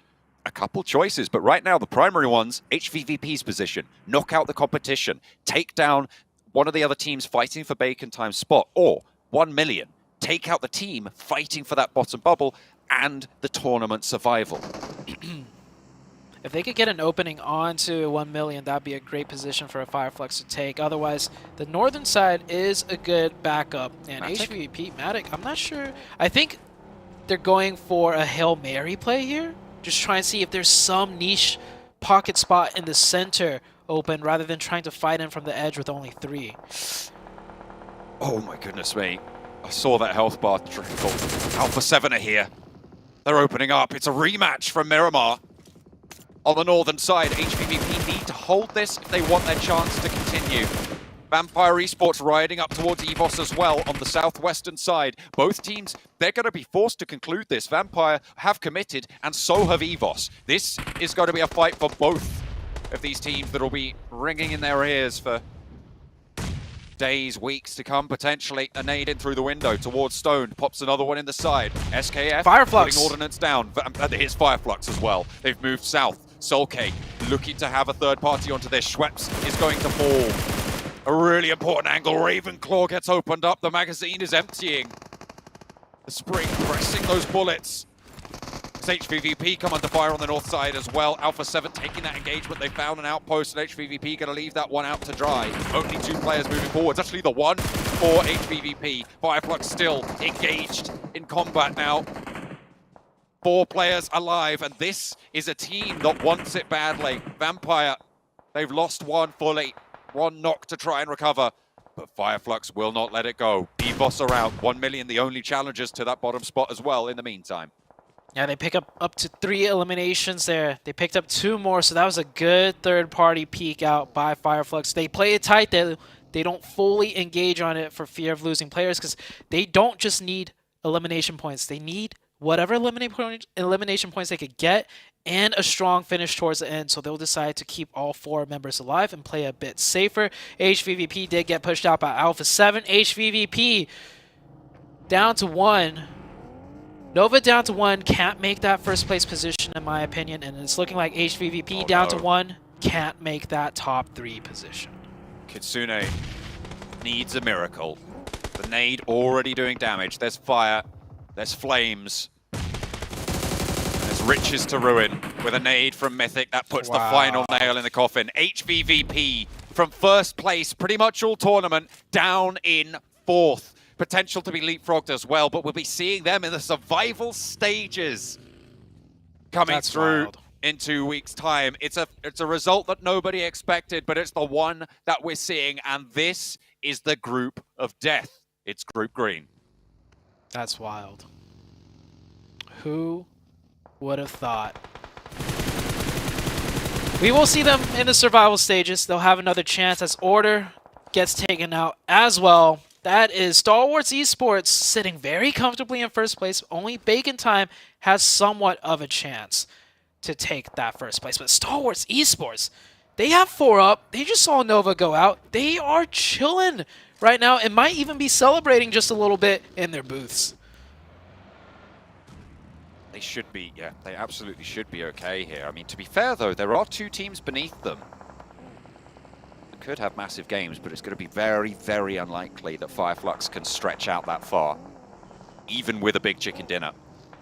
a couple choices, but right now the primary ones, HVVP's position, knock out the competition, take down one of the other teams fighting for Bacon Time's spot, or 1 million, take out the team fighting for that bottom bubble and the tournament survival. If they could get an opening onto 1 million, that'd be a great position for a Fireflux to take. Otherwise, the northern side is a good backup. And HVVP, Matic, I'm not sure. I think they're going for a Hail Mary play here. Just try and see if there's some niche pocket spot in the center open rather than trying to fight in from the edge with only 3. Oh my goodness me. I saw that health bar trickle. Alpha 7 are here. They're opening up. It's a rematch from Miramar. On the northern side, HVVP need to hold this if they want their chance to continue. Vampire Esports riding up towards EVOS as well on the southwestern side. Both teams, they're going to be forced to conclude this. Vampire have committed, and so have EVOS. This is going to be a fight for both of these teams that will be ringing in their ears for days, weeks to come, potentially. A nade in through the window towards Stone. Pops another one in the side. SKF Fireflux putting ordnance down. Here's Fireflux as well. They've moved south. Solcade looking to have a third party onto this. Schweppes is going to fall. A really important angle. Ravenclaw gets opened up. The magazine is emptying. The spring pressing those bullets. It's HVVP come under fire on the north side as well. Alpha 7 taking that engagement. They found an outpost, and HVVP going to leave that one out to dry. Only 2 players moving forwards. Actually, the one for HVVP. Fireflux still engaged in combat now. 4 players alive, and this is a team that wants it badly. Vampire, they've lost one fully. 1 knock to try and recover, but Fireflux will not let it go. EVOS are out. 1 million, the only challengers to that bottom spot as well in the meantime. Yeah, they pick up to 3 eliminations there. They picked up 2 more, so that was a good third-party peek out by Fireflux. They play it tight. They don't fully engage on it for fear of losing players, because they don't just need elimination points. They need whatever elimination points they could get and a strong finish towards the end, so they'll decide to keep all 4 members alive and play a bit safer. HVVP did get pushed out by Alpha 7. HVVP down to 1. Nova down to 1 can't make that first place position in my opinion, and it's looking like HVVP down to 1 can't make that top 3 position. Kitsune needs a miracle. The nade already doing damage. There's fire. There's flames. There's riches to ruin with a nade from Mythic. That puts the final nail in the coffin. HVVP from first place, pretty much all tournament, down in 4th. Potential to be leapfrogged as well, but we'll be seeing them in the survival stages coming through in 2 weeks' time. It's a result that nobody expected, but it's the one that we're seeing, and this is the group of death. It's Group Green. That's wild. Who would have thought? We will see them in the survival stages. They'll have another chance as Order gets taken out as well. That is Star Wars Esports sitting very comfortably in first place. Only Bacon Time has somewhat of a chance to take that first place. But Star Wars Esports, they have 4 up. They just saw Nova go out. They are chilling right now and might even be celebrating just a little bit in their booths. They should be, yeah, they absolutely should be okay here. I mean, to be fair though, there are 2 teams beneath them. could have massive games, but it's going to be very, very unlikely that Fireflux can stretch out that far, even with a big chicken dinner.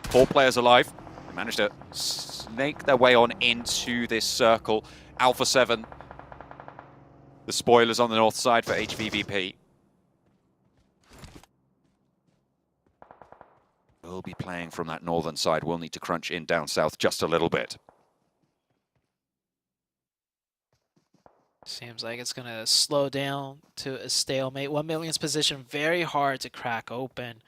4 players alive. They managed to snake their way on into this circle. Alpha 7, the spoilers on the north side for HVVP. We'll be playing from that northern side. We'll need to crunch in down south just a little bit. Seems like it's going to slow down to a stalemate. 1 million's position very hard to crack open.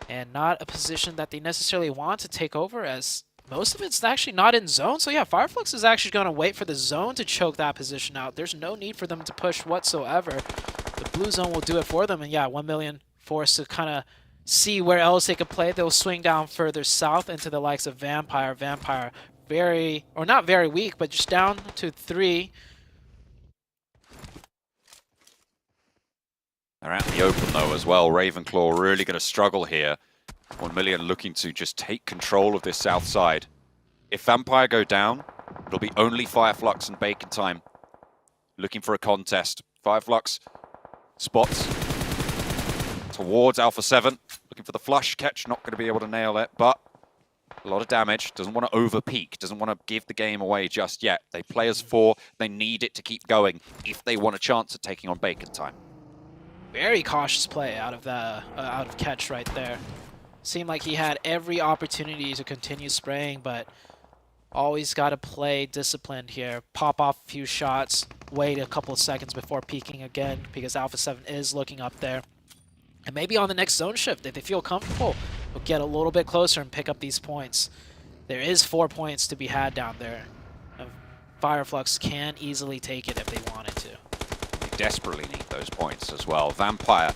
And not a position that they necessarily want to take over, as most of it's actually not in zone. So yeah, Fireflux is actually going to wait for the zone to choke that position out. There's no need for them to push whatsoever. The blue zone will do it for them. And yeah, 1 million forced to kind of see where else they could play. They'll swing down further south into the likes of Vampire. Vampire very, or not very weak, but just down to 3. They're out in the open though as well. Ravenclaw really going to struggle here. 1 million looking to just take control of this south side. If Vampire go down, it'll be only Fireflux and Bacon Time looking for a contest. Fireflux spots towards Alpha 7, looking for the flush catch, not going to be able to nail it, but a lot of damage. Doesn't want to over-peak, doesn't want to give the game away just yet. They play as 4, they need it to keep going if they want a chance at taking on Bacon Time. Very cautious play out of catch right there. Seemed like he had every opportunity to continue spraying, but always got to play disciplined here. Pop off a few shots, wait a couple of seconds before peeking again, because Alpha 7 is looking up there. And maybe on the next zone shift, if they feel comfortable, we'll get a little bit closer and pick up these points. There is 4 points to be had down there. Fireflux can easily take it if they wanted to. They desperately need those points as well. Vampire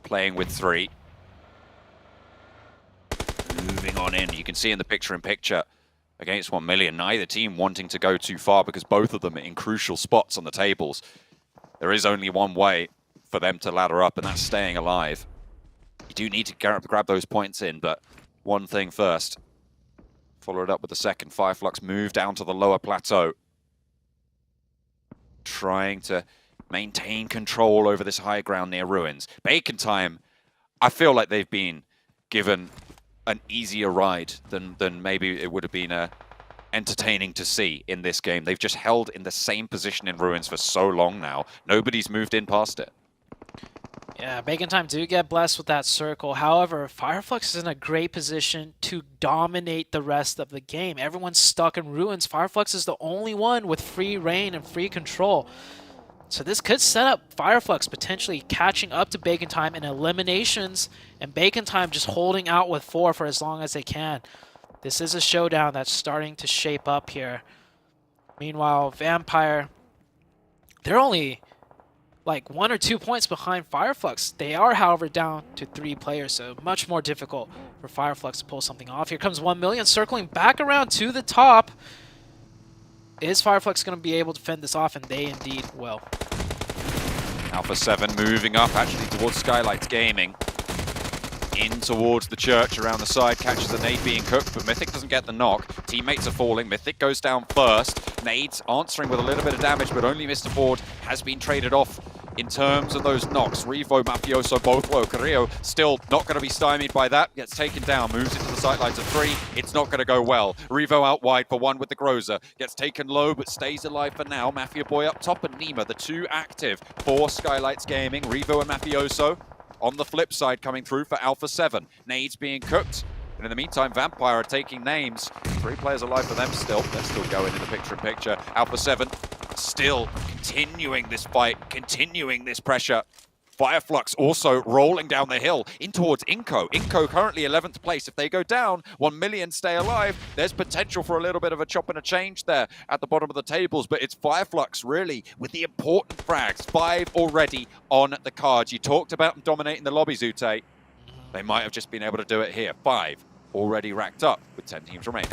playing with 3. Moving on in. You can see in the picture-in-picture against 1 million, neither team wanting to go too far because both of them are in crucial spots on the tables. There is only one way for them to ladder up, and that's staying alive. You do need to grab those points in, but one thing first. Follow it up with the second. Fireflux move down to the lower plateau. Trying to maintain control over this high ground near ruins. Bacon Time, I feel like they've been given an easier ride than maybe it would have been entertaining to see in this game. They've just held in the same position in ruins for so long now. Nobody's moved in past it. Yeah, Bacon Time do get blessed with that circle. However, Fireflux is in a great position to dominate the rest of the game. Everyone's stuck in ruins. Fireflux is the only one with free reign and free control. So this could set up Fireflux potentially catching up to Bacon Time in eliminations, and Bacon Time just holding out with 4 for as long as they can. This is a showdown that's starting to shape up here. Meanwhile, Vampire, they're only like 1 or 2 points behind Fireflux. They are, however, down to 3 players, so much more difficult for Fireflux to pull something off. Here comes 1 million circling back around to the top. Is Fireflux going to be able to fend this off? And they indeed will. Alpha 7 moving up actually towards Skylights Gaming. In towards the church around the side, catches a nade being cooked, but Mythic doesn't get the knock. Teammates are falling, Mythic goes down first. Nades answering with a little bit of damage, but only Mr. Ford has been traded off in terms of those knocks. Revo, Mafioso both low. Carrillo still not going to be stymied by that. Gets taken down, moves into the sightlines of 3. It's not going to go well. Revo out wide for 1 with the Groza. Gets taken low, but stays alive for now. Mafia Boy up top and Nima, the 2 active for Skylights Gaming. Revo and Mafioso on the flip side coming through for Alpha 7. Nades being cooked. And in the meantime, Vampire are taking names. 3 players alive for them still. They're still going in the picture-in-picture. Alpha 7 still continuing this fight, continuing this pressure. Fireflux also rolling down the hill in towards Inco. Inco currently 11th place. If they go down, 1 million stay alive. There's potential for a little bit of a chop and a change there at the bottom of the tables, but it's Fireflux really with the important frags. 5 already on the cards. You talked about them dominating the lobby, Zute. They might have just been able to do it here. 5 already racked up with 10 teams remaining.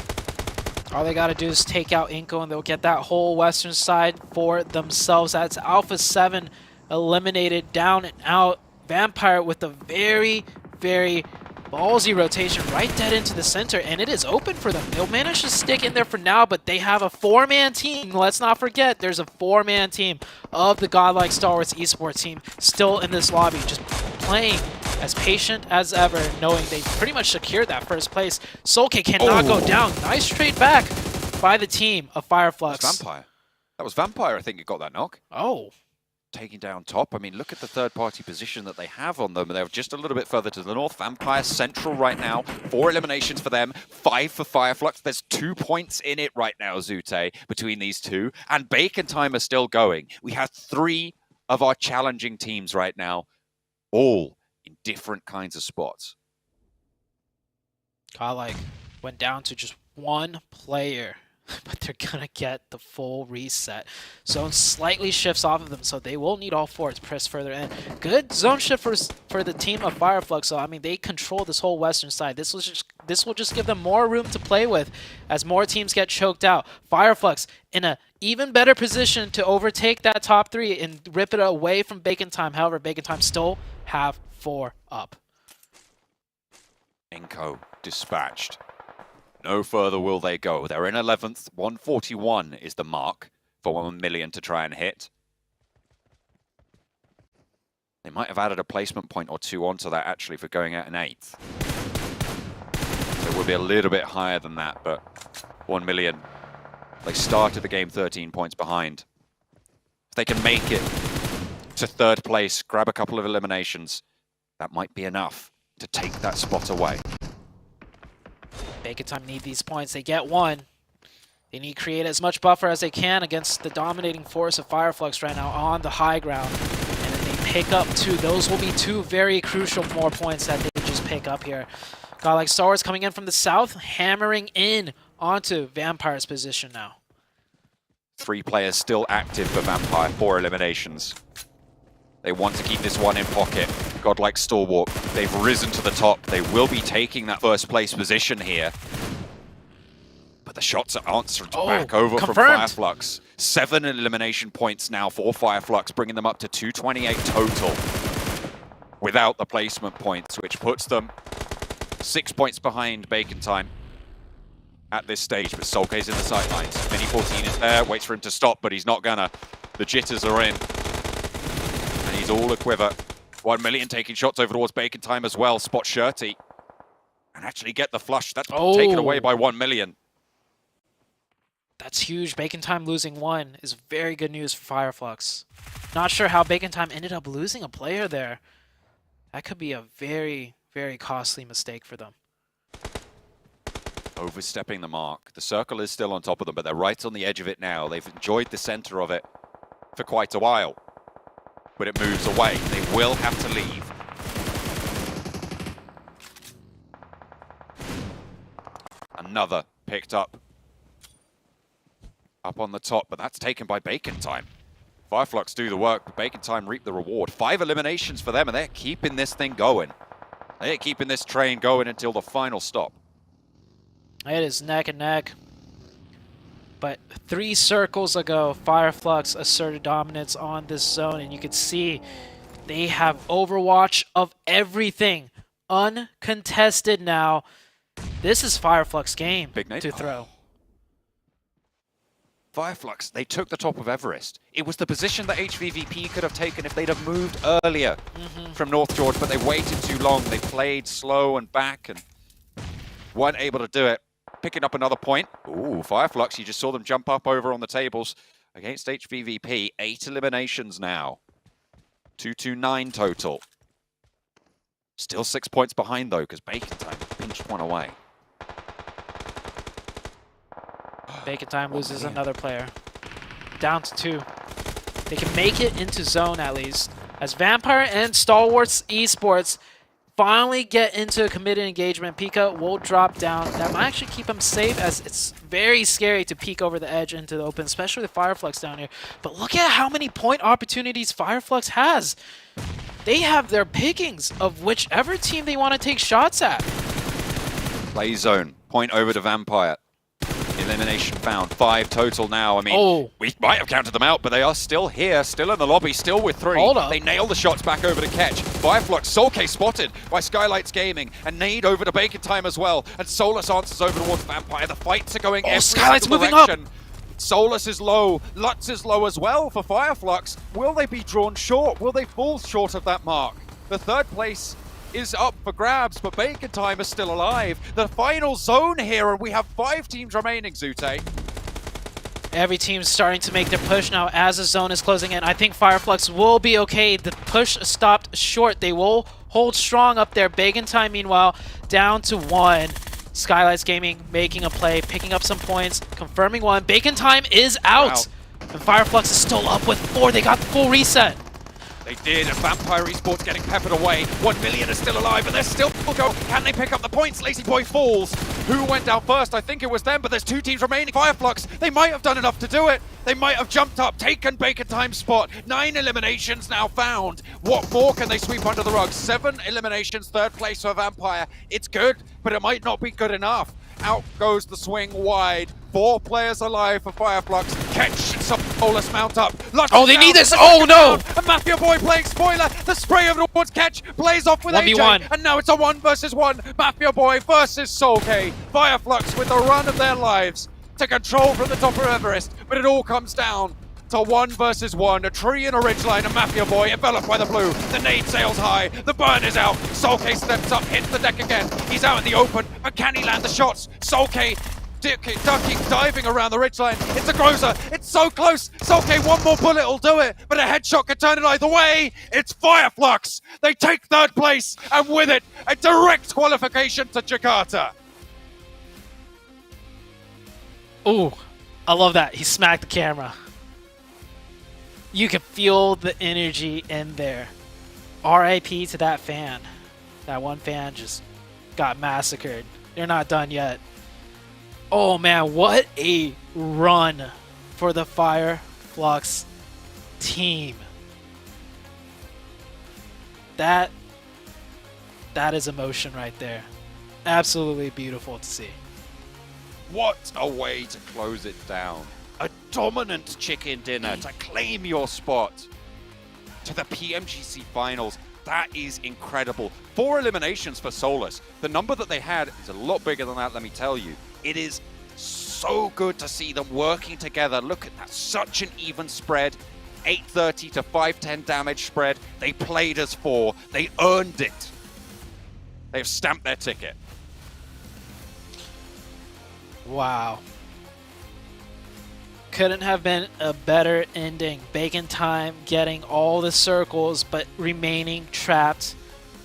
All they got to do is take out Inco and they'll get that whole western side for themselves. That's Alpha 7 eliminated, down and out. Vampire with a very, very Ballsy rotation right dead into the center, and it is open for them. They'll manage to stick in there for now, but they have a 4-man team. Let's not forget, there's a 4-man team of the godlike Star Wars esports team still in this lobby, just playing as patient as ever, knowing they pretty much secured that first place. Solke cannot go down. Nice trade back by the team of Fireflux. That's Vampire. That was Vampire, I think, who got that knock. Oh. Taking down top. I mean, look at the third-party position that they have on them. They're just a little bit further to the north. Vampire central right now. 4 eliminations for them, 5 for Fireflux. There's 2 points in it right now, Zute, between these two. And Bacon Time are still going. We have 3 of our challenging teams right now, all in different kinds of spots. Godlike went down to just 1 player, but they're gonna get the full reset. Zone slightly shifts off of them, so they will need all 4 to press further in. Good zone shift for the team of Fireflux. So I mean, they control this whole western side. This will just give them more room to play with as more teams get choked out. Fireflux in a even better position to overtake that top 3 and rip it away from Bacon Time. However, Bacon Time still have 4 up. Enko dispatched. No further will they go. They're in 11th. 141 is the mark for 1 million to try and hit. They might have added a placement point or 2 onto that actually for going out in 8th. So it would be a little bit higher than that, but 1 million. They started the game 13 points behind. If they can make it to 3rd place, grab a couple of eliminations, that might be enough to take that spot away. Bacon Time need these points. They get 1. They need to create as much buffer as they can against the dominating force of Fireflux right now on the high ground. And then they pick up 2. Those will be 2 very crucial more points that they just pick up here. Godlike Star Wars coming in from the south, hammering in onto Vampire's position now. 3 players still active for Vampire, 4 eliminations. They want to keep this one in pocket. Godlike Stalwart, they've risen to the top. They will be taking that 1st place position here. But the shots are answered back over from Fireflux. 7 elimination points now for Fireflux, bringing them up to 228 total. Without the placement points, which puts them 6 points behind Bacon Time at this stage. But Solke's in the sidelines. Mini 14 is there, waits for him to stop, but he's not gonna. The jitters are in. He's all a quiver. 1 million taking shots over towards Bacon Time as well. Spot Shirty. And actually get the flush. That's taken away by 1 million. That's huge. Bacon Time losing 1 is very good news for Fireflux. Not sure how Bacon Time ended up losing a player there. That could be a very, very costly mistake for them. Overstepping the mark. The circle is still on top of them, but they're right on the edge of it now. They've enjoyed the center of it for quite a while. But it moves away. They will have to leave. Another picked up. Up on the top, but that's taken by Bacon Time. Fireflux do the work, but Bacon Time reap the reward. 5 eliminations for them, and they're keeping this thing going. They're keeping this train going until the final stop. It is neck and neck. But 3 circles ago, Fireflux asserted dominance on this zone, and you can see they have overwatch of everything. Uncontested now. This is Fireflux game to throw. Fireflux, they took the top of Everest. It was the position that HVVP could have taken if they'd have moved earlier from North George, but they waited too long. They played slow and back and weren't able to do it. Picking up another point. Ooh, Fireflux, you just saw them jump up over on the tables against HVVP. 8 eliminations now. 229 total. Still 6 points behind, though, because Bacon Time pinched 1 away. Bacon Time loses another player. Down to 2. They can make it into zone, at least. As Vampire and Stalwarts Esports finally get into a committed engagement, Pika will drop down. That might actually keep him safe, as it's very scary to peek over the edge into the open, especially with Fireflux down here. But look at how many point opportunities Fireflux has. They have their pickings of whichever team they want to take shots at. Play zone. Point over to Vampire. elimination found. 5 total now. I mean, we might have counted them out, but they are still here, still in the lobby, still with 3. Hold up. They nail the shots back over to Catch. Fireflux, Soulcase spotted by Skylights Gaming, and Nade over to Bacon Time as well. And Solus answers over towards Vampire. The fights are going every Skylights single moving direction. up. Solus is low, Lutz is low as well for Fireflux. Will they be drawn short? Will they fall short of that mark? The 3rd place is up for grabs, but Bacon Time is still alive. The final zone here, and we have 5 teams remaining, Zute. Every team's starting to make their push now as the zone is closing in. I think Fireflux will be okay. The push stopped short. They will hold strong up there. Bacon Time, meanwhile, down to 1. Skylights Gaming making a play, picking up some points, confirming 1. Bacon Time is out. And Fireflux is still up with 4. They got the full reset. They did, and Vampire Esports getting peppered away. 1 million is still alive, and they're still go. Can they pick up the points? Lazy Boy falls. Who went down first? I think it was them, but there's 2 teams remaining. Fireflux, they might have done enough to do it. They might have jumped up, taken Bacon Time's spot. 9 eliminations now found. What more can they sweep under the rug? 7 eliminations, 3rd place for Vampire. It's good, but it might not be good enough. Out goes the swing wide. 4 players alive for Fireflux. Catch Solus mount up. Lutz they down, need this. Oh no! And Mafia Boy playing spoiler. The spray over towards Catch plays off with 1v1. AJ. And now it's a 1 versus 1. Mafia Boy versus Soulcase. Fireflux with the run of their lives to control from the top of Everest. But it all comes down to 1 versus 1. A tree and a ridgeline. And Mafia Boy enveloped by the blue. The nade sails high. The burn is out. Soulcase steps up, hits the deck again. He's out in the open. But can he land the shots? Soulcase ducking, diving around the ridgeline. It's a Groza. It's so close. Soulcase, 1 more bullet will do it. But a headshot could turn it either way. It's Fireflux. They take 3rd place. And with it, a direct qualification to Jakarta. Ooh, I love that. He smacked the camera. You can feel the energy in there. RIP to that fan. That one fan just got massacred. They're not done yet. Oh man, what a run for the Fireflux team. That is emotion right there. Absolutely beautiful to see. What a way to close it down. A dominant chicken dinner to claim your spot to the PMGC Finals. That is incredible. 4 eliminations for Solus. The number that they had is a lot bigger than that, let me tell you. It is so good to see them working together. Look at that, such an even spread. 830 to 510 damage spread. They played as 4. They earned it. They've stamped their ticket. Wow. Couldn't have been a better ending. Bacon Time getting all the circles but remaining trapped.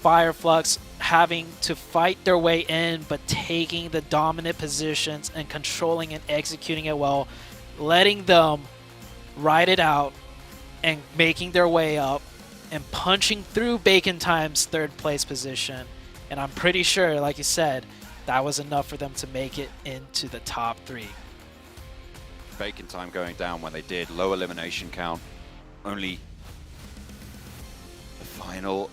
Fireflux having to fight their way in but taking the dominant positions and controlling and executing it well. Letting them ride it out and making their way up and punching through Bacon Time's 3rd place position. And I'm pretty sure, like you said, that was enough for them to make it into the top 3. Bacon Time going down when they did. Low elimination count. Only the final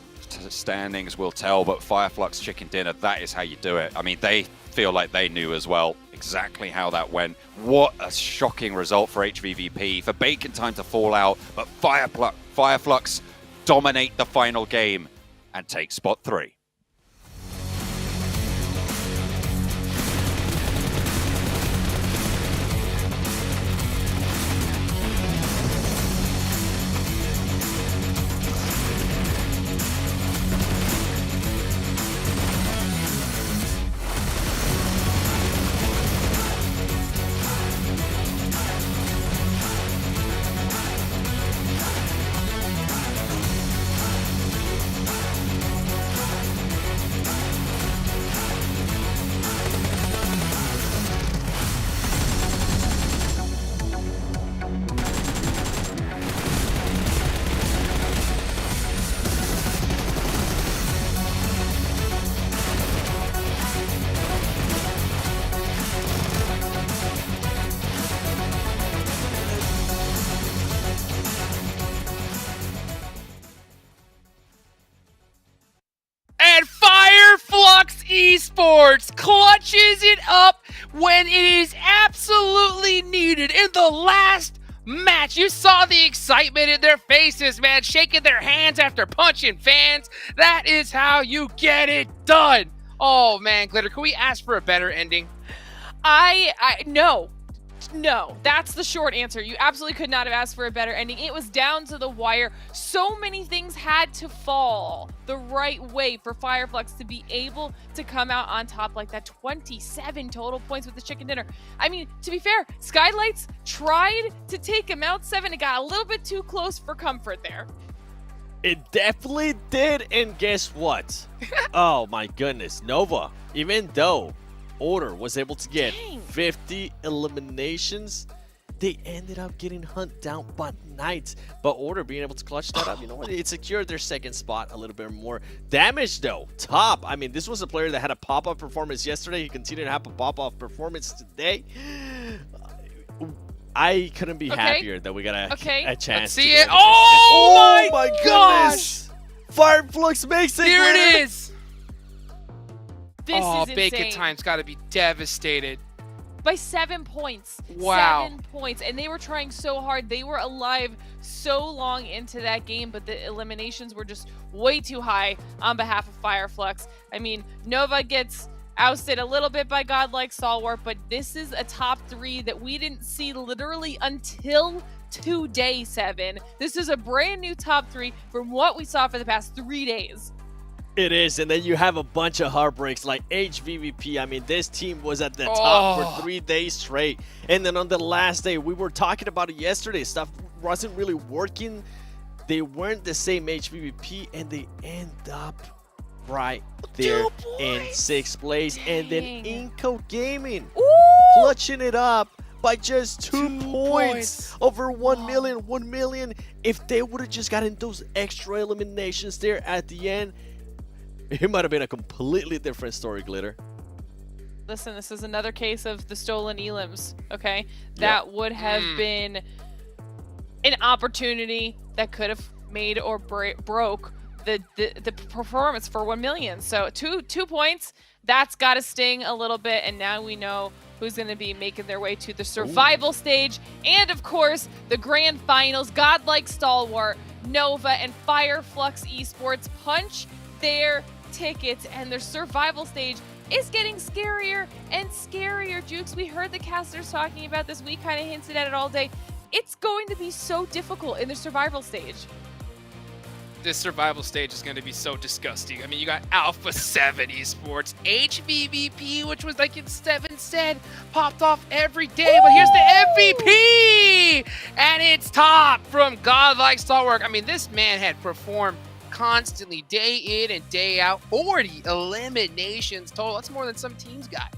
standings will tell, but Fireflux Chicken Dinner, that is how you do it. I mean, they feel like they knew as well exactly how that went. What a shocking result for HVVP. For Bacon Time to fall out, but Fireflux dominate the final game and take spot 3. And Fireflux Esports clutches it up when it is absolutely needed in the last match. You saw the excitement in their faces, man, shaking their hands after punching fans. That is how you get it done. Oh man, Glitter, can we ask for a better ending? No, that's the short answer. You absolutely could not have asked for a better ending. It was down to the wire. So many things had to fall the right way for Fireflux to be able to come out on top like that. 27 total points with the chicken dinner. I mean, to be fair, Skylights tried to take him out 7. It got a little bit too close for comfort there. It definitely did, and guess what? Oh my goodness, Nova, even though Order was able to get 50 eliminations, they ended up getting hunted down by Knights. But Order being able to clutch that up, you know what? It secured their second spot a little bit more. Damage though, top. I mean, this was a player that had a pop-up performance yesterday. He continued to have a pop-up performance today. I couldn't be happier that we got a chance. Let's see it. Oh my goodness! Fireflux makes it. Here it is. This is Bacon insane. Time's got to be devastated. By 7 points. Wow. 7 points. And they were trying so hard. They were alive so long into that game, but the eliminations were just way too high on behalf of Fireflux. I mean, Nova gets ousted a little bit by Godlike Stalwart, but this is a top 3 that we didn't see literally until today, 7. This is a brand new top 3 from what we saw for the past 3 days. It is, and then you have a bunch of heartbreaks like HVVP. I mean, this team was at the top for 3 days straight. And then on the last day, we were talking about it yesterday, stuff wasn't really working. They weren't the same HVVP, and they end up right there in 6th place. Dang. And then Inco Gaming clutching it up by just 2 points over 1 million. 1 million. If they would have just gotten those extra eliminations there at the end, it might have been a completely different story, Glitter. Listen, this is another case of the stolen elims, okay? That would have been an opportunity that could have made or broke the performance for 1 million. So 2 points, that's got to sting a little bit, and now we know who's going to be making their way to the survival stage, and of course, the grand finals. Godlike Stalwart, Nova, and Fireflux Esports punch their tickets, and their survival stage is getting scarier and scarier. Jukes, we heard the casters talking about this. We kind of hinted at it all day. It's going to be so difficult in the survival stage. This survival stage is going to be so disgusting. I mean, you got Alpha 7 Esports, HVVP, which was like in 7 said, popped off every day, but here's the MVP! And it's top from Godlike Stalwart. I mean, this man had performed constantly, day in and day out. 40 eliminations total. That's more than some teams got.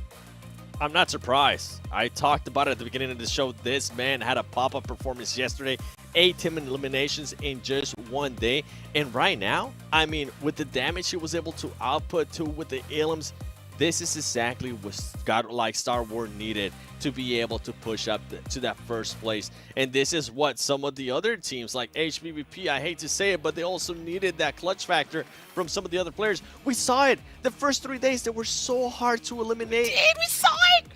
I'm not surprised. I talked about it at the beginning of the show. This man had a pop-up performance yesterday. 8 team eliminations in just 1 day. And right now, I mean, with the damage he was able to output to with the elims, this is exactly what Godlike Stalwart needed to be able to push up to that first place. And this is what some of the other teams like HVVP, I hate to say it, but they also needed that clutch factor from some of the other players. We saw it. The first 3 days, they were so hard to eliminate. We saw it!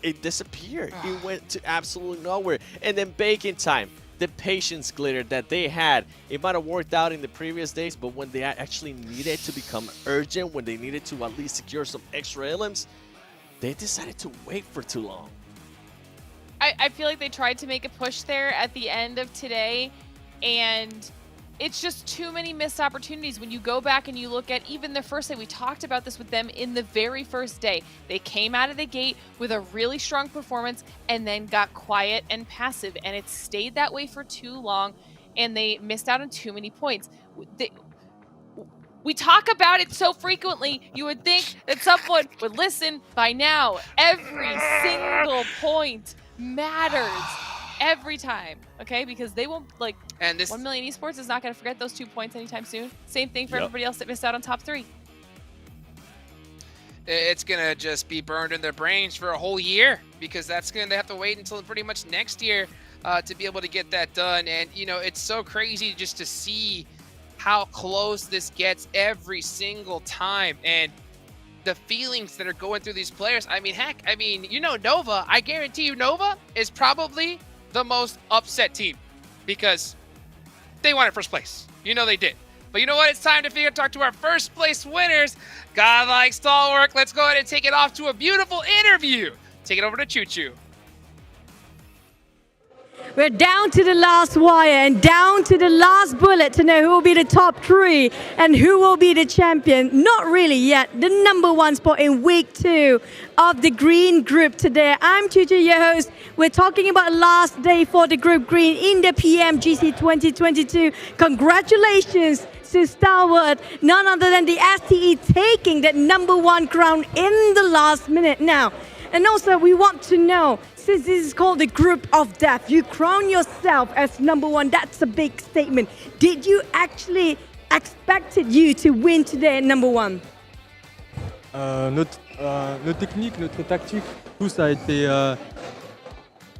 It disappeared. It went to absolutely nowhere. And then Bacon Time. The patience, Glitter, that they had, it might have worked out in the previous days, but when they actually needed to become urgent, when they needed to at least secure some extra elims, they decided to wait for too long. I feel like they tried to make a push there at the end of today, and it's just too many missed opportunities. When you go back and you look at even the first day, we talked about this with them in the very first day. They came out of the gate with a really strong performance and then got quiet and passive, and it stayed that way for too long, and they missed out on too many points. We talk about it so frequently, you would think that someone would listen by now. Every single point matters. Every time, okay? Because they won't, like, and this 1 million Esports is not going to forget those 2 points anytime soon. Same thing for everybody else that missed out on top 3. It's going to just be burned in their brains for a whole year, because that's going to have to wait until pretty much next year to be able to get that done. And, you know, it's so crazy just to see how close this gets every single time. And the feelings that are going through these players. I mean, heck, you know Nova. I guarantee you Nova is probably the most upset team because they wanted first place. You know they did. But you know what? It's time to talk to our first place winners. Godlike Stalwart. Let's go ahead and take it off to a beautiful interview. Take it over to Choo Choo. We're down to the last wire and down to the last bullet to know who will be the top 3 and who will be the champion. Not really yet. The number 1 spot in week 2 of the Green Group today. I'm Choo-Choo, your host. We're talking about last day for the Group Green in the PMGC 2022. Congratulations to Stalwart, none other than the STE taking that number 1 crown in the last minute now. And also we want to know, since this is called the Group of Death, you crown yourself as number 1. That's a big statement. Did you actually expected you to win today at number 1? Nos techniques, notre tactique, tout ça a été...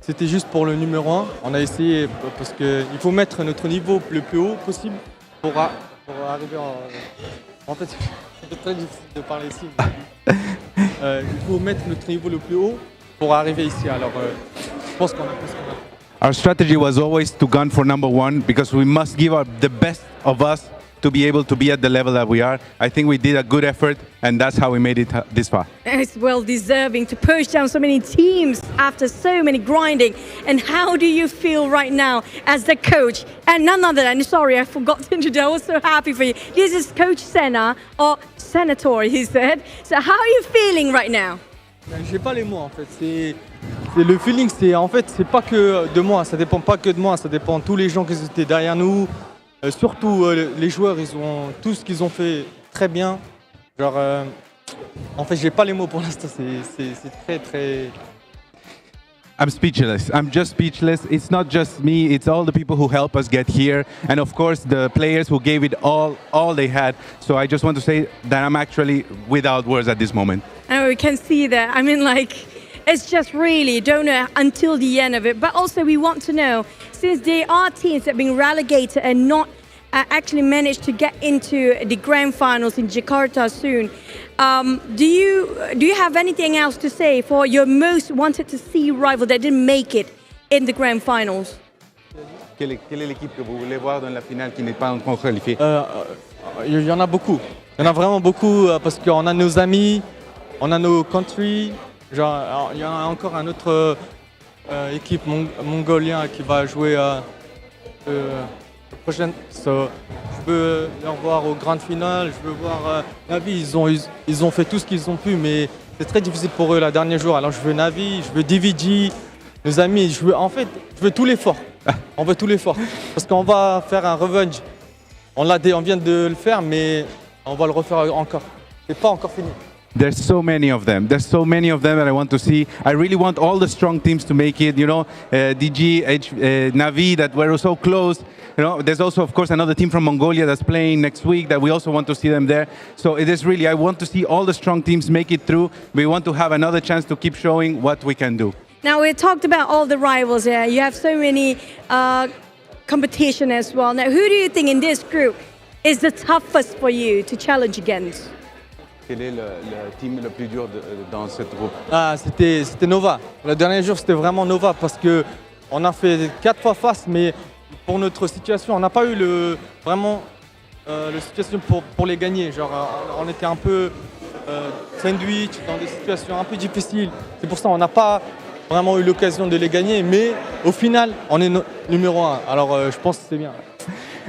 C'était juste pour le numéro 1. On a essayé parce qu'il faut mettre notre niveau le plus haut possible pour arriver en fait, c'est très difficile de parler ici. Il faut mettre notre niveau le plus haut pour arriver ici. Alors, je pense qu'on a fait ce qu'on a. Our strategy was always to gun for number 1 because we must give the best of us to be able to be at the level that we are. I think we did a good effort, and that's how we made it this far. It's well deserving to push down so many teams after so many grinding. And how do you feel right now as the coach? And none other than, sorry, I forgot to introduce, I was so happy for you. This is Coach Senna, or Senator, he said. So how are you feeling right now? J'ai pas les mots en fait. C'est le feeling, c'est pas que de moi, ça dépend pas que de moi, ça dépend de tous les gens qui étaient derrière nous. Surtout les joueurs, ils ont tout ce qu'ils ont fait très bien. Genre, en fait, j'ai pas les mots pour l'instant. C'est très. I'm speechless. I'm just speechless. It's not just me. It's all the people who help us get here, and of course the players who gave it all they had. So I just want to say that I'm actually without words at this moment. And we can see that. I mean, it's just really don't know until the end of it. But also we want to know, since there are teams that have been relegated and not actually managed to get into the grand finals in Jakarta soon, do you have anything else to say for your most wanted to see rival that didn't make it in the grand finals? Quelle est l'équipe que vous voulez voir dans la finale qui n'est pas encore qualifiée? Il y en a beaucoup. Il y en a vraiment beaucoup parce qu'on a nos amis, on a nos countries. Genre, il y a encore une autre équipe mongolienne qui va jouer prochaine. So, je veux les revoir aux grandes finales. Je veux voir Navi. Ils ont fait tout ce qu'ils ont pu, mais c'est très difficile pour eux le dernier jour. Alors je veux Navi, je veux DVG, nos amis. Je veux tout l'effort. On veut tout l'effort parce qu'on va faire un revenge. On vient de le faire, mais on va le refaire encore. C'est pas encore fini. There's so many of them. There's so many of them that I want to see. I really want all the strong teams to make it. You know, DG, Navi, that were so close. You know, there's also, of course, another team from Mongolia that's playing next week that we also want to see them there. So it is really, I want to see all the strong teams make it through. We want to have another chance to keep showing what we can do. Now, we talked about all the rivals here. You have so many competition as well. Now, who do you think in this group is the toughest for you to challenge against? Quel est le team le plus dur dans ce groupe? C'était Nova. Le dernier jour, c'était vraiment Nova parce qu'on a fait 4 fois face, mais pour notre situation, on n'a pas eu vraiment la situation pour les gagner. Genre, on était un peu sandwich dans des situations un peu difficiles. C'est pour ça qu'on n'a pas vraiment eu l'occasion de les gagner, mais au final, on est numéro 1. Alors, je pense que c'est bien.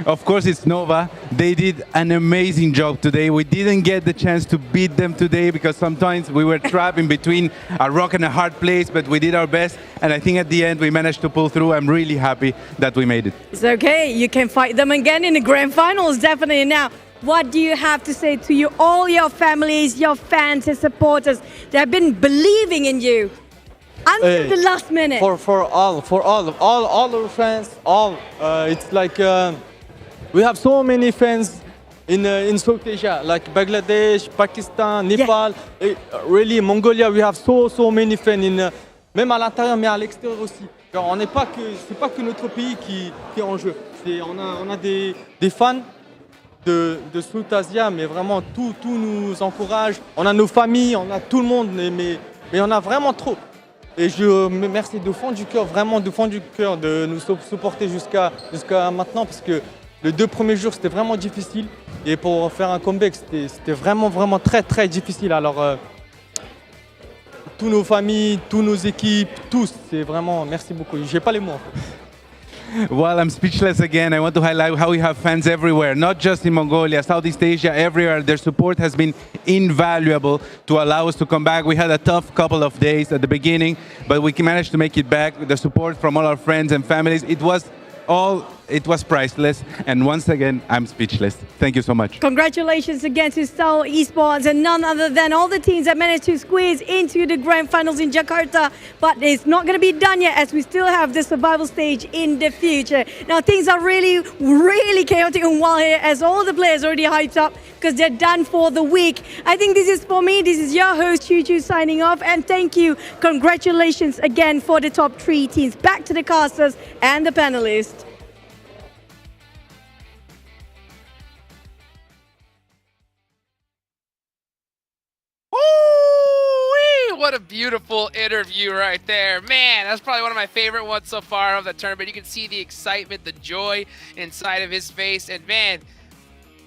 Of course, it's Nova. They did an amazing job today. We didn't get the chance to beat them today because sometimes we were trapped in between a rock and a hard place, but we did our best. And I think at the end, we managed to pull through. I'm really happy that we made it. It's okay. You can fight them again in the grand finals, definitely. Now, what do you have to say to all your families, your fans and supporters that have been believing in you until the last minute? For all our fans, it's like we have so many fans in South Asia, like Bangladesh, Pakistan, Nepal, really Mongolia. We have so many fans même à l'intérieur, mais à l'extérieur aussi. Genre, c'est pas que notre pays qui est en jeu. On a des fans de South Asia, mais vraiment tout nous encourage. On a nos familles, on a tout le monde, mais on a vraiment trop. Et je remercie de fond du cœur, vraiment de fond du cœur, de nous supporter jusqu'à maintenant, parce que les 2 premiers jours, c'était vraiment difficile. Et pour faire un comeback, c'était vraiment très difficile. Alors, tous nos familles, tous nos équipes, tous, c'est vraiment, merci beaucoup. J'ai pas les mots. Well, I'm speechless again. I want to highlight how we have fans everywhere, not just in Mongolia, Southeast Asia, everywhere. Their support has been invaluable to allow us to come back. We had a tough couple of days at the beginning, but we managed to make it back. The support from all our friends and families, it was priceless. And once again, I'm speechless. Thank you so much. Congratulations again to Seoul Esports and none other than all the teams that managed to squeeze into the grand finals in Jakarta. But it's not going to be done yet, as we still have the survival stage in the future. Now things are really chaotic and wild here, as all the players already hyped up because they're done for the week. I think this is for me. This is your host Choo Choo signing off, and thank you. Congratulations again for the top 3 teams. Back to the casters and the panelists. What a beautiful interview right there. Man, that's probably one of my favorite ones so far of the tournament. You can see the excitement, the joy inside of his face. And man,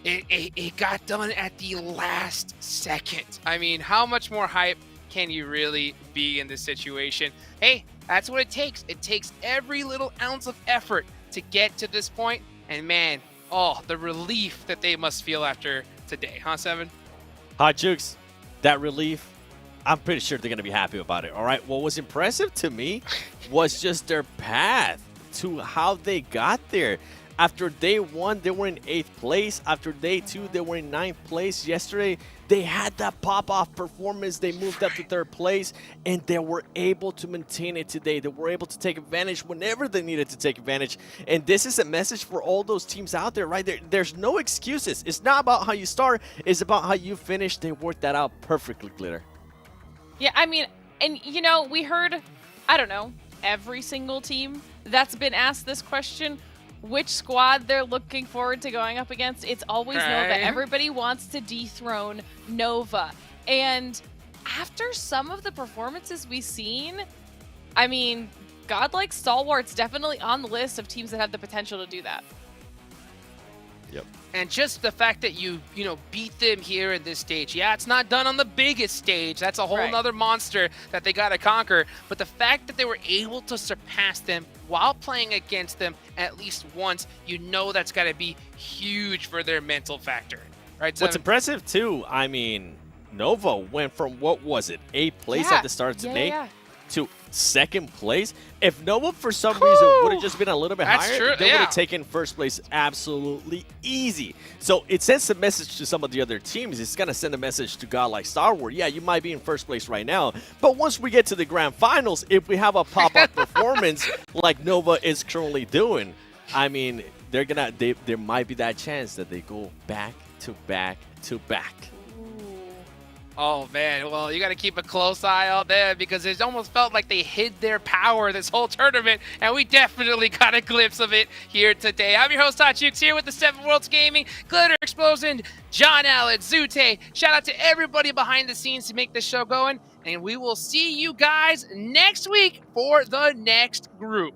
it got done at the last second. I mean, how much more hype can you really be in this situation? Hey, that's what it takes. It takes every little ounce of effort to get to this point. And man, oh, the relief that they must feel after today. Huh, Seven? Hot Jukes, that relief, I'm pretty sure they're going to be happy about it. All right. What was impressive to me was just their path to how they got there. After day 1, they were in 8th place. After day 2, they were in 9th place. Yesterday, they had that pop-off performance. They moved up to 3rd place, and they were able to maintain it today. They were able to take advantage whenever they needed to take advantage. And this is a message for all those teams out there, right? There's no excuses. It's not about how you start. It's about how you finish. They worked that out perfectly, Glitter. Yeah, I mean, and you know, we heard, I don't know, every single team that's been asked this question, which squad they're looking forward to going up against. It's always Nova. Everybody wants to dethrone Nova. And after some of the performances we've seen, I mean, Godlike Stalwart's definitely on the list of teams that have the potential to do that. Yep. And just the fact that you beat them here in this stage. Yeah, it's not done on the biggest stage. That's a whole nother monster that they got to conquer. But the fact that they were able to surpass them while playing against them at least once, you know that's got to be huge for their mental factor. Right, Seven? What's impressive, too, I mean, Nova went from, what was it, 8th place at the start of today to 2nd place. If Nova, for some reason, would have just been a little bit higher, they would have taken 1st place absolutely easy. So it sends a message to some of the other teams. It's going to send a message to Godlike Stalwart. Yeah, you might be in 1st place right now, but once we get to the grand finals, if we have a pop-up performance like Nova is currently doing, I mean, there might be that chance that they go back to back to back. Oh, man. Well, you got to keep a close eye out there because it almost felt like they hid their power this whole tournament, and we definitely got a glimpse of it here today. I'm your host, Tachukes, here with the 7 Worlds Gaming, Glitter Explosion, John Allen, Zute. Shout out to everybody behind the scenes to make this show going, and we will see you guys next week for the next group.